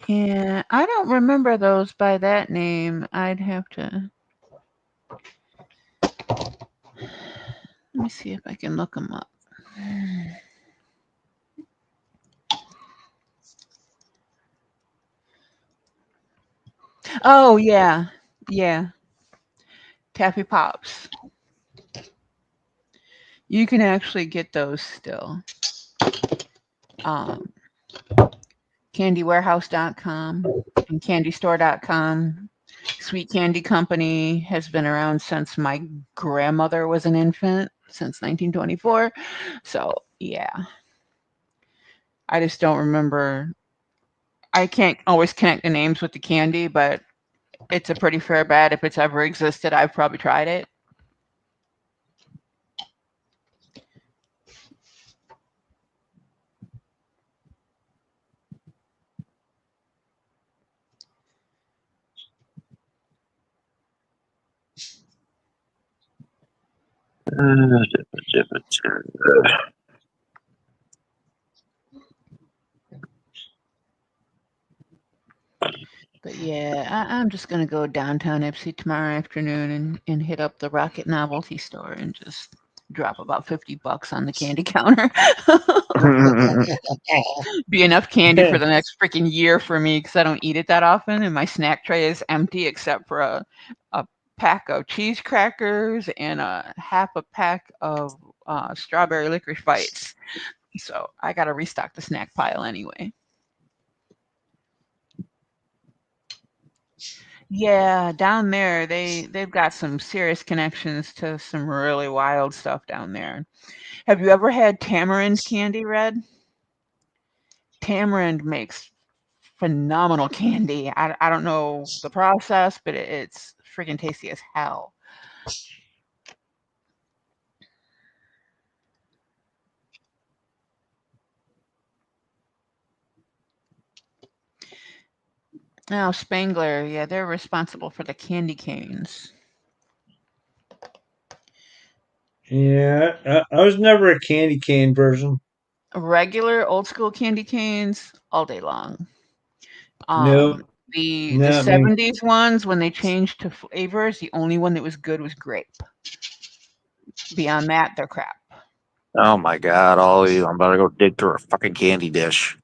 Yeah, I don't remember those by that name. I'd have to. Let me see if I can look them up. Oh, yeah. Yeah. Taffy Pops. You can actually get those still. candywarehouse.com and candystore.com. Sweet Candy Company has been around since my grandmother was an infant, since 1924. So, yeah. I just don't remember. I can't always connect the names with the candy, but it's a pretty fair bet. If it's ever existed, I've probably tried it. But yeah, I'm just going to go downtown Ipsy tomorrow afternoon and hit up the Rocket Novelty Store and just drop about $50 on the candy counter. Be enough candy for the next freaking year for me because I don't eat it that often, and my snack tray is empty except for a pack of cheese crackers and a half a pack of strawberry licorice bites. So I got to restock the snack pile anyway. Yeah, down there they've got some serious connections to some really wild stuff down there. Have you ever had tamarind candy, Red? Tamarind makes phenomenal candy. I don't know the process, but it's freaking tasty as hell. Now, Spangler, yeah, they're responsible for the candy canes. Yeah, I was never a candy cane person. Regular old school candy canes all day long. Nope. The Not me. 70s ones, when they changed to flavors, the only one that was good was grape. Beyond that, they're crap. Oh my god, Ollie, I'm about to go dig through a fucking candy dish.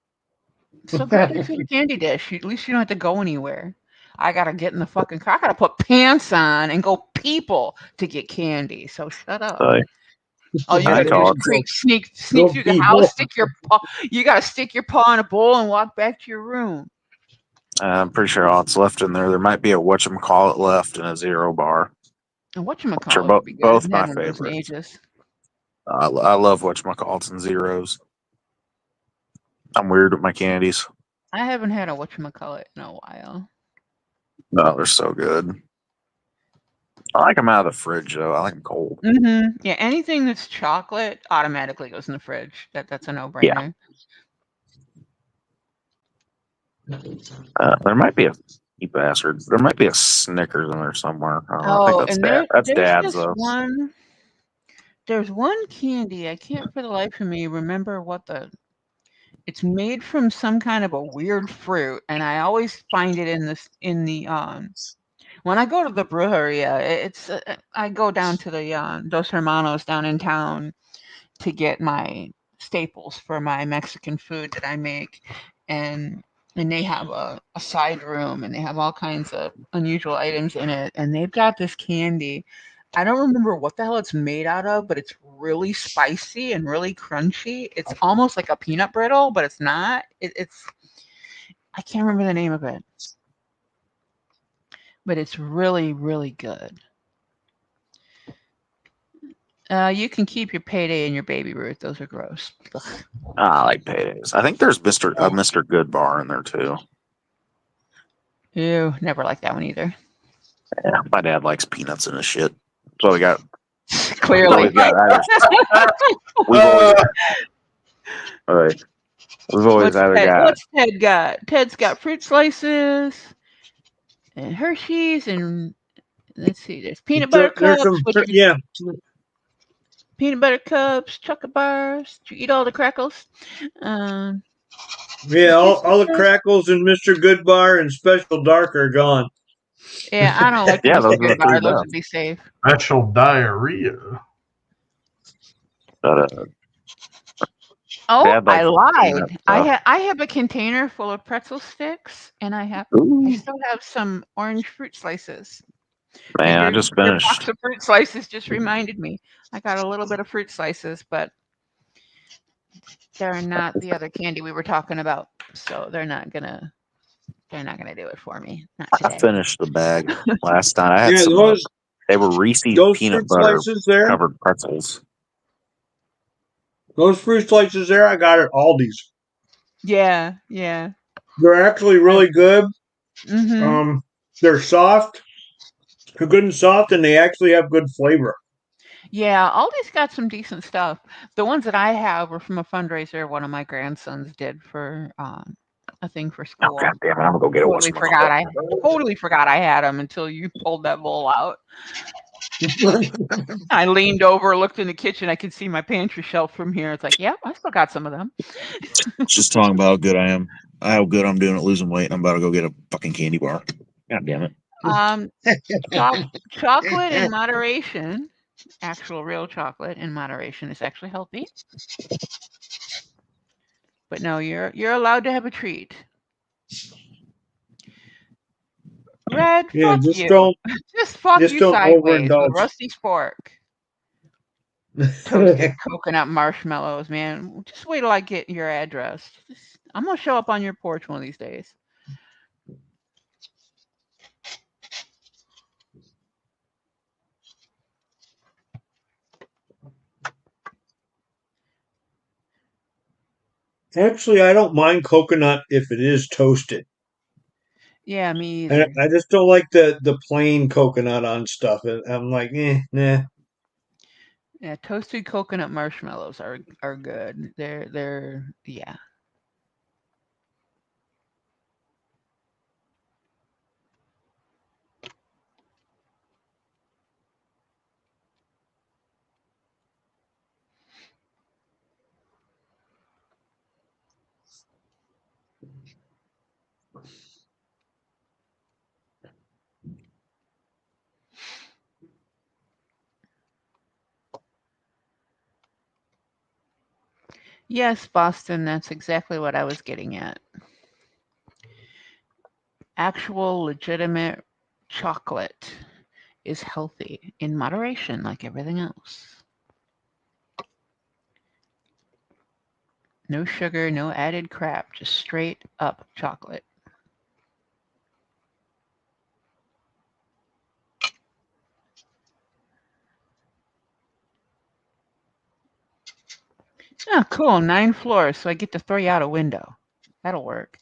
So go dig through the candy dish. At least you don't have to go anywhere. I gotta get in the fucking car. I gotta put pants on and go people to get candy. So shut up. So, All you I gotta do call is it. sneak Go through the people. house, stick your paw. You gotta stick your paw in a bowl and walk back to your room. I'm pretty sure all that's left in there. There might be a whatchamacallit left in a zero bar. And Which are whatchamacallit would be good. I both haven't my had one of those in favorites. ages. I love whatchamacallits and zeros. I'm weird with my candies. I haven't had a whatchamacallit in a while. No, they're so good. I like them out of the fridge though. I like them cold. Mm-hmm. Yeah, anything that's chocolate automatically goes in the fridge. That's a no-brainer. There might be you bastard. There might be a Snickers in there somewhere. I think Oh, that's and dad. That's there's dad's this though. one. There's one candy. I can't for the life of me remember what the. It's made from some kind of a weird fruit, and I always find it in the when I go to the brewery. It's I go down to the Dos Hermanos down in town to get my staples for my Mexican food that I make, and they have a side room, and they have all kinds of unusual items in it, and they've got this candy. I don't remember what the hell it's made out of, but it's really spicy and really crunchy. It's almost like a peanut brittle, but it's not. It's I can't remember the name of it, but it's really, really good. You can keep your Payday and your Baby Ruth. Those are gross. Ugh. I like paydays. I think there's Mr. Good Bar in there too. Ew, never liked that one either. Yeah, my dad likes peanuts in his shit. So we got Clearly. we've always either got. What's Ted got? Ted's got fruit slices and Hershey's and let's see. There's peanut butter There's cups. some, yeah. Peanut butter cups, chocolate bars. Did you eat all the crackles? Yeah, all the crackles and Mr. Goodbar and Special Dark are gone. Yeah, I don't like Yeah, Mr. those are the Goodbar. three Those best. would be safe. Special diarrhea. But, Oh, Dad likes I the lied. peanut stuff. I have a container full of pretzel sticks, and I still have some orange fruit slices. Man, I And just your finished. box of fruit slices just reminded me. I got a little bit of fruit slices, but They're not the other candy we were talking about, so they're not gonna do it for me. Not I today. finished the bag last time. I had Yeah, some. They were Reese's those peanut fruit butter slices there. covered pretzels. Those fruit slices there, I got at Aldi's. Yeah, yeah. They're actually really good. Mm-hmm. They're soft. They're good and soft, and they actually have good flavor. Yeah, Aldi's got some decent stuff. The ones that I have were from a fundraiser one of my grandsons did for a thing for Oh school. god damn it! I'm gonna go get it. Totally forgot I had them until you pulled that bowl out. I leaned over, looked in the kitchen. I could see my pantry shelf from here. It's like, yep, I still got some of them. Just talking about how good I am, how good I'm doing at losing weight. I'm about to go get a fucking candy bar. God damn it! Chocolate in moderation, actual real chocolate in moderation is actually healthy. But no, you're allowed to have a treat. Red, Yeah, fuck just you. don't Just fuck you don't sideways with overindulge. Rusty Spork. Toasted coconut marshmallows, man. Just wait till I get your address. I'm gonna show up on your porch one of these days. Actually, I don't mind coconut if it is toasted. Yeah, me either. I just don't like the plain coconut on stuff. I'm like, nah. Yeah, toasted coconut marshmallows are good. They're yeah. Yes, Boston, that's exactly what I was getting at. Actual legitimate chocolate is healthy in moderation like everything else. No sugar, no added crap, just straight up chocolate. Oh, cool. 9 floors, so I get to throw you out a window. That'll work.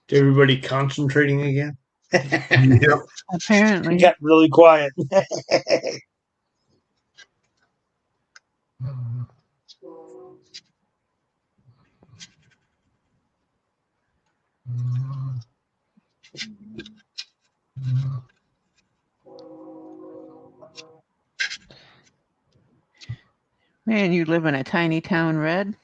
Everybody concentrating again. Yep. Apparently. It got really quiet. Man, you live in a tiny town, Red.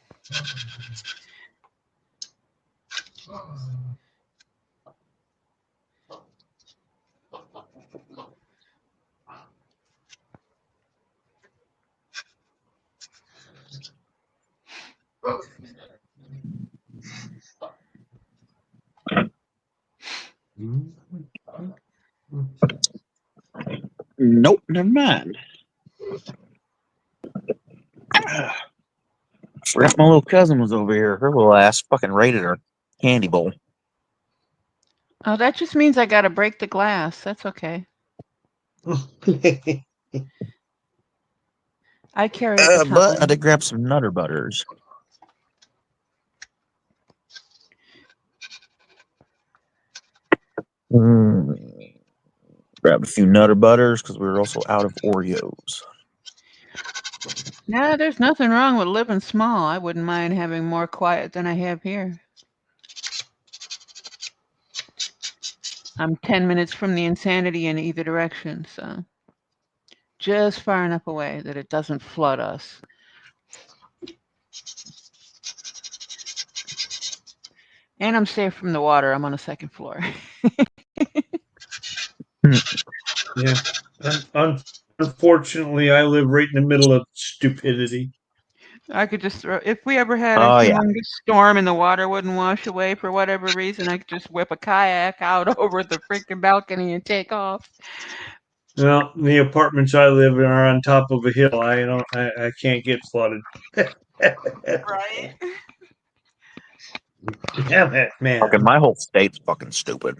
Nope, never mind. Forgot my little cousin was over here. Her little ass fucking raided her candy bowl. Oh, that just means I gotta break the glass. That's okay. I carry a baton. But I did grab some Nutter Butters. Grabbed a few Nutter Butters because we were also out of Oreos. Nah, there's nothing wrong with living small. I wouldn't mind having more quiet than I have here. I'm 10 minutes from the insanity in either direction, so just far enough away that it doesn't flood us. And I'm safe from the water. I'm on the second floor. Yeah. Unfortunately, I live right in the middle of stupidity. I could just throw, if we ever had Oh, a yeah. humongous storm and the water wouldn't wash away for whatever reason, I could just whip a kayak out over the freaking balcony and take off. Well, the apartments I live in are on top of a hill. I can't get flooded. Right? Damn it, man. Fucking my whole state's fucking stupid.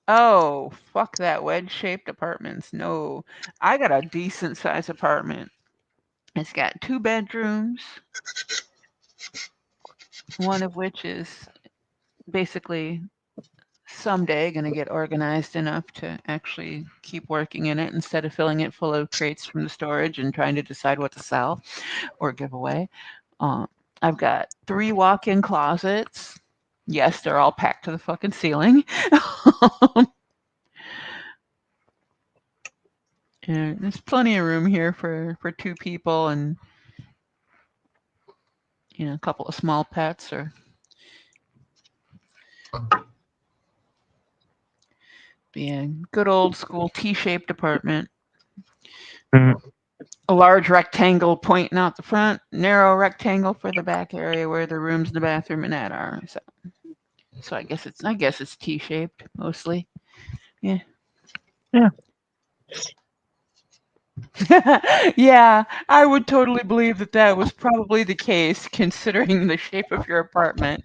Oh, fuck that wedge-shaped apartments. No, I got a decent size apartment. It's got 2 bedrooms, one of which is basically someday going to get organized enough to actually keep working in it instead of filling it full of crates from the storage and trying to decide what to sell or give away. I've got 3 walk-in closets. Yes, they're all packed to the fucking ceiling. And there's plenty of room here for 2 people and, you know, a couple of small pets or. Yeah, good old school T-shaped apartment. Mhm. A large rectangle pointing out the front, narrow rectangle for the back area where the rooms, the bathroom, and that are. So I guess it's T-shaped mostly. Yeah. Yeah. Yeah, I would totally believe that was probably the case considering the shape of your apartment.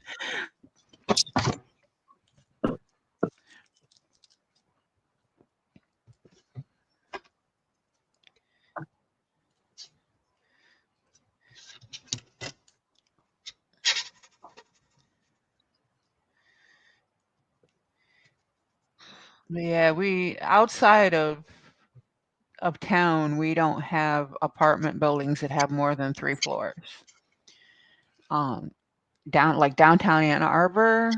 Yeah, we outside of town, we don't have apartment buildings that have more than 3 floors. Downtown Ann Arbor,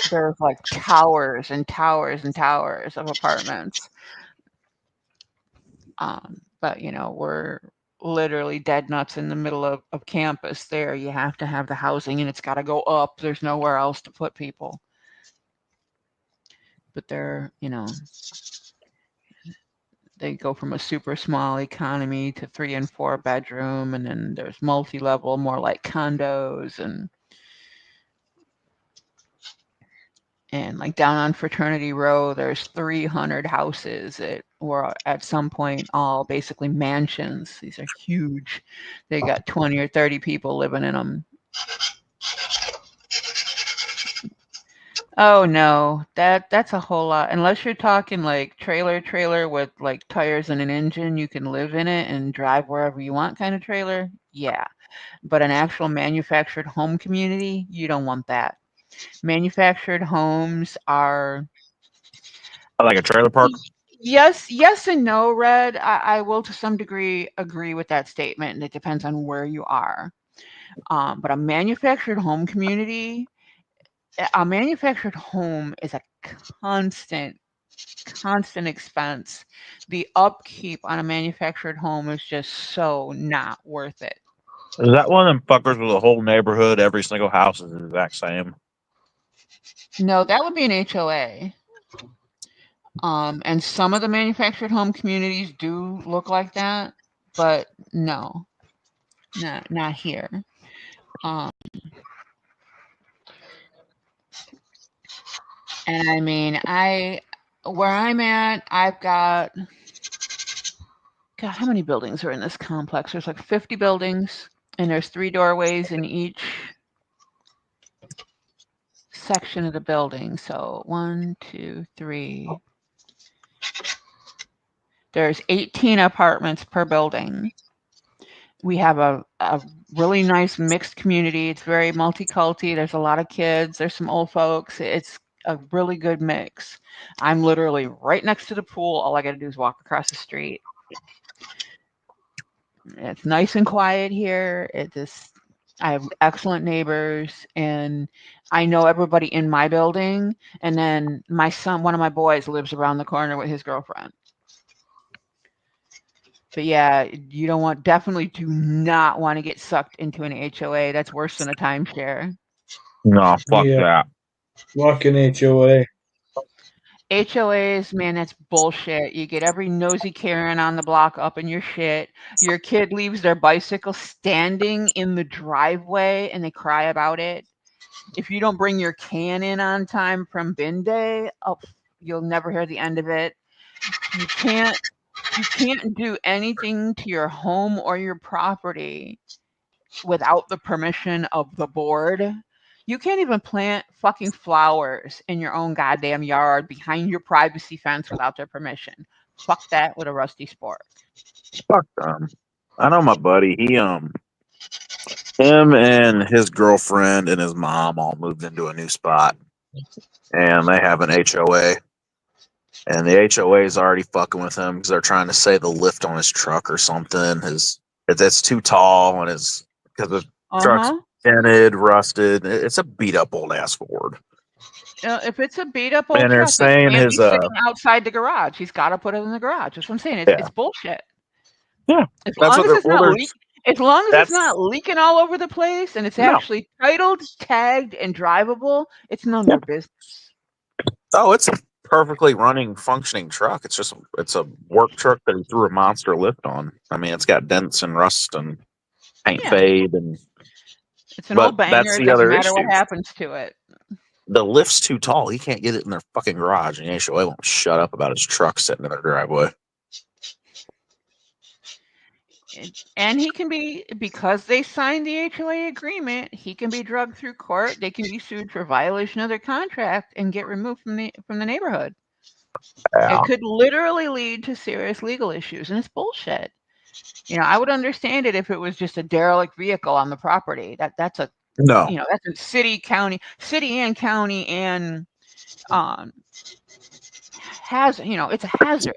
there's like towers and towers and towers of apartments. But you know, we're literally dead nuts in the middle of campus there. You have to have the housing and it's got to go up. There's nowhere else to put people. But they're, you know, they go from a super small economy to 3 and 4 bedroom, and then there's multi-level, more like condos, and like down on Fraternity Row, there's 300 houses that were at some point all basically mansions. These are huge. They got 20 or 30 people living in them. Oh no, that's a whole lot. Unless you're talking like trailer with like tires and an engine, you can live in it and drive wherever you want kind of trailer. Yeah. But an actual manufactured home community, you don't want that. Manufactured homes are Like a trailer park. yes and no, Red. I will to some degree agree with that statement, and it depends on where you are. But a manufactured home community, a manufactured home is a constant expense. The upkeep on a manufactured home is just so not worth it. Is that one of them fuckers with a whole neighborhood? Every single house is the exact same. No, that would be an HOA. And some of the manufactured home communities do look like that, but no, not here. And I mean, where I'm at, I've got, God, how many buildings are in this complex? There's like 50 buildings, and there's 3 doorways in each section of the building. So 1, 2, 3. There's 18 apartments per building. We have a really nice mixed community. It's very multiculti. There's a lot of kids. There's some old folks. It's a really good mix. I'm literally right next to the pool. All I got to do is walk across the street. It's nice and quiet here. I have excellent neighbors, and I know everybody in my building. And then my son, one of my boys, lives around the corner with his girlfriend. But yeah, you definitely do not want to get sucked into an HOA. That's worse than a timeshare. No, fuck Yeah. that. Fucking HOA. HOAs, man, that's bullshit. You get every nosy Karen on the block up in your shit. Your kid leaves their bicycle standing in the driveway and they cry about it. If you don't bring your can in on time from bin day, you'll never hear the end of it. You can't do anything to your home or your property without the permission of the board. You can't even plant fucking flowers in your own goddamn yard behind your privacy fence without their permission. Fuck that with a rusty sport. Fuck them. I know my buddy. Him and his girlfriend and his mom all moved into a new spot, and they have an HOA. And the HOA is already fucking with him because they're trying to say the lift on his truck or something that's too tall, and because the truck's dented, rusted. It's a beat up old ass Ford. If it's a beat up old and they're truck, saying it can't his be sitting outside the garage. He's got to put it in the garage. That's what I'm saying. It's bullshit. Yeah, as long as it's not leaking. As long as it's not leaking all over the place and it's actually titled, tagged, and drivable, it's none of your business. Oh, it's a perfectly running, functioning truck. It's a work truck that he threw a monster lift on. I mean, it's got dents and rust and paint fade, and it's an old banger. It doesn't matter what happens to it. The lift's too tall. He can't get it in their fucking garage, and the HOA won't shut up about his truck sitting in their driveway. And he can be, because they signed the HOA agreement, he can be drugged through court. They can be sued for violation of their contract and get removed from the neighborhood. Yeah. It could literally lead to serious legal issues, and it's bullshit. I would understand it if it was just a derelict vehicle on the property. That's a that's a city and county and has it's a hazard.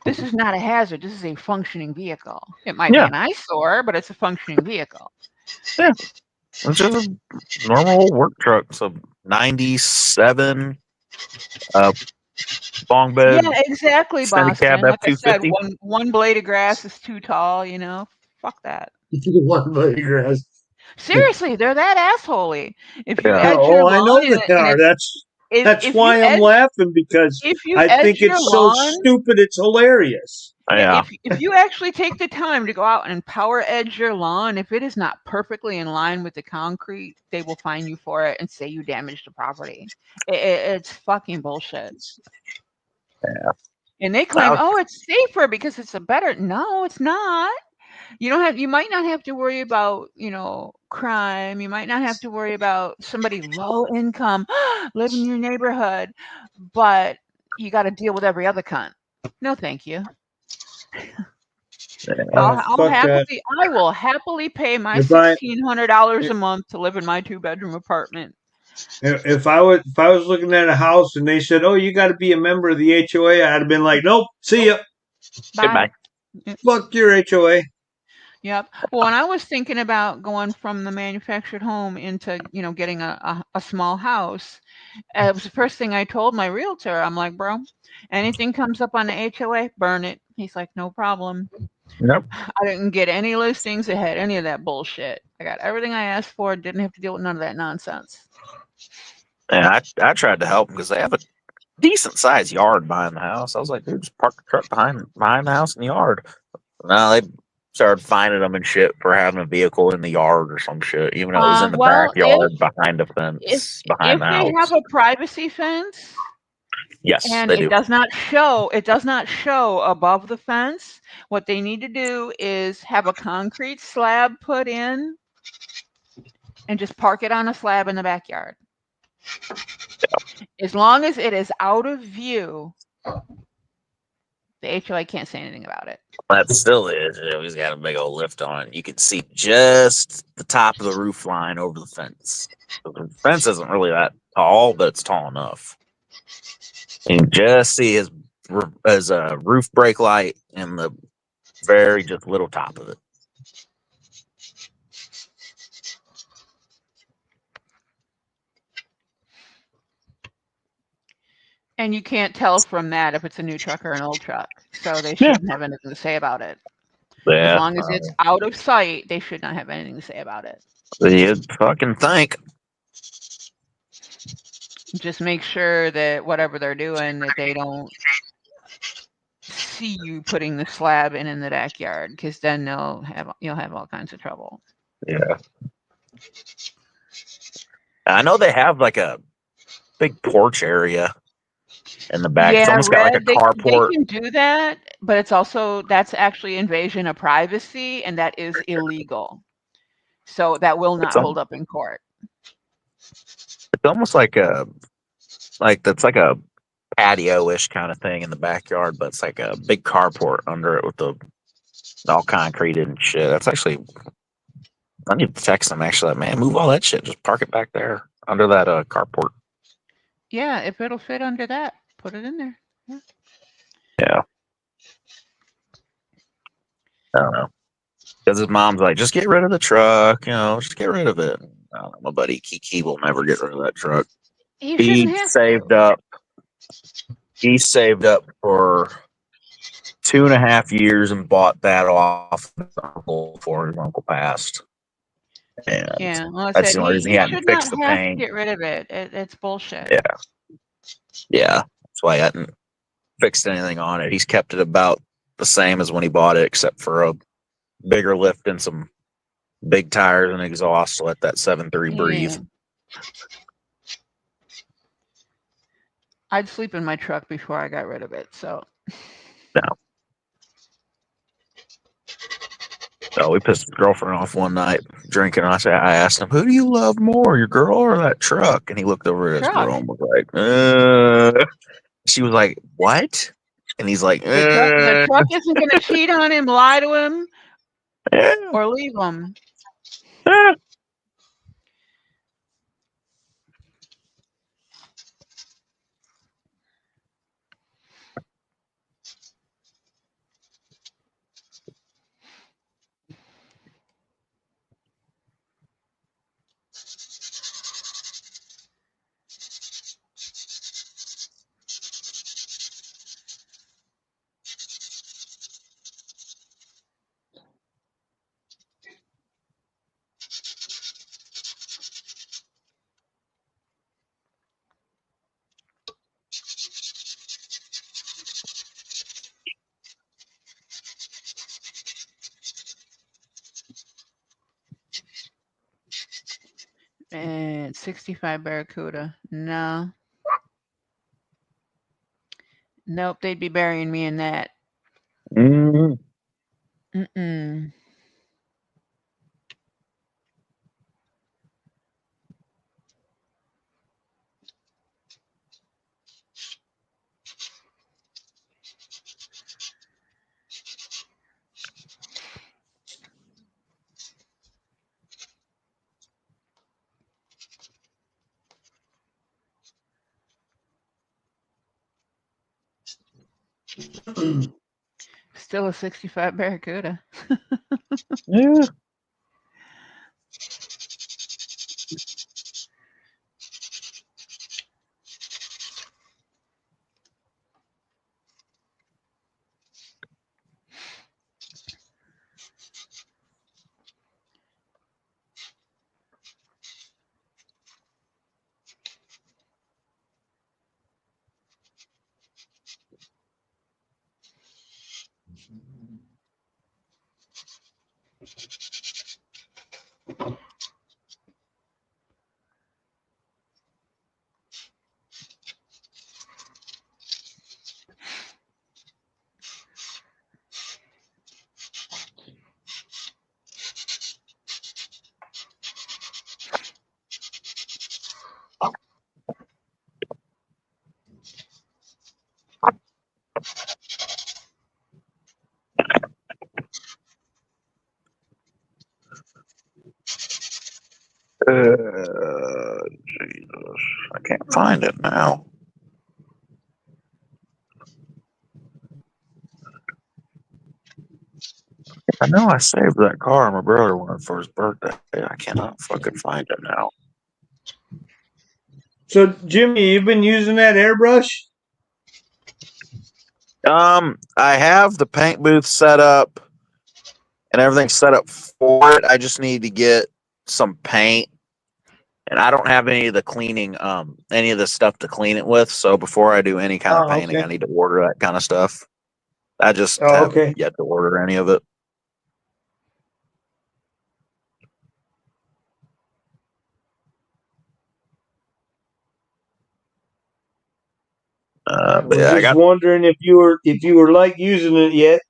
This is not a hazard. This is a functioning vehicle. It might be an eyesore, but it's a functioning vehicle. Yeah. It's just a normal work truck. So 97 long bed. Yeah, exactly, Boston. Cab like I said, F250. one blade of grass is too tall, Fuck that. One blade of grass. Seriously, they're that assholey. If you I know they are. That's why I'm laughing, because I think it's so stupid. It's hilarious. Yeah. If you actually take the time to go out and power edge your lawn, if it is not perfectly in line with the concrete, they will fine you for it and say you damaged the property. It's fucking bullshit. Yeah. And they claim, it's safer because it's no, it's not. You might not have to worry about, crime. You might not have to worry about somebody low income living in your neighborhood, but you got to deal with every other cunt. No, thank you. I will happily pay my $1,600 a month to live in my 2-bedroom apartment. If I was looking at a house and they said, "Oh, you got to be a member of the HOA," I'd have been like, "Nope, see ya, goodbye, fuck your HOA." Yep. Well, and I was thinking about going from the manufactured home into, getting a small house. It was the first thing I told my realtor. I'm like, bro, anything comes up on the HOA, burn it. He's like, no problem. Yep. I didn't get any listings that had any of that bullshit. I got everything I asked for. Didn't have to deal with none of that nonsense. And I tried to help because they have a decent sized yard behind the house. I was like, dude, just park the truck behind the house in the yard. No, they started finding them and shit for having a vehicle in the yard or some shit, even though it was in the Well, backyard behind the if fence behind if the they have house. a privacy fence Yes, and they do. it does not show above the fence, what they need to do is have a concrete slab put in and just park it on a slab in the backyard. As long as it is out of view, the HOA can't say anything about it. That still is. He's got a big old lift on it. You can see just the top of the roof line over the fence. So the fence isn't really that tall, but it's tall enough. You can just see his roof brake light and the very just little top of it. And you can't tell from that if it's a new truck or an old truck. So they shouldn't have anything to say about it. Yeah, As long as it's out of sight, they should not have anything to say about it. you'd fucking think. Just make sure that whatever they're doing, that they don't see you putting the slab in the backyard, because then you'll have all kinds of trouble. Yeah. I know they have like a big porch area in the back. It's almost got like a carport. They can do that, but that's actually invasion of privacy, and that is illegal. So that will not hold up in court. It's almost like that's like a patio-ish kind of thing in the backyard, but it's like a big carport under it with all concreted and shit. That's actually, I need to text them actually, like, man, move all that shit. Just park it back there under that carport. Yeah, if it'll fit under that, put it in there. Yeah. I don't know. Because his mom's like, just get rid of the truck, just get rid of it. I don't know, my buddy Kiki will never get rid of that truck. He saved up for 2.5 years and bought that off his uncle before his uncle passed. And that's the only reason he hadn't fixed the paint. Get rid of it. It's bullshit. Yeah. That's why he hadn't fixed anything on it. He's kept it about the same as when he bought it, except for a bigger lift and some big tires and exhaust to let that 7.3 breathe. I'd sleep in my truck before I got rid of it. So no. So we pissed his girlfriend off one night drinking. I asked him, "Who do you love more, your girl or that truck?" And he looked over at his girl and was like, She was like, "What?" And he's like, the truck isn't going to cheat on him, lie to him, or leave him. And 65 Barracuda. No. Nope, they'd be burying me in that. Mm-mm. Still a 65 Barracuda. Yeah. Jesus, I can't find it now. I know I saved that car my brother wanted for his birthday. I cannot fucking find it now. So, Jimmy, you've been using that airbrush? I have the paint booth set up and everything set up for it. I just need to get some paint, and I don't have any of the cleaning, any of the stuff to clean it with. So before I do any kind of Oh, painting, okay. I need to order that kind of stuff. I just Oh, haven't okay. yet to order any of it. I But was yeah, I just got. wondering if you were like using it yet.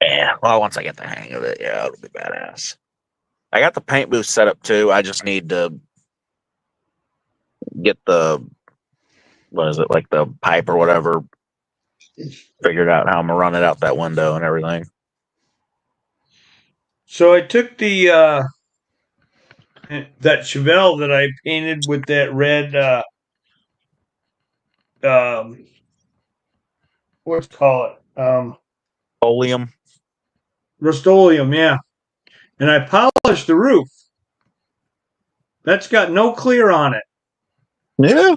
Yeah, well, once I get the hang of it, yeah, it'll be badass. I got the paint booth set up too. I just need to get the, what is it, like the pipe or whatever, figured out how I'm gonna run it out that window and everything. So I took the that Chevelle that I painted with that red what's it call it? Oleum. Rust-Oleum, yeah. And I polished the roof. That's got no clear on it. Yeah.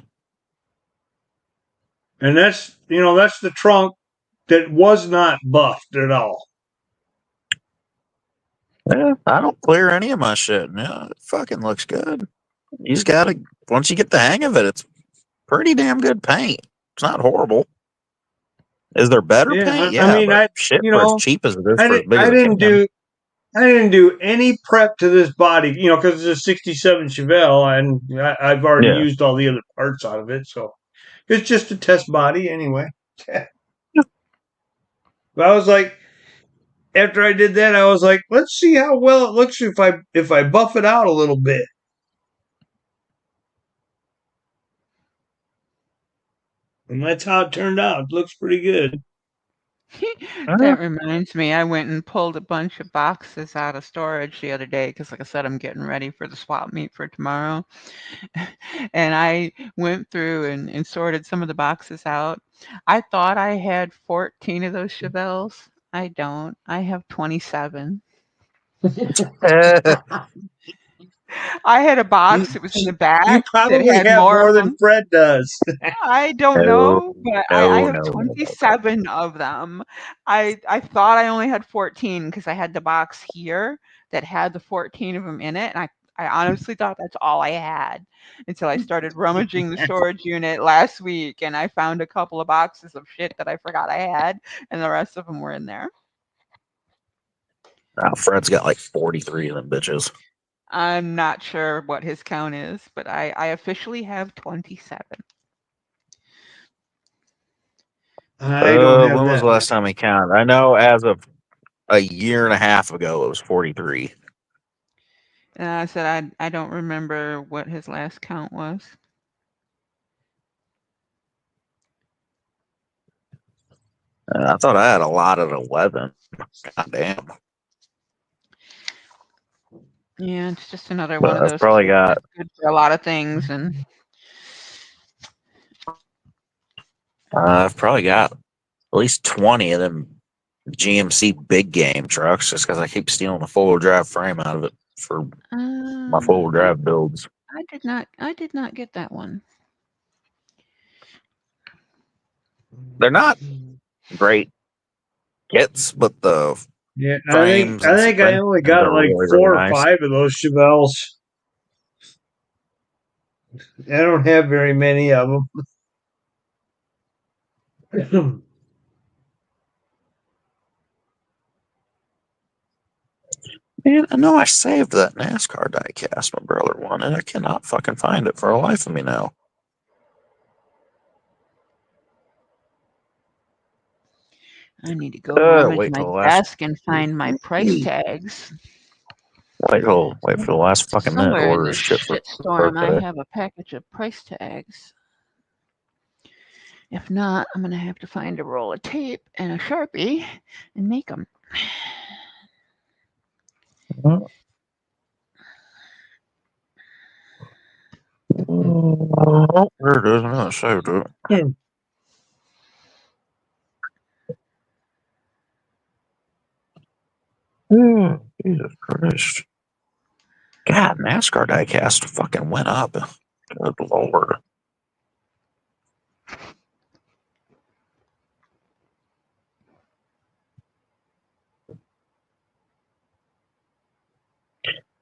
And that's the trunk that was not buffed at all. Yeah, I don't clear any of my shit. Yeah, it fucking looks good. You just gotta, once you get the hang of it, it's pretty damn good paint. It's not horrible. Is there better paint? Yeah, I Yeah, mean, but shit, for as cheap as it is, for as big as I it didn't can. I didn't do any prep to this body, because it's a '67 Chevelle, and I've already Yeah. used all the other parts out of it, so it's just a test body anyway. But I was like, after I did that, I was like, let's see how well it looks if I buff it out a little bit. And that's how it turned out. It looks pretty good. That reminds me, I went and pulled a bunch of boxes out of storage the other day because, like I said, I'm getting ready for the swap meet for tomorrow. And I went through and sorted some of the boxes out. I thought I had 14 of those Chevelles. I don't. I have 27. I had a box that was in the You back that probably had have more more of than them. Fred does. I don't No, know, but I no, have no, no, no. 27 of them. I thought I only had 14 because I had the box here that had the 14 of them in it, and I honestly thought that's all I had until I started rummaging the storage unit last week, and I found a couple of boxes of shit that I forgot I had, and the rest of them were in there. Fred's got like 43 of them bitches. I'm not sure what his count is, but I officially have 27. I don't have When was that the last many. time he counted? I know as of a year and a half ago, it was 43. And I said I don't remember what his last count was. I thought I had a lot at 11. God damn. Yeah, it's just another one But of I've those probably kits got that's good for a lot of things, and at least 20 of them GMC big game trucks just because I keep stealing the four-wheel drive frame out of it for my four-wheel I drive builds. I did not get that one. They're not great kits, but the Yeah, frames I and think I suspensions only got are like really, really 4 or nice. 5 of those Chevelles. I don't have very many of them. Man, I know I saved that NASCAR diecast my brother wanted. I cannot fucking find it for the life of me now. I need to go rummage Wait my till the last. desk and find my price tags. Wait for the last fucking minute to Somewhere in order this shit for shitstorm, I birthday. have a package of price tags. If not, I'm going to have to find a roll of tape and a Sharpie and make them. Oh, there it is. I saved it. Jesus Christ. God, NASCAR diecast fucking went up. Good Lord.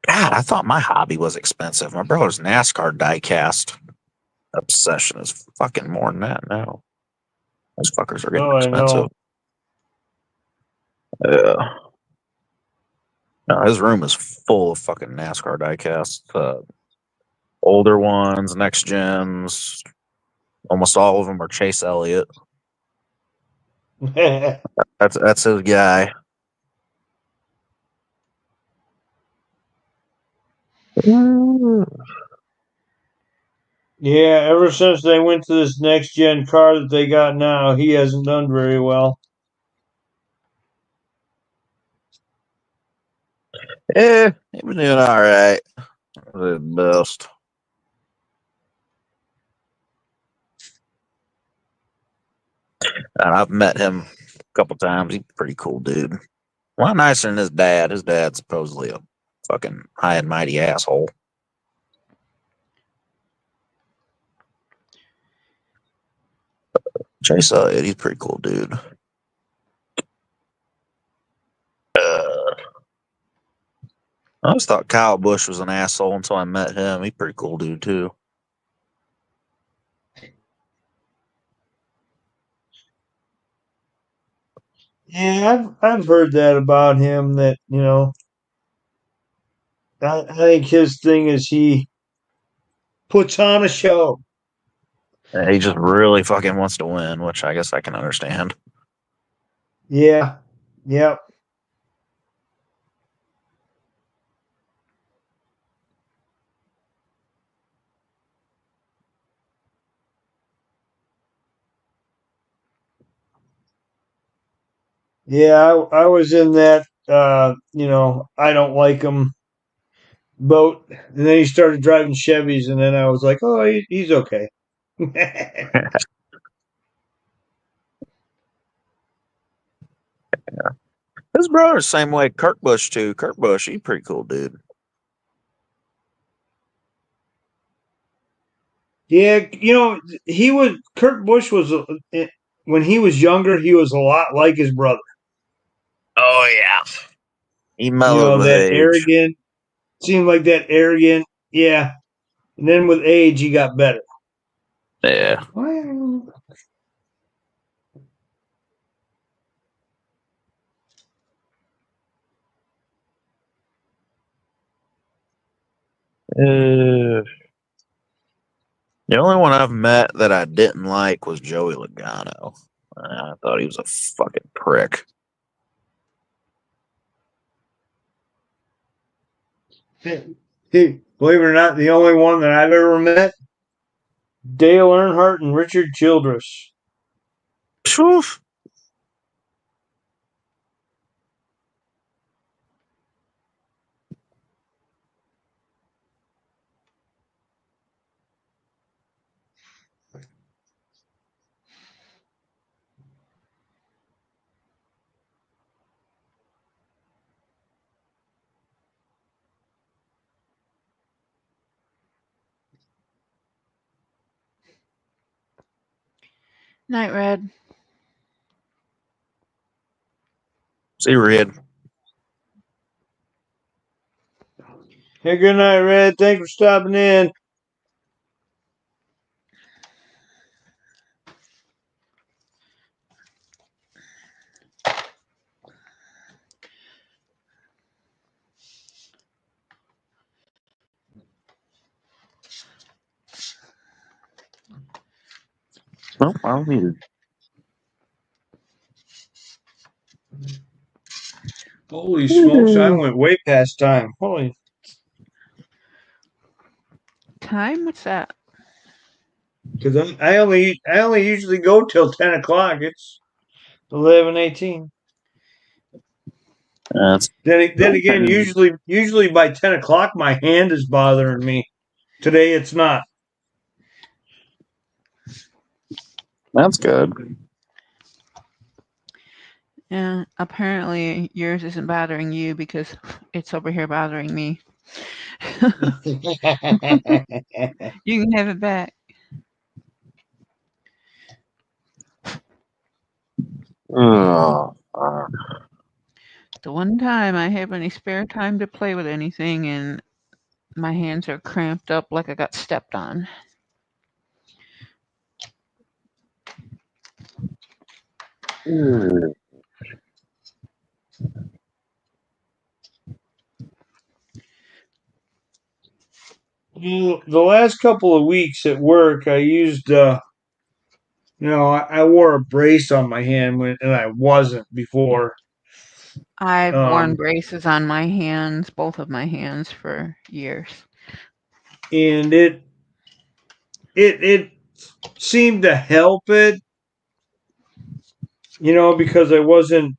God, I thought my hobby was expensive. My brother's NASCAR diecast obsession is fucking more than that now. Those fuckers are getting Oh, I expensive. know. Yeah. No, his room is full of fucking NASCAR diecasts. Older ones, next gens. Almost all of them are Chase Elliott. That's his guy. Yeah, ever since they went to this next gen car that they got now, he hasn't done very well. Yeah, he was doing all right. The best. And I've met him a couple times. He's a pretty cool dude. A lot nicer than his dad. His dad's supposedly a fucking high and mighty asshole. Chase Elliott, he's a pretty cool dude. I always thought Kyle Busch was an asshole until I met him. He's a pretty cool dude too. Yeah, I've heard that about him. That I think his thing is he puts on a show. And he just really fucking wants to win, which I guess I can understand. Yeah, yep. Yeah, I was in that. I don't like him boat, and then he started driving Chevys, and then I was like, oh, he's okay. His brother's same way. Kurt Busch too. Kurt Busch, he's a pretty cool dude. Yeah, he was Kurt Busch was when he was younger, he was a lot like his brother. Oh yeah, he mellowed with That age. arrogant, seemed like that arrogant. Yeah, and then with age, he got better. Yeah. Well, The only one I've met that I didn't like was Joey Logano. I thought he was a fucking prick. believe it or not, the only one that I've ever met, Dale Earnhardt and Richard Childress. Phew. Night, Red. See, Red. Hey, good night, Red. Thanks for stopping in. Nope, I don't need it. Holy smokes! I went way past time. Holy. Time? What's that? Because I only usually go till 10 o'clock. It's 11:18. That's Then again, okay. usually by 10 o'clock, my hand is bothering me. Today it's not. That's good. Yeah, apparently yours isn't bothering you because it's over here bothering me. You can have it back. The one time I have any spare time to play with anything and my hands are cramped up like I got stepped on. The last couple of weeks at work, I used, I wore a brace on my hand and I wasn't before. I've worn braces on my hands, both of my hands, for years. And it seemed to help it, because I wasn't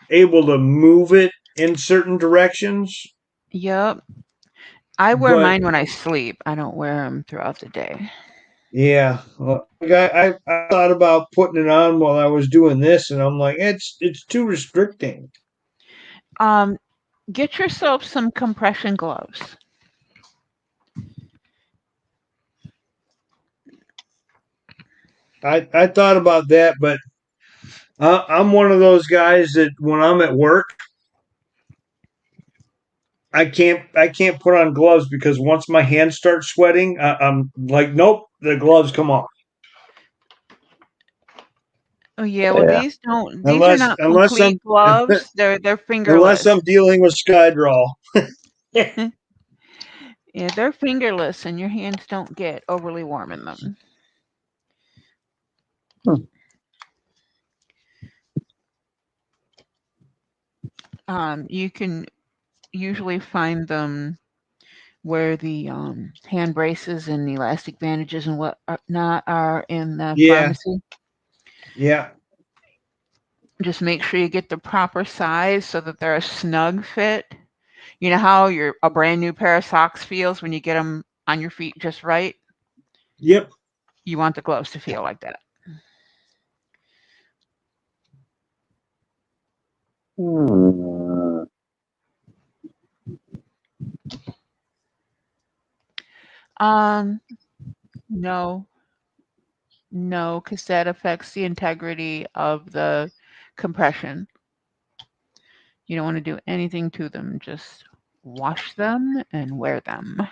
able to move it in certain directions. Yep. I wear But mine when I sleep. I don't wear them throughout the day. yeah, well, I thought about putting it on while I was doing this, and I'm like, it's too restricting. Get yourself some compression gloves. I thought about that, but I'm one of those guys that when I'm at work, I can't put on gloves because once my hands start sweating, I'm like, nope, the gloves come off. Oh yeah, well Yeah. these are not Unless I'm complete gloves. They're unless fingerless. I'm dealing with Skydraw. Yeah, they're fingerless and your hands don't get overly warm in them. You can usually find them where the hand braces and the elastic bandages and whatnot are in the pharmacy. Yeah. Just make sure you get the proper size so that they're a snug fit. You know how a brand new pair of socks feels when you get them on your feet just right? Yep. You want the gloves to feel like that. No, because that affects the integrity of the compression. You don't want to do anything to them. Just wash them and wear them.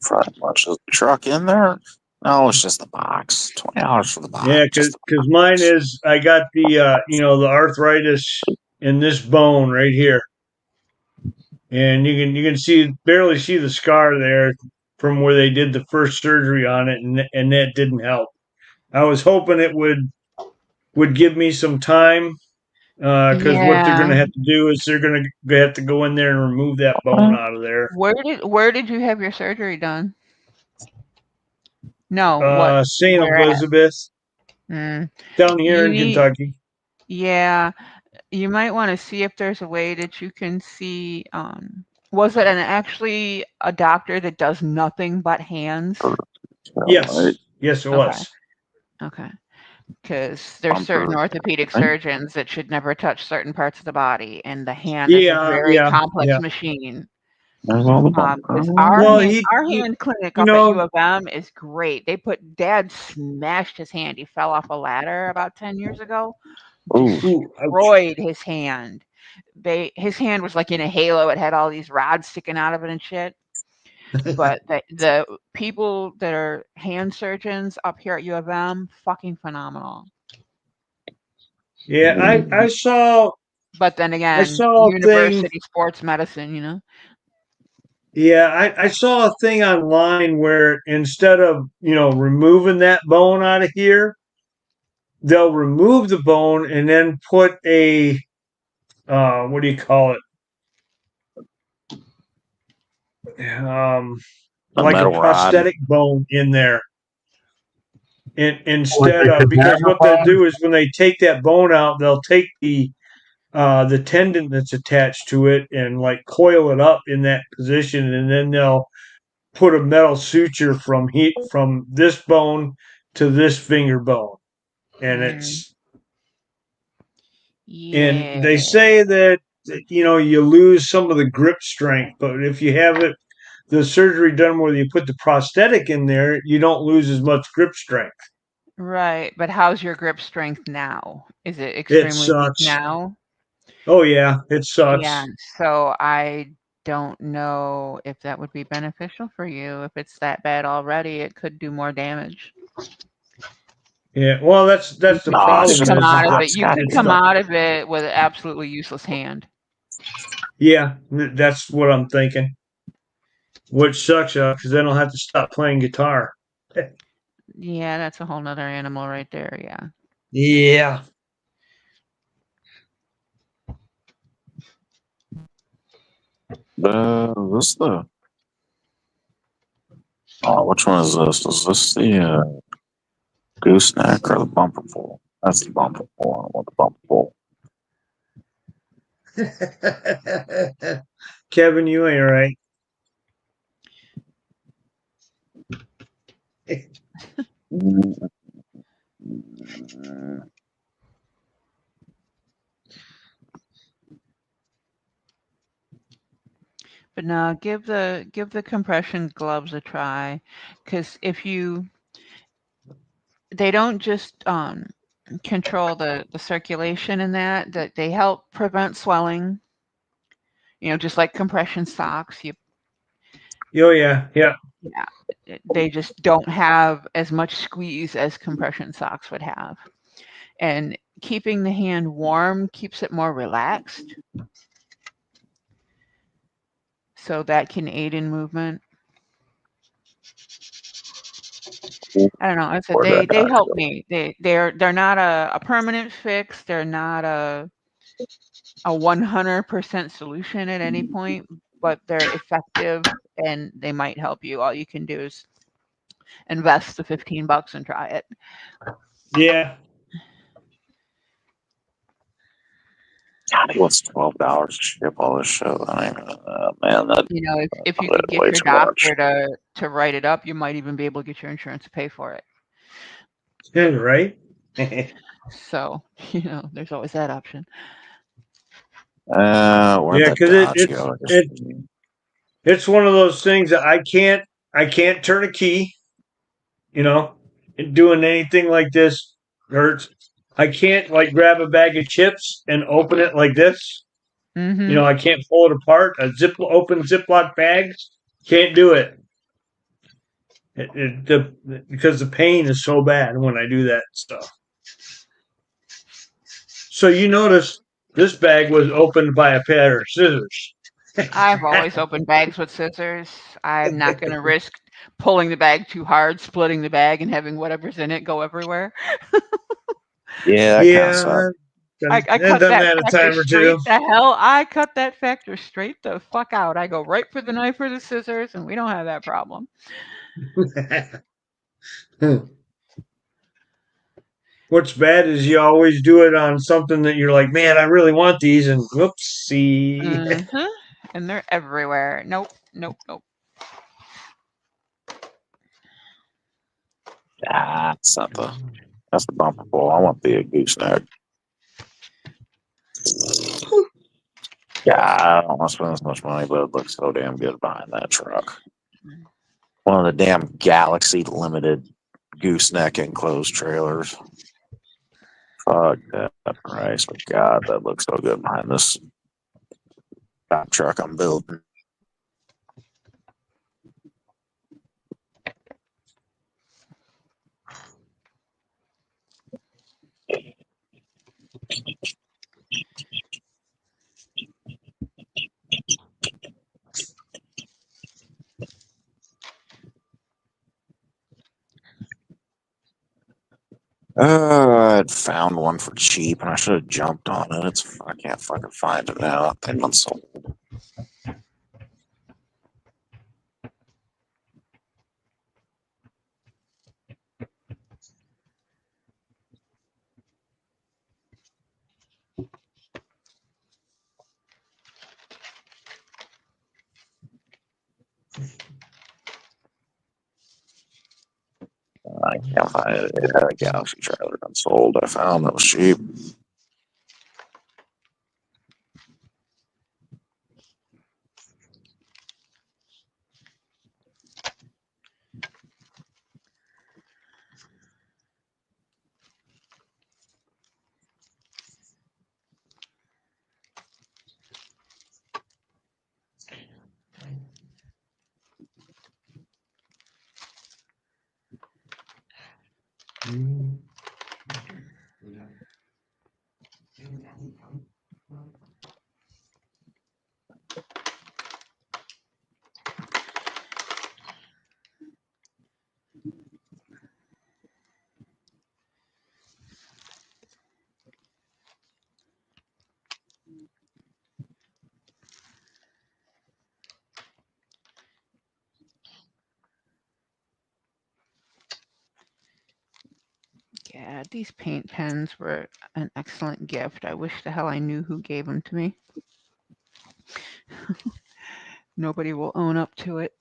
Front much of the truck in there? No, it's just the box. $20 for the box. Yeah, because mine is I got the the arthritis in this bone right here, and you can barely see the scar there from where they did the first surgery on it, and that didn't help. I was hoping it would give me some time because what they're going to have to do is they're going to have to go in there and remove that bone out of there. Where did you have your surgery done? No, St. Elizabeth, down here in Kentucky. Yeah, you might want to see if there's a way that you can see. Was it actually a doctor that does nothing but hands? Yes, yes, it was. Okay. Because there's certain orthopedic surgeons that should never touch certain parts of the body, and the hand is a very complex machine. Our hand clinic up at U of M is great. Dad smashed his hand. He fell off a ladder about 10 years ago. Destroyed his hand. His hand was like in a halo. It had all these rods sticking out of it and shit. But the people that are hand surgeons up here at U of M, fucking phenomenal. Yeah, I saw. But then again, I saw university sports medicine, Yeah, I saw a thing online where instead of, removing that bone out of here, they'll remove the bone and then put a, what do you call it? A Like a metal rod. prosthetic bone in there. Like Instead a of, because cadaver what they'll bone. do is when they take that bone out, they'll take the tendon that's attached to it and like coil it up in that position, and then they'll put a metal suture from this bone to this finger bone, and Mm, and yeah. they say that you lose some of the grip strength, but if you have the surgery done where you put the prosthetic in there, you don't lose as much grip strength. Right. But how's your grip strength now? Is it It extremely weak sucks. now? Oh yeah, it Yeah. sucks. So I don't know if that would be beneficial for you. If it's that bad already, it could do more damage. Yeah, well, that's the No, it's Could problem just come is out of that it. God's You got to could it's get come it. the out of it with an absolutely useless hand. yeah, that's what I'm thinking. Which sucks, because then I'll have to stop playing guitar. Yeah, that's a whole nother animal right there. Yeah. Yeah. This the which one is this? Is this the gooseneck or the bumper pull? That's the bumper pull. I don't want the bumper pull. Kevin, you ain't right. But no, give the compression gloves a try, because they don't just control the circulation in that they help prevent swelling. Just like compression socks, Oh yeah, yeah. they just don't have as much squeeze as compression socks would have. And keeping the hand warm keeps it more relaxed, so that can aid in movement. I don't know. I said Where'd that they dodge help go? me. They're not a permanent fix. They're not a 100% solution at any point, but they're effective and they might help you. All you can do is invest the $15 and try it. Yeah. God, it was $12 to ship all this shit. I mean, man, that If you that's could get way your too much. doctor to write it up, you might even be able to get your insurance to pay for it. Right. So, there's always that option. Where'd Yeah, that because dodge go? it's one of those things that I can't turn a key. Doing anything like this hurts. I can't like grab a bag of chips and open it like this. Mm-hmm. I can't pull it apart. Open Ziploc bags, can't do it. Because the pain is so bad when I do that stuff. So you notice this bag was opened by a pair of scissors. I've always opened bags with scissors. I'm not going to risk pulling the bag too hard, splitting the bag, and having whatever's in it go everywhere. Yeah, that kind of sucks. Yeah, I I've cut done that that a factor time or two. straight the hell. I cut that factor straight the fuck out. I go right for the knife or the scissors, and we don't have that problem. What's bad is you always do it on something that you're like, man, I really want these, and whoopsie. Mm-hmm. And they're everywhere. Nope, nope, nope. That's not that's the bumper pull. I want the gooseneck. Yeah, I don't want to spend as much money, but it looks so damn good behind that truck. One of the damn Galaxy Limited gooseneck enclosed trailers. Fuck that price. But God, that looks so good behind this truck I'm building. I'd found one for cheap, and I should have jumped on it. I can't fucking find it now. That thing unsold. I can't find it. It had a Galaxy trailer unsold. I found that was cheap. Yeah, these paint pens were an excellent gift. I wish the hell I knew who gave them to me. Nobody will own up to it.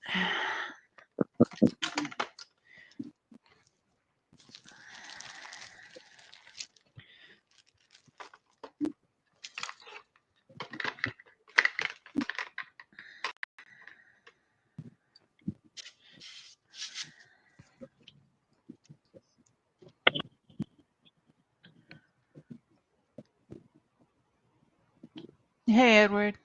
Hey, Edward.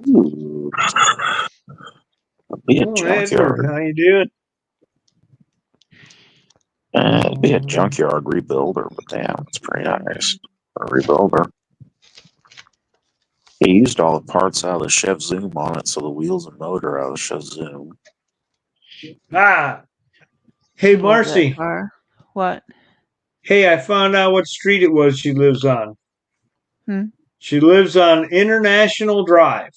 Ooh. It'd be a Oh, junkyard. Edward, how you doing? It'd be a junkyard rebuilder, but damn, it's pretty nice. A rebuilder. He used all the parts out of the Chef Zoom on it, so the wheels and motor out of the Chef Zoom. Ah, hey, Love that Marcy. car. What? Hey, I found out what street it was she lives on. Hmm? She lives on International Drive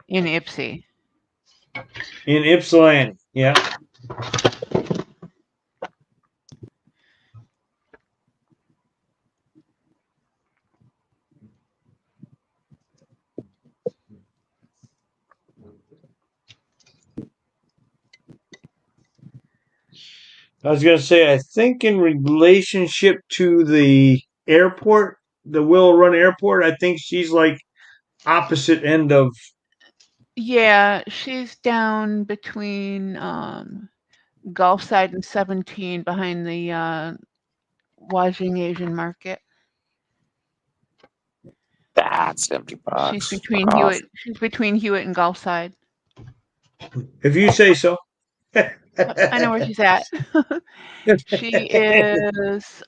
In Ipsy. in Ypsilanti. Yeah. I was going to say, I think in relationship to the airport, the Willow Run Airport, I think she's like opposite end of. Yeah, she's down between Gulfside and 17 behind the Wajing Asian Market. That's $50. She's between Fuck off. Hewitt. She's between Hewitt and Gulfside. If you say so. I know where she's at. She is.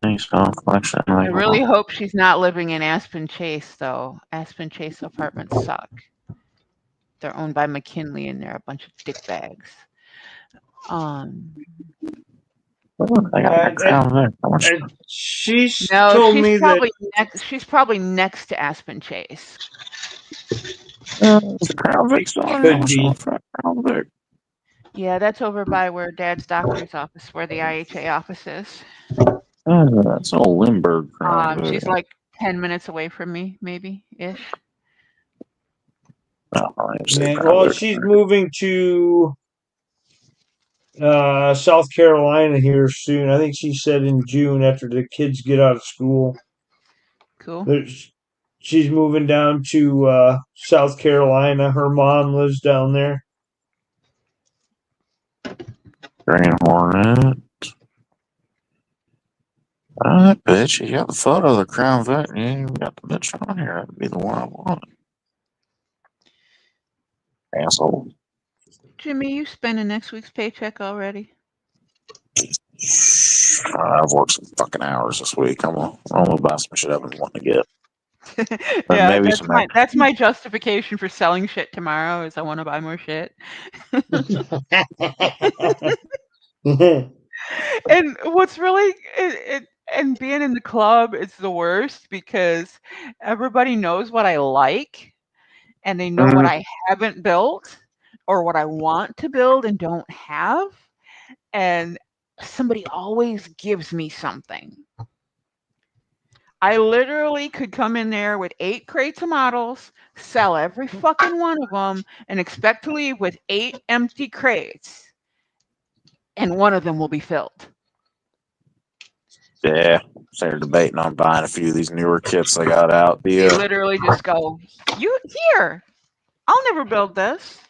Nice collection. I really hope she's not living in Aspen Chase, though. Aspen Chase apartments suck. They're owned by McKinley, and they're a bunch of dickbags. I got Crown Vic. How much? She's No, told she's me probably that she's probably next to Aspen Chase. Is Crown Vic still on? Could be. Crown Vic. Yeah, that's over by where Dad's doctor's office, where the IHA office is. That's old Lindbergh Crown Vic. She's like 10 minutes away from me, maybe ish. Oh, well, she's moving to South Carolina here soon. I think she said in June after the kids get out of school. Cool. She's moving down to South Carolina. Her mom lives down there. Green Hornet. I bet you got the photo of the Crown Vic. Yeah, we got the bitch on here. That'd be the one I want. Asshole. Jimmy, you spending next week's paycheck already? I've worked some fucking hours this week. I'm gonna buy some shit I've been wanting to get. Yeah, maybe some that's my justification for selling shit tomorrow is I want to buy more shit. And what's really and being in the club is the worst because everybody knows what I like and they know what Mhm. I haven't built or what I want to build and don't have. And somebody always gives me something. I literally could come in there with 8 crates of models, sell every fucking one of them, and expect to leave with 8 empty crates, and one of them will be filled. Yeah, started debating on buying a few of these newer kits I got out. They literally just go, "You here? I'll never build this.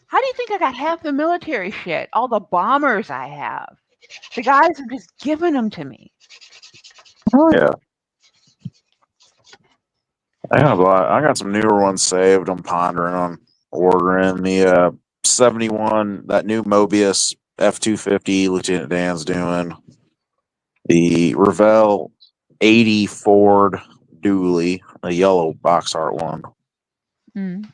How do you think I got half the military shit? All the bombers I have. The guys are just giving them to me." Oh yeah, I got some newer ones saved. I'm pondering on ordering the 71, that new Mobius F250 Lieutenant Dan's doing, the Revell 80 Ford Dually, a yellow box art one, Mm.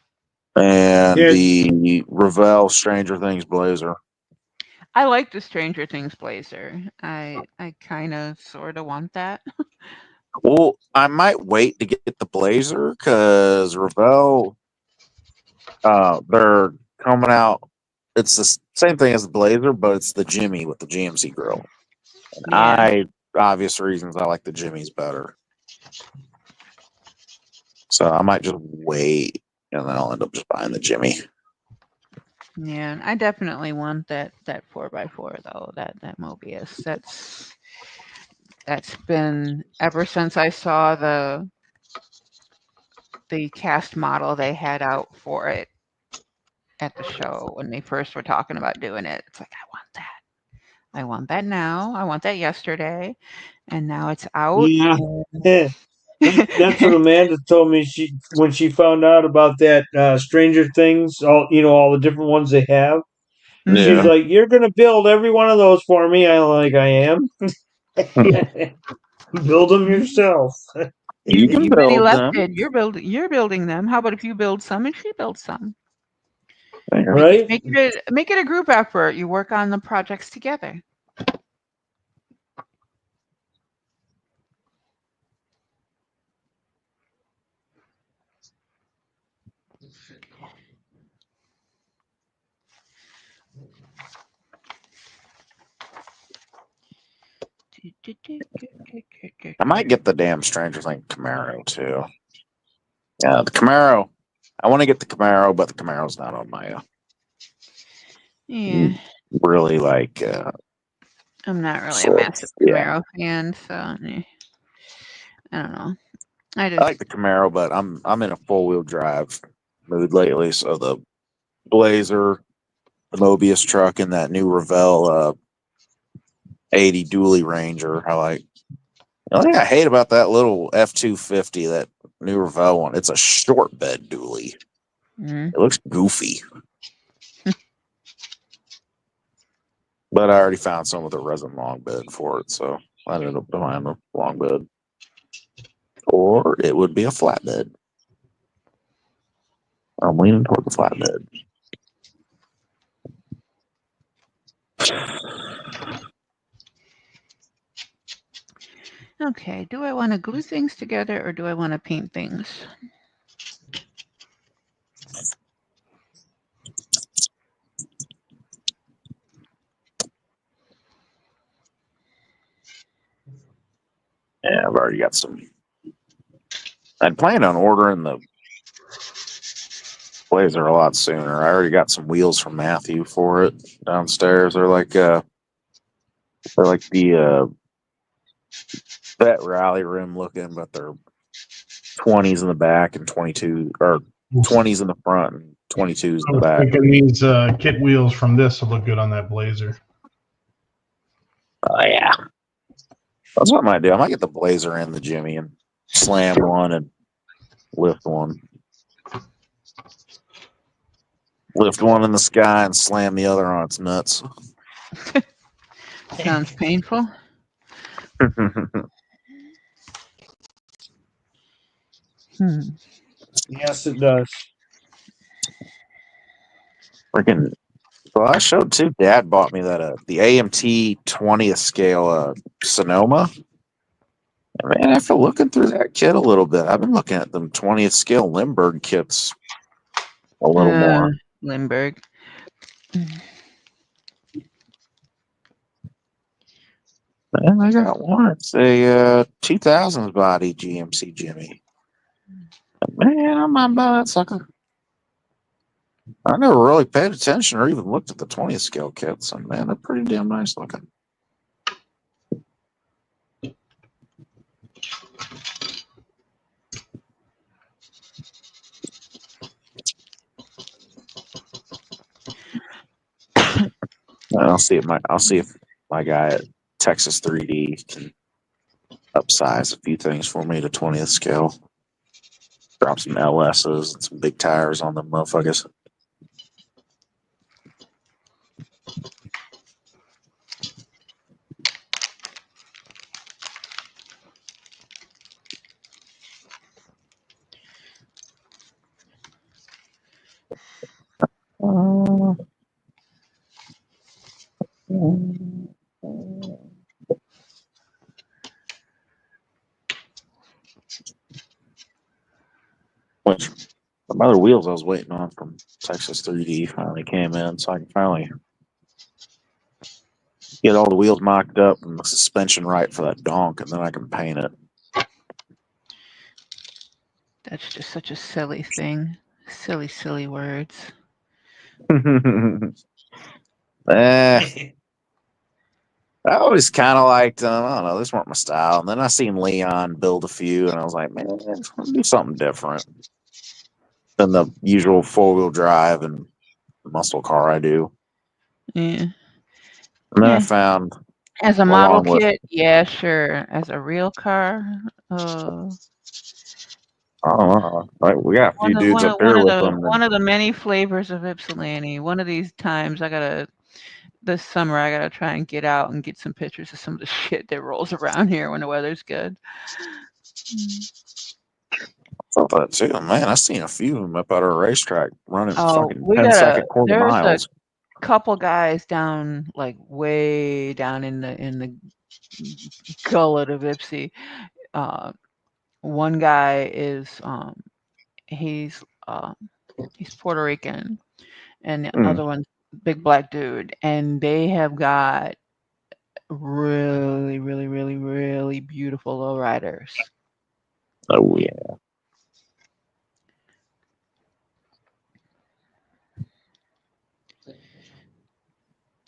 and Yeah. the Revell Stranger Things Blazer. I like the Stranger Things blazer. I kind of sort of want that. Well, I might wait to get the Blazer because Revell, they're coming out. It's the same thing as the Blazer, but it's the Jimmy with the GMC grill. Yeah. Obvious reasons, I like the Jimmys better. So I might just wait, and then I'll end up just buying the Jimmy. Yeah, I definitely want that 4x4 though. That Mobius. That's been ever since I saw the cast model they had out for it at the show when they first were talking about doing it. It's like I want that. I want that now. I want that yesterday, and now it's out. Yeah. That's what Amanda told me. When she found out about that Stranger Things, all the different ones they have. Mhm. She's like, "You're gonna build every one of those for me." I'm like, "I am." Build them yourself. You can Penny build left them, it. You're building them. How about if you build some and she builds some? Right? Make it a group effort. You work on the projects together. I might get the damn Stranger Things Camaro too. Yeah, the Camaro. I want to get the Camaro, but the Camaro's not on my Yeah, really like. I'm not really a So, massive yeah, Camaro fan, so I don't know. I I just like the Camaro, but I'm in a 4-wheel drive mood lately. So the Blazer, the Mobius truck, and that new Revell 80 Dually Ranger. I like. The only thing I hate about that little F250, that new Revell one, it's a short bed dually. It looks goofy. But I already found some with a resin long bed for it, so I ended up buying a long bed. Or it would be a flatbed. I'm leaning toward the flatbed. okay. Do I want to glue things together or do I want to paint things? Yeah, I've already got some. I'd planned on ordering the Blazer a lot sooner. I already got some wheels from Matthew for it downstairs. They're like the Vet Rally rim looking, but they're 20s in the back and 22 or 20s in the front and 22s in I the was back. thinking these kit wheels from this will look good on that Blazer. Oh yeah, that's what I might do. I might get the Blazer and the Jimmy and slam one and lift one. Lift one in the sky and slam the other on its nuts. Sounds painful. Yes, it does. Freaking. Well, I showed too. Dad bought me that the AMT 20th scale Sonoma. Man, after looking through that kit a little bit, I've been looking at them 20th scale Limburg kits a little more. Limburg. Man, I got one. It's a 2000s body GMC Jimmy. Man, I might buy that sucker. I never really paid attention or even looked at the 20th scale kits, and man, they're pretty damn nice looking. I'll see if my guy at Texas 3D can upsize a few things for me to 20th scale. Drop some LSs and some big tires on them motherfuckers. Which some other wheels I was waiting on from Texas 3D finally came in, so I can finally get all the wheels mocked up and the suspension right for that donk, and then I can paint it. That's just such a silly thing. Silly words. I always kind of liked, I don't know, this weren't my style. And then I seen Leon build a few, and I was like, man, let's do something different than the usual 4-wheel drive and muscle car I do. Yeah. And then I found, as a model along with- kit, yeah, sure. As a real car, I don't know. Like, we got a few dudes up here with them. one of the many flavors of Ypsilanti. One of these times, this summer, I gotta try and get out and get some pictures of some of the shit that rolls around here when the weather's good. I thought that too. Man, I seen a few of them up at our racetrack running fucking we 10-second quarter there's miles. a couple guys down, like way down in the gullet of Ypsi. One guy is he's Puerto Rican, and the other one's big black dude, and they have got really, really, really, really beautiful lowriders. Oh yeah.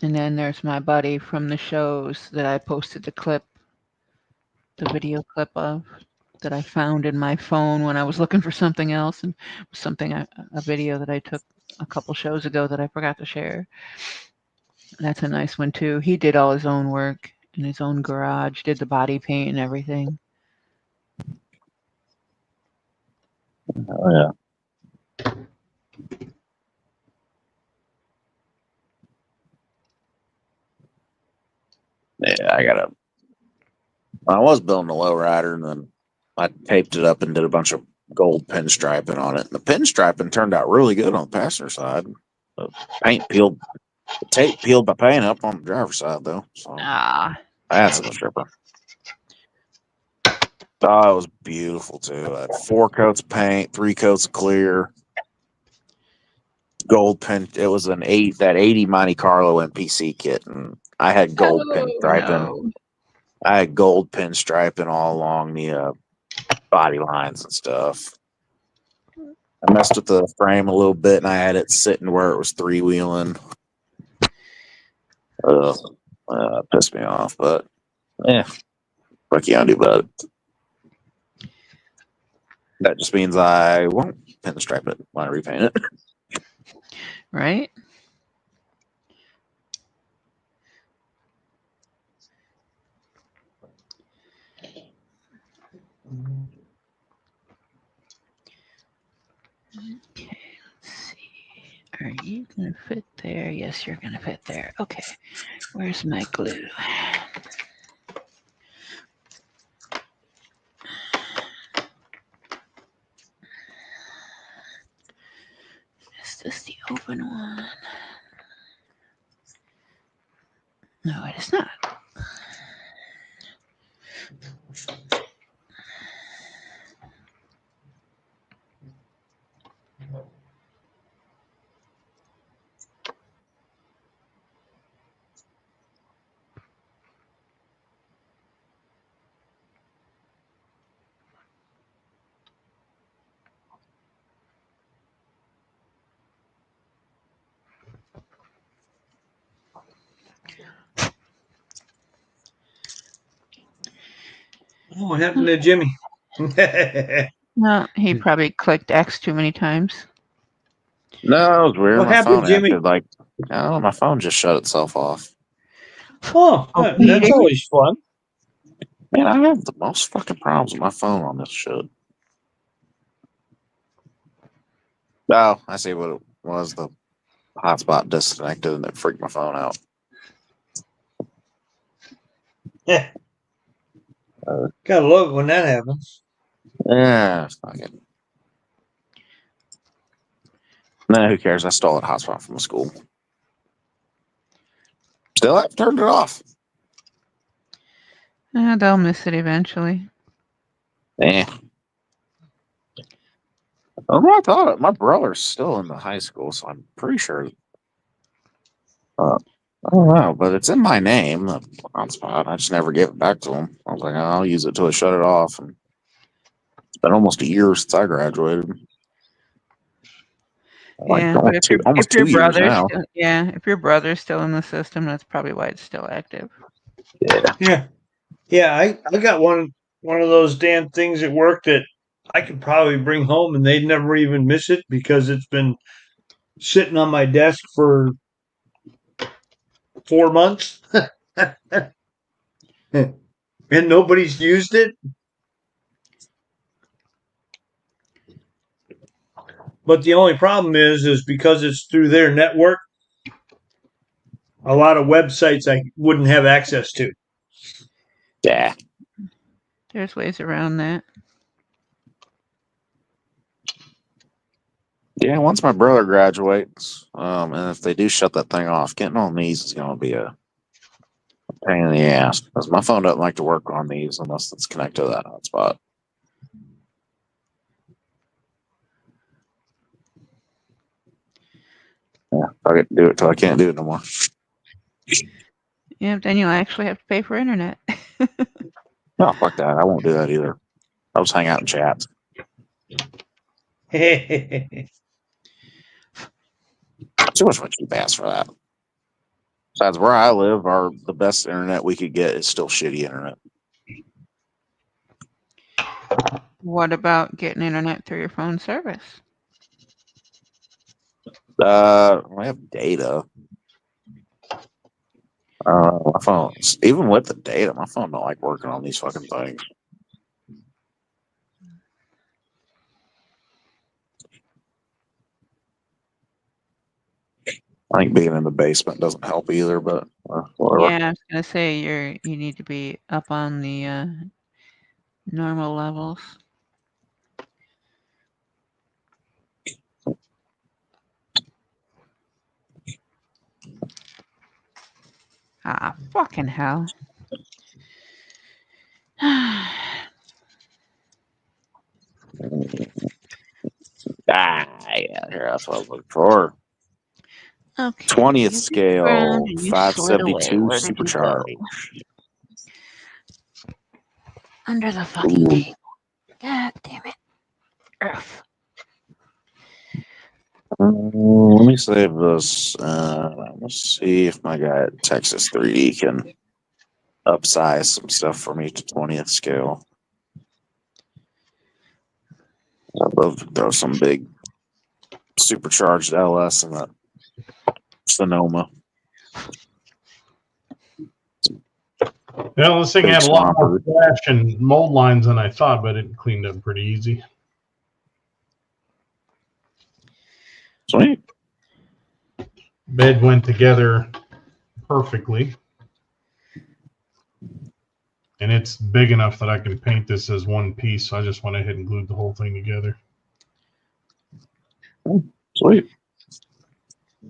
And then there's my buddy from the shows that I posted the video clip of, that I found in my phone when I was looking for something else, and a video that I took a couple shows ago that I forgot to share. That's a nice one too. He did all his own work in his own garage, did the body paint and everything. Oh yeah. Yeah, I was building a lowrider, and then I taped it up and did a bunch of gold pinstriping on it. And the pinstriping turned out really good on the passenger side. The tape peeled by paint up on the driver's side though. So that's a stripper. Oh, it was beautiful too. I had 4 coats of paint, 3 coats of clear, gold pin. It was that 80 Monte Carlo NPC kit, and I had gold pinstriping. No. I had gold pinstriping all along the body lines and stuff. I messed with the frame a little bit, and I had it sitting where it was 3-wheeling. Pissed me off, but what can I do about it? That just means I won't pinstripe it when I repaint it. Right? Okay, let's see. Are you going to fit there? Yes, you're going to fit there. Okay, where's my glue? this the open one? No, it is not. Oh, what happened to Jimmy? No, he probably clicked X too many times. No, that was weird. What My happened, phone Jimmy? acted like, I don't know, my phone just shut itself off. Oh, that's always fun. Man, I have the most fucking problems with my phone on this shit. Oh, I see what it was. The hotspot disconnected and it freaked my phone out. Yeah. Gotta love it when that happens. Yeah, fucking. Nah, who cares? I stole a hotspot from the school. Still haven't turned it off. They'll miss it eventually. Eh. I thought my brother's still in the high school, so I'm pretty sure. I don't know, but it's in my name, the hotspot. I just never gave it back to him. I was like, I'll use it till I shut it off. And it's been almost a year since I graduated. Like Yeah, but if almost your 2 years brother's now. still, if your brother's still in the system, that's probably why it's still active. Yeah. I got one of those damn things at work that I could probably bring home and they'd never even miss it because it's been sitting on my desk for 4 months and nobody's used it. But the only problem is because it's through their network, a lot of websites I wouldn't have access to. Yeah. There's ways around that. Yeah, once my brother graduates, and if they do shut that thing off, getting on these is going to be a pain in the ass because my phone doesn't like to work on these unless it's connected to that hotspot. Yeah, I get to do it till I can't do it no more. Yeah, then you'll actually have to pay for internet. No, fuck that. I won't do that either. I'll just hang out and chat. Too much of a cheap ass for that. Besides, where I live, the best internet we could get is still shitty internet. What about getting internet through your phone service? I have data. My phone's even with the data, my phone don't like working on these fucking things. I think being in the basement doesn't help either, but whatever. Yeah, I was gonna say you need to be up on the normal levels. Ah, fucking hell. Yeah, here, that's what I was looking for. Okay. 20th scale, You 572 Where did you go? supercharged. Under the fucking table. God damn it. Earth. Let me save this. Let's see if my guy at Texas 3D can upsize some stuff for me to 20th scale. I'd love to throw some big supercharged LS in that Sonoma. Well, this thing had a lot more flash and mold lines than I thought, but it cleaned up pretty easy. Sweet. Bed went together perfectly. And it's big enough that I can paint this as one piece, so I just went ahead and glued the whole thing together. Sweet.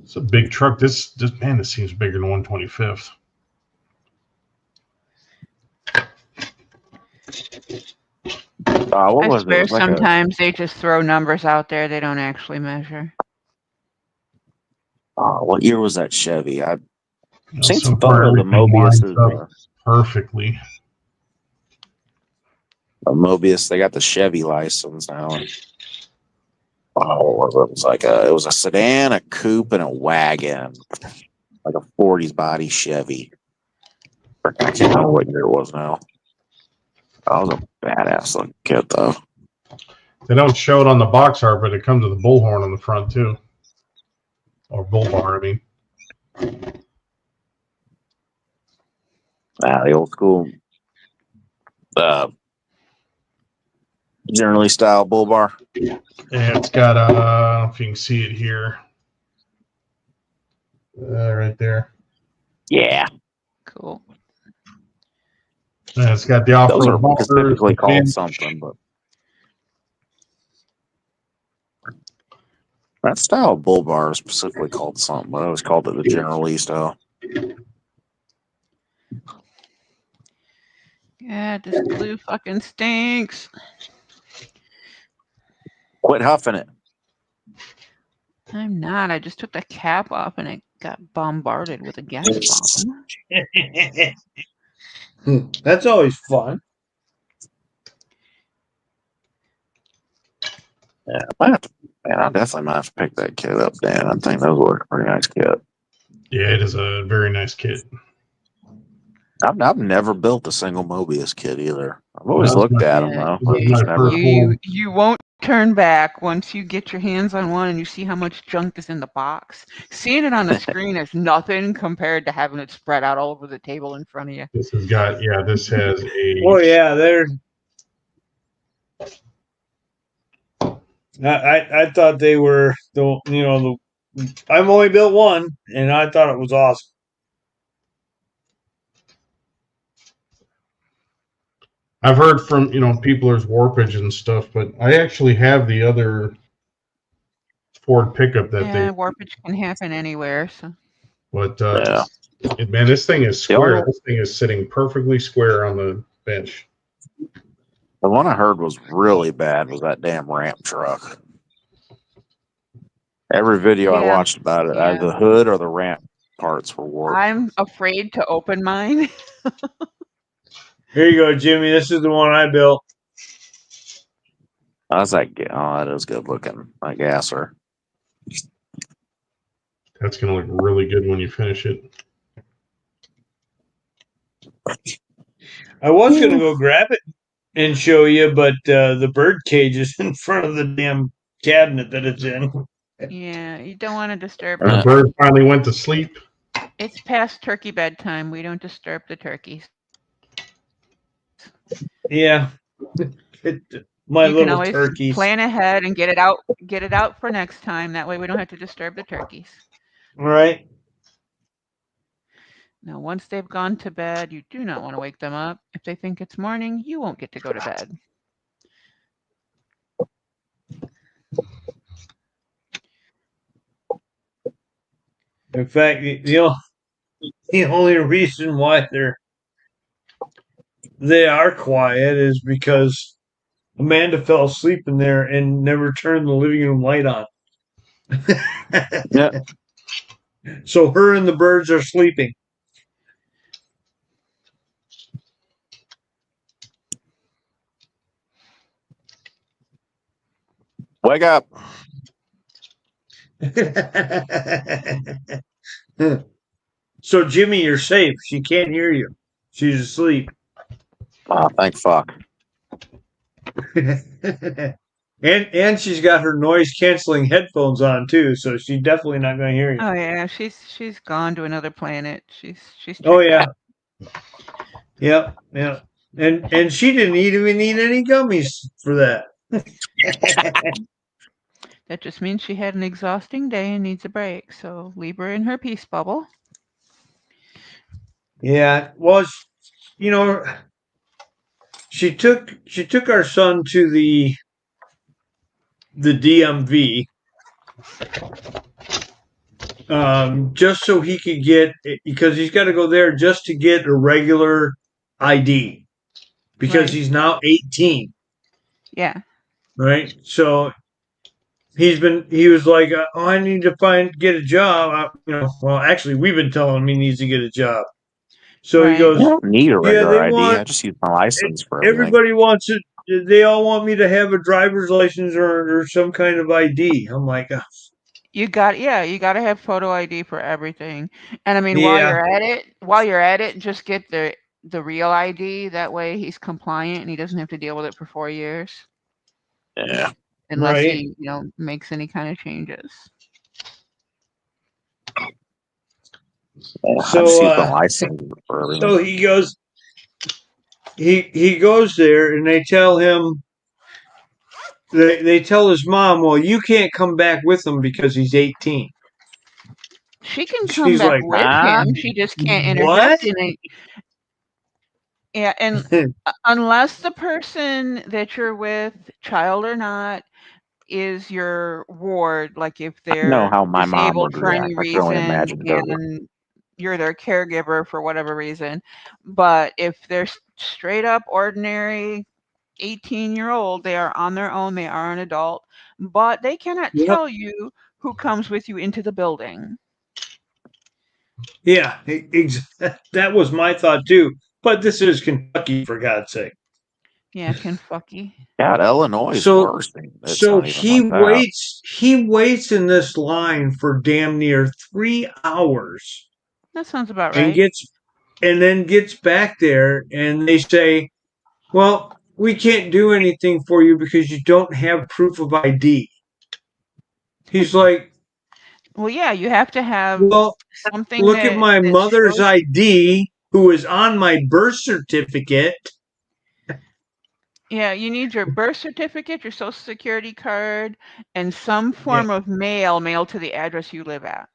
It's a big truck. This seems bigger than 125th. What I was it? swear It was like a, sometimes they just throw numbers out there. They don't actually measure. what year was that Chevy? I've You know, seen so some far photos of everything lines Mobius. up perfectly. Mobius, they got the Chevy license now. And, what was it? It was like it was a sedan, a coupe, and a wagon, like a 40s body Chevy. I can't remember what year it was now. That was a badass looking kit, though. They don't show it on the box art, but it comes with a bullhorn on the front too, or bull bar. I mean, The old school, generally style bull bar. yeah, it's got I don't know if you can see it here, right there. Yeah, Cool. And it's got the those off-road are bumpers, typically the called bench. something, but that style of bull bar is specifically called something. But I always called it the General style. Yeah, this glue fucking stinks. Quit huffing it. I'm not. I just took the cap off and it got bombarded with a gas bomb. That's always fun. Yeah, I definitely might have to pick that kit up, Dan. I think those were a pretty nice kit. Yeah, it is a very nice kit. I've never built a single Mobius kit either. I've always That's looked at them Yeah, though. I've just never. You won't turn back once you get your hands on one and you see how much junk is in the box. Seeing it on the screen is nothing compared to having it spread out all over the table in front of you. This has got this has a Oh yeah, they're. I thought they were the I've only built one and I thought it was awesome. I've heard from people there's warpage and stuff, but I actually have the other Ford pickup that Yeah, warpage can happen anywhere. So but Yeah. man, this thing is square. only- This thing is sitting perfectly square on the bench. The one I heard was really bad was that damn ramp truck. Every video I Yeah, watched about it, yeah. either the hood or the ramp parts were warped. I'm afraid to open mine. Here you go, Jimmy. This is the one I built. I was like, oh, that is good looking. I guess, or That's gonna look really good when you finish it. I was gonna go grab it and show you, but the bird cage is in front of the damn cabinet that it's in. Yeah, you don't want to disturb The it. bird finally went to sleep. It's past turkey bedtime. We don't disturb the turkeys. Yeah, my You can little always turkeys. plan ahead and get it out for next time. That way we don't have to disturb the turkeys. All right. Now, once they've gone to bed, you do not want to wake them up. If they think it's morning, you won't get to go to bed. In fact, the only reason why they are quiet is because Amanda fell asleep in there and never turned the living room light on. Yeah. So her and the birds are sleeping. wake up. So Jimmy, you're safe. She can't hear you. She's asleep. Oh, thank fuck. and she's got her noise canceling headphones on too, so she's definitely not going to hear you. Oh yeah, she's gone to another planet. She's Oh checked yeah. out. Yeah. And she didn't even eat any gummies for that. That just means she had an exhausting day and needs a break. So leave her in her peace bubble. Yeah. Well, she took our son to the DMV, just so he could get, because he's got to go there just to get a regular ID because Right. he's now 18, Yeah. right? So he was like, oh, I need to get a job. Well, actually, we've been telling him he needs to get a job. So he Right. I goes, don't need a yeah, regular they ID. want, I just use my license for everything. everybody wants it. They all want me to have a driver's license or some kind of ID. I'm like, You got to have photo ID for everything. And I mean, yeah, while you're at it, just get the real ID. That way he's compliant and he doesn't have to deal with it for 4 years Yeah. unless right. he, makes any kind of changes. I just So, use my license for everything. so he goes, he goes there and they tell him, they tell his mom, well, you can't come back with him because he's 18. She can come She's back like, with him. She just can't what? interject in it. Yeah, and unless the person that you're with, child or not, is your ward, like if I don't know they're how my mom disabled would for any react. I can only reason imagine her. and you're their caregiver for whatever reason. But if they're straight up ordinary 18-year-old, they are on their own, they are an adult, but they cannot Yep. tell you who comes with you into the building. Yeah, that was my thought too. But this is Kentucky, for God's sake. Yeah, Kentucky. God, Illinois is So, worse. It's so not even like that. he waits in this line for damn near 3 hours That sounds about and right. then gets back there and they say, well, we can't do anything for you because you don't have proof of ID. He's like, Well, yeah, you have to have well, something look at my that mother's shows. ID, who is on my birth certificate. Yeah, you need your birth certificate, your social security card, and some form of mail to the address you live at.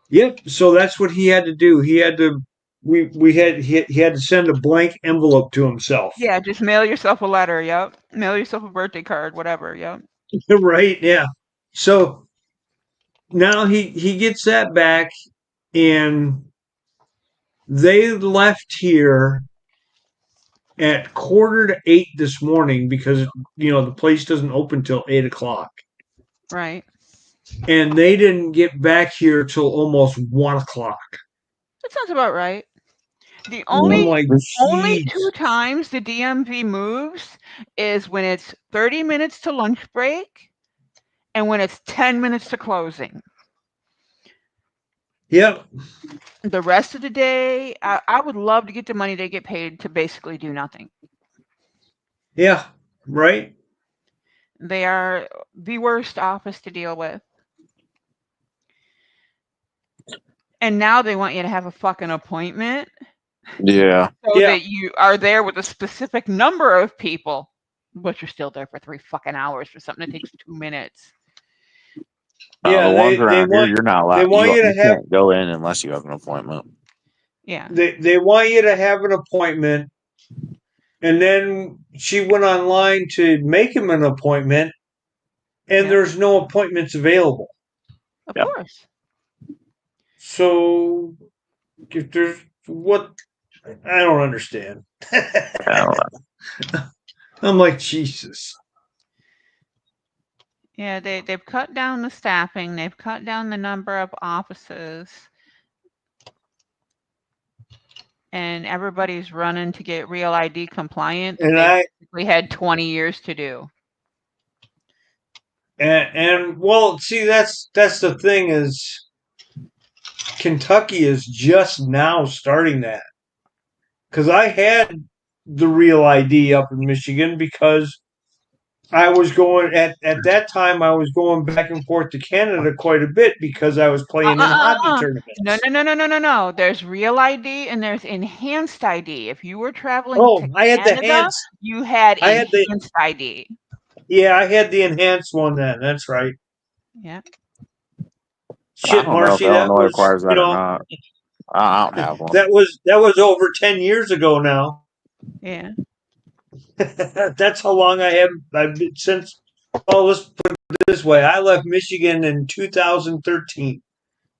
Yep. So that's what he had to do. He had to. He had to send a blank envelope to himself. Yeah, just mail yourself a letter. Yep. Mail yourself a birthday card, whatever. Yep. Right. Yeah. So now he gets that back, and they left here at 7:45 this morning because the place doesn't open till 8 o'clock, Right. and they didn't get back here till almost 1 o'clock. That sounds about right. The I'm like, only "Jeez." 2 times the DMV moves is when it's 30 minutes to lunch break and when it's 10 minutes to closing. Yep. The rest of the day, I would love to get the money they get paid to basically do nothing. Yeah. Right. They are the worst office to deal with. And now they want you to have a fucking appointment Yeah. so Yeah. that you are there with a specific number of people, but you're still there for 3 fucking hours for something that takes 2 minutes. Yeah. The ones around here, want you're not allowed. they want you to have can't go in unless you have an appointment. Yeah. they want you to have an appointment, and then she went online to make him an appointment, and Yeah. there's no appointments available. Of Yep. course. So if there's what I don't understand. I don't know. I'm like, Jesus. Yeah, they've cut down the staffing. They've cut down the number of offices. And everybody's running to get Real ID compliant. And we had 20 years to do. and well, see, that's the thing is Kentucky is just now starting that. Because I had the Real ID up in Michigan because I was going at that time. I was going back and forth to Canada quite a bit because I was playing in hockey tournaments. No. There's Real ID and there's Enhanced ID. If you were traveling to I had Canada, the enhanced. you had I had the Enhanced ID. Yeah, I had the enhanced one then. That's right. Yeah. Shit, I don't know if Marcy, that Illinois was requires that or not. I don't have one. that was over 10 years ago now. Yeah. That's how long I've been since. Oh, let's put it this way: I left Michigan in 2013.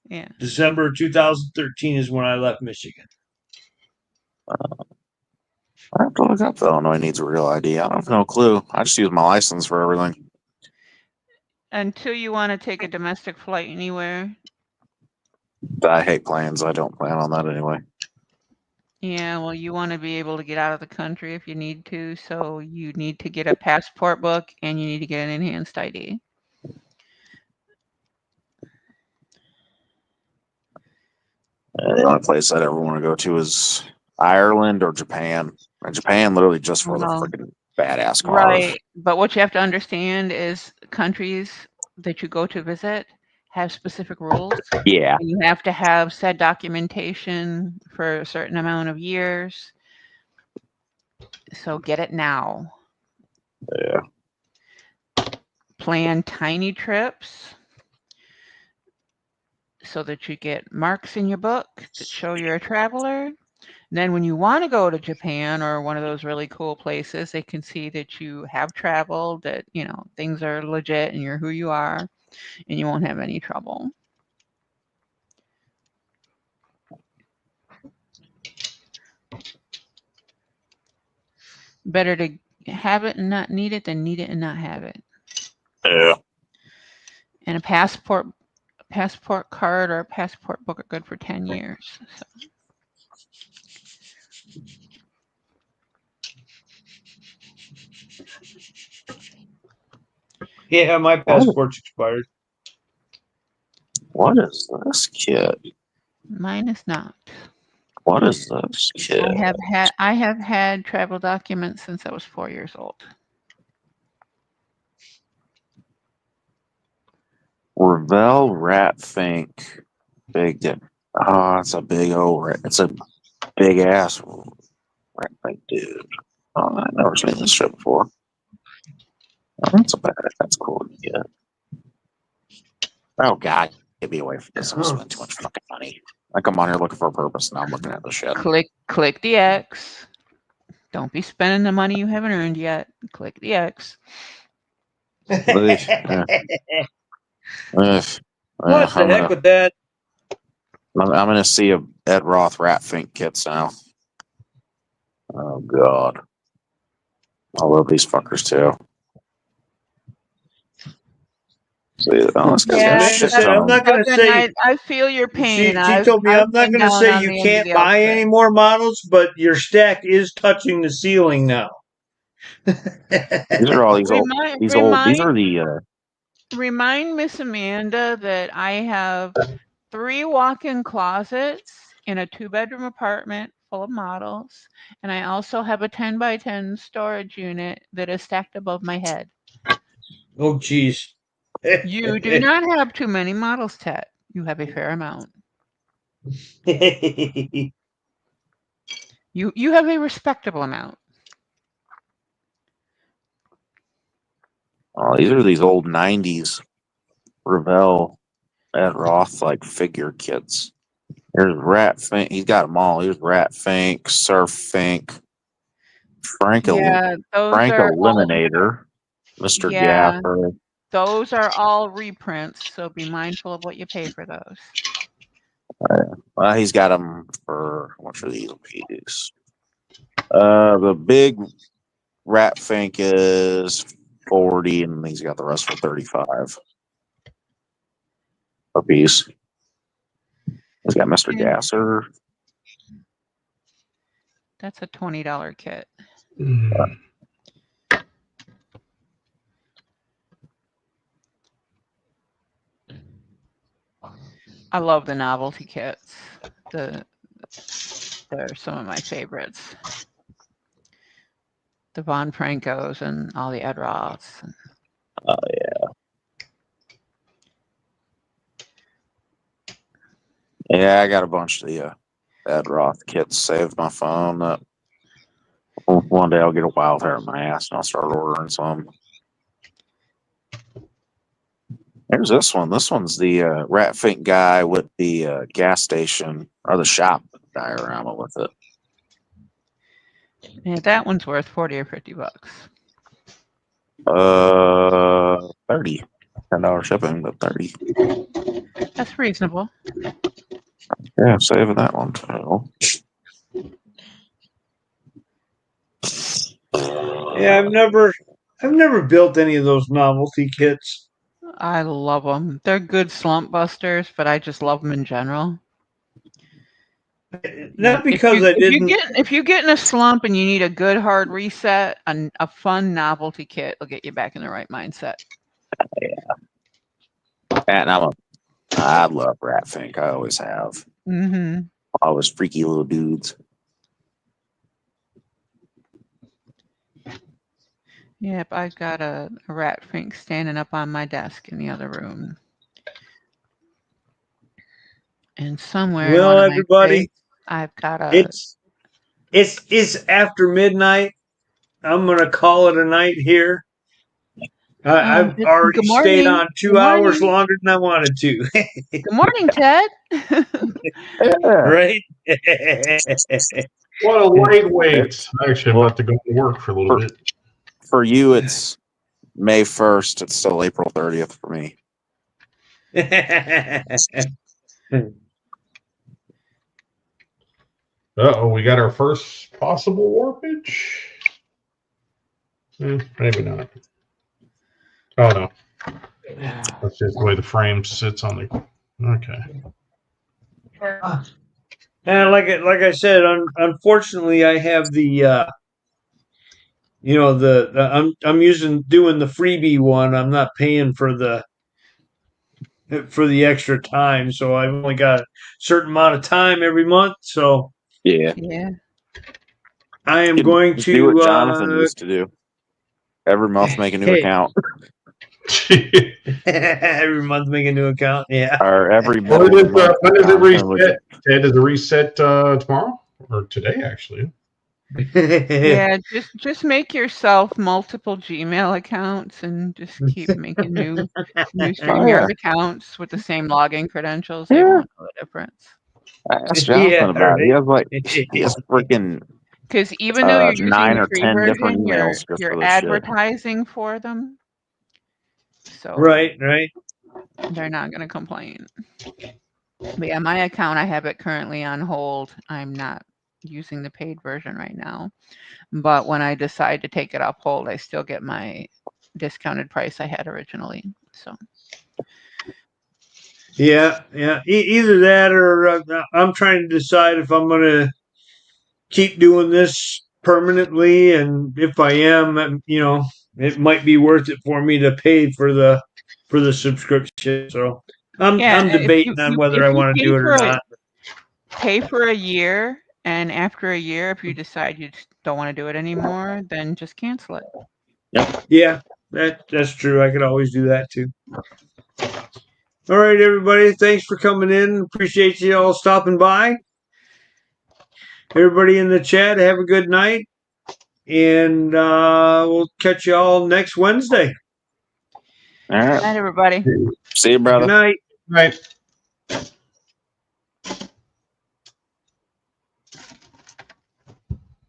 Yeah. December 2013 is when I left Michigan. I have to look up if Illinois needs a real ID. I have no clue. I just use my license for everything. Until you want to take a domestic flight anywhere. I hate planes. I don't plan on that anyway. Yeah, well, you want to be able to get out of the country if you need to, so you need to get a passport book and you need to get an enhanced ID. The only place I'd ever want to go to is Ireland or Japan. And Japan, literally just for the Well, freaking badass cars. right, but what you have to understand is countries that you go to visit have specific rules. Yeah. And you have to have said documentation for a certain amount of years. So get it now. Yeah. Plan tiny trips so that you get marks in your book that show you're a traveler. Then when you want to go to Japan or one of those really cool places, they can see that you have traveled, that, you know, things are legit and you're who you are, and you won't have any trouble. Better to have it and not need it than need it and not have it. Yeah. And a passport card or a passport book are good for 10 years. So. Yeah, my passport's expired. What is this kid? Mine is not. What is this kid? I have had travel documents since I was 4 years old. Revell Rat Fink. Big. Oh, it's a big old. It's a big ass rat fink, dude. Oh, I've never seen this shit before. Oh, that's a bad. That's cool. Yeah. Oh God, get me away from this. I'm spending too much fucking money. I come on here looking for a purpose, and now I'm looking at the shit. Click the X. Don't be spending the money you haven't earned yet. Click the X. What the heck with that? I'm gonna see a Ed Roth Rat Fink kits now. Oh God, I love these fuckers too. See, oh, this guy's got shit I'm not gonna say. I feel your pain. She told me I'm not gonna say you can't buy any more models, but your stack is touching the ceiling now. These are all these old. These are the. Remind Miss Amanda that I have 3 walk-in closets in a 2-bedroom apartment full of models, and I also have a 10x10 storage unit that is stacked above my head. Oh, geez. You do not have too many models, Ted. You have a fair amount. You have a respectable amount. Oh, these are these old '90s Revell Ed Roth like figure kits. There's Rat Fink. He's got them all. Here's Rat Fink, Surf Fink, Frank Eliminator, Mr. Gaffer. Those are all reprints, so be mindful of what you pay for those. Well, he's got them for how much are these pieces? The big Rat Fink is 40, and he's got the rest for 35 a piece. He's got Mr. Gasser. That's a $20 kit. I love the novelty kits. They're some of my favorites. The Von Francos and all the Ed Roths. Oh, yeah. Yeah, I got a bunch of the Ed Roth kits saved on my phone. One day I'll get a wild hair in my ass and I'll start ordering some. There's this one. This one's the Rat Fink guy with the gas station or the shop diorama with it. Yeah, that one's worth 40 or 50 bucks. 30. $10 shipping, but 30. That's reasonable. Yeah, I'm saving that one too. Yeah, I've never built any of those novelty kits. I love them. They're good slump busters, but I just love them in general. Not because I didn't. If you get in a slump and you need a good hard reset, a fun novelty kit will get you back in the right mindset. Yeah. And I love Ratfink. I always have. Mm-hmm. Always freaky little dudes. Yep, I've got a Ratfink standing up on my desk in the other room. And somewhere in one of everybody, my crates, I've got a... It's after midnight. I'm gonna call it a night here. I've already stayed on 2 hours longer than I wanted to. Good morning, Ted. Right? What a lightweight. Actually, I'm about to go to work for a little bit. For you, it's May 1st. It's still April 30th for me. Uh-oh, we got our first possible warpage? Maybe not. Oh, no. That's just the way the frame sits on the... Okay. And like I said, unfortunately, I have the I'm doing the freebie one. I'm not paying for the extra time, so I've only got a certain amount of time every month. So yeah, I am going to do what Jonathan used to do. Every month, make a new account. Every month, make a new account. Yeah. Or every when does it reset? Ted, does it reset tomorrow or today? Actually. Yeah, just make yourself multiple Gmail accounts and just keep making new StreamYard accounts with the same login credentials. They won't know the difference. Ask Jonathan about it. He has freaking. Because even though you're using 9 the or free 10 version, different emails you're advertising for them. So right, they're not going to complain. But yeah, my account, I have it currently on hold. I'm not using the paid version right now. But when I decide to take it off hold, I still get my discounted price I had originally. So. Yeah. Either that, or I'm trying to decide if I'm going to keep doing this permanently, and if I am, it might be worth it for me to pay for the subscription. So I'm debating on whether I want to do it or not. Pay for a year, and after a year, if you decide you don't want to do it anymore, then just cancel it. Yep. Yeah, that's true. I could always do that too. All right, everybody. Thanks for coming in. Appreciate you all stopping by. Everybody in the chat, have a good night. And we'll catch you all next Wednesday. All right. Good night, everybody. See you, brother. Good night. Right.